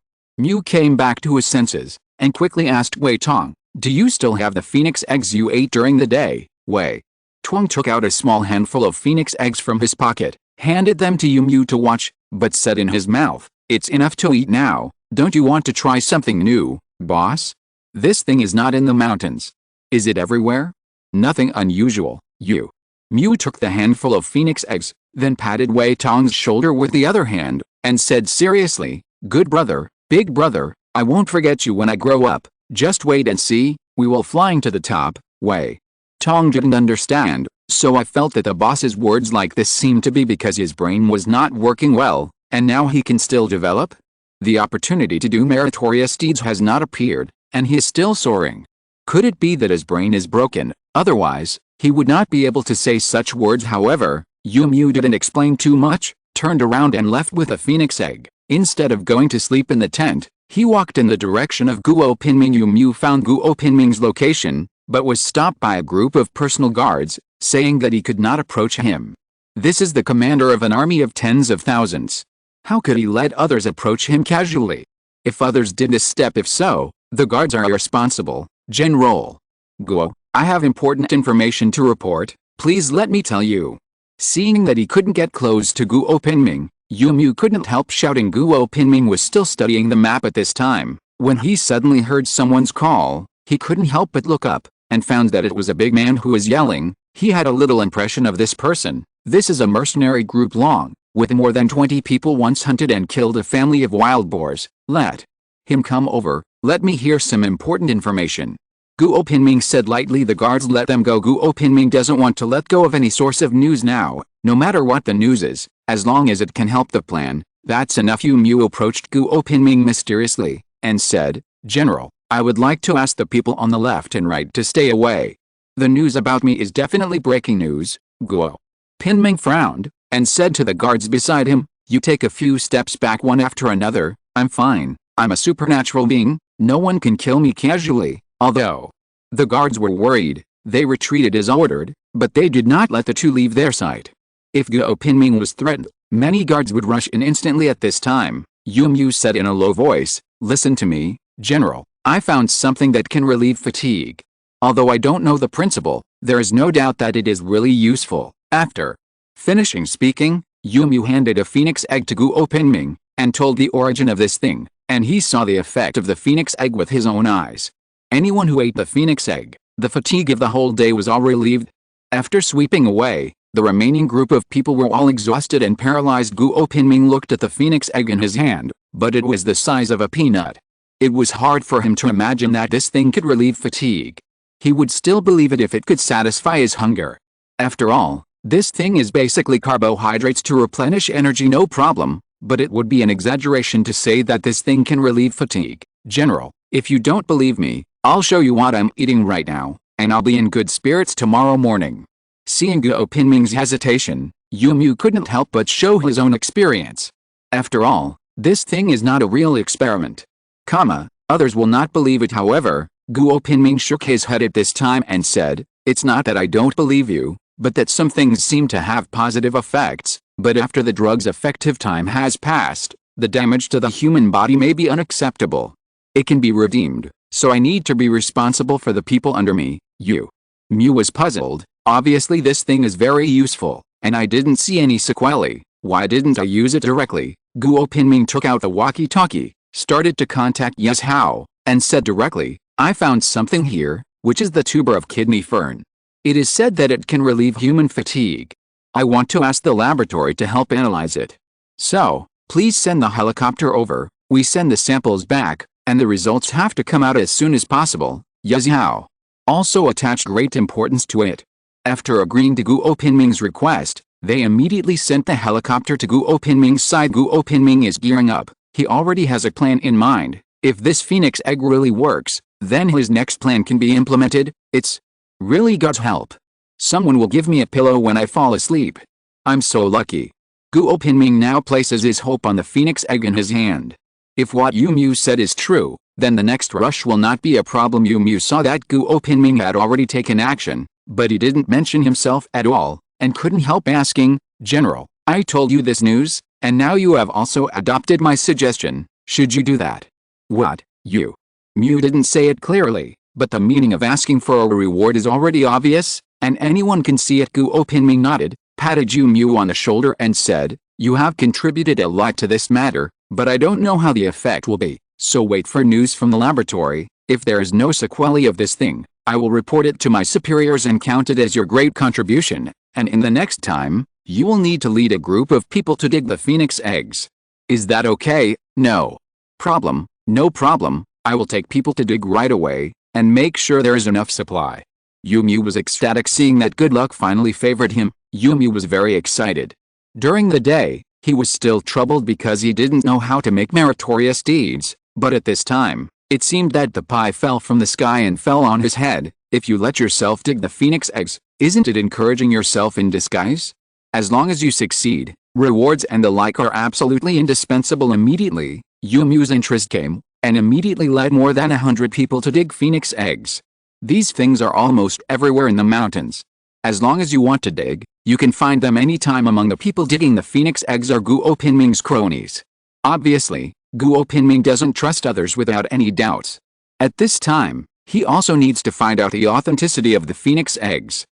came back to his senses, and quickly asked Wei Tong, "Do you still have the phoenix eggs you ate during the day?" Wei Tong took out a small handful of phoenix eggs from his pocket, handed them to Yu to watch, but said in his mouth, "It's enough to eat now. Don't you want to try something new, boss? This thing is not in the mountains. Is it everywhere?" "Nothing unusual." Yu took the handful of phoenix eggs, then patted Wei Tong's shoulder with the other hand, and said seriously, "Good brother, big brother, I won't forget you when I grow up. Just wait and see, we will flying to the top." Wei Tong didn't understand, so I felt that the boss's words like this seemed to be because his brain was not working well, and now he can still develop. The opportunity to do meritorious deeds has not appeared, and he is still soaring. Could it be that his brain is broken? Otherwise, he would not be able to say such words. However, Yu didn't explain too much, turned around and left with a phoenix egg. Instead of going to sleep in the tent, he walked in the direction of Guo Pinming. Yu found Guo Pinming's location, but was stopped by a group of personal guards, saying that he could not approach him. This is the commander of an army of tens of thousands. How could he let others approach him casually? If others did this step, if so, the guards are irresponsible. General Guo, I have important information to report, please let me tell you. Seeing that he couldn't get close to Guo Pinming, Yu couldn't help shouting. Guo Pinming was still studying the map at this time. When he suddenly heard someone's call, he couldn't help but look up, and found that it was a big man who was yelling. He had a little impression of this person. This is a mercenary group long, with more than 20 people, once hunted and killed a family of wild boars. Let him come over, let me hear some important information. Guo Pinming said lightly. The guards let them go. Guo Pinming doesn't want to let go of any source of news now, no matter what the news is, as long as it can help the plan. That's enough. Yu approached Guo Pinming mysteriously, and said, General, I would like to ask the people on the left and right to stay away. The news about me is definitely breaking news. Guo Pinming frowned, and said to the guards beside him, you take a few steps back one after another. I'm fine, I'm a supernatural being, no one can kill me casually. Although the guards were worried, they retreated as ordered, but they did not let the two leave their sight. If Guo Pinming was threatened, many guards would rush in instantly. At this time, Yu said in a low voice, listen to me, General, I found something that can relieve fatigue. Although I don't know the principle, there is no doubt that it is really useful. After finishing speaking, Yu handed a phoenix egg to Guo Pinming, and told the origin of this thing, and he saw the effect of the phoenix egg with his own eyes. Anyone who ate the phoenix egg, the fatigue of the whole day was all relieved. After sweeping away, the remaining group of people were all exhausted and paralyzed. Guo Pinming looked at the phoenix egg in his hand, but it was the size of a peanut. It was hard for him to imagine that this thing could relieve fatigue. He would still believe it if it could satisfy his hunger. After all, this thing is basically carbohydrates to replenish energy, no problem, but it would be an exaggeration to say that this thing can relieve fatigue. General, if you don't believe me, I'll show you what I'm eating right now, and I'll be in good spirits tomorrow morning. Seeing Guo Pinming's hesitation, Yu couldn't help but show his own experience. After all, this thing is not a real experiment. Others will not believe it. However, Guo Pinming shook his head at this time and said, it's not that I don't believe you, but that some things seem to have positive effects, but after the drug's effective time has passed, the damage to the human body may be unacceptable. It can be redeemed. So I need to be responsible for the people under me. Yu was puzzled. Obviously this thing is very useful, and I didn't see any sequelae. Why didn't I use it directly? Guo Pinming took out the walkie-talkie, started to contact Yes Hao, and said directly, I found something here, which is the tuber of kidney fern. It is said that it can relieve human fatigue. I want to ask the laboratory to help analyze it. So, please send the helicopter over, we send the samples back, and the results have to come out as soon as possible. Yazhao also attached great importance to it. After agreeing to Guo Pinming's request, they immediately sent the helicopter to Guo Pinming's side. Guo Pinming is gearing up. He already has a plan in mind. If this phoenix egg really works, then his next plan can be implemented. It's really God's help. Someone will give me a pillow when I fall asleep. I'm so lucky. Guo Pinming now places his hope on the phoenix egg in his hand. If what Yu said is true, then the next rush will not be a problem. Yu saw that Guo Pinming had already taken action, but he didn't mention himself at all, and couldn't help asking, General, I told you this news, and now you have also adopted my suggestion. Should you do that? What, Yu didn't say it clearly, but the meaning of asking for a reward is already obvious, and anyone can see it. Guo Pinming nodded, patted Yu on the shoulder and said, you have contributed a lot to this matter, but I don't know how the effect will be, so wait for news from the laboratory. If there is no sequelae of this thing, I will report it to my superiors and count it as your great contribution, and in the next time, you will need to lead a group of people to dig the phoenix eggs. Is that okay? No problem, I will take people to dig right away, and make sure there is enough supply. Yu was ecstatic seeing that good luck finally favored him. Yu was very excited. During the day, he was still troubled because he didn't know how to make meritorious deeds, but at this time, it seemed that the pie fell from the sky and fell on his head. If you let yourself dig the phoenix eggs, isn't it encouraging yourself in disguise? As long as you succeed, rewards and the like are absolutely indispensable. Immediately, Yu's interest came, and immediately led more than 100 people to dig phoenix eggs. These things are almost everywhere in the mountains. As long as you want to dig, you can find them anytime among the people digging the phoenix eggs are Guo Pinming's cronies. Obviously, Guo Pinming doesn't trust others without any doubts. At this time, he also needs to find out the authenticity of the phoenix eggs.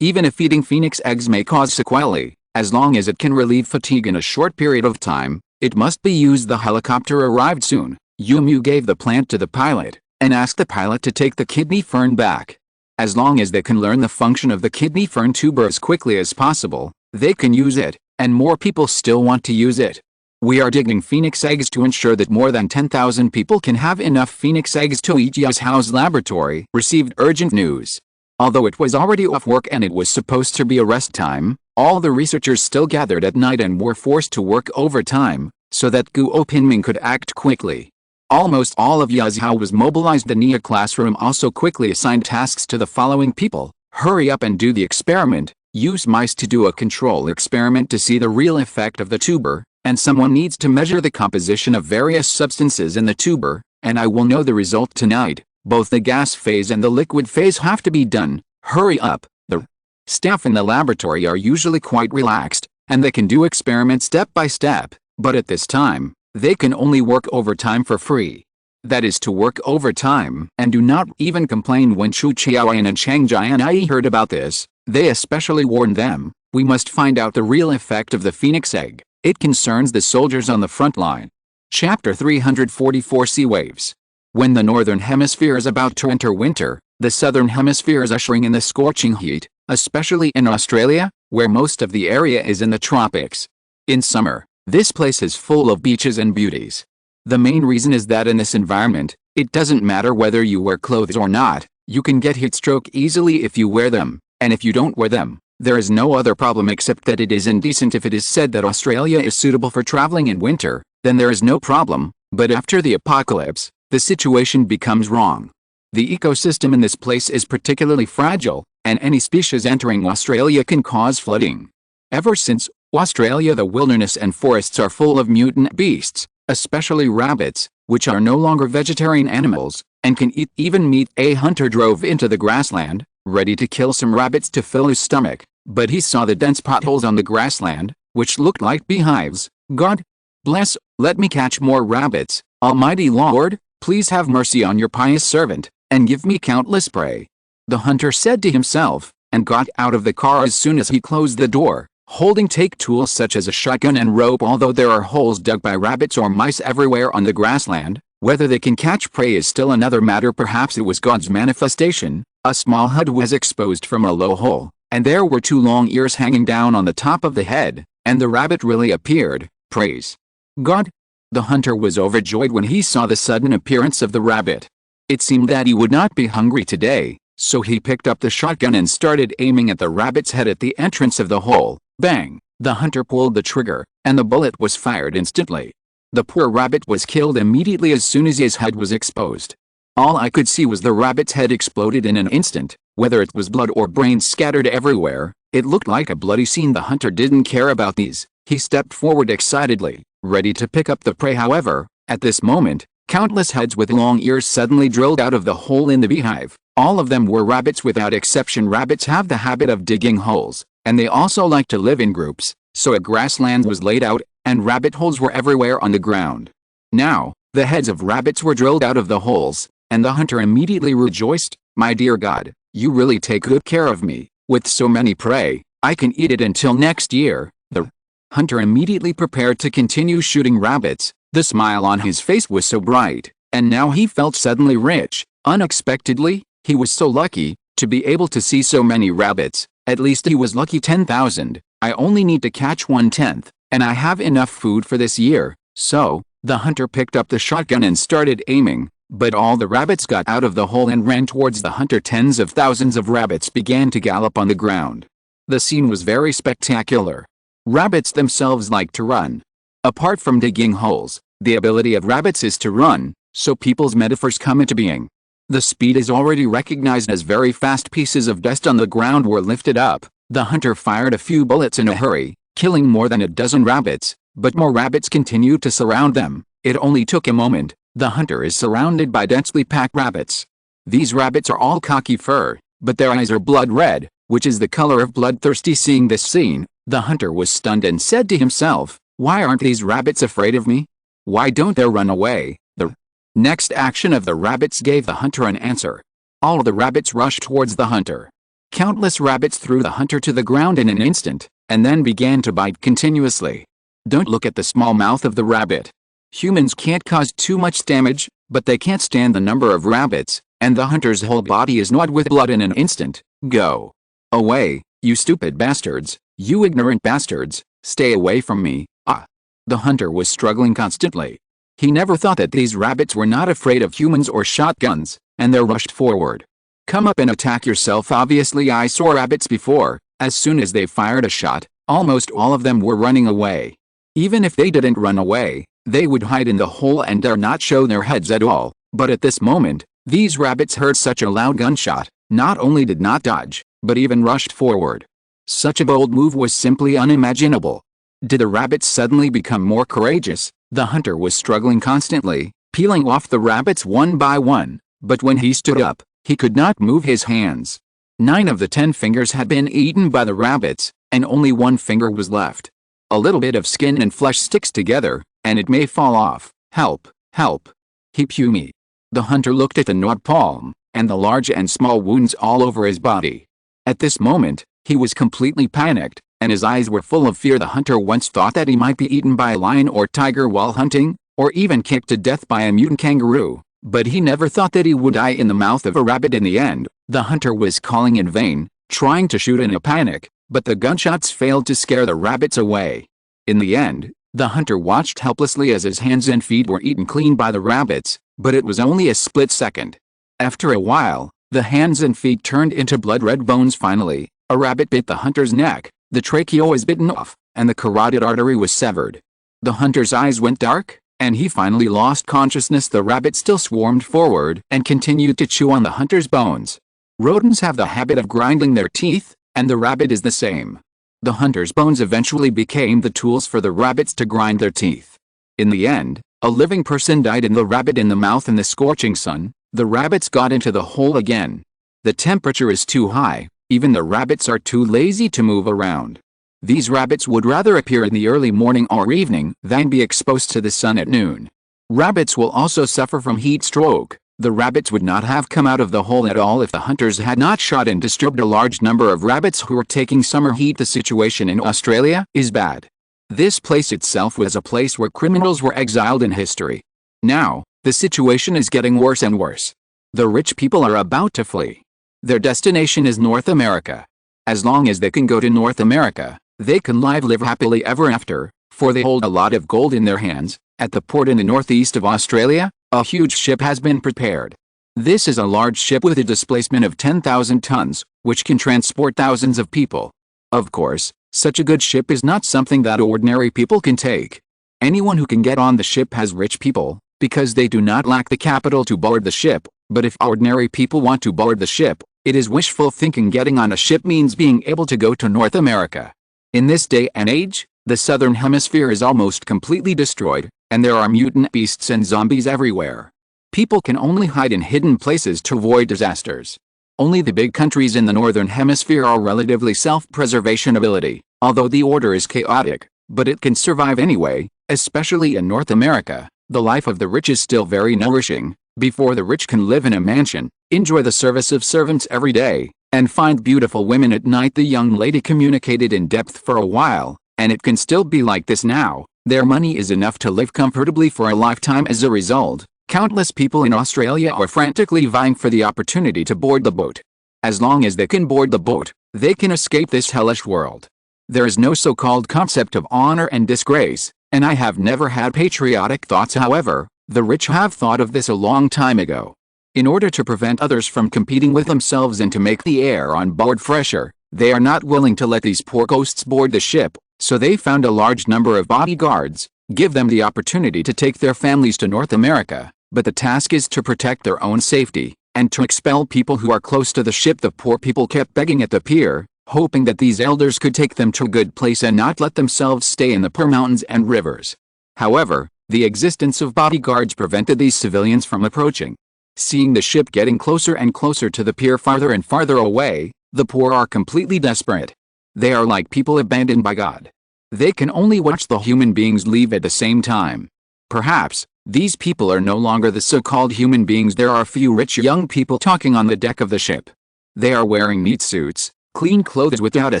Even if eating phoenix eggs may cause sequelae, as long as it can relieve fatigue in a short period of time, it must be used. The helicopter arrived soon. Yumu gave the plant to the pilot, and asked the pilot to take the kidney fern back. As long as they can learn the function of the kidney fern tuber as quickly as possible, they can use it, and more people still want to use it. We are digging phoenix eggs to ensure that more than 10,000 people can have enough phoenix eggs to eat. Yao's laboratory received urgent news. Although it was already off work and it was supposed to be a rest time, all the researchers still gathered at night and were forced to work overtime, so that Guo Pinming could act quickly. Almost all of Yazhao was mobilized. The Nia classroom also quickly assigned tasks to the following people: hurry up and do the experiment, use mice to do a control experiment to see the real effect of the tuber, and someone needs to measure the composition of various substances in the tuber, and I will know the result tonight. Both the gas phase and the liquid phase have to be done. Hurry up. The staff in the laboratory are usually quite relaxed, and they can do experiments step by step, but at this time, they can only work overtime for free. That is to work overtime and do not even complain. When Chu Qiaoyan and Chang Jianyi heard about this, they especially warned them, we must find out the real effect of the phoenix egg. It concerns the soldiers on the front line. Chapter 344 Sea Waves. When the northern hemisphere is about to enter winter, the southern hemisphere is ushering in the scorching heat, especially in Australia, where most of the area is in the tropics. In summer, this place is full of beaches and beauties. The main reason is that in this environment, it doesn't matter whether you wear clothes or not, you can get heat stroke easily if you wear them, and if you don't wear them, there is no other problem except that it is indecent. If it is said that Australia is suitable for traveling in winter, then there is no problem, but after the apocalypse, the situation becomes wrong. The ecosystem in this place is particularly fragile, and any species entering Australia can cause flooding. Ever since Australia, the wilderness and forests are full of mutant beasts, especially rabbits, which are no longer vegetarian animals, and can eat even meat. A hunter drove into the grassland, ready to kill some rabbits to fill his stomach, but he saw the dense potholes on the grassland, which looked like beehives. God bless, let me catch more rabbits. Almighty Lord, please have mercy on your pious servant, and give me countless prey. The hunter said to himself, and got out of the car as soon as he closed the door, holding take tools such as a shotgun and rope. Although there are holes dug by rabbits or mice everywhere on the grassland, whether they can catch prey is still another matter. Perhaps it was God's manifestation. A small head was exposed from a low hole, and there were two long ears hanging down on the top of the head, and the rabbit really appeared. Praise God! The hunter was overjoyed when he saw the sudden appearance of the rabbit. It seemed that he would not be hungry today, so he picked up the shotgun and started aiming at the rabbit's head at the entrance of the hole. Bang! The hunter pulled the trigger, and the bullet was fired instantly. The poor rabbit was killed immediately as soon as his head was exposed. All I could see was the rabbit's head exploded in an instant. Whether it was blood or brains scattered everywhere, it looked like a bloody scene. The hunter didn't care about these. He stepped forward excitedly, ready to pick up the prey. However, at this moment, countless heads with long ears suddenly drilled out of the hole in the beehive. All of them were rabbits without exception. Rabbits have the habit of digging holes, and they also like to live in groups, so a grassland was laid out, and rabbit holes were everywhere on the ground. Now, the heads of rabbits were drilled out of the holes, and the hunter immediately rejoiced, my dear God, you really take good care of me. With so many prey, I can eat it until next year. The hunter immediately prepared to continue shooting rabbits. The smile on his face was so bright, and now he felt suddenly rich. Unexpectedly, he was so lucky to be able to see so many rabbits. At least he was lucky. 10,000. I only need to catch 1/10, and I have enough food for this year. So, the hunter picked up the shotgun and started aiming, but all the rabbits got out of the hole and ran towards the hunter. Tens of thousands of rabbits began to gallop on the ground. The scene was very spectacular. Rabbits themselves like to run. Apart from digging holes, the ability of rabbits is to run, so people's metaphors come into being. The speed is already recognized as very fast. Pieces of dust on the ground were lifted up. The hunter fired a few bullets in a hurry, killing more than a dozen rabbits, but more rabbits continued to surround them. It only took a moment. The hunter is surrounded by densely packed rabbits. These rabbits are all cocky fur, but their eyes are blood red, which is the color of bloodthirsty. Seeing this scene, the hunter was stunned and said to himself, "Why aren't these rabbits afraid of me? Why don't they run away?" The next action of the rabbits gave the hunter an answer. All the rabbits rushed towards the hunter. Countless rabbits threw the hunter to the ground in an instant, and then began to bite continuously. Don't look at the small mouth of the rabbit. Humans can't cause too much damage, but they can't stand the number of rabbits, and the hunter's whole body is gnawed with blood in an instant. Go away, you stupid bastards, you ignorant bastards, stay away from me. Ah! The hunter was struggling constantly. He never thought that these rabbits were not afraid of humans or shotguns, and they rushed forward. Come up and attack yourself. Obviously I saw rabbits before. As soon as they fired a shot, almost all of them were running away. Even if they didn't run away, they would hide in the hole and dare not show their heads at all. But at this moment, these rabbits heard such a loud gunshot, not only did not dodge, but even rushed forward. Such a bold move was simply unimaginable. Did the rabbits suddenly become more courageous? The hunter was struggling constantly, peeling off the rabbits one by one, but when he stood up, he could not move his hands. 9 of the 10 fingers had been eaten by the rabbits, and only 1 finger was left. A little bit of skin and flesh sticks together, and it may fall off. Help! Help! Help me! The hunter looked at the gnawed palm, and the large and small wounds all over his body. At this moment, he was completely panicked, and his eyes were full of fear. The hunter once thought that he might be eaten by a lion or tiger while hunting, or even kicked to death by a mutant kangaroo, but he never thought that he would die in the mouth of a rabbit in the end. The hunter was calling in vain, trying to shoot in a panic, but the gunshots failed to scare the rabbits away. In the end, the hunter watched helplessly as his hands and feet were eaten clean by the rabbits, but it was only a split second. After a while, the hands and feet turned into blood-red bones. Finally, a rabbit bit the hunter's neck, the trachea was bitten off, and the carotid artery was severed. The hunter's eyes went dark, and he finally lost consciousness. The rabbit still swarmed forward and continued to chew on the hunter's bones. Rodents have the habit of grinding their teeth, and the rabbit is the same. The hunter's bones eventually became the tools for the rabbits to grind their teeth. In the end, a living person died in the rabbit in the mouth in the scorching sun. The rabbits got into the hole again. The temperature is too high, even the rabbits are too lazy to move around. These rabbits would rather appear in the early morning or evening than be exposed to the sun at noon. Rabbits will also suffer from heat stroke. The rabbits would not have come out of the hole at all if the hunters had not shot and disturbed a large number of rabbits who were taking summer heat. The situation in Australia is bad. This place itself was a place where criminals were exiled in history. Now, the situation is getting worse and worse. The rich people are about to flee. Their destination is North America. As long as they can go to North America, they can live happily ever after, for they hold a lot of gold in their hands. At the port in the northeast of Australia, a huge ship has been prepared. This is a large ship with a displacement of 10,000 tons, which can transport thousands of people. Of course, such a good ship is not something that ordinary people can take. Anyone who can get on the ship has rich people, because they do not lack the capital to board the ship. But if ordinary people want to board the ship, it is wishful thinking. Getting on a ship means being able to go to North America. In this day and age, the southern hemisphere is almost completely destroyed, and there are mutant beasts and zombies everywhere. People can only hide in hidden places to avoid disasters. Only the big countries in the northern hemisphere are relatively self-preservation ability, although the order is chaotic, but it can survive anyway, especially in North America. The life of the rich is still very nourishing. Before the rich can live in a mansion, enjoy the service of servants every day, and find beautiful women at night. The young lady communicated in depth for a while, and it can still be like this now. Their money is enough to live comfortably for a lifetime. As a result, countless people in Australia are frantically vying for the opportunity to board the boat. As long as they can board the boat, they can escape this hellish world. There is no so-called concept of honor and disgrace, and I have never had patriotic thoughts. However, the rich have thought of this a long time ago. In order to prevent others from competing with themselves and to make the air on board fresher, they are not willing to let these poor ghosts board the ship, so they found a large number of bodyguards, give them the opportunity to take their families to North America, but the task is to protect their own safety, and to expel people who are close to the ship. The poor people kept begging at the pier, hoping that these elders could take them to a good place and not let themselves stay in the poor mountains and rivers. However, the existence of bodyguards prevented these civilians from approaching. Seeing the ship getting closer and closer to the pier, farther and farther away, the poor are completely desperate. They are like people abandoned by God. They can only watch the human beings leave at the same time. Perhaps these people are no longer the so-called human beings. There are a few rich young people talking on the deck of the ship. They are wearing neat suits, clean clothes without a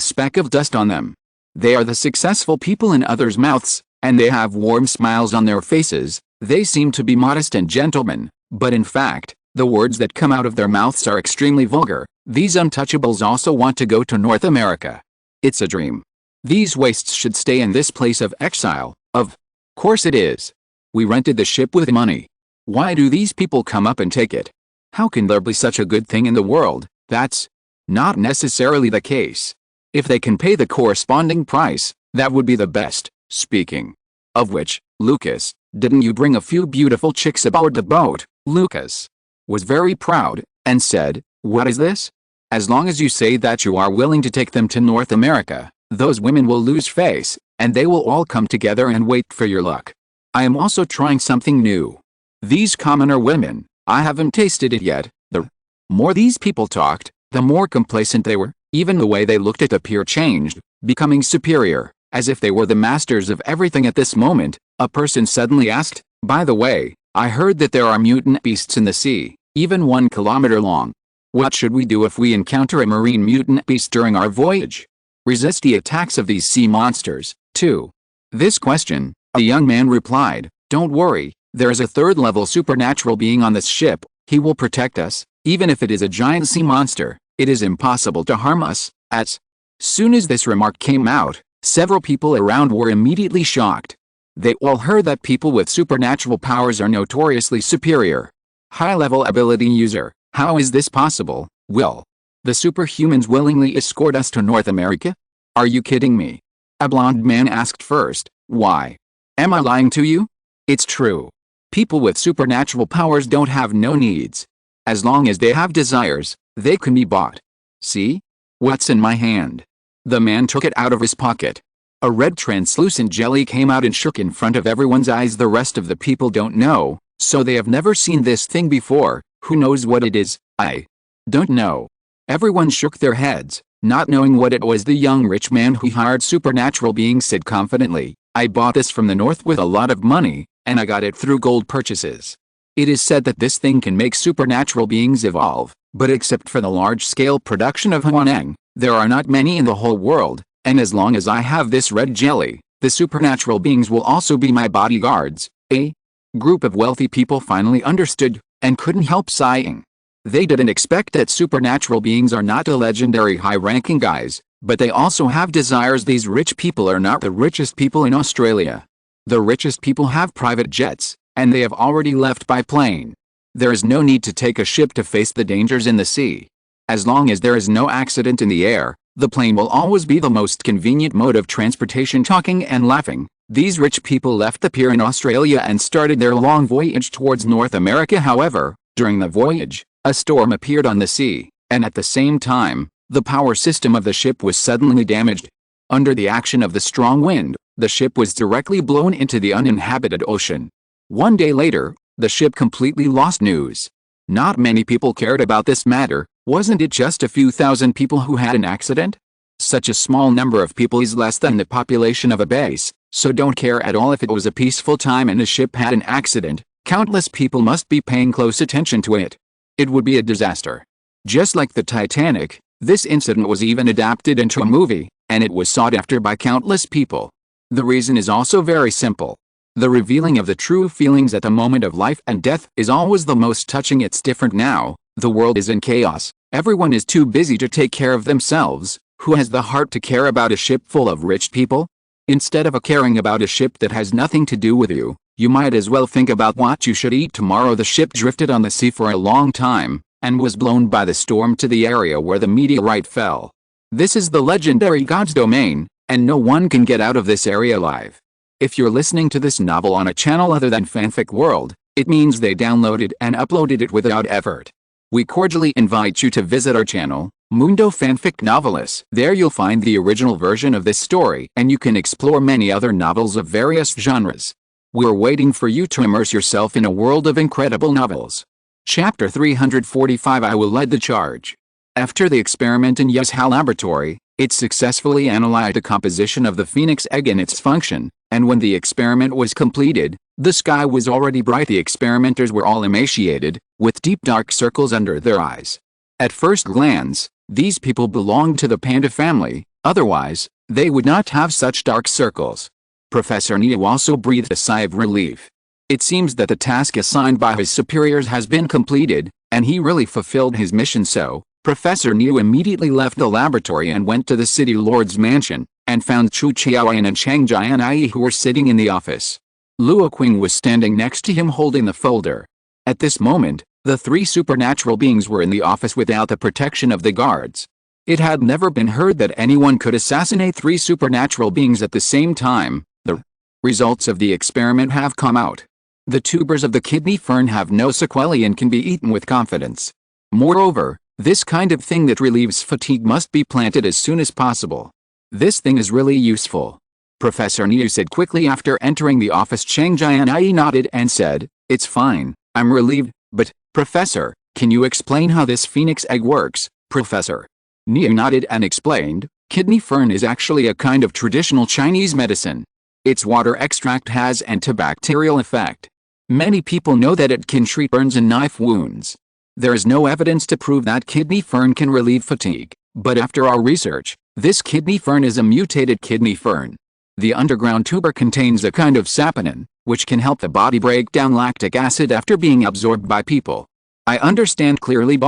speck of dust on them. They are the successful people in others' mouths, and they have warm smiles on their faces. They seem to be modest and gentlemen, but in fact, the words that come out of their mouths are extremely vulgar. These untouchables also want to go to North America. It's a dream. These wastes should stay in this place of exile. Of course it is. We rented the ship with money. Why do these people come up and take it? How can there be such a good thing in the world? That's not necessarily the case. If they can pay the corresponding price, that would be the best. Speaking of which, Lucas, didn't you bring a few beautiful chicks aboard the boat? Lucas was very proud, and said, "What is this? As long as you say that you are willing to take them to North America, those women will lose face, and they will all come together and wait for your luck. I am also trying something new. These commoner women, I haven't tasted it yet." The more these people talked, the more complacent they were. Even the way they looked at the pier changed, becoming superior, as if they were the masters of everything. At this moment, a person suddenly asked, "By the way, I heard that there are mutant beasts in the sea, even 1 kilometer long. What should we do if we encounter a marine mutant beast during our voyage? Resist the attacks of these sea monsters, too." This question, a young man replied, "Don't worry, there is a third-level supernatural being on this ship. He will protect us. Even if it is a giant sea monster, it is impossible to harm us." As soon as this remark came out, several people around were immediately shocked. They all heard that people with supernatural powers are notoriously superior. High-level ability user, how is this possible? Will the superhumans willingly escort us to North America? Are you kidding me? A blonde man asked first. Why? Am I lying to you? It's true. People with supernatural powers don't have no needs. As long as they have desires, they can be bought. See? What's in my hand? The man took it out of his pocket. A red translucent jelly came out and shook in front of everyone's eyes. The rest of the people don't know, so they have never seen this thing before. Who knows what it is? I don't know. Everyone shook their heads, not knowing what it was. The young rich man who hired supernatural beings said confidently, "I bought this from the north with a lot of money, and I got it through gold purchases. It is said that this thing can make supernatural beings evolve, but except for the large-scale production of Huaneng, there are not many in the whole world, and as long as I have this red jelly, the supernatural beings will also be my bodyguards." A group of wealthy people finally understood, and couldn't help sighing. They didn't expect that supernatural beings are not the legendary high-ranking guys, but they also have desires. These rich people are not the richest people in Australia. The richest people have private jets, and they have already left by plane. There is no need to take a ship to face the dangers in the sea. As long as there is no accident in the air, the plane will always be the most convenient mode of transportation. Talking and laughing, these rich people left the pier in Australia and started their long voyage towards North America. However, during the voyage, a storm appeared on the sea, and at the same time, the power system of the ship was suddenly damaged. Under the action of the strong wind, the ship was directly blown into the uninhabited ocean. 1 day later, the ship completely lost news. Not many people cared about this matter. Wasn't it just a few thousand people who had an accident? Such a small number of people is less than the population of a base, so don't care at all if it was a peaceful time and a ship had an accident. Countless people must be paying close attention to it. It would be a disaster. Just like the Titanic, this incident was even adapted into a movie, and it was sought after by countless people. The reason is also very simple. The revealing of the true feelings at the moment of life and death is always the most touching. It's different now. The world is in chaos. Everyone is too busy to take care of themselves. Who has the heart to care about a ship full of rich people? Instead of caring about a ship that has nothing to do with you, you might as well think about what you should eat tomorrow. The ship drifted on the sea for a long time, and was blown by the storm to the area where the meteorite fell. This is the legendary God's domain, and no one can get out of this area alive. If you're listening to this novel on a channel other than Fanfic World, it means they downloaded and uploaded it without effort. We cordially invite you to visit our channel, Mundo Fanfic Novelists. There you'll find the original version of this story, and you can explore many other novels of various genres. We're waiting for you to immerse yourself in a world of incredible novels. Chapter 345 I will lead the charge. After the experiment in Yuzhou laboratory, it successfully analyzed the composition of the phoenix egg and its function, and when the experiment was completed, the sky was already bright. The experimenters were all emaciated, with deep dark circles under their eyes. At first glance, these people belonged to the panda family, otherwise, they would not have such dark circles. Professor Niu also breathed a sigh of relief. It seems that the task assigned by his superiors has been completed, and he really fulfilled his mission. So, Professor Niu immediately left the laboratory and went to the city lord's mansion, and found Chu Qiaoyan and Chang Jianyi who were sitting in the office. Luo Qing was standing next to him holding the folder. At this moment, the three supernatural beings were in the office without the protection of the guards. It had never been heard that anyone could assassinate three supernatural beings at the same time. The results of the experiment have come out. The tubers of the kidney fern have no sequelae and can be eaten with confidence. Moreover, this kind of thing that relieves fatigue must be planted as soon as possible. This thing is really useful. Professor Niu said quickly after entering the office. Chang Jianyi nodded and said, "It's fine, I'm relieved, but, Professor, can you explain how this phoenix egg works, Professor?" Niu nodded and explained, "Kidney fern is actually a kind of traditional Chinese medicine. Its water extract has an antibacterial effect. Many people know that it can treat burns and knife wounds. There is no evidence to prove that kidney fern can relieve fatigue, but after our research, this kidney fern is a mutated kidney fern. The underground tuber contains a kind of saponin, which can help the body break down lactic acid after being absorbed by people. I understand clearly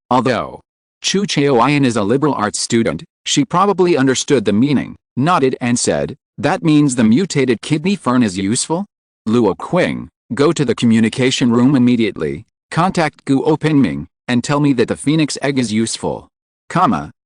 although Chu Qiaoyan is a liberal arts student, she probably understood the meaning, nodded and said, that means the mutated kidney fern is useful? Luo Qing, go to the communication room immediately, contact Guo Pinming, and tell me that the phoenix egg is useful.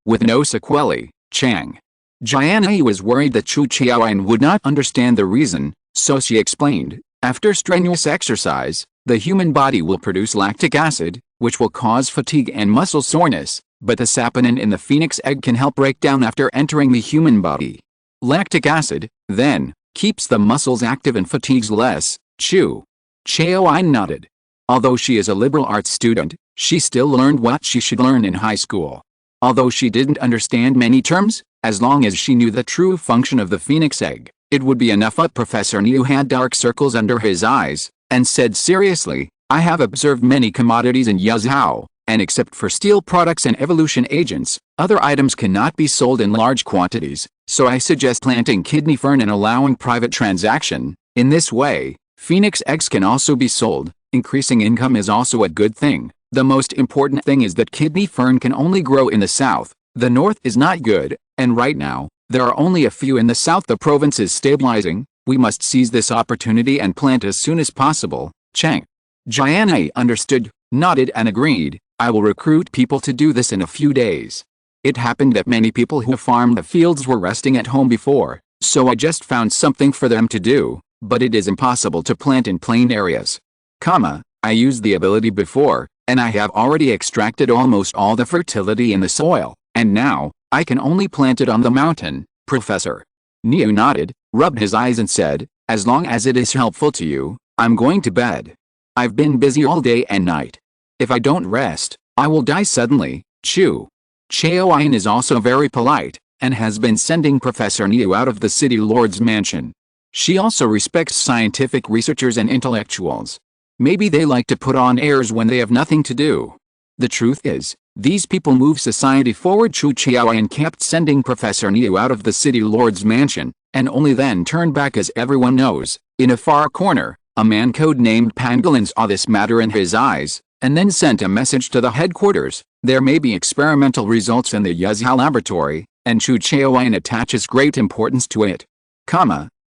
With no sequelae, Chang Jianyi was worried that Chu Qiaoyan would not understand the reason, so she explained, after strenuous exercise, the human body will produce lactic acid, which will cause fatigue and muscle soreness, but the saponin in the phoenix egg can help break down after entering the human body. Lactic acid, then, keeps the muscles active and fatigues less. Chu Qiaoyan nodded. Although she is a liberal arts student, she still learned what she should learn in high school. Although she didn't understand many terms, as long as she knew the true function of the phoenix egg, it would be enough. Professor Niu had dark circles under his eyes, and said seriously, I have observed many commodities in Yuzhou, and except for steel products and evolution agents, other items cannot be sold in large quantities, so I suggest planting kidney fern and allowing private transaction. In this way, phoenix eggs can also be sold. Increasing income is also a good thing. The most important thing is that kidney fern can only grow in the south. The north is not good, and right now, there are only a few in the south. The province is stabilizing. We must seize this opportunity and plant as soon as possible. Chang Jianyi understood, nodded and agreed. I will recruit people to do this in a few days. It happened that many people who farmed the fields were resting at home before, so I just found something for them to do, but it is impossible to plant in plain areas. I used the ability before, and I have already extracted almost all the fertility in the soil, and now, I can only plant it on the mountain. Professor Niu nodded, rubbed his eyes and said, as long as it is helpful to you, I'm going to bed. I've been busy all day and night. If I don't rest, I will die suddenly. Chu Qiaoyan is also very polite, and has been sending Professor Niu out of the city lord's mansion. She also respects scientific researchers and intellectuals. Maybe they like to put on airs when they have nothing to do. The truth is, these people move society forward. Chu Qiaoyan kept sending Professor Niu out of the city lord's mansion, and only then turned back. As everyone knows, in a far corner, a man codenamed Pangolin saw this matter in his eyes, and then sent a message to the headquarters. There may be experimental results in the Yuzhou laboratory, and Chu Qiaoyan attaches great importance to it.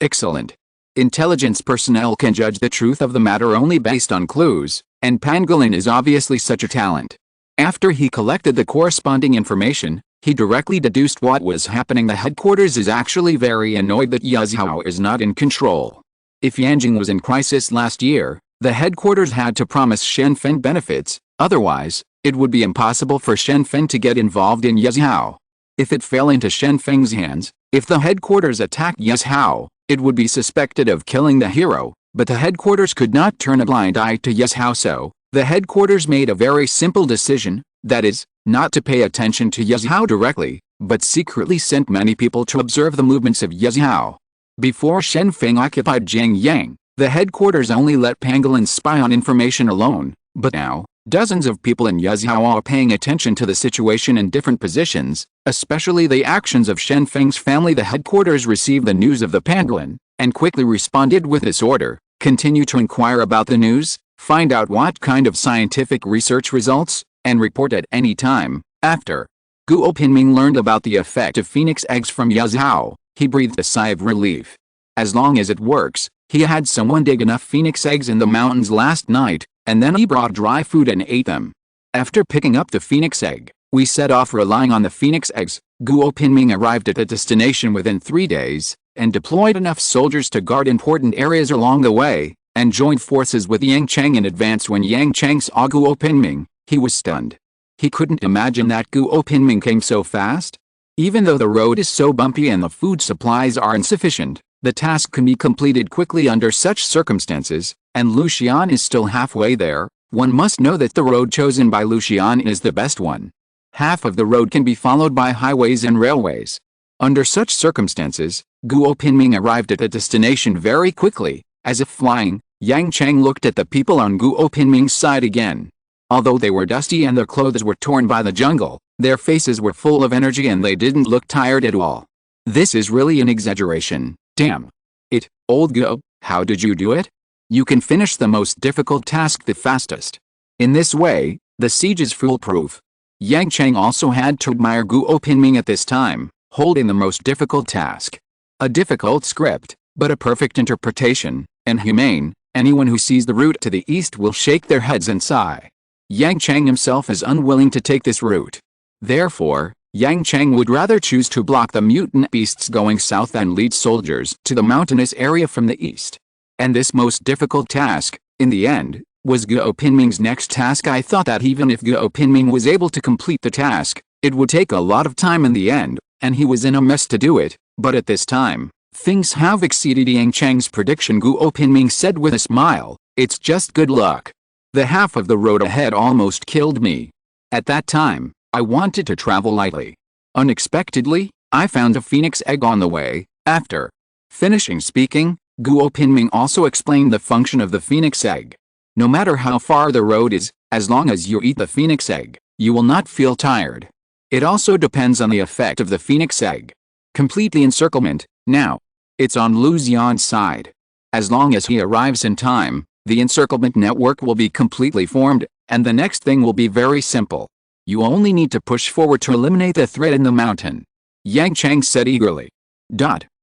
Excellent. Intelligence personnel can judge the truth of the matter only based on clues, and Pangolin is obviously such a talent. After he collected the corresponding information, he directly deduced what was happening. The headquarters is actually very annoyed that Yuzhou is not in control. If Yanjing was in crisis last year, the headquarters had to promise Shen Feng benefits, otherwise, it would be impossible for Shen Feng to get involved in Yuzhou. If it fell into Shen Feng's hands, if the headquarters attacked Yuzhou, it would be suspected of killing the hero, but the headquarters could not turn a blind eye to Yuzhou, so The headquarters made a very simple decision, that is, not to pay attention to Yazhao directly, but secretly sent many people to observe the movements of Yazhao. Before Shen Feng occupied Jiangyang, the headquarters only let pangolins spy on information alone, but now, dozens of people in Yazhao are paying attention to the situation in different positions, especially the actions of Shen Feng's family. The headquarters received the news of the pangolin, and quickly responded with this order: continue to inquire about the news, find out what kind of scientific research results, and report at any time. After Guo Pinming learned about the effect of phoenix eggs from Yazhao, he breathed a sigh of relief. As long as it works, he had someone dig enough phoenix eggs in the mountains last night, and then he brought dry food and ate them. After picking up the phoenix egg, we set off relying on the phoenix eggs. Guo Pinming arrived at the destination within 3 days, and deployed enough soldiers to guard important areas along the way, and joined forces with Yang Chang in advance. When Yang Chang saw Guo Pinming, he was stunned. He couldn't imagine that Guo Pinming came so fast. Even though the road is so bumpy and the food supplies are insufficient, the task can be completed quickly under such circumstances, and Lucian is still halfway there. One must know that the road chosen by Lucian is the best one. Half of the road can be followed by highways and railways. Under such circumstances, Guo Pinming arrived at the destination very quickly, as if flying. Yang Chang looked at the people on Guo Pinming's side again. Although they were dusty and their clothes were torn by the jungle, their faces were full of energy and they didn't look tired at all. This is really an exaggeration. Damn it, old Guo, how did you do it? You can finish the most difficult task the fastest. In this way, the siege is foolproof. Yang Chang also had to admire Guo Pinming at this time, holding the most difficult task. A difficult script, but a perfect interpretation, and humane. Anyone who sees the route to the east will shake their heads and sigh. Yang Chang himself is unwilling to take this route. Therefore, Yang Chang would rather choose to block the mutant beasts going south and lead soldiers to the mountainous area from the east. And this most difficult task, in the end, was Guo Pinming's next task. I thought that even if Guo Pinming was able to complete the task, it would take a lot of time in the end, and he was in a mess to do it. But at this time, things have exceeded Yang Chang's prediction. Guo Pinming said with a smile, "It's just good luck. The half of the road ahead almost killed me. At that time, I wanted to travel lightly. Unexpectedly, I found a phoenix egg on the way." After finishing speaking, Guo Pinming also explained the function of the phoenix egg. No matter how far the road is, as long as you eat the phoenix egg, you will not feel tired. It also depends on the effect of the phoenix egg. Complete the encirclement, now. It's on Lu Xian's side. As long as he arrives in time, the encirclement network will be completely formed, and the next thing will be very simple. You only need to push forward to eliminate the threat in the mountain. Yang Chang said eagerly.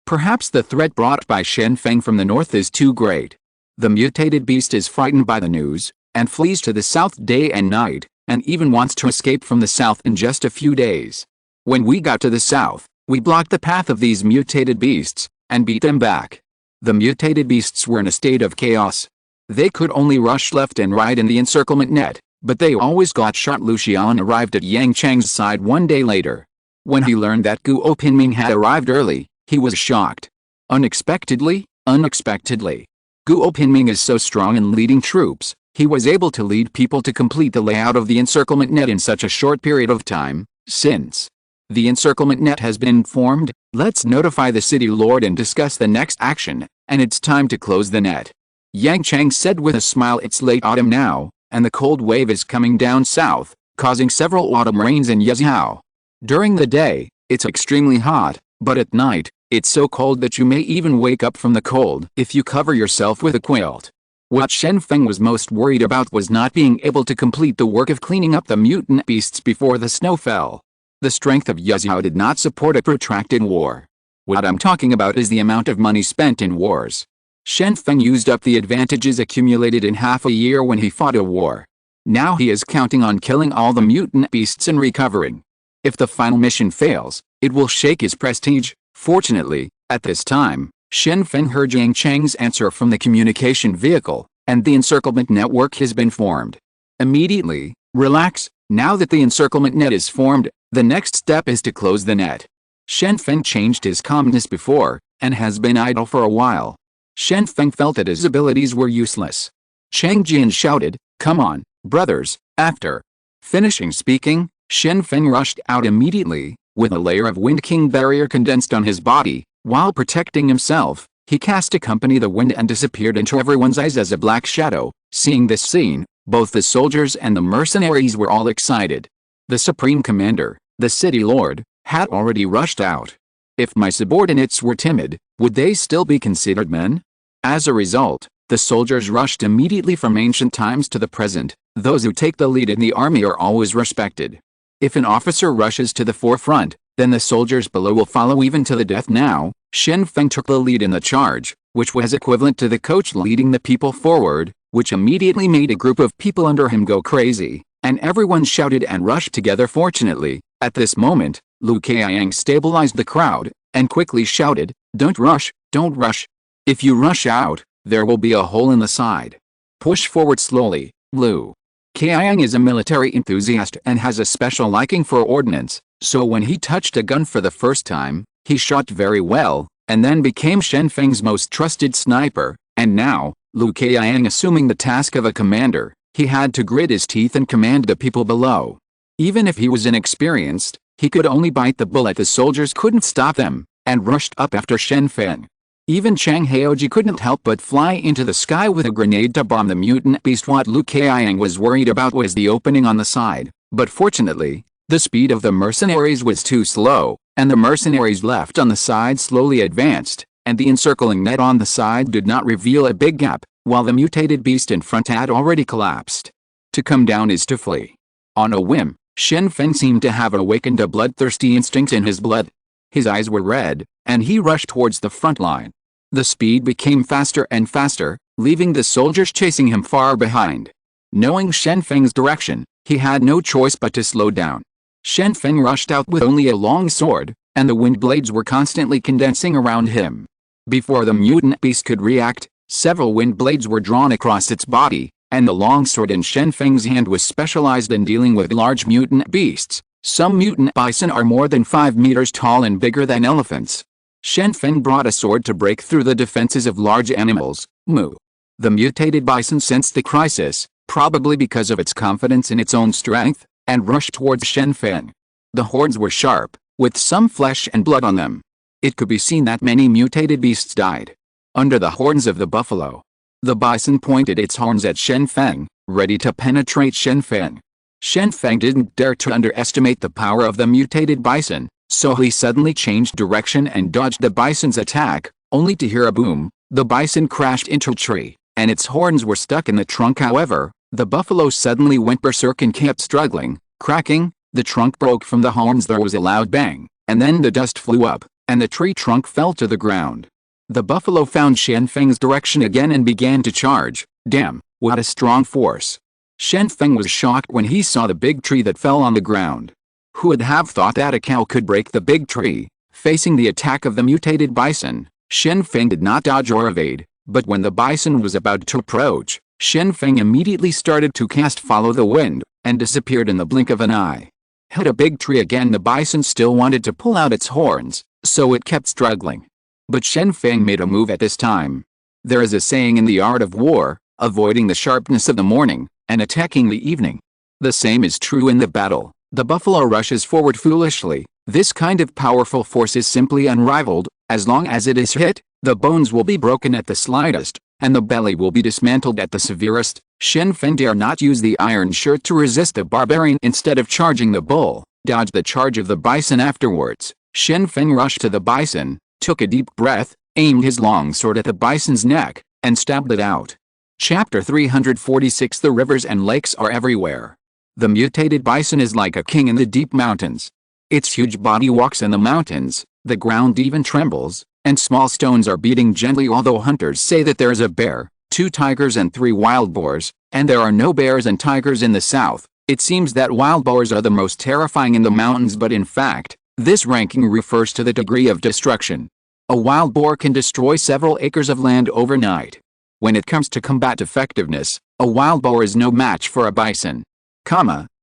Perhaps the threat brought by Shen Feng from the north is too great. The mutated beast is frightened by the news, and flees to the south day and night, and even wants to escape from the south in just a few days. When we got to the south, we blocked the path of these mutated beasts, and beat them back. The mutated beasts were in a state of chaos. They could only rush left and right in the encirclement net, but they always got shot. Lucian arrived at Yang Chang's side 1 day later. When he learned that Guo Pinming had arrived early, he was shocked. Unexpectedly. Guo Pinming is so strong in leading troops, he was able to lead people to complete the layout of the encirclement net in such a short period of time. Since the encirclement net has been formed, let's notify the city lord and discuss the next action, and it's time to close the net. Yang Chang said with a smile. It's late autumn now, and the cold wave is coming down south, causing several autumn rains in Yazhao. During the day, it's extremely hot, but at night, it's so cold that you may even wake up from the cold if you cover yourself with a quilt. What Shen Feng was most worried about was not being able to complete the work of cleaning up the mutant beasts before the snow fell. The strength of Yazhao did not support a protracted war. What I'm talking about is the amount of money spent in wars. Shen Feng used up the advantages accumulated in half a year when he fought a war. Now he is counting on killing all the mutant beasts and recovering. If the final mission fails, it will shake his prestige. Fortunately, at this time, Shen Feng heard Yang Chang's answer from the communication vehicle, and the encirclement network has been formed. Immediately, relax. Now that the encirclement net is formed, the next step is to close the net. Shen Feng changed his calmness before, and has been idle for a while. Shen Feng felt that his abilities were useless. Chang Jianyi shouted, "Come on, Brothers, after finishing speaking, Shen Feng rushed out immediately, with a layer of Wind King barrier condensed on his body. While protecting himself, he cast accompany the wind and disappeared into everyone's eyes as a black shadow. Seeing this scene, both the soldiers and the mercenaries were all excited. The Supreme Commander, the City Lord, had already rushed out. If my subordinates were timid, would they still be considered men? As a result, the soldiers rushed immediately from ancient times to the present. Those who take the lead in the army are always respected. If an officer rushes to the forefront, then the soldiers below will follow even to the death. Now, Shen Feng took the lead in the charge, which was equivalent to the coach leading the people forward, which immediately made a group of people under him go crazy, and everyone shouted and rushed together. Fortunately, at this moment, Lu Qiang stabilized the crowd, and quickly shouted, "Don't rush, don't rush. If you rush out, there will be a hole in the side. Push forward slowly." Lu Qiang is a military enthusiast and has a special liking for ordnance, so when he touched a gun for the first time, he shot very well, and then became Shen Feng's most trusted sniper. And now, Lu Qiang assuming the task of a commander, he had to grit his teeth and command the people below. Even if he was inexperienced, he could only bite the bullet. The soldiers couldn't stop them, and rushed up after Shen Feng. Even Chang Haoji couldn't help but fly into the sky with a grenade to bomb the mutant beast. What Lu Qiang was worried about was the opening on the side, but fortunately, the speed of the mercenaries was too slow, and the mercenaries left on the side slowly advanced, and the encircling net on the side did not reveal a big gap, while the mutated beast in front had already collapsed. To come down is to flee. On a whim, Shen Feng seemed to have awakened a bloodthirsty instinct in his blood. His eyes were red, and he rushed towards the front line. The speed became faster and faster, leaving the soldiers chasing him far behind. Knowing Shen Feng's direction, he had no choice but to slow down. Shen Feng rushed out with only a long sword, and the wind blades were constantly condensing around him. Before the mutant beast could react, several wind blades were drawn across its body, and the long sword in Shen Feng's hand was specialized in dealing with large mutant beasts. Some mutant bison are more than 5 meters tall and bigger than elephants. Shen Feng brought a sword to break through the defenses of large animals. Moo. The mutated bison sensed the crisis, probably because of its confidence in its own strength, and rushed towards Shen Feng. The horns were sharp, with some flesh and blood on them. It could be seen that many mutated beasts died. Under the horns of the buffalo, the bison pointed its horns at Shen Feng, ready to penetrate Shen Feng. Shen Feng didn't dare to underestimate the power of the mutated bison, so he suddenly changed direction and dodged the bison's attack, only to hear a boom. The bison crashed into a tree, and its horns were stuck in the trunk. However, the buffalo suddenly went berserk and kept struggling. Cracking, the trunk broke from the horns. There was a loud bang, and then the dust flew up, and the tree trunk fell to the ground. The buffalo found Shen Feng's direction again and began to charge. Damn, what a strong force! Shen Feng was shocked when he saw the big tree that fell on the ground. Who would have thought that a cow could break the big tree? Facing the attack of the mutated bison, Shen Feng did not dodge or evade, but when the bison was about to approach, Shen Feng immediately started to cast Follow the Wind, and disappeared in the blink of an eye. Hit a big tree again. The bison still wanted to pull out its horns, so it kept struggling. But Shen Feng made a move at this time. There is a saying in the art of war, avoiding the sharpness of the morning, and attacking the evening. The same is true in the battle. The buffalo rushes forward foolishly. This kind of powerful force is simply unrivaled. As long as it is hit, the bones will be broken at the slightest, and the belly will be dismantled at the severest. Shen Feng dare not use the iron shirt to resist the barbarian. Instead of charging the bull, dodge the charge of the bison afterwards. Shen Feng rushed to the bison, took a deep breath, aimed his long sword at the bison's neck, and stabbed it out. Chapter 346. The rivers and lakes are everywhere. The mutated bison is like a king in the deep mountains. Its huge body walks in the mountains, the ground even trembles, and small stones are beating gently. Although hunters say that there is a bear, 2 tigers and 3 wild boars, and there are no bears and tigers in the south, it seems that wild boars are the most terrifying in the mountains. But in fact, this ranking refers to the degree of destruction. A wild boar can destroy several acres of land overnight. When it comes to combat effectiveness, a wild boar is no match for a bison.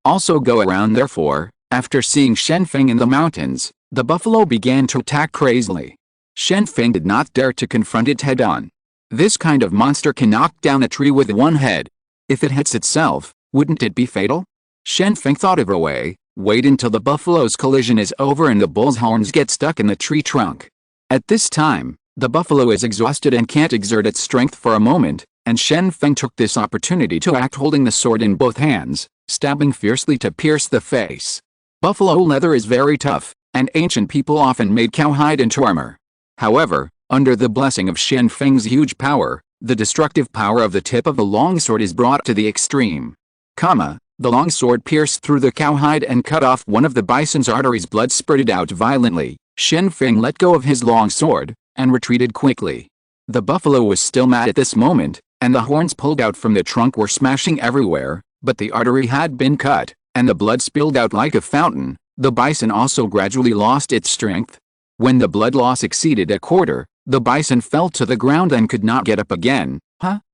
Also go around. Therefore, after seeing Shen Feng in the mountains, the buffalo began to attack crazily. Shen Feng did not dare to confront it head-on. This kind of monster can knock down a tree with one head. If it hits itself, Wouldn't it be fatal? Shen Feng thought of a way. Wait until the buffalo's collision is over and the bull's horns get stuck in the tree trunk. At this time, the buffalo is exhausted and can't exert its strength for a moment, and Shen Feng took this opportunity to act holding the sword in both hands, stabbing fiercely to pierce the face. Buffalo leather is very tough, and ancient people often made cowhide into armor. However, under the blessing of Shen Feng's huge power, the destructive power of the tip of the longsword is brought to the extreme. The longsword pierced through the cowhide and cut off one of the bison's arteries. Blood spurted out violently. Shen Feng let go of his longsword and retreated quickly. The buffalo was still mad at this moment, and the horns pulled out from the trunk were smashing everywhere, but the artery had been cut, and the blood spilled out like a fountain. The bison also gradually lost its strength. When the blood loss exceeded a quarter, the bison fell to the ground and could not get up again.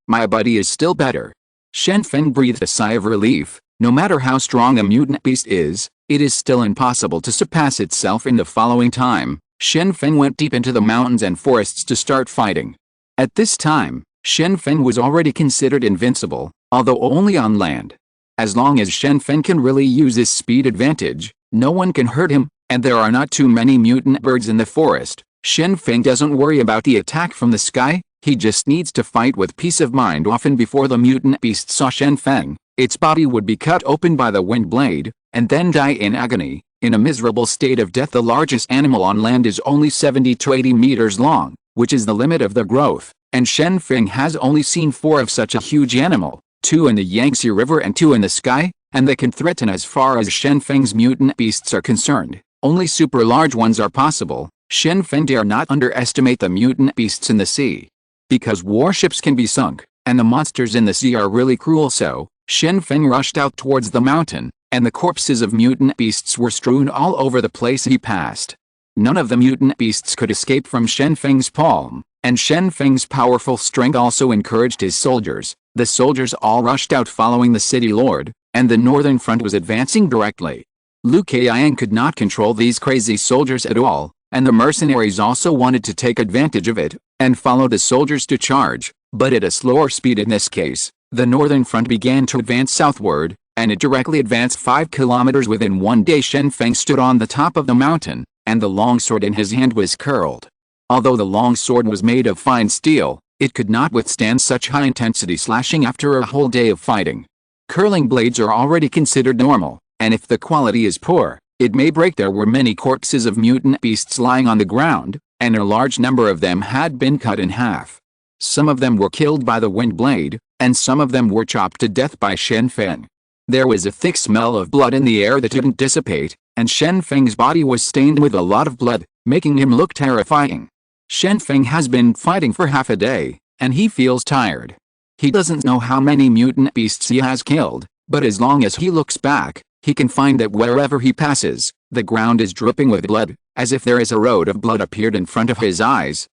My buddy is still better. Shen Feng breathed a sigh of relief. No matter how strong a mutant beast is, it is still impossible to surpass itself. In the following time, Shen Feng went deep into the mountains and forests to start fighting. At this time, Shen Feng was already considered invincible, although only on land. As long as Shen Feng can really use his speed advantage, no one can hurt him, and there are not too many mutant birds in the forest. Shen Feng doesn't worry about the attack from the sky, he just needs to fight with peace of mind. Often before the mutant beast saw Shen Feng, its body would be cut open by the wind blade, and then die in agony, in a miserable state of death. The largest animal on land is only 70 to 80 meters long, which is the limit of their growth, and Shen Feng has only seen 4 of such a huge animal, 2 in the Yangtze River and 2 in the sky, and they can threaten. As far as Shen Feng's mutant beasts are concerned, only super large ones are possible. Shen Feng dare not underestimate the mutant beasts in the sea. Because warships can be sunk, and the monsters in the sea are really cruel, so Shen Feng rushed out towards the mountain, and the corpses of mutant beasts were strewn all over the place he passed. None of the mutant beasts could escape from Shen Feng's palm, and Shen Feng's powerful strength also encouraged his soldiers. The soldiers all rushed out following the city lord, and the northern front was advancing directly. Lu Kaiang could not control these crazy soldiers at all, and the mercenaries also wanted to take advantage of it, and follow the soldiers to charge, but at a slower speed. In this case, the northern front began to advance southward, and it directly advanced 5 kilometers within one day. Shen Feng stood on the top of the mountain, and the longsword in his hand was curled. Although the longsword was made of fine steel, it could not withstand such high-intensity slashing after a whole day of fighting. Curling blades are already considered normal, and if the quality is poor, it may break. There were many corpses of mutant beasts lying on the ground, and a large number of them had been cut in half. Some of them were killed by the wind blade, and some of them were chopped to death by Shen Feng. There was a thick smell of blood in the air that didn't dissipate, and Shen Feng's body was stained with a lot of blood, making him look terrifying. Shen Feng has been fighting for half a day, and he feels tired. He doesn't know how many mutant beasts he has killed, but as long as he looks back, he can find that wherever he passes, the ground is dripping with blood, as if there is a road of blood appeared in front of his eyes.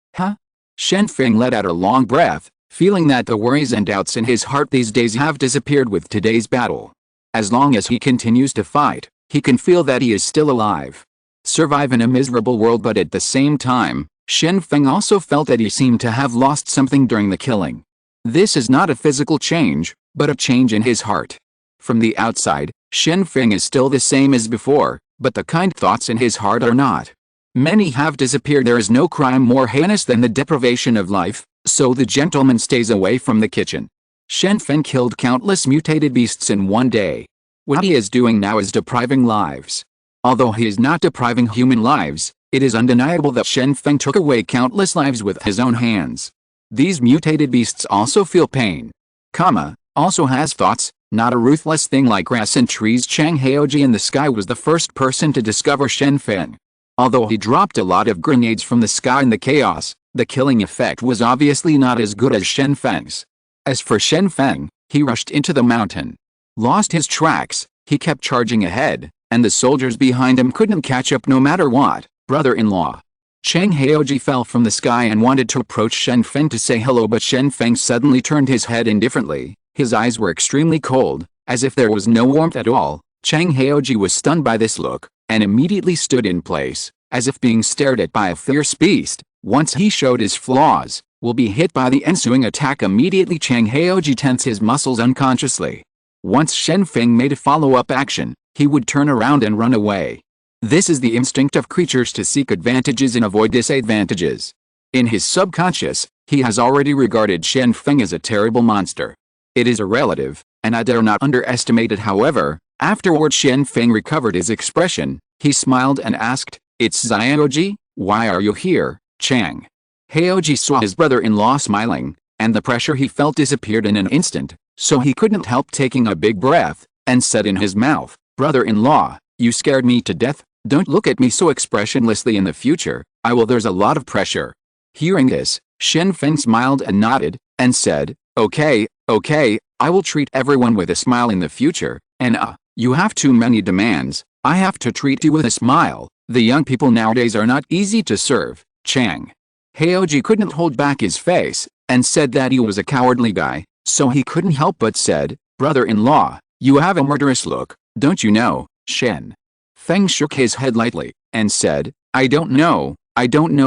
Shen Feng let out a long breath, feeling that the worries and doubts in his heart these days have disappeared with today's battle. As long as he continues to fight, he can feel that he is still alive. Survive in a miserable world, but at the same time, Shen Feng also felt that he seemed to have lost something during the killing. This is not a physical change, but a change in his heart. From the outside, Shen Feng is still the same as before, but the kind thoughts in his heart are not. Many have disappeared. There is no crime more heinous than the deprivation of life, so the gentleman stays away from the kitchen. Shen Feng killed countless mutated beasts in one day. What he is doing now is depriving lives. Although he is not depriving human lives, it is undeniable that Shen Feng took away countless lives with his own hands. These mutated beasts also feel pain. Also has thoughts, not a ruthless thing like grass and trees. Chang Jianyi in the sky was the first person to discover Shen Feng. Although he dropped a lot of grenades from the sky in the chaos, the killing effect was obviously not as good as Shen Feng's. As for Shen Feng, he rushed into the mountain. Lost his tracks, he kept charging ahead, and the soldiers behind him couldn't catch up no matter what. Brother-in-law Chang Jianyi fell from the sky and wanted to approach Shen Feng to say hello, but Shen Feng suddenly turned his head indifferently. His eyes were extremely cold, as if there was no warmth at all. Chang Jianyi was stunned by this look, and immediately stood in place, as if being stared at by a fierce beast. Once he showed his flaws, will be hit by the ensuing attack immediately. Chang Jianyi tensed his muscles unconsciously. Once Shen Feng made a follow-up action, he would turn around and run away. This is the instinct of creatures to seek advantages and avoid disadvantages. In his subconscious, he has already regarded Shen Feng as a terrible monster. It is a relative, and I dare not underestimate it. However, afterward Shen Feng recovered his expression. He smiled and asked, "It's Xiaoji, why are you here, Chang?" Heoji saw his brother-in-law smiling, and the pressure he felt disappeared in an instant, so he couldn't help taking a big breath, and said in his mouth, "Brother-in-law, you scared me to death. Don't look at me so expressionlessly in the future, there's a lot of pressure." Hearing this, Shen Feng smiled and nodded, and said, Okay, I will treat everyone with a smile in the future, and you have too many demands, I have to treat you with a smile. The young people nowadays are not easy to serve, Chang. Heoji couldn't hold back his face, and said that he was a cowardly guy, so he couldn't help but said, "Brother-in-law, you have a murderous look, don't you know, Shen?" Feng shook his head lightly, and said, I don't know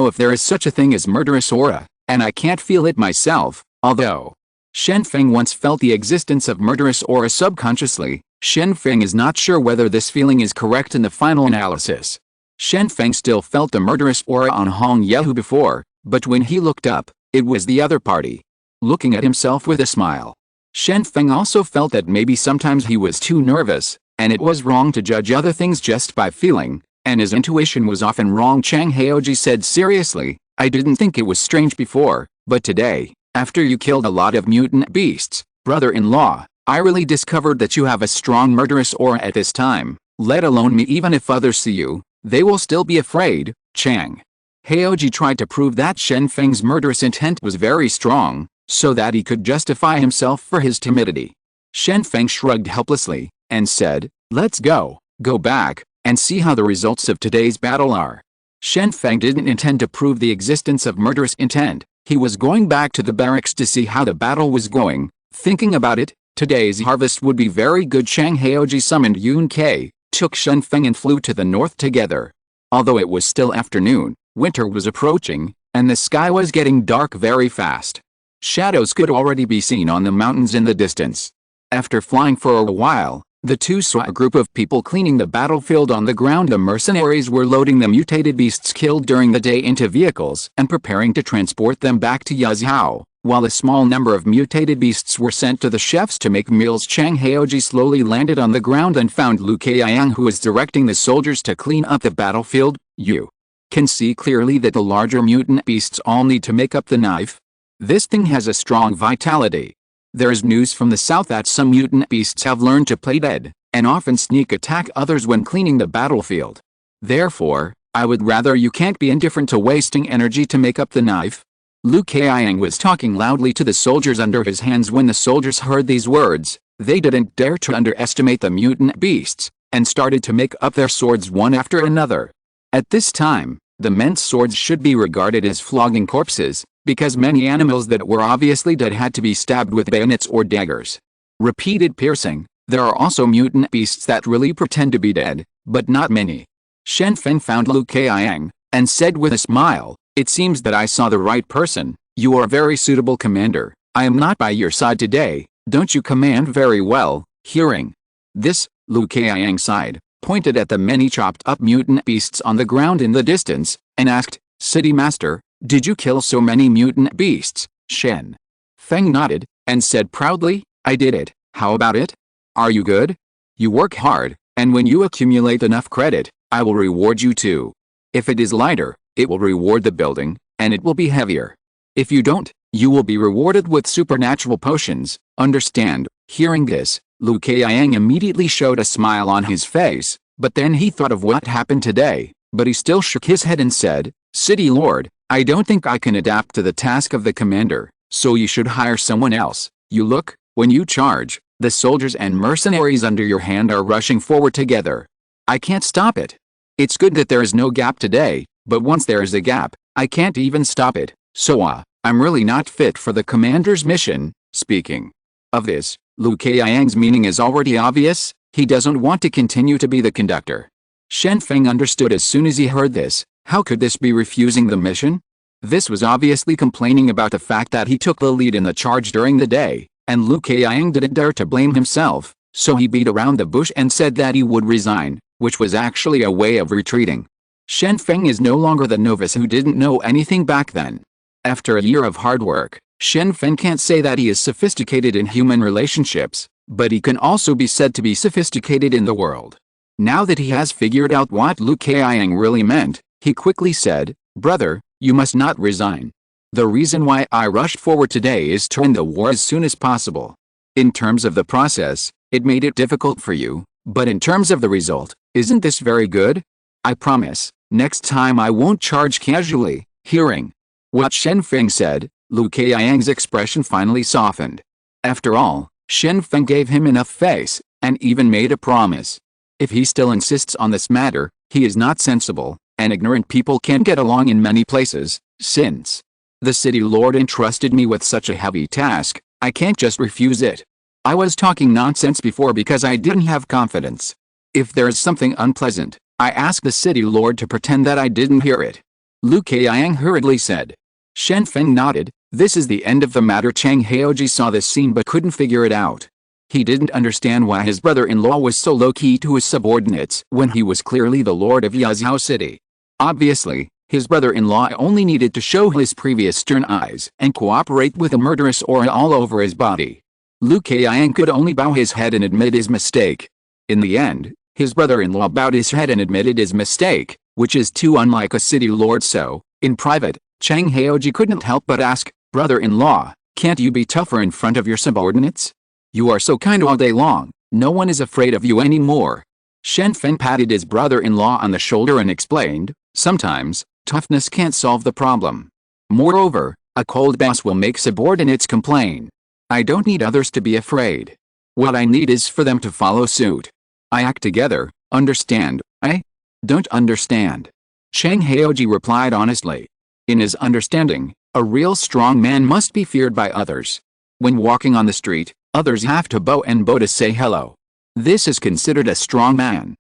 if there is such a thing as murderous aura, and I can't feel it myself, although Shen Feng once felt the existence of murderous aura subconsciously. Shen Feng is not sure whether this feeling is correct in the final analysis. Shen Feng still felt the murderous aura on Hong Yehu before, but when he looked up, it was the other party. Looking at himself with a smile. Shen Feng also felt that maybe sometimes he was too nervous, and it was wrong to judge other things just by feeling, and his intuition was often wrong. Chang Heoji said seriously, "I didn't think it was strange before, but today, after you killed a lot of mutant beasts, brother-in-law, I really discovered that you have a strong murderous aura at this time, let alone me. Even if others see you, they will still be afraid, Chang." Heoji tried to prove that Shen Feng's murderous intent was very strong, so that he could justify himself for his timidity. Shen Feng shrugged helplessly, and said, "Let's go back, and see how the results of today's battle are." Shen Feng didn't intend to prove the existence of murderous intent. He was going back to the barracks to see how the battle was going. Thinking about it, today's harvest would be very good. Chang Heoji summoned Yun Ke, took Shen Feng and flew to the north together. Although it was still afternoon, winter was approaching, and the sky was getting dark very fast. Shadows could already be seen on the mountains in the distance. After flying for a while, the two saw a group of people cleaning the battlefield on the ground. The mercenaries were loading the mutated beasts killed during the day into vehicles and preparing to transport them back to Yazhao, while a small number of mutated beasts were sent to the chefs to make meals. Chang Heoji slowly landed on the ground and found Lu Keyang, who was directing the soldiers to clean up the battlefield. "You can see clearly that the larger mutant beasts all need to make up the knife. This thing has a strong vitality. There is news from the south that some mutant beasts have learned to play dead, and often sneak attack others when cleaning the battlefield. Therefore, I would rather you can't be indifferent to wasting energy to make up the knife." Lu Keyang was talking loudly to the soldiers under his hands. When the soldiers heard these words, they didn't dare to underestimate the mutant beasts, and started to make up their swords one after another. At this time, the men's swords should be regarded as flogging corpses, because many animals that were obviously dead had to be stabbed with bayonets or daggers. Repeated piercing. There are also mutant beasts that really pretend to be dead, but not many. Shen Feng found Lu Keyang, and said with a smile, "It seems that I saw the right person. You are a very suitable commander. I am not by your side today. Don't you command very well?" Hearing this, Lu Keyang sighed, pointed at the many chopped-up mutant beasts on the ground in the distance, and asked, "City Master, did you kill so many mutant beasts?" Shen Feng nodded, and said proudly, "I did it. How about it? Are you good? You work hard, and when you accumulate enough credit, I will reward you too. If it is lighter, it will reward the building, and it will be heavier. If you don't, you will be rewarded with supernatural potions, understand?" Hearing this, Lu Keyang immediately showed a smile on his face, but then he thought of what happened today, but he still shook his head and said, "City Lord, I don't think I can adapt to the task of the commander, so you should hire someone else. You look, when you charge, the soldiers and mercenaries under your hand are rushing forward together. I can't stop it. It's good that there is no gap today, but once there is a gap, I can't even stop it, so I'm really not fit for the commander's mission." Speaking of this, Lu Keyang's meaning is already obvious. He doesn't want to continue to be the conductor. Shen Feng understood as soon as he heard this. How could this be refusing the mission? This was obviously complaining about the fact that he took the lead in the charge during the day, and Lu Keyang didn't dare to blame himself, So he beat around the bush and said that he would resign, which was actually a way of retreating. Shen Feng is no longer the novice who didn't know anything back then. After a year of hard work, Shen Feng can't say that he is sophisticated in human relationships, but he can also be said to be sophisticated in the world. Now that he has figured out what Lu Kaiang really meant, he quickly said, "Brother, you must not resign. The reason why I rushed forward today is to end the war as soon as possible. In terms of the process, it made it difficult for you, but in terms of the result, isn't this very good? I promise, next time I won't charge casually." Hearing what Shen Feng said, Lu Kaiang's expression finally softened. After all, Shen Feng gave him enough face, and even made a promise. If he still insists on this matter, he is not sensible, and ignorant people can't get along in many places. Since the city lord entrusted me with such a heavy task, I can't just refuse it. I was talking nonsense before because I didn't have confidence. If there's something unpleasant, I ask the city lord to pretend that I didn't hear it. Lu Kaiang hurriedly said. Shen Feng nodded. This is the end of the matter. Chang Haoji saw this scene but couldn't figure it out. He didn't understand why his brother-in-law was so low-key to his subordinates when he was clearly the lord of Yazhou City. Obviously, his brother-in-law only needed to show his previous stern eyes and cooperate with a murderous aura all over his body. Lu Kaiang could only bow his head and admit his mistake. In the end, his brother-in-law bowed his head and admitted his mistake, which is too unlike a city lord. So, in private, Chang Haoji couldn't help but ask, "Brother-in-law, can't you be tougher in front of your subordinates? You are so kind all day long, no one is afraid of you anymore." Shen Feng patted his brother-in-law on the shoulder and explained, "Sometimes, toughness can't solve the problem. Moreover, a cold boss will make subordinates complain. I don't need others to be afraid. What I need is for them to follow suit. I act together, understand?" "I don't understand," Chang Haoji replied honestly. In his understanding, a real strong man must be feared by others. When walking on the street, others have to bow and bow to say hello. This is considered a strong man.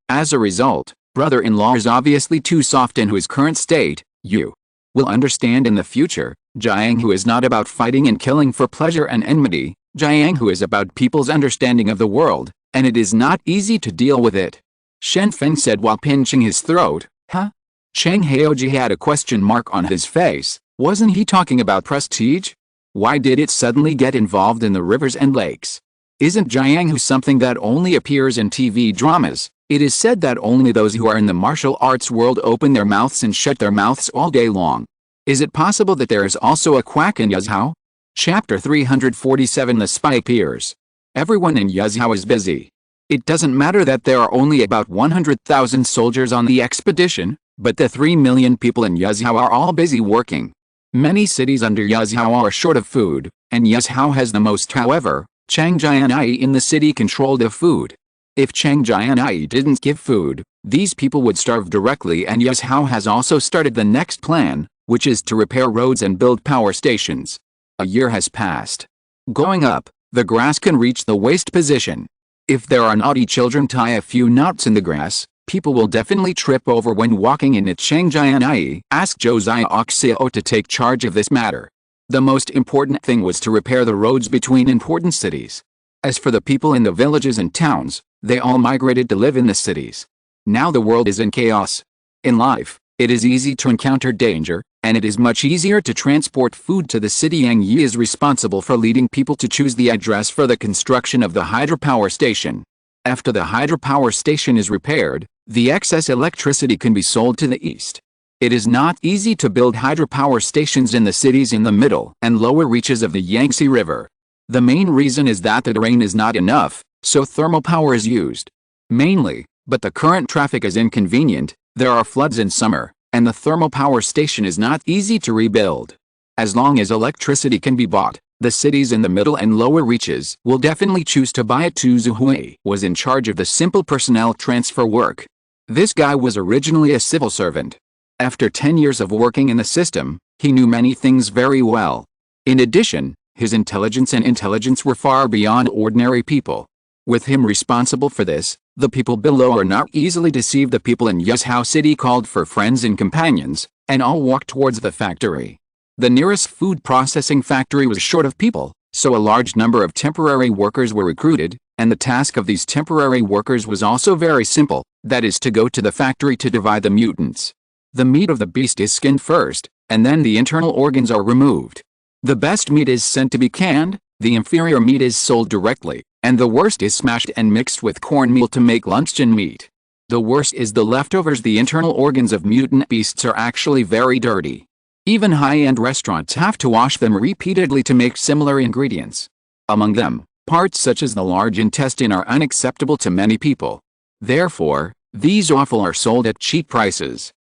As a result, brother-in-law is obviously too soft in his current state. You will understand in the future, Jiang, who is not about fighting and killing for pleasure and enmity, Jiang who is about people's understanding of the world, and it is not easy to deal with it. Shen Feng said while pinching his throat. Huh? Chang Haoji had a question mark on his face. Wasn't he talking about prestige? Why did it suddenly get involved in the rivers and lakes? Isn't Jiang Hu something that only appears in TV dramas? It is said that only those who are in the martial arts world open their mouths and shut their mouths all day long. Is it possible that there is also a quack in Yazhou? Chapter 347. The spy appears. Everyone in Yazhou is busy. It doesn't matter that there are only about 100,000 soldiers on the expedition, but the 3 million people in Yazhou are all busy working. Many cities under Yazhou are short of food, and Yazhou has the most. However, Chang Jianyi in the city controlled the food. If Chang Jianyi didn't give food, these people would starve directly, and Yazhou has also started the next plan, which is to repair roads and build power stations. A year has passed. Going up, the grass can reach the waist position. If there are naughty children tie a few knots in the grass, people will definitely trip over when walking in it. Chang Jianyi asked Josiah Oxio to take charge of this matter. The most important thing was to repair the roads between important cities. As for the people in the villages and towns, they all migrated to live in the cities. Now the world is in chaos. In life, it is easy to encounter danger, and it is much easier to transport food to the city. Yang Yi is responsible for leading people to choose the address for the construction of the hydropower station. After the hydropower station is repaired, the excess electricity can be sold to the east. It is not easy to build hydropower stations in the cities in the middle and lower reaches of the Yangtze River. The main reason is that the rain is not enough, so thermal power is used. Mainly, but the current traffic is inconvenient, there are floods in summer, and the thermal power station is not easy to rebuild. As long as electricity can be bought, the cities in the middle and lower reaches will definitely choose to buy it. Zhu Hui was in charge of the simple personnel transfer work. This guy was originally a civil servant. After 10 years of working in the system, he knew many things very well. In addition, his intelligence and intelligence were far beyond ordinary people. With him responsible for this, the people below are not easily deceived. The people in Yazhou City called for friends and companions, and all walked towards the factory. The nearest food processing factory was short of people, so a large number of temporary workers were recruited. and the task of these temporary workers was also very simple, that is to go to the factory to divide the mutants. The meat of the beast is skinned first, and then the internal organs are removed. The best meat is sent to be canned, the inferior meat is sold directly, and the worst is smashed and mixed with cornmeal to make luncheon meat. The worst is the leftovers. The internal organs of mutant beasts are actually very dirty. Even high-end restaurants have to wash them repeatedly to make similar ingredients. Among them, parts such as the large intestine are unacceptable to many people. Therefore, these offal are sold at cheap prices.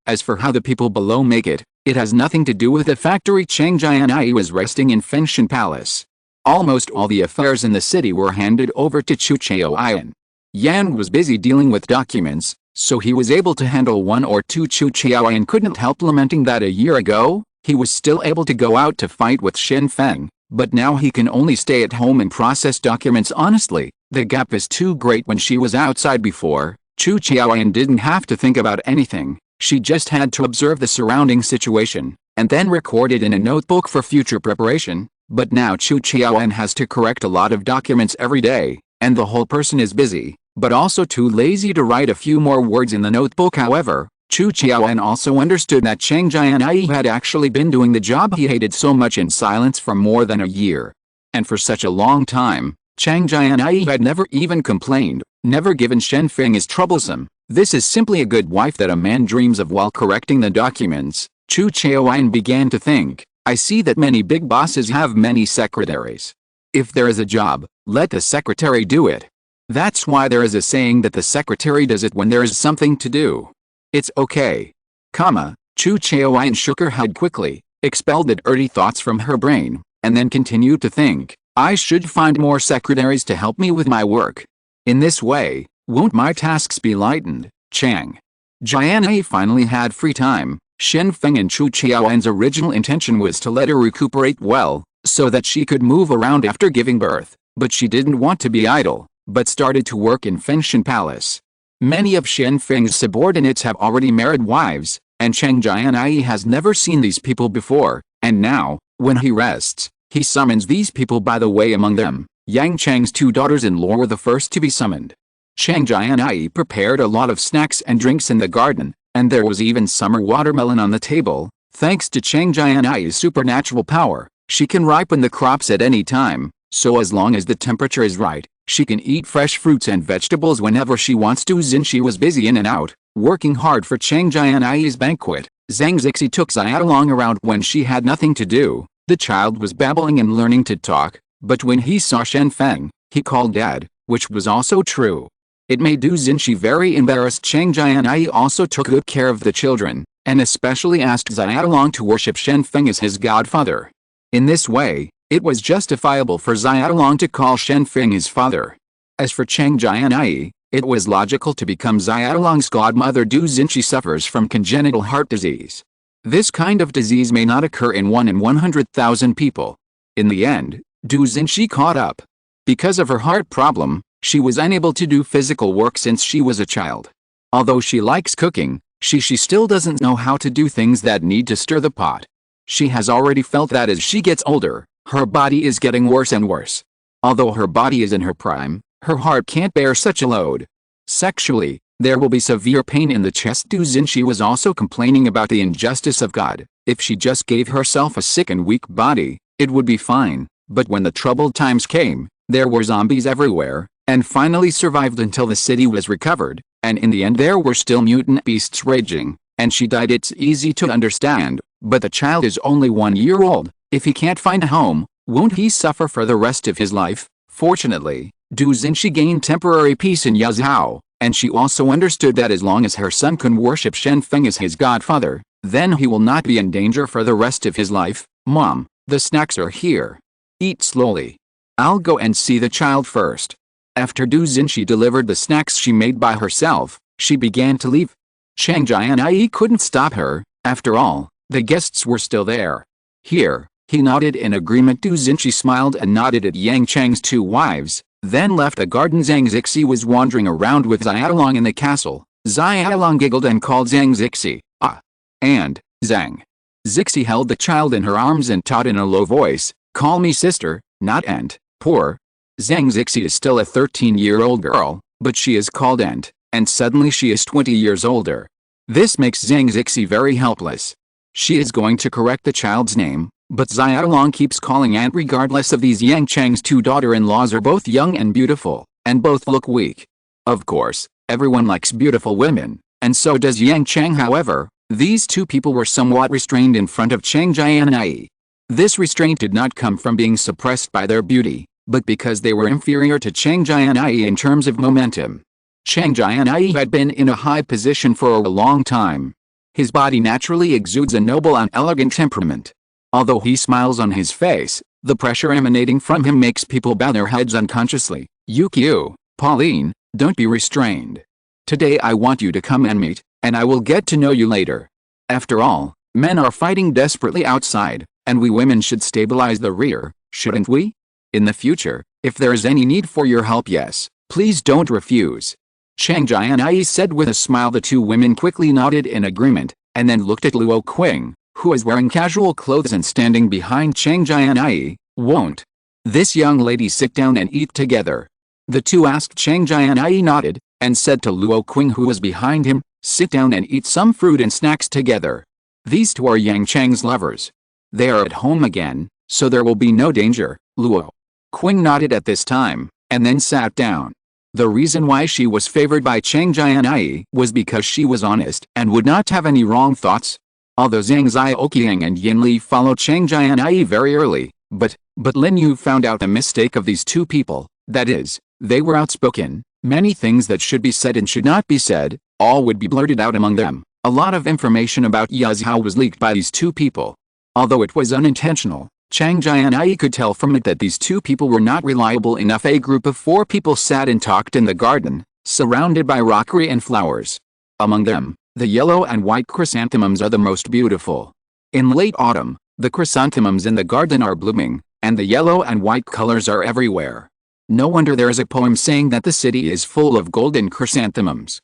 As for how the people below make it, it has nothing to do with the factory. Chang Jianyi was resting in Fengshan Palace. Almost all the affairs in the city were handed over to Chu Chaoyan. Yan was busy dealing with documents, so he was able to handle one or two. Chu Chaoyan couldn't help lamenting that a year ago, he was still able to go out to fight with Shen Feng, but now he can only stay at home and process documents. Honestly, the gap is too great. When she was outside before, Chu Chaoyan didn't have to think about anything. She just had to observe the surrounding situation, and then record it in a notebook for future preparation. But now Chu Chaoyan has to correct a lot of documents every day, and the whole person is busy, but also too lazy to write a few more words in the notebook. However, Chu Chaoyan also understood that Chang Jianyi had actually been doing the job he hated so much in silence for more than a year. And for such a long time, Chang Jianyi had never even complained, never given Shen Feng as troublesome. This is simply a good wife that a man dreams of while correcting the documents. Chu Chaoyan began to think, I see that many big bosses have many secretaries. If there is a job, let the secretary do it. That's why there is a saying that the secretary does it when there is something to do. It's okay. Chu Chaoyan shook her head quickly, expelled the dirty thoughts from her brain, and then continued to think, I should find more secretaries to help me with my work. In this way, won't my tasks be lightened? Chang Jianyi finally had free time. Shen Feng and Chu Chaoyan's original intention was to let her recuperate well, so that she could move around after giving birth, but she didn't want to be idle, but started to work in Fengshan Palace. Many of Shen Feng's subordinates have already married wives, and Chang Jianyi has never seen these people before, and now, when he rests, he summons these people. By the way, among them, Yang Chang's two daughters-in-law were the first to be summoned. Chang Jianyi prepared a lot of snacks and drinks in the garden, and there was even summer watermelon on the table. Thanks to Chang Jianyi's supernatural power, she can ripen the crops at any time, so as long as the temperature is right, she can eat fresh fruits and vegetables whenever she wants to. Jinshi was busy in and out, working hard for Chang Jianyi's banquet. Zhang Zixi took Xiao along around when she had nothing to do. The child was babbling and learning to talk, but when he saw Shen Feng, he called Dad, which was also true. It made Jinshi very embarrassed. Chang Jianyi also took good care of the children, and especially asked Xiaolong to worship Shen Feng as his godfather. In this way, it was justifiable for Xiaolong to call Shen Feng his father. As for Chang Jianyi, it was logical to become Xiaolong's godmother. Jinshi suffers from congenital heart disease. This kind of disease may not occur in 1 in 100,000 people. In the end, Jinshi caught up. Because of her heart problem, she was unable to do physical work since she was a child. Although she likes cooking, she still doesn't know how to do things that need to stir the pot. She has already felt that as she gets older, her body is getting worse and worse. Although her body is in her prime, her heart can't bear such a load. Sexually, there will be severe pain in the chest. Jinshi was also complaining about the injustice of God. If she just gave herself a sick and weak body, it would be fine. But when the troubled times came, there were zombies everywhere, and finally survived until the city was recovered, and in the end there were still mutant beasts raging, and she died. It's easy to understand, but the child is only 1 year old. If he can't find a home, won't he suffer for the rest of his life? Fortunately, Jinshi gained temporary peace in Yazhou, and she also understood that as long as her son can worship Shen Feng as his godfather, then he will not be in danger for the rest of his life. Mom, the snacks are here. Eat slowly. I'll go and see the child first. After Jinshi delivered the snacks she made by herself, she began to leave. Chang Jianyi couldn't stop her. After all, the guests were still there. Here, he nodded in agreement. Jinshi smiled and nodded at Yang Chang's two wives, then left the garden. Zhang Zixi was wandering around with Xiaolong in the castle. Xiaolong giggled and called Zhang Zixi, ah. And, Zhang. Zixi held the child in her arms and taught in a low voice, call me sister, not aunt. Poor Zhang Zixi is still a 13-year-old girl, but she is called Ent, and suddenly she is 20 years older. This makes Zhang Zixi very helpless. She is going to correct the child's name, but Xiaolong keeps calling Ent regardless of these. Yang Chang's two daughter-in-laws are both young and beautiful, and both look weak. Of course, everyone likes beautiful women, and so does Yang Chang. However, these two people were somewhat restrained in front of Chang Jianyi. This restraint did not come from being suppressed by their beauty, but because they were inferior to Chang Jianyi in terms of momentum. Chang Jianyi had been in a high position for a long time. His body naturally exudes a noble and elegant temperament. Although he smiles on his face, the pressure emanating from him makes people bow their heads unconsciously. Yukio, Pauline, don't be restrained. Today I want you to come and meet, and I will get to know you later. After all, men are fighting desperately outside, and we women should stabilize the rear, shouldn't we? In the future, if there is any need for your help, yes, please don't refuse. Chang Jianyi said with a smile. The two women quickly nodded in agreement, and then looked at Luo Qing, who was wearing casual clothes and standing behind Chang Jianyi. Won't this young lady sit down and eat together? The two asked. Chang Jianyi nodded, and said to Luo Qing, who was behind him, sit down and eat some fruit and snacks together. These two are Yang Chang's lovers. They are at home again, so there will be no danger. Luo Qing nodded at this time, and then sat down. The reason why she was favored by Chang Jianyi was because she was honest and would not have any wrong thoughts. Although Zhang Xiaoqiang and Yin Li followed Chang Jianyi very early, but Lin Yu found out the mistake of these two people, that is, they were outspoken. Many things that should be said and should not be said, all would be blurted out among them. A lot of information about Yazhao was leaked by these two people. Although it was unintentional, Chang Jianyi could tell from it that these two people were not reliable enough. A group of 4 people sat and talked in the garden, surrounded by rockery and flowers. Among them, the yellow and white chrysanthemums are the most beautiful. In late autumn, the chrysanthemums in the garden are blooming, and the yellow and white colors are everywhere. No wonder there is a poem saying that the city is full of golden chrysanthemums.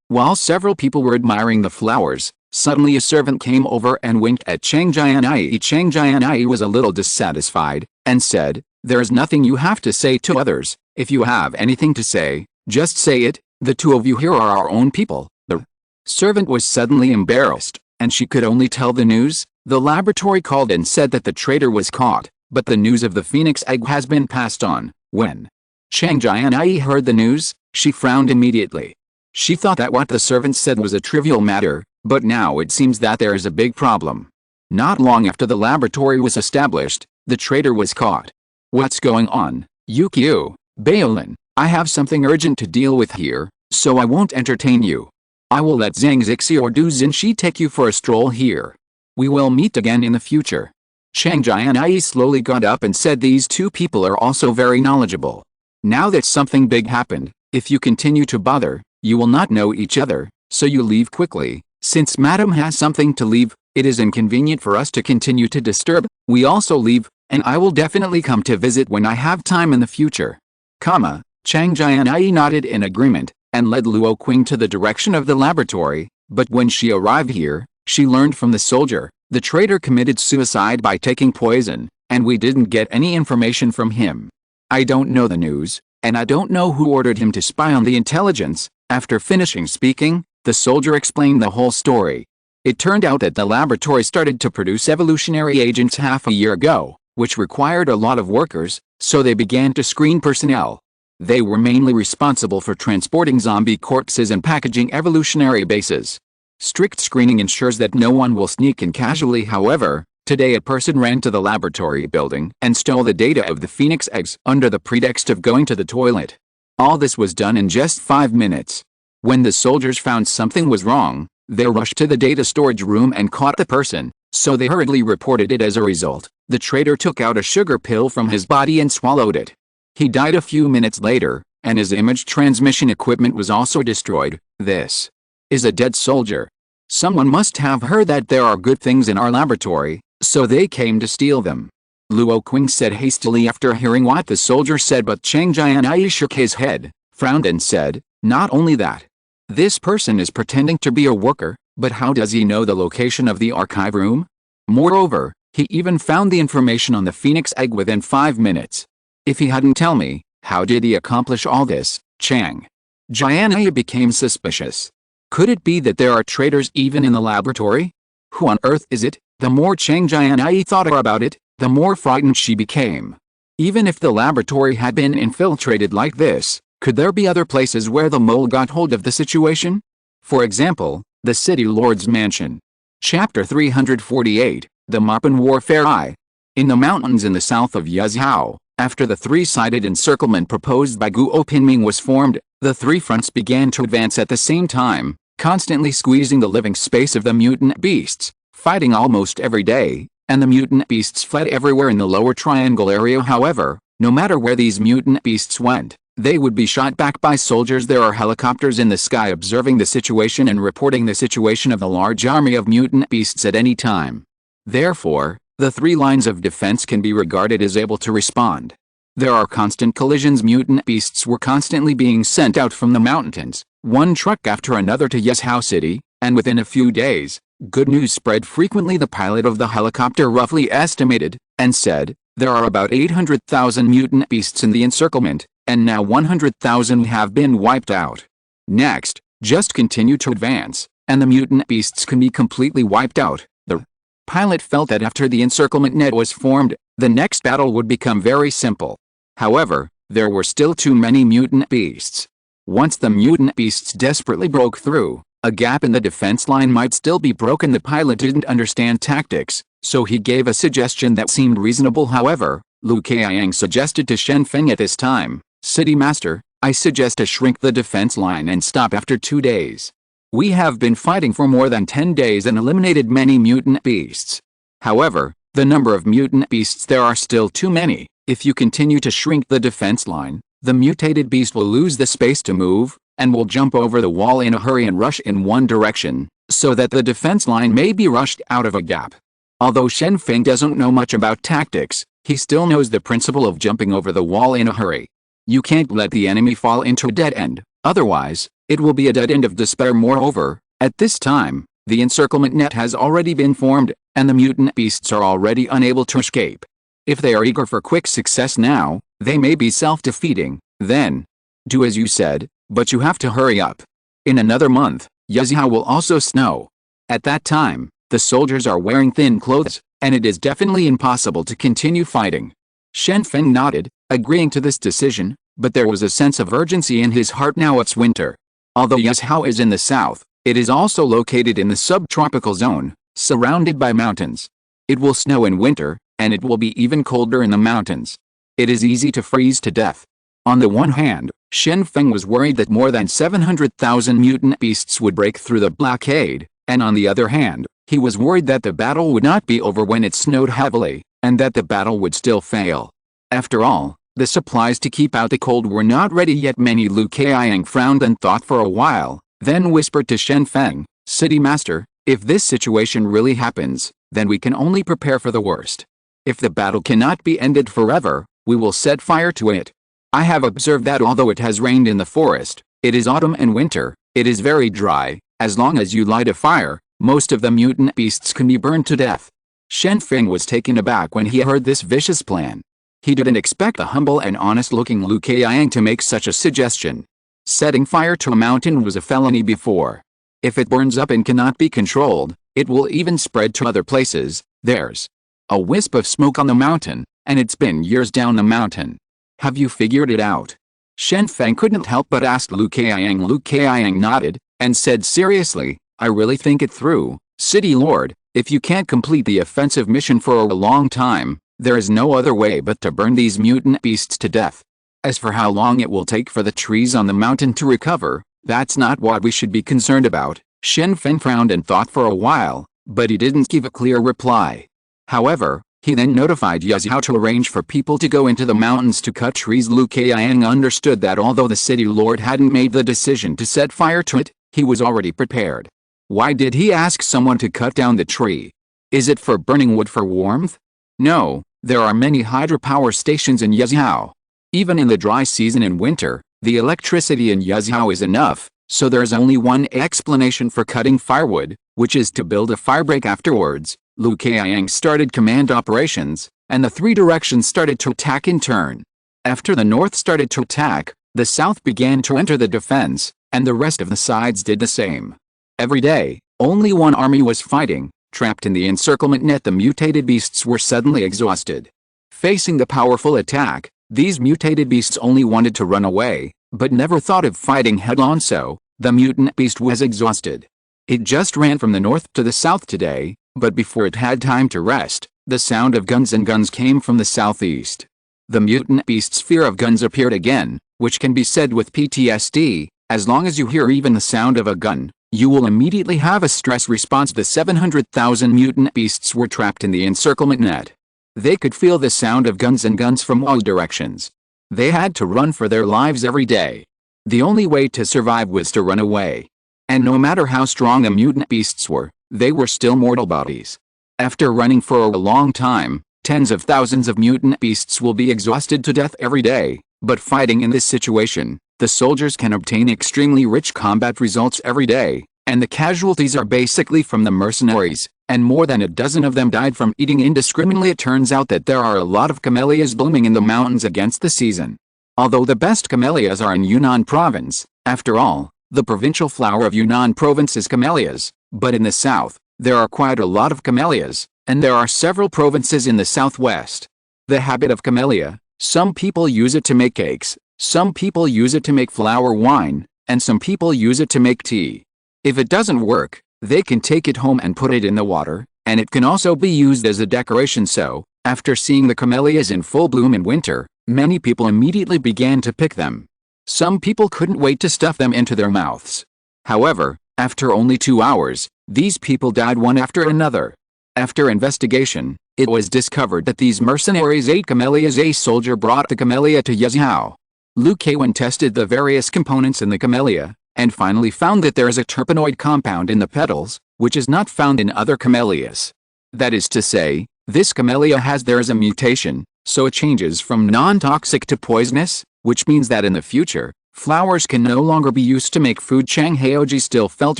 While several people were admiring the flowers, suddenly a servant came over and winked at Chang Jianyi. Chang Jianyi was a little dissatisfied, and said, "There is nothing you have to say to others. If you have anything to say, just say it. The two of you here are our own people." The servant was suddenly embarrassed, and she could only tell the news. The laboratory called and said that the traitor was caught, but the news of the phoenix egg has been passed on. When Chang Jianyi heard the news, she frowned immediately. She thought that what the servant said was a trivial matter, but now it seems that there is a big problem. Not long after the laboratory was established, the traitor was caught. What's going on? Yukio, Baolin, I have something urgent to deal with here, so I won't entertain you. I will let Zhang Zixi or Du Xinshi take you for a stroll here. We will meet again in the future. Chang Jianyi slowly got up and said, these two people are also very knowledgeable. Now that something big happened, if you continue to bother, you will not know each other, so you leave quickly. Since Madam has something to leave, it is inconvenient for us to continue to disturb. We also leave, and I will definitely come to visit when I have time in the future. Chang Jianyi nodded in agreement, and led Luo Qing to the direction of the laboratory, but when she arrived here, she learned from the soldier, the traitor committed suicide by taking poison, and we didn't get any information from him. I don't know the news, and I don't know who ordered him to spy on the intelligence. After finishing speaking, the soldier explained the whole story. It turned out that the laboratory started to produce evolutionary agents half a year ago, which required a lot of workers, so they began to screen personnel. They were mainly responsible for transporting zombie corpses and packaging evolutionary bases. Strict screening ensures that no one will sneak in casually. However, today a person ran to the laboratory building and stole the data of the phoenix eggs under the pretext of going to the toilet. All this was done in just 5 minutes. When the soldiers found something was wrong, they rushed to the data storage room and caught the person, so they hurriedly reported it. As a result, the traitor took out a sugar pill from his body and swallowed it. He died a few minutes later, and his image transmission equipment was also destroyed. This is a dead soldier. Someone must have heard that there are good things in our laboratory, so they came to steal them. Luo Qing said hastily after hearing what the soldier said, but Chang Jianyi shook his head, frowned and said, not only that. This person is pretending to be a worker, but how does he know the location of the archive room? Moreover, he even found the information on the phoenix egg within 5 minutes. If he hadn't tell me, how did he accomplish all this? Chang Jianyi became suspicious. Could it be that there are traitors even in the laboratory? Who on earth is it? The more Chang Jianyi thought about it, the more frightened she became. Even if the laboratory had been infiltrated like this, could there be other places where the mole got hold of the situation? For example, the City Lord's Mansion. Chapter 348, The Mapan Warfare I. In the mountains in the south of Yazhou, after the three-sided encirclement proposed by Guo Pinming was formed, the three fronts began to advance at the same time, constantly squeezing the living space of the mutant beasts, fighting almost every day, and the mutant beasts fled everywhere in the lower triangle area. However, no matter where these mutant beasts went, they would be shot back by soldiers. There are helicopters in the sky observing the situation and reporting the situation of the large army of mutant beasts at any time. Therefore, the three lines of defense can be regarded as able to respond. There are constant collisions. Mutant beasts were constantly being sent out from the mountains, one truck after another to Yazhou City, and within a few days, good news spread frequently. The pilot of the helicopter roughly estimated, and said, there are about 800,000 mutant beasts in the encirclement, and now 100,000 have been wiped out. Next, just continue to advance, and the mutant beasts can be completely wiped out. The pilot felt that after the encirclement net was formed, the next battle would become very simple. However, there were still too many mutant beasts. Once the mutant beasts desperately broke through, a gap in the defense line might still be broken. The pilot didn't understand tactics, so he gave a suggestion that seemed reasonable. However, Lu Qiang suggested to Shen Feng at this time, City Master, I suggest to shrink the defense line and stop after 2 days. We have been fighting for more than 10 days and eliminated many mutant beasts. However, the number of mutant beasts there are still too many. If you continue to shrink the defense line, the mutated beast will lose the space to move, and will jump over the wall in a hurry and rush in one direction, so that the defense line may be rushed out of a gap. Although Shen Feng doesn't know much about tactics, he still knows the principle of jumping over the wall in a hurry. You can't let the enemy fall into a dead end, otherwise, it will be a dead end of despair. Moreover, at this time, the encirclement net has already been formed, and the mutant beasts are already unable to escape. If they are eager for quick success now, they may be self-defeating. Then, do as you said, but you have to hurry up. In another month, Yazhou will also snow. At that time, the soldiers are wearing thin clothes, and it is definitely impossible to continue fighting. Shen Feng nodded, agreeing to this decision, but there was a sense of urgency in his heart. Now it's winter. Although Yazhou is in the south, it is also located in the subtropical zone, surrounded by mountains. It will snow in winter, and it will be even colder in the mountains. It is easy to freeze to death. On the one hand, Shen Feng was worried that more than 700,000 mutant beasts would break through the blockade, and on the other hand, he was worried that the battle would not be over when it snowed heavily, and that the battle would still fail. After all, the supplies to keep out the cold were not ready yet. Lu Qiang frowned and thought for a while, then whispered to Shen Feng, City Master, if this situation really happens, then we can only prepare for the worst. If the battle cannot be ended forever, we will set fire to it. I have observed that although it has rained in the forest, it is autumn and winter, it is very dry. As long as you light a fire, most of the mutant beasts can be burned to death. Shen Feng was taken aback when he heard this vicious plan. He didn't expect the humble and honest-looking Lu Qiang to make such a suggestion. Setting fire to a mountain was a felony before. If it burns up and cannot be controlled, it will even spread to other places. There's a wisp of smoke on the mountain, and it's been years down the mountain. Have you figured it out? Shen Feng couldn't help but ask Lu Qiang. Lu Qiang nodded, and said seriously, I really think it through, City Lord. If you can't complete the offensive mission for a long time, there is no other way but to burn these mutant beasts to death. As for how long it will take for the trees on the mountain to recover, that's not what we should be concerned about. Shen Feng frowned and thought for a while, but he didn't give a clear reply. However, he then notified Yazhou to arrange for people to go into the mountains to cut trees. Lu Qiang understood that although the city lord hadn't made the decision to set fire to it, he was already prepared. Why did he ask someone to cut down the tree? Is it for burning wood for warmth? No, there are many hydropower stations in Yazhou. Even in the dry season in winter, the electricity in Yazhou is enough, so there's only one explanation for cutting firewood, which is to build a firebreak afterwards. Lu Qiang started command operations, and the three directions started to attack in turn. After the North started to attack, the South began to enter the defense, and the rest of the sides did the same. Every day, only one army was fighting. Trapped in the encirclement net, the mutated beasts were suddenly exhausted. Facing the powerful attack, these mutated beasts only wanted to run away, but never thought of fighting head-on, so the mutant beast was exhausted. It just ran from the north to the south today, but before it had time to rest, the sound of guns and guns came from the southeast. The mutant beast's fear of guns appeared again, which can be said with PTSD. As long as you hear even the sound of a gun, you will immediately have a stress response. The 700,000 mutant beasts were trapped in the encirclement net. They could feel the sound of guns and guns from all directions. They had to run for their lives every day. The only way to survive was to run away. And no matter how strong the mutant beasts were, they were still mortal bodies. After running for a long time, tens of thousands of mutant beasts will be exhausted to death every day, but fighting in this situation, the soldiers can obtain extremely rich combat results every day, and the casualties are basically from the mercenaries, and more than a dozen of them died from eating indiscriminately. It turns out that there are a lot of camellias blooming in the mountains against the season. Although the best camellias are in Yunnan province, after all, the provincial flower of Yunnan province is camellias, but in the south, there are quite a lot of camellias, and there are several provinces in the southwest. The habit of camellia: some people use it to make cakes, some people use it to make flower wine, and some people use it to make tea. If it doesn't work, they can take it home and put it in the water, and it can also be used as a decoration. So, after seeing the camellias in full bloom in winter, many people immediately began to pick them. Some people couldn't wait to stuff them into their mouths. However, after only 2 hours, these people died one after another. After investigation, it was discovered that these mercenaries ate camellias. A soldier brought the camellia to Yazhao. Lu Kaiwen tested the various components in the camellia, and finally found that there is a terpenoid compound in the petals, which is not found in other camellias. That is to say, this camellia has a mutation, so it changes from non-toxic to poisonous, which means that in the future, flowers can no longer be used to make food. Chang Jianyi still felt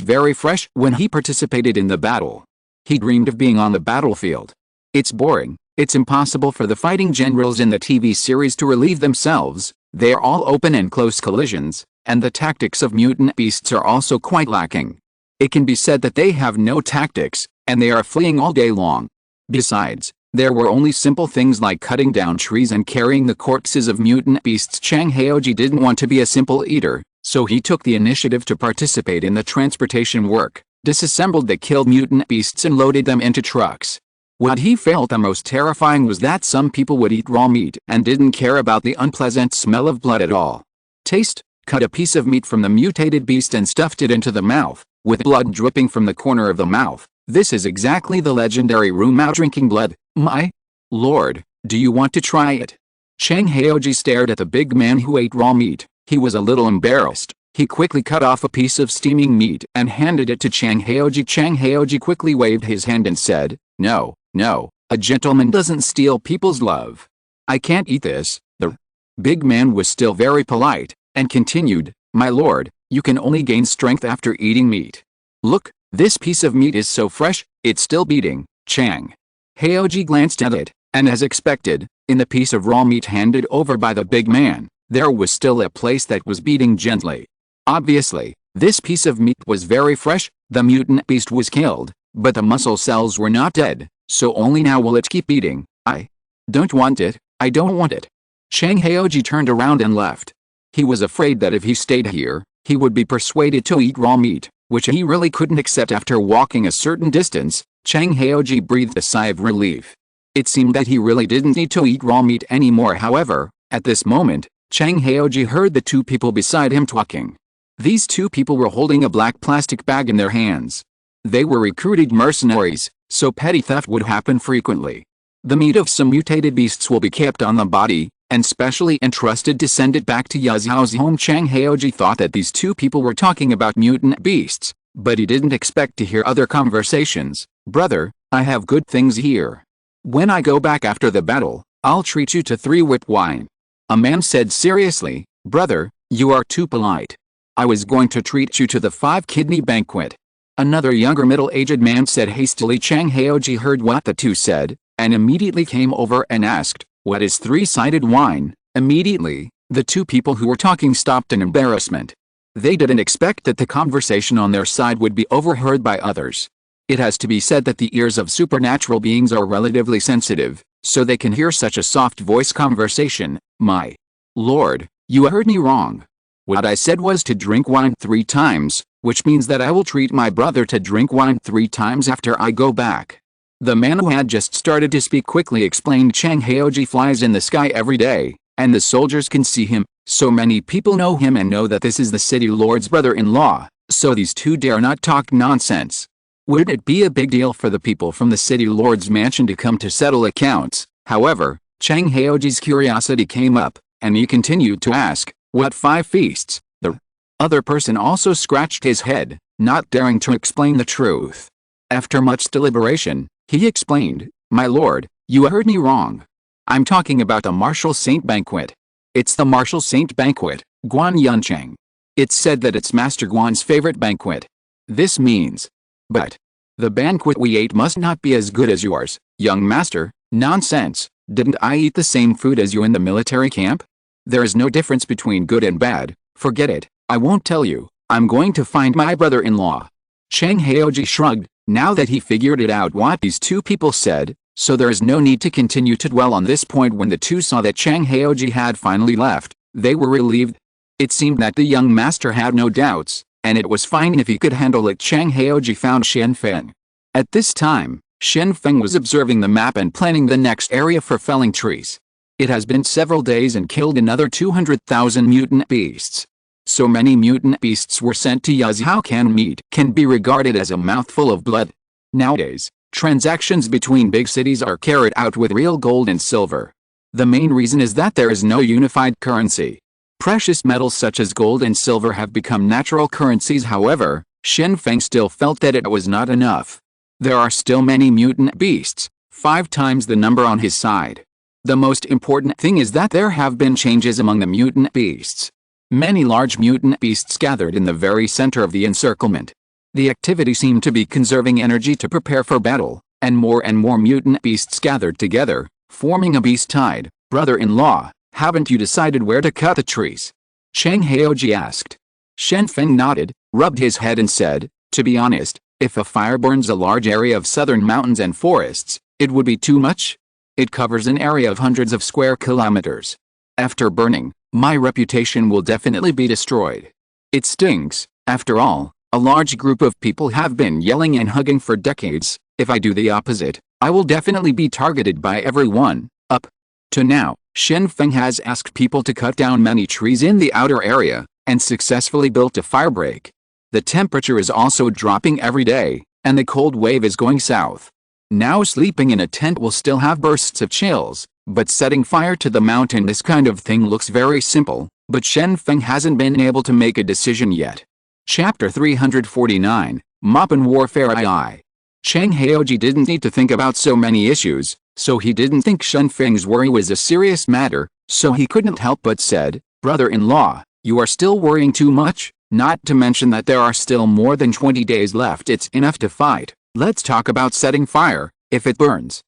very fresh when he participated in the battle. He dreamed of being on the battlefield. It's boring. It's impossible for the fighting generals in the TV series to relieve themselves. They are all open and close collisions, and the tactics of mutant beasts are also quite lacking. It can be said that they have no tactics, and they are fleeing all day long. Besides, there were only simple things like cutting down trees and carrying the corpses of mutant beasts. Chang Jianyi didn't want to be a simple eater, so he took the initiative to participate in the transportation work, disassembled the killed mutant beasts and loaded them into trucks. What he felt the most terrifying was that some people would eat raw meat and didn't care about the unpleasant smell of blood at all. Taste: cut a piece of meat from the mutated beast and stuffed it into the mouth, with blood dripping from the corner of the mouth. This is exactly the legendary Rumao drinking blood. My lord, do you want to try it? Chang Jianyi stared at the big man who ate raw meat. He was a little embarrassed. He quickly cut off a piece of steaming meat and handed it to Chang Jianyi. Chang Jianyi quickly waved his hand and said, "No, no, a gentleman doesn't steal people's love. I can't eat this." The big man was still very polite, and continued, "My lord, you can only gain strength after eating meat. Look, this piece of meat is so fresh, it's still beating." Chang Jianyi glanced at it, and as expected, in the piece of raw meat handed over by the big man, there was still a place that was beating gently. Obviously, this piece of meat was very fresh. The mutant beast was killed, but the muscle cells were not dead, so only now will it keep eating. "I don't want it, I don't want it." Chang Jianyi turned around and left. He was afraid that if he stayed here, he would be persuaded to eat raw meat, which he really couldn't accept. After walking a certain distance, Chang Jianyi breathed a sigh of relief. It seemed that he really didn't need to eat raw meat anymore. However, at this moment, Chang Jianyi heard the two people beside him talking. These two people were holding a black plastic bag in their hands. They were recruited mercenaries, so petty theft would happen frequently. The meat of some mutated beasts will be kept on the body, and specially entrusted to send it back to Yazhao's home. Chang Jianyi thought that these two people were talking about mutant beasts, but he didn't expect to hear other conversations. "Brother, I have good things here. When I go back after the battle, I'll treat you to 3 whipped wine." A man said seriously, "Brother, you are too polite. I was going to treat you to the 5-kidney banquet." Another younger middle-aged man said hastily. Chang Jianyi heard what the two said, and immediately came over and asked, "What is 3-sided wine, Immediately, the two people who were talking stopped in embarrassment. They didn't expect that the conversation on their side would be overheard by others. It has to be said that the ears of supernatural beings are relatively sensitive, so they can hear such a soft voice conversation. My Lord, you heard me wrong. What I said was to drink wine 3 times, which means that I will treat my brother to drink wine 3 times after I go back. The man who had just started to speak quickly explained Chang Jianyi flies in the sky every day, and the soldiers can see him, so many people know him and know that this is the city lord's brother-in-law, so these two dare not talk nonsense. Would it be a big deal for the people from the city lord's mansion to come to settle accounts? However, Chang Jianyi's curiosity came up, and he continued to ask, "What 5 feasts?" The other person also scratched his head, not daring to explain the truth. After much deliberation, he explained, "My lord, you heard me wrong. I'm talking about the Martial Saint Banquet. It's the Martial Saint Banquet, Guan Yuncheng. It's said that it's Master Guan's favorite banquet. This means, but the banquet we ate must not be as good as yours, young master." "Nonsense, didn't I eat the same food as you in the military camp? There is no difference between good and bad, forget it, I won't tell you, I'm going to find my brother-in-law." Chang Jianyi shrugged, now that he figured it out what these two people said, so there is no need to continue to dwell on this point. When the two saw that Chang Jianyi had finally left, they were relieved. It seemed that the young master had no doubts, and it was fine if he could handle it. Chang Jianyi found Shen Feng. At this time, Shen Feng was observing the map and planning the next area for felling trees. It has been several days and killed another 200,000 mutant beasts. So many mutant beasts were sent to Yaz. How can meat can be regarded as a mouthful of blood? Nowadays, transactions between big cities are carried out with real gold and silver. The main reason is that there is no unified currency. Precious metals such as gold and silver have become natural currencies. However, Shen Feng still felt that it was not enough. There are still many mutant beasts, 5 times the number on his side. The most important thing is that there have been changes among the mutant beasts. Many large mutant beasts gathered in the very center of the encirclement. The activity seemed to be conserving energy to prepare for battle, and more mutant beasts gathered together, forming a beast tide. "Brother-in-law, haven't you decided where to cut the trees?" Chang Jianyi asked. Shen Feng nodded, rubbed his head and said, "To be honest, if a fire burns a large area of southern mountains and forests, it would be too much. It covers an area of hundreds of square kilometers. After burning, my reputation will definitely be destroyed. It stinks. After all, a large group of people have been yelling and hugging for decades. If I do the opposite, I will definitely be targeted by everyone." Up to now, Shen Feng has asked people to cut down many trees in the outer area, and successfully built a firebreak. The temperature is also dropping every day, and the cold wave is going south. Now sleeping in a tent will still have bursts of chills, but setting fire to the mountain, this kind of thing looks very simple, but Shen Feng hasn't been able to make a decision yet. Chapter 349, Moppin Warfare II. Chang Jianyi didn't need to think about so many issues, so he didn't think Shen Feng's worry was a serious matter, so he couldn't help but said, "Brother-in-law, you are still worrying too much, not to mention that there are still more than 20 days left. It's enough to fight. Let's talk about setting fire. If it burns,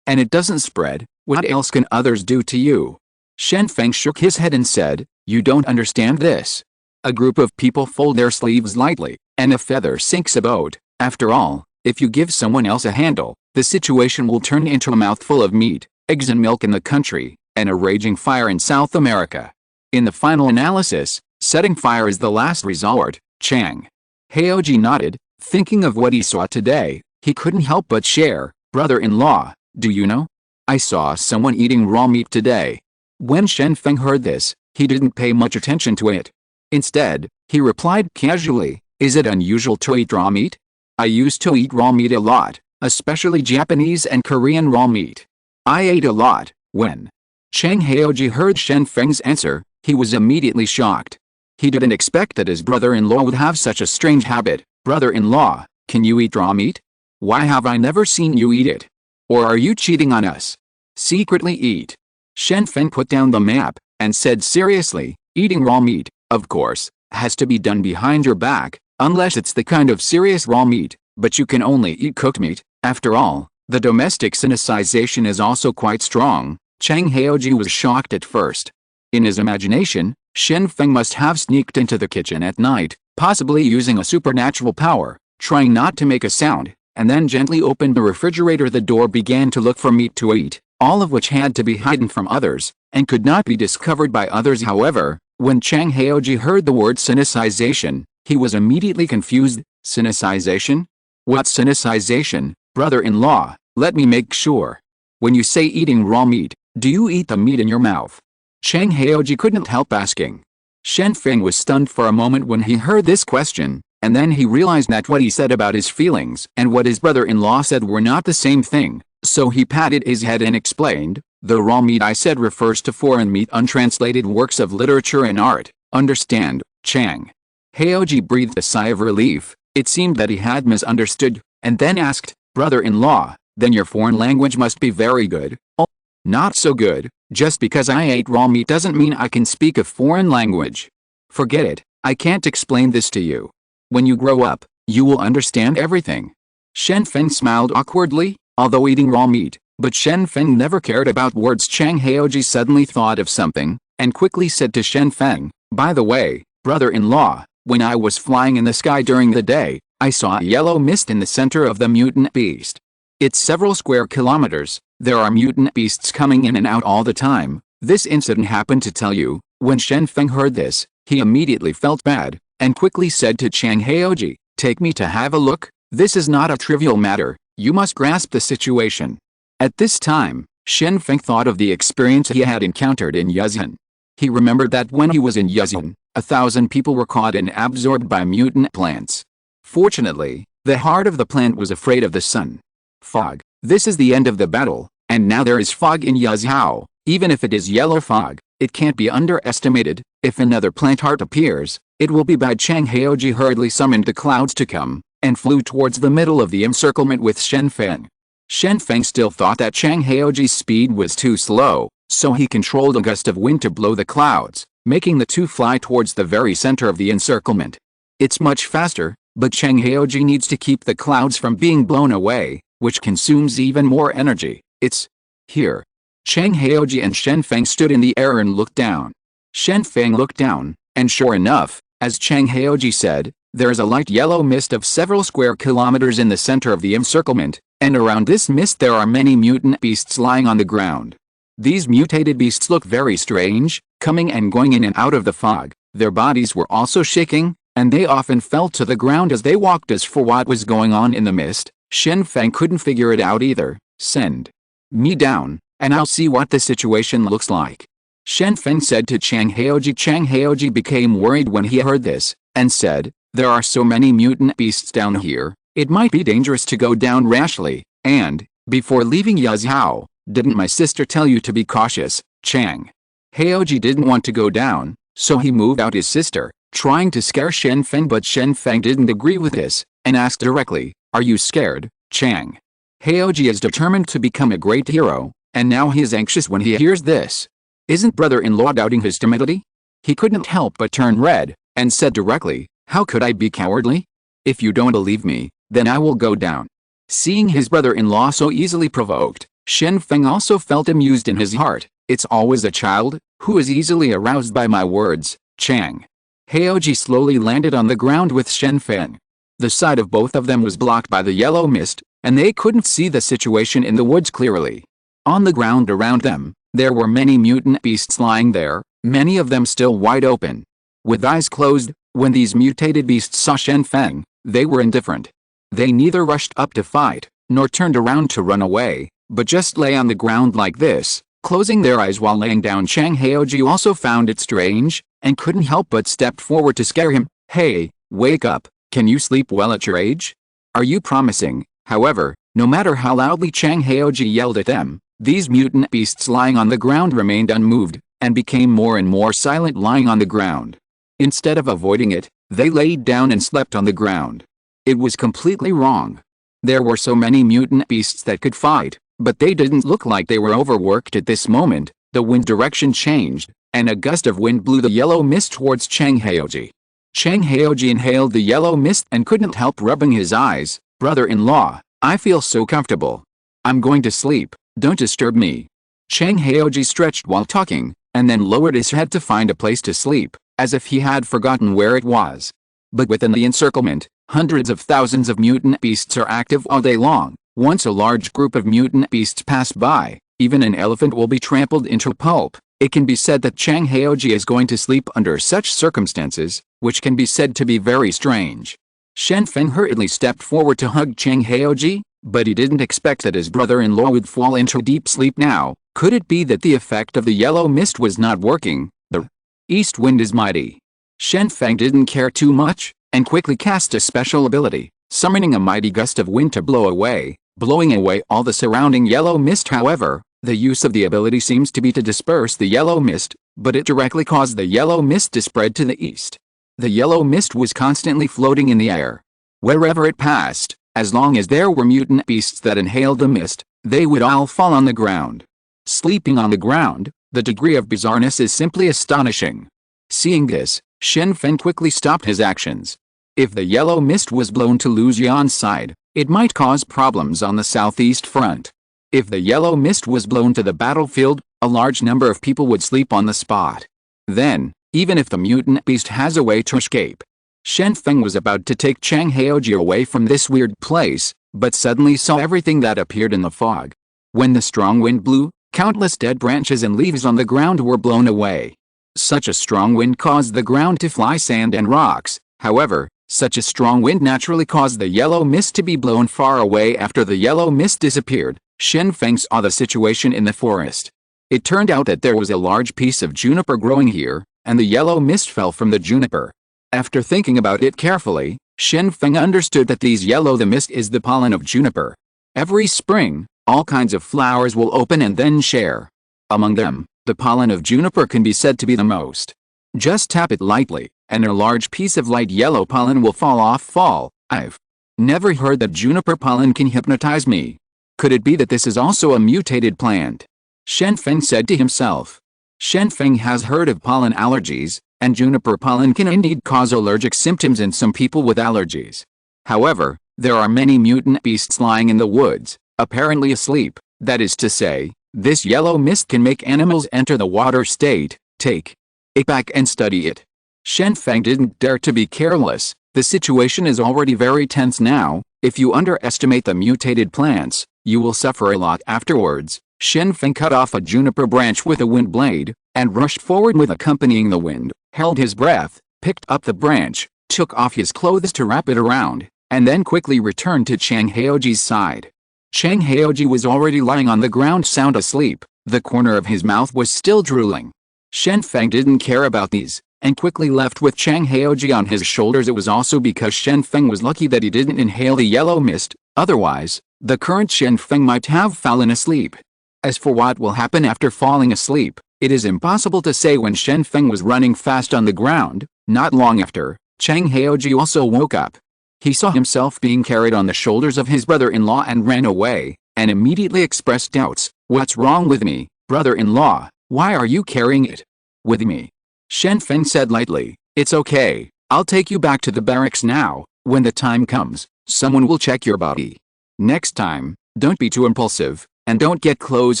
and it doesn't spread, what else can others do to you?" Shen Feng shook his head and said, "You don't understand this. A group of people fold their sleeves lightly, and a feather sinks a boat. After all, if you give someone else a handle, the situation will turn into a mouthful of meat, eggs and milk in the country, and a raging fire in South America. In the final analysis, setting fire is the last resort." Chang Jianyi nodded, thinking of what he saw today. He couldn't help but share, "Brother-in-law, do you know? I saw someone eating raw meat today." When Shen Feng heard this, he didn't pay much attention to it. Instead, he replied casually, "Is it unusual to eat raw meat? I used to eat raw meat a lot, especially Japanese and Korean raw meat. I ate a lot." When Chang Jianyi heard Shen Feng's answer, he was immediately shocked. He didn't expect that his brother-in-law would have such a strange habit. "Brother-in-law, can you eat raw meat? Why have I never seen you eat it? Or are you cheating on us? Secretly eat?" Shen Feng put down the map, and said seriously, "Eating raw meat, of course, has to be done behind your back, unless it's the kind of serious raw meat, but you can only eat cooked meat. After all, the domestic synicization is also quite strong." Chang Jianyi was shocked at first. In his imagination, Shen Feng must have sneaked into the kitchen at night, possibly using a supernatural power, trying not to make a sound, and then gently opened the refrigerator. The door began to look for meat to eat, all of which had to be hidden from others, and could not be discovered by others. However, when Chang Jianyi heard the word synicization, he was immediately confused. Synicization? What's synicization, brother-in-law? Let me make sure. When you say eating raw meat, do you eat the meat in your mouth? Chang Jianyi couldn't help asking. Shen Feng was stunned for a moment when he heard this question, and then he realized that what he said about his feelings and what his brother-in-law said were not the same thing, so he patted his head and explained, "The raw meat I said refers to foreign meat, untranslated works of literature and art, understand, Chang?" Jianyi breathed a sigh of relief. It seemed that he had misunderstood, and then asked, "Brother-in-law, then your foreign language must be very good." "Oh, not so good. Just because I ate raw meat doesn't mean I can speak a foreign language. Forget it, I can't explain this to you. When you grow up, you will understand everything." Shen Feng smiled awkwardly, although eating raw meat, but Shen Feng never cared about words. Chang Jianyi suddenly thought of something, and quickly said to Shen Feng, "By the way, brother-in-law, when I was flying in the sky during the day, I saw a yellow mist in the center of the mutant beast. It's several square kilometers. There are mutant beasts coming in and out all the time. This incident happened to tell you." When Shen Feng heard this, he immediately felt bad, and quickly said to Chang Jianyi, "Take me to have a look. This is not a trivial matter. You must grasp the situation." At this time, Shen Feng thought of the experience he had encountered in Yuzhan. He remembered that when he was in Yuzhan, 1,000 people were caught and absorbed by mutant plants. Fortunately, the heart of the plant was afraid of the sun. Fog. This is the end of the battle, and now there is fog in Yuzhou. Even if it is yellow fog, it can't be underestimated. If another plant heart appears, it will be bad. Chang Jianyi hurriedly summoned the clouds to come, and flew towards the middle of the encirclement with Shen Feng. Shen Feng still thought that Chang Jianyi's speed was too slow, so he controlled a gust of wind to blow the clouds, making the two fly towards the very center of the encirclement. It's much faster, but Chang Jianyi needs to keep the clouds from being blown away, which consumes even more energy. It's here. Chang Jianyi and Shen Feng stood in the air and looked down. Shen Feng looked down, and sure enough, as Chang Jianyi said, there is a light yellow mist of several square kilometers in the center of the encirclement, and around this mist there are many mutant beasts lying on the ground. These mutated beasts look very strange, coming and going in and out of the fog. Their bodies were also shaking, and they often fell to the ground as they walked. As for what was going on in the mist, Shen Feng couldn't figure it out either. "Send me down, and I'll see what the situation looks like," Shen Feng said to Chang Jianyi. Chang Jianyi became worried when he heard this, and said, "There are so many mutant beasts down here, it might be dangerous to go down rashly, and, before leaving Yuzhou, didn't my sister tell you to be cautious?" Chang Jianyi didn't want to go down, so he moved out his sister, trying to scare Shen Feng, but Shen Feng didn't agree with this, and asked directly, "Are you scared?" Chang Jianyi is determined to become a great hero, and now he is anxious when he hears this. Isn't brother-in-law doubting his timidity? He couldn't help but turn red, and said directly, "How could I be cowardly? If you don't believe me, then I will go down." Seeing his brother-in-law so easily provoked, Shen Feng also felt amused in his heart. It's always a child who is easily aroused by my words. Chang Jianyi slowly landed on the ground with Shen Feng. The sight of both of them was blocked by the yellow mist, and they couldn't see the situation in the woods clearly. On the ground around them, there were many mutant beasts lying there, many of them still wide open. With eyes closed, when these mutated beasts saw Shen Feng, they were indifferent. They neither rushed up to fight, nor turned around to run away, but just lay on the ground like this, closing their eyes while laying down. Chang Jianyi also found it strange, and couldn't help but stepped forward to scare him. "Hey, wake up, can you sleep well at your age? Are you promising?" However, no matter how loudly Chang Jianyi yelled at them, these mutant beasts lying on the ground remained unmoved, and became more and more silent lying on the ground. Instead of avoiding it, they laid down and slept on the ground. It was completely wrong. There were so many mutant beasts that could fight, but they didn't look like they were overworked. At this moment, the wind direction changed, and a gust of wind blew the yellow mist towards Chang Jianyi. Chang Jianyi inhaled the yellow mist and couldn't help rubbing his eyes. "Brother-in-law, I feel so comfortable. I'm going to sleep, don't disturb me." Chang Haoji stretched while talking, and then lowered his head to find a place to sleep, as if he had forgotten where it was. But within the encirclement, hundreds of thousands of mutant beasts are active all day long. Once a large group of mutant beasts pass by, even an elephant will be trampled into pulp. It can be said that Chang Haoji is going to sleep under such circumstances, which can be said to be very strange. Shen Feng hurriedly stepped forward to hug Chang Haoji, but he didn't expect that his brother-in-law would fall into deep sleep now. Could it be that the effect of the yellow mist was not working? The east wind is mighty. Shen Feng didn't care too much, and quickly cast a special ability, summoning a mighty gust of wind to blowing away all the surrounding yellow mist. However, the use of the ability seems to be to disperse the yellow mist, but it directly caused the yellow mist to spread to the east. The yellow mist was constantly floating in the air. Wherever it passed, as long as there were mutant beasts that inhaled the mist, they would all fall on the ground. Sleeping on the ground, the degree of bizarreness is simply astonishing. Seeing this, Shen Feng quickly stopped his actions. If the yellow mist was blown to Lu Jian's side, it might cause problems on the southeast front. If the yellow mist was blown to the battlefield, a large number of people would sleep on the spot. Then, even if the mutant beast has a way to escape. Shen Feng was about to take Chang Haoji away from this weird place, but suddenly saw everything that appeared in the fog. When the strong wind blew, countless dead branches and leaves on the ground were blown away. Such a strong wind caused the ground to fly sand and rocks. However, such a strong wind naturally caused the yellow mist to be blown far away. After the yellow mist disappeared, Shen Feng saw the situation in the forest. It turned out that there was a large piece of juniper growing here, and the yellow mist fell from the juniper. After thinking about it carefully, Shen Feng understood that the mist is the pollen of juniper. Every spring, all kinds of flowers will open and then share. Among them, the pollen of juniper can be said to be the most. Just tap it lightly, and a large piece of light yellow pollen will fall. I've never heard that juniper pollen can hypnotize me. Could it be that this is also a mutated plant? Shen Feng said to himself. Shen Feng has heard of pollen allergies, and juniper pollen can indeed cause allergic symptoms in some people with allergies. However, there are many mutant beasts lying in the woods, apparently asleep. That is to say, this yellow mist can make animals enter the water state. Take it back and study it. Shen Feng didn't dare to be careless. The situation is already very tense now. If you underestimate the mutated plants, you will suffer a lot afterwards. Shen Feng cut off a juniper branch with a wind blade, and rushed forward with accompanying the wind, held his breath, picked up the branch, took off his clothes to wrap it around, and then quickly returned to Chang Haoji's side. Chang Haoji was already lying on the ground sound asleep. The corner of his mouth was still drooling. Shen Feng didn't care about these, and quickly left with Chang Haoji on his shoulders. It was also because Shen Feng was lucky that he didn't inhale the yellow mist, otherwise, the current Shen Feng might have fallen asleep. As for what will happen after falling asleep, it is impossible to say. When Shen Feng was running fast on the ground, not long after, Chang Haoji also woke up. He saw himself being carried on the shoulders of his brother-in-law and ran away, and immediately expressed doubts. "What's wrong with me, brother-in-law? Why are you carrying it with me?" Shen Feng said lightly, "It's okay, I'll take you back to the barracks now. When the time comes, someone will check your body. Next time, don't be too impulsive, and don't get close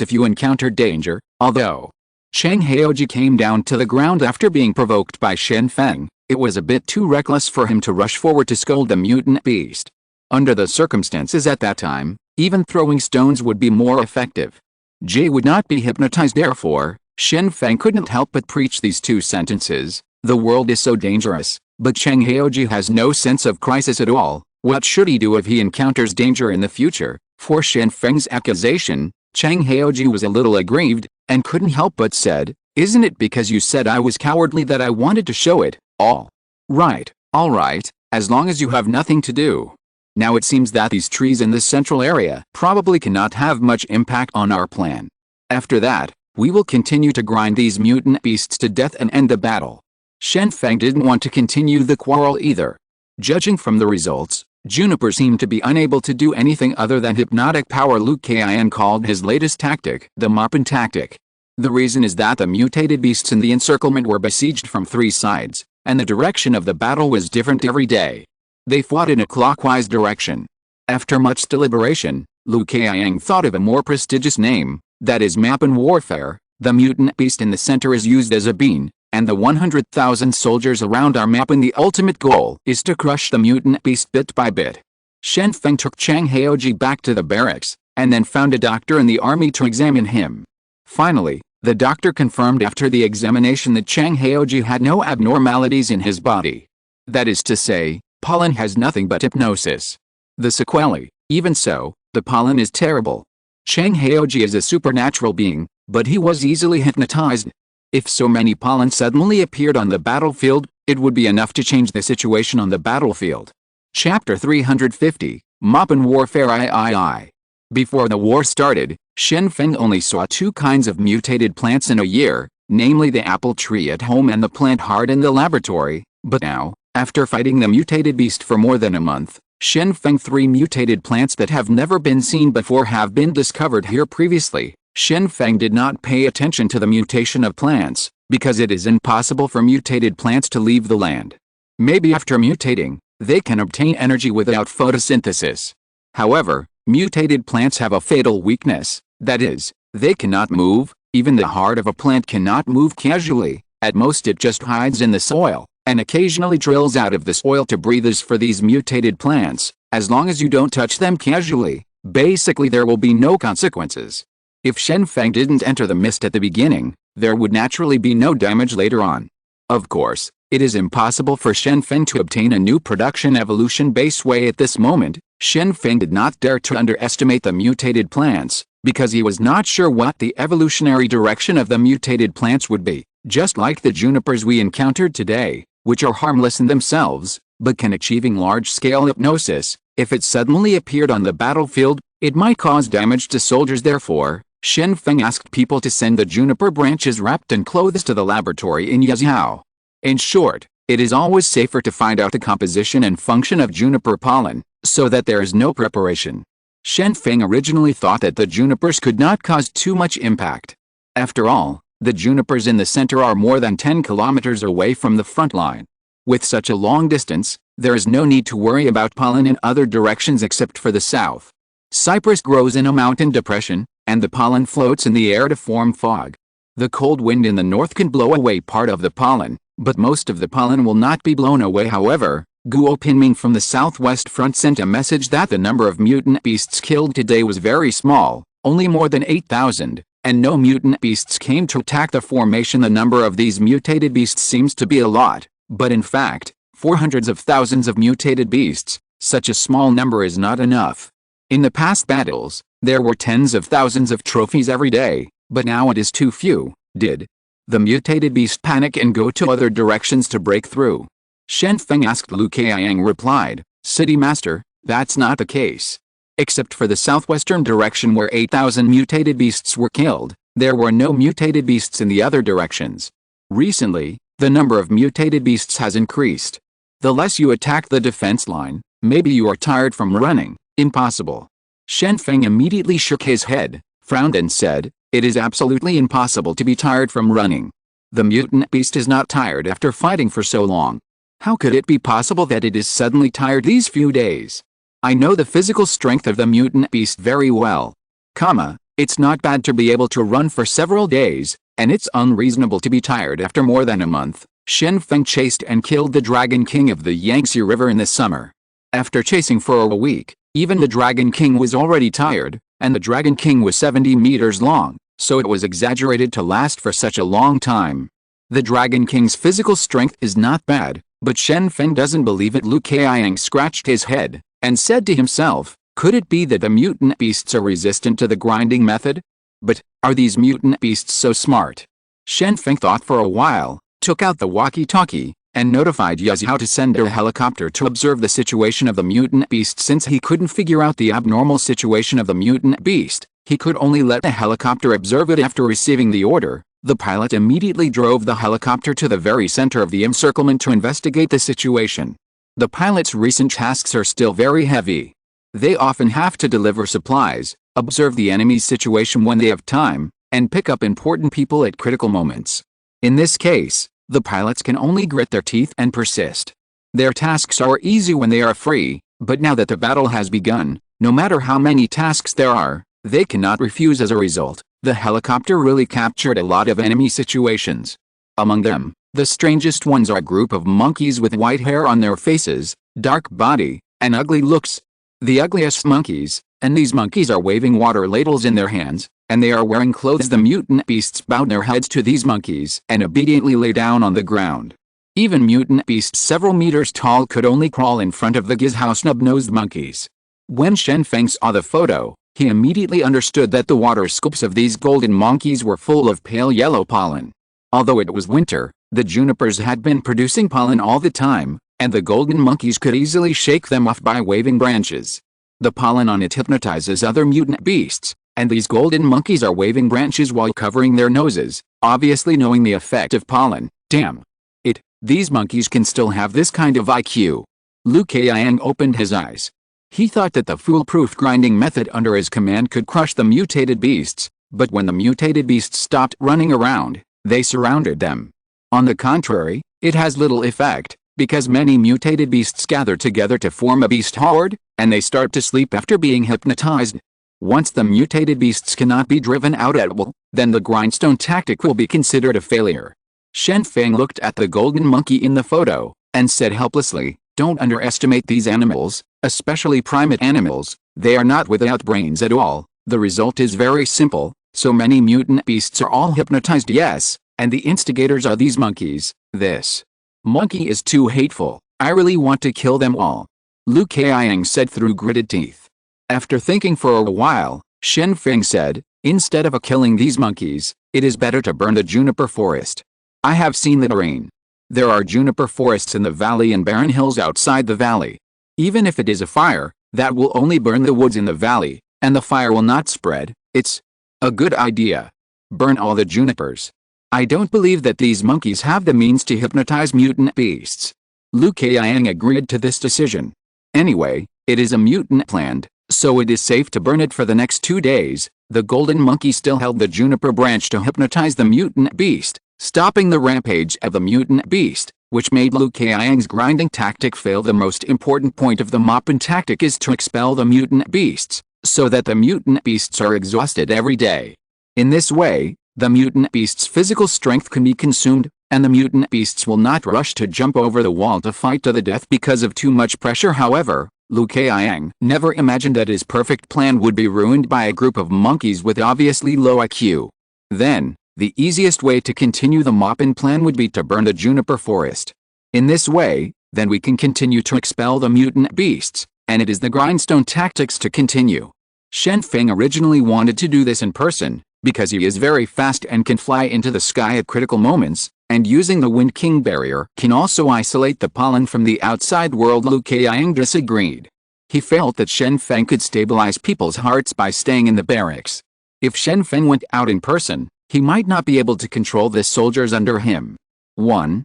if you encounter danger." Although Chang Haoji came down to the ground after being provoked by Shen Feng, it was a bit too reckless for him to rush forward to scold the mutant beast. Under the circumstances at that time, even throwing stones would be more effective. Jay would not be hypnotized. Therefore, Shen Feng couldn't help but preach these two sentences: "The world is so dangerous." But Chang Haoji has no sense of crisis at all. What should he do if he encounters danger in the future? For Shen Feng's accusation, Chang Haoji was a little aggrieved, and couldn't help but said, "Isn't it because you said I was cowardly that I wanted to show it? All right, as long as you have nothing to do. Now it seems that these trees in this central area probably cannot have much impact on our plan. After that, we will continue to grind these mutant beasts to death and end the battle." Shen Feng didn't want to continue the quarrel either. Judging from the results, Juniper seemed to be unable to do anything other than hypnotic power. Lu Qian called his latest tactic the Marpin tactic. The reason is that the mutated beasts in the encirclement were besieged from three sides, and the direction of the battle was different every day. They fought in a clockwise direction. After much deliberation, Lu Qian thought of a more prestigious name, That is map in warfare, the mutant beast in the center is used as a bean, and the 100,000 soldiers around our map, and the ultimate goal is to crush the mutant beast bit by bit. Shen Feng took Chang Jianyi back to the barracks, and then found a doctor in the army to examine him. Finally, the doctor confirmed after the examination that Chang Jianyi had no abnormalities in his body. That is to say, pollen has nothing but hypnosis. The sequelae, even so, the pollen is terrible. Chang Jianyi is a supernatural being, but he was easily hypnotized. If so many pollen suddenly appeared on the battlefield, it would be enough to change the situation on the battlefield. Chapter 350, Mop in Warfare III. Before the war started, Shen Feng only saw two kinds of mutated plants in a year, namely the apple tree at home and the plant heart in the laboratory, but now, after fighting the mutated beast for more than a month, Shen Feng, three mutated plants that have never been seen before have been discovered here previously. Shen Feng did not pay attention to the mutation of plants, because it is impossible for mutated plants to leave the land. Maybe after mutating, they can obtain energy without photosynthesis. However, mutated plants have a fatal weakness, that is, they cannot move. Even the heart of a plant cannot move casually. At most it just hides in the soil, and occasionally drills out of the soil to breathe. As for these mutated plants, as long as you don't touch them casually, basically there will be no consequences. If Shen Feng didn't enter the mist at the beginning, there would naturally be no damage later on. Of course, it is impossible for Shen Feng to obtain a new production evolution-based way at this moment. Shen Feng did not dare to underestimate the mutated plants, because he was not sure what the evolutionary direction of the mutated plants would be, just like the junipers we encountered today, which are harmless in themselves, but can achieving large-scale hypnosis. If it suddenly appeared on the battlefield, it might cause damage to soldiers. Therefore, Shen Feng asked people to send the juniper branches wrapped in clothes to the laboratory in Yazhou. In short, it is always safer to find out the composition and function of juniper pollen, so that there is no preparation. Shen Feng originally thought that the junipers could not cause too much impact. After all, the junipers in the center are more than 10 kilometers away from the front line. With such a long distance, there is no need to worry about pollen in other directions except for the south. Cypress grows in a mountain depression, and the pollen floats in the air to form fog. The cold wind in the north can blow away part of the pollen, but most of the pollen will not be blown away. However, Guo Pinming from the southwest front sent a message that the number of mutant beasts killed today was very small, only more than 8,000, and no mutant beasts came to attack the formation. The number of these mutated beasts seems to be a lot, but in fact, for hundreds of thousands of mutated beasts, such a small number is not enough. In the past battles, there were tens of thousands of trophies every day, but now it is too few. Did the mutated beast panic and go to other directions to break through? Shen Feng asked. Lu Qiang replied, City Master, that's not the case. Except for the southwestern direction where 8,000 mutated beasts were killed, there were no mutated beasts in the other directions. Recently, the number of mutated beasts has increased. The less you attack the defense line, maybe you are tired from running. Impossible. Shen Feng immediately shook his head, frowned and said, it is absolutely impossible to be tired from running. The mutant beast is not tired after fighting for so long. How could it be possible that it is suddenly tired these few days? I know the physical strength of the mutant beast very well. It's not bad to be able to run for several days, and it's unreasonable to be tired after more than a month. Shen Feng chased and killed the Dragon King of the Yangtze River in the summer. After chasing for a week, even the Dragon King was already tired, and the Dragon King was 70 meters long, so it was exaggerated to last for such a long time. The Dragon King's physical strength is not bad, but Shen Feng doesn't believe it. Lu Qiang scratched his head, and said to himself, could it be that the mutant beasts are resistant to the grinding method? But, are these mutant beasts so smart? Shen Feng thought for a while, took out the walkie-talkie, and notified Yazhou to send a helicopter to observe the situation of the mutant beast. Since he couldn't figure out the abnormal situation of the mutant beast, he could only let the helicopter observe it. After receiving the order, the pilot immediately drove the helicopter to the very center of the encirclement to investigate the situation. The pilot's recent tasks are still very heavy. They often have to deliver supplies, observe the enemy's situation when they have time, and pick up important people at critical moments. In this case, the pilots can only grit their teeth and persist. Their tasks are easy when they are free, but now that the battle has begun, no matter how many tasks there are, they cannot refuse. As a result, The helicopter really captured a lot of enemy situations. Among them, the strangest ones are a group of monkeys with white hair on their faces, dark body, and ugly looks. The ugliest monkeys, and these monkeys are waving water ladles in their hands, and they are wearing clothes. The mutant beasts bowed their heads to these monkeys and obediently lay down on the ground. Even mutant beasts several meters tall could only crawl in front of the gizhao snub-nosed monkeys. When Shen Feng saw the photo, he immediately understood that the water scoops of these golden monkeys were full of pale yellow pollen. Although it was winter, the junipers had been producing pollen all the time, and the golden monkeys could easily shake them off by waving branches. The pollen on it hypnotizes other mutant beasts, and these golden monkeys are waving branches while covering their noses, obviously knowing the effect of pollen. Damn. These monkeys can still have this kind of IQ. Lu Kaiang opened his eyes. He thought that the foolproof grinding method under his command could crush the mutated beasts, but when the mutated beasts stopped running around, they surrounded them. On the contrary, it has little effect, because many mutated beasts gather together to form a beast horde, and they start to sleep after being hypnotized. Once the mutated beasts cannot be driven out at will, then the grindstone tactic will be considered a failure. Shen Feng looked at the golden monkey in the photo, and said helplessly, "Don't underestimate these animals, especially primate animals. They are not without brains at all. The result is very simple. So many mutant beasts are all hypnotized, yes, and the instigators are these monkeys. This monkey is too hateful. I really want to kill them all," Lu Kaiang said through gritted teeth. After thinking for a while, Shen Feng said, "Instead of killing these monkeys, it is better to burn the juniper forest. I have seen the terrain. There are juniper forests in the valley and barren hills outside the valley. Even if it is a fire, that will only burn the woods in the valley, and the fire will not spread. It's a good idea. Burn all the junipers. I don't believe that these monkeys have the means to hypnotize mutant beasts." Lu Kaiang agreed to this decision. Anyway, it is a mutant plant, so it is safe to burn it for the next 2 days. The golden monkey still held the juniper branch to hypnotize the mutant beast, stopping the rampage of the mutant beast, which made Lu Kaiang's grinding tactic fail. The most important point of the mopping tactic is to expel the mutant beasts, so that the mutant beasts are exhausted every day. In this way, the mutant beast's physical strength can be consumed, and the mutant beasts will not rush to jump over the wall to fight to the death because of too much pressure. However, Lu Kaiang never imagined that his perfect plan would be ruined by a group of monkeys with obviously low IQ. Then, the easiest way to continue the mopping plan would be to burn the juniper forest. In this way, then we can continue to expel the mutant beasts, and it is the grindstone tactics to continue. Shen Feng originally wanted to do this in person, because he is very fast and can fly into the sky at critical moments, and using the Wind King barrier can also isolate the pollen from the outside world. Lu Kaiang disagreed. He felt that Shen Feng could stabilize people's hearts by staying in the barracks. If Shen Feng went out in person, he might not be able to control the soldiers under him. One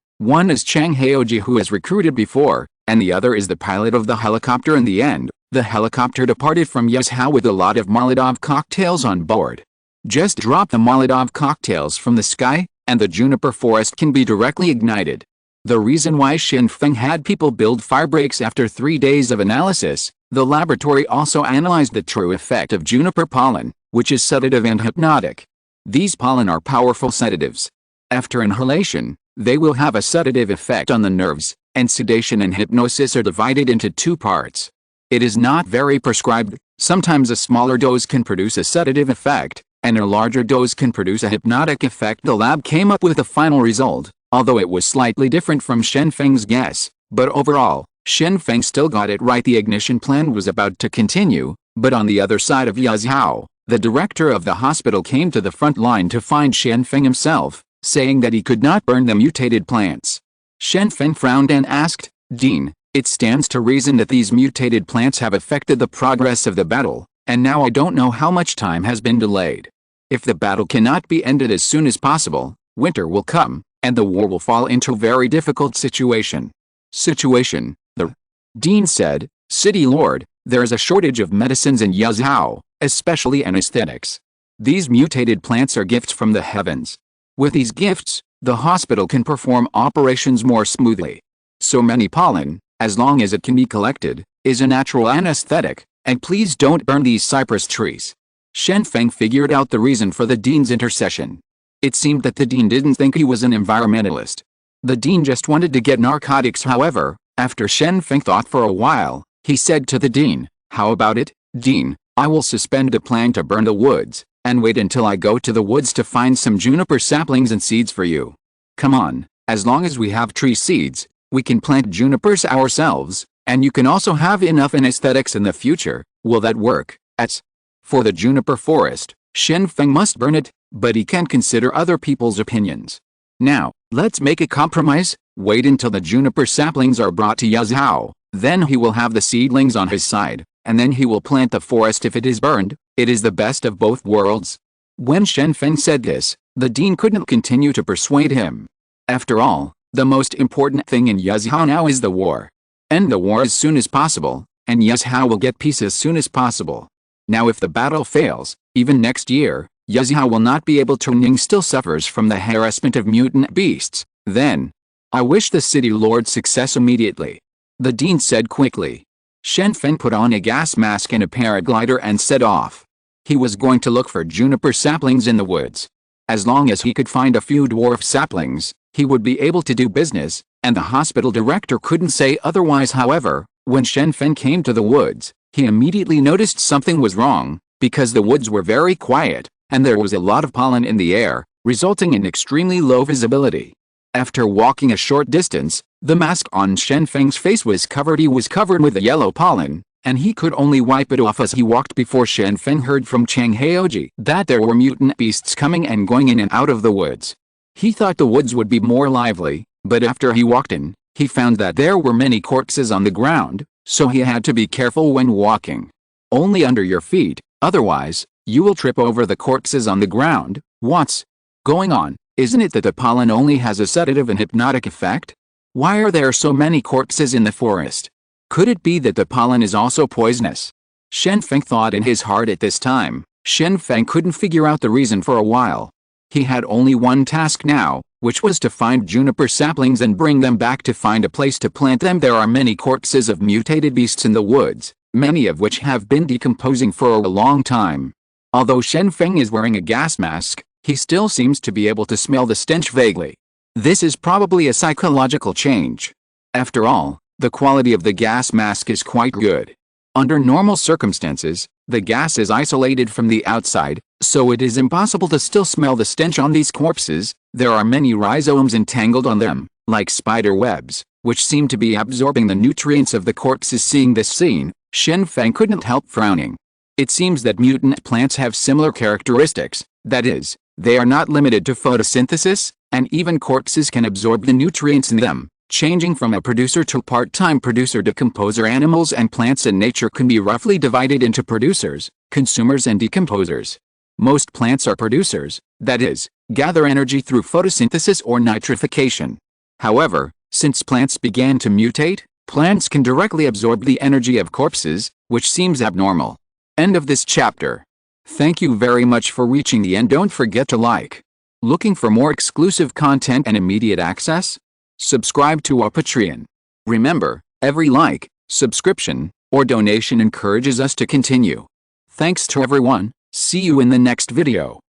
is Chang Jianyi, who has recruited before, and the other is the pilot of the helicopter. In the end, the helicopter departed from Yuzhou with a lot of Molotov cocktails on board. Just drop the Molotov cocktails from the sky, and the juniper forest can be directly ignited. The reason why Shen Feng had people build firebreaks after 3 days of analysis, the laboratory also analyzed the true effect of juniper pollen, which is sedative and hypnotic. These pollen are powerful sedatives. After inhalation, they will have a sedative effect on the nerves, and sedation and hypnosis are divided into 2 parts. It is not very prescribed. Sometimes a smaller dose can produce a sedative effect, and a larger dose can produce a hypnotic effect. The lab came up with the final result, although it was slightly different from Shen Feng's guess, but overall, Shen Feng still got it right. The ignition plan was about to continue, but on the other side of Yuzhou, the director of the hospital came to the front line to find Shen Feng himself, saying that he could not burn the mutated plants. Shen Feng frowned and asked, "Dean, it stands to reason that these mutated plants have affected the progress of the battle, and now I don't know how much time has been delayed. If the battle cannot be ended as soon as possible, winter will come, and the war will fall into a very difficult situation." "Situation?" the Dean said. "City Lord, there is a shortage of medicines in Yuzhou, especially anesthetics. These mutated plants are gifts from the heavens. With these gifts, the hospital can perform operations more smoothly. So many pollen, as long as it can be collected, is a natural anesthetic, and please don't burn these cypress trees." Shen Feng figured out the reason for the dean's intercession. It seemed that the dean didn't think he was an environmentalist. The dean just wanted to get narcotics. However, after Shen Feng thought for a while, he said to the dean, "How about it, Dean? I will suspend a plan to burn the woods, and wait until I go to the woods to find some juniper saplings and seeds for you. Come on, as long as we have tree seeds, we can plant junipers ourselves, and you can also have enough anesthetics in the future. Will that work?" As for the juniper forest, Shen Feng must burn it, but he can't consider other people's opinions. Now, let's make a compromise. Wait until the juniper saplings are brought to Yazhao, then he will have the seedlings on his side, and then he will plant the forest if it is burned. It is the best of both worlds. When Shen Feng said this, the dean couldn't continue to persuade him. After all, the most important thing in Yazhao now is the war. End the war as soon as possible, and Yazhao will get peace as soon as possible. Now if the battle fails, even next year, Yazhao will not be able to. Ning still suffers from the harassment of mutant beasts. Then, I wish the city lord success immediately, the dean said quickly. Shen Feng put on a gas mask and a paraglider and set off. He was going to look for juniper saplings in the woods. As long as he could find a few dwarf saplings, he would be able to do business, and the hospital director couldn't say otherwise. However, when Shen Feng came to the woods, he immediately noticed something was wrong, because the woods were very quiet, and there was a lot of pollen in the air, resulting in extremely low visibility. After walking a short distance, the mask on Shen Feng's face was covered. He was covered with the yellow pollen, and he could only wipe it off as he walked before Shen Feng heard from Chang Jianyi that there were mutant beasts coming and going in and out of the woods. He thought the woods would be more lively, but after he walked in, he found that there were many corpses on the ground, so he had to be careful when walking. Only under your feet, otherwise, you will trip over the corpses on the ground. What's going on? Isn't it that the pollen only has a sedative and hypnotic effect? Why are there so many corpses in the forest? Could it be that the pollen is also poisonous? Shen Feng thought in his heart at this time. Shen Feng couldn't figure out the reason for a while. He had only one task now, which was to find juniper saplings and bring them back to find a place to plant them. There are many corpses of mutated beasts in the woods, many of which have been decomposing for a long time. Although Shen Feng is wearing a gas mask, he still seems to be able to smell the stench vaguely. This is probably a psychological change. After all, the quality of the gas mask is quite good. Under normal circumstances, the gas is isolated from the outside, so it is impossible to still smell the stench on these corpses. There are many rhizomes entangled on them, like spider webs, which seem to be absorbing the nutrients of the corpses. Seeing this scene, Shen Feng couldn't help frowning. It seems that mutant plants have similar characteristics, that is, they are not limited to photosynthesis, and even corpses can absorb the nutrients in them. Changing from a producer to part-time producer decomposer. Animals and plants in nature can be roughly divided into producers, consumers and decomposers. Most plants are producers, that is, gather energy through photosynthesis or nitrification. However, since plants began to mutate, plants can directly absorb the energy of corpses, which seems abnormal. End of this chapter. Thank you very much for reaching the end. Don't forget to like. Looking for more exclusive content and immediate access? Subscribe to our Patreon. Remember, every like, subscription, or donation encourages us to continue. Thanks to everyone. See you in the next video.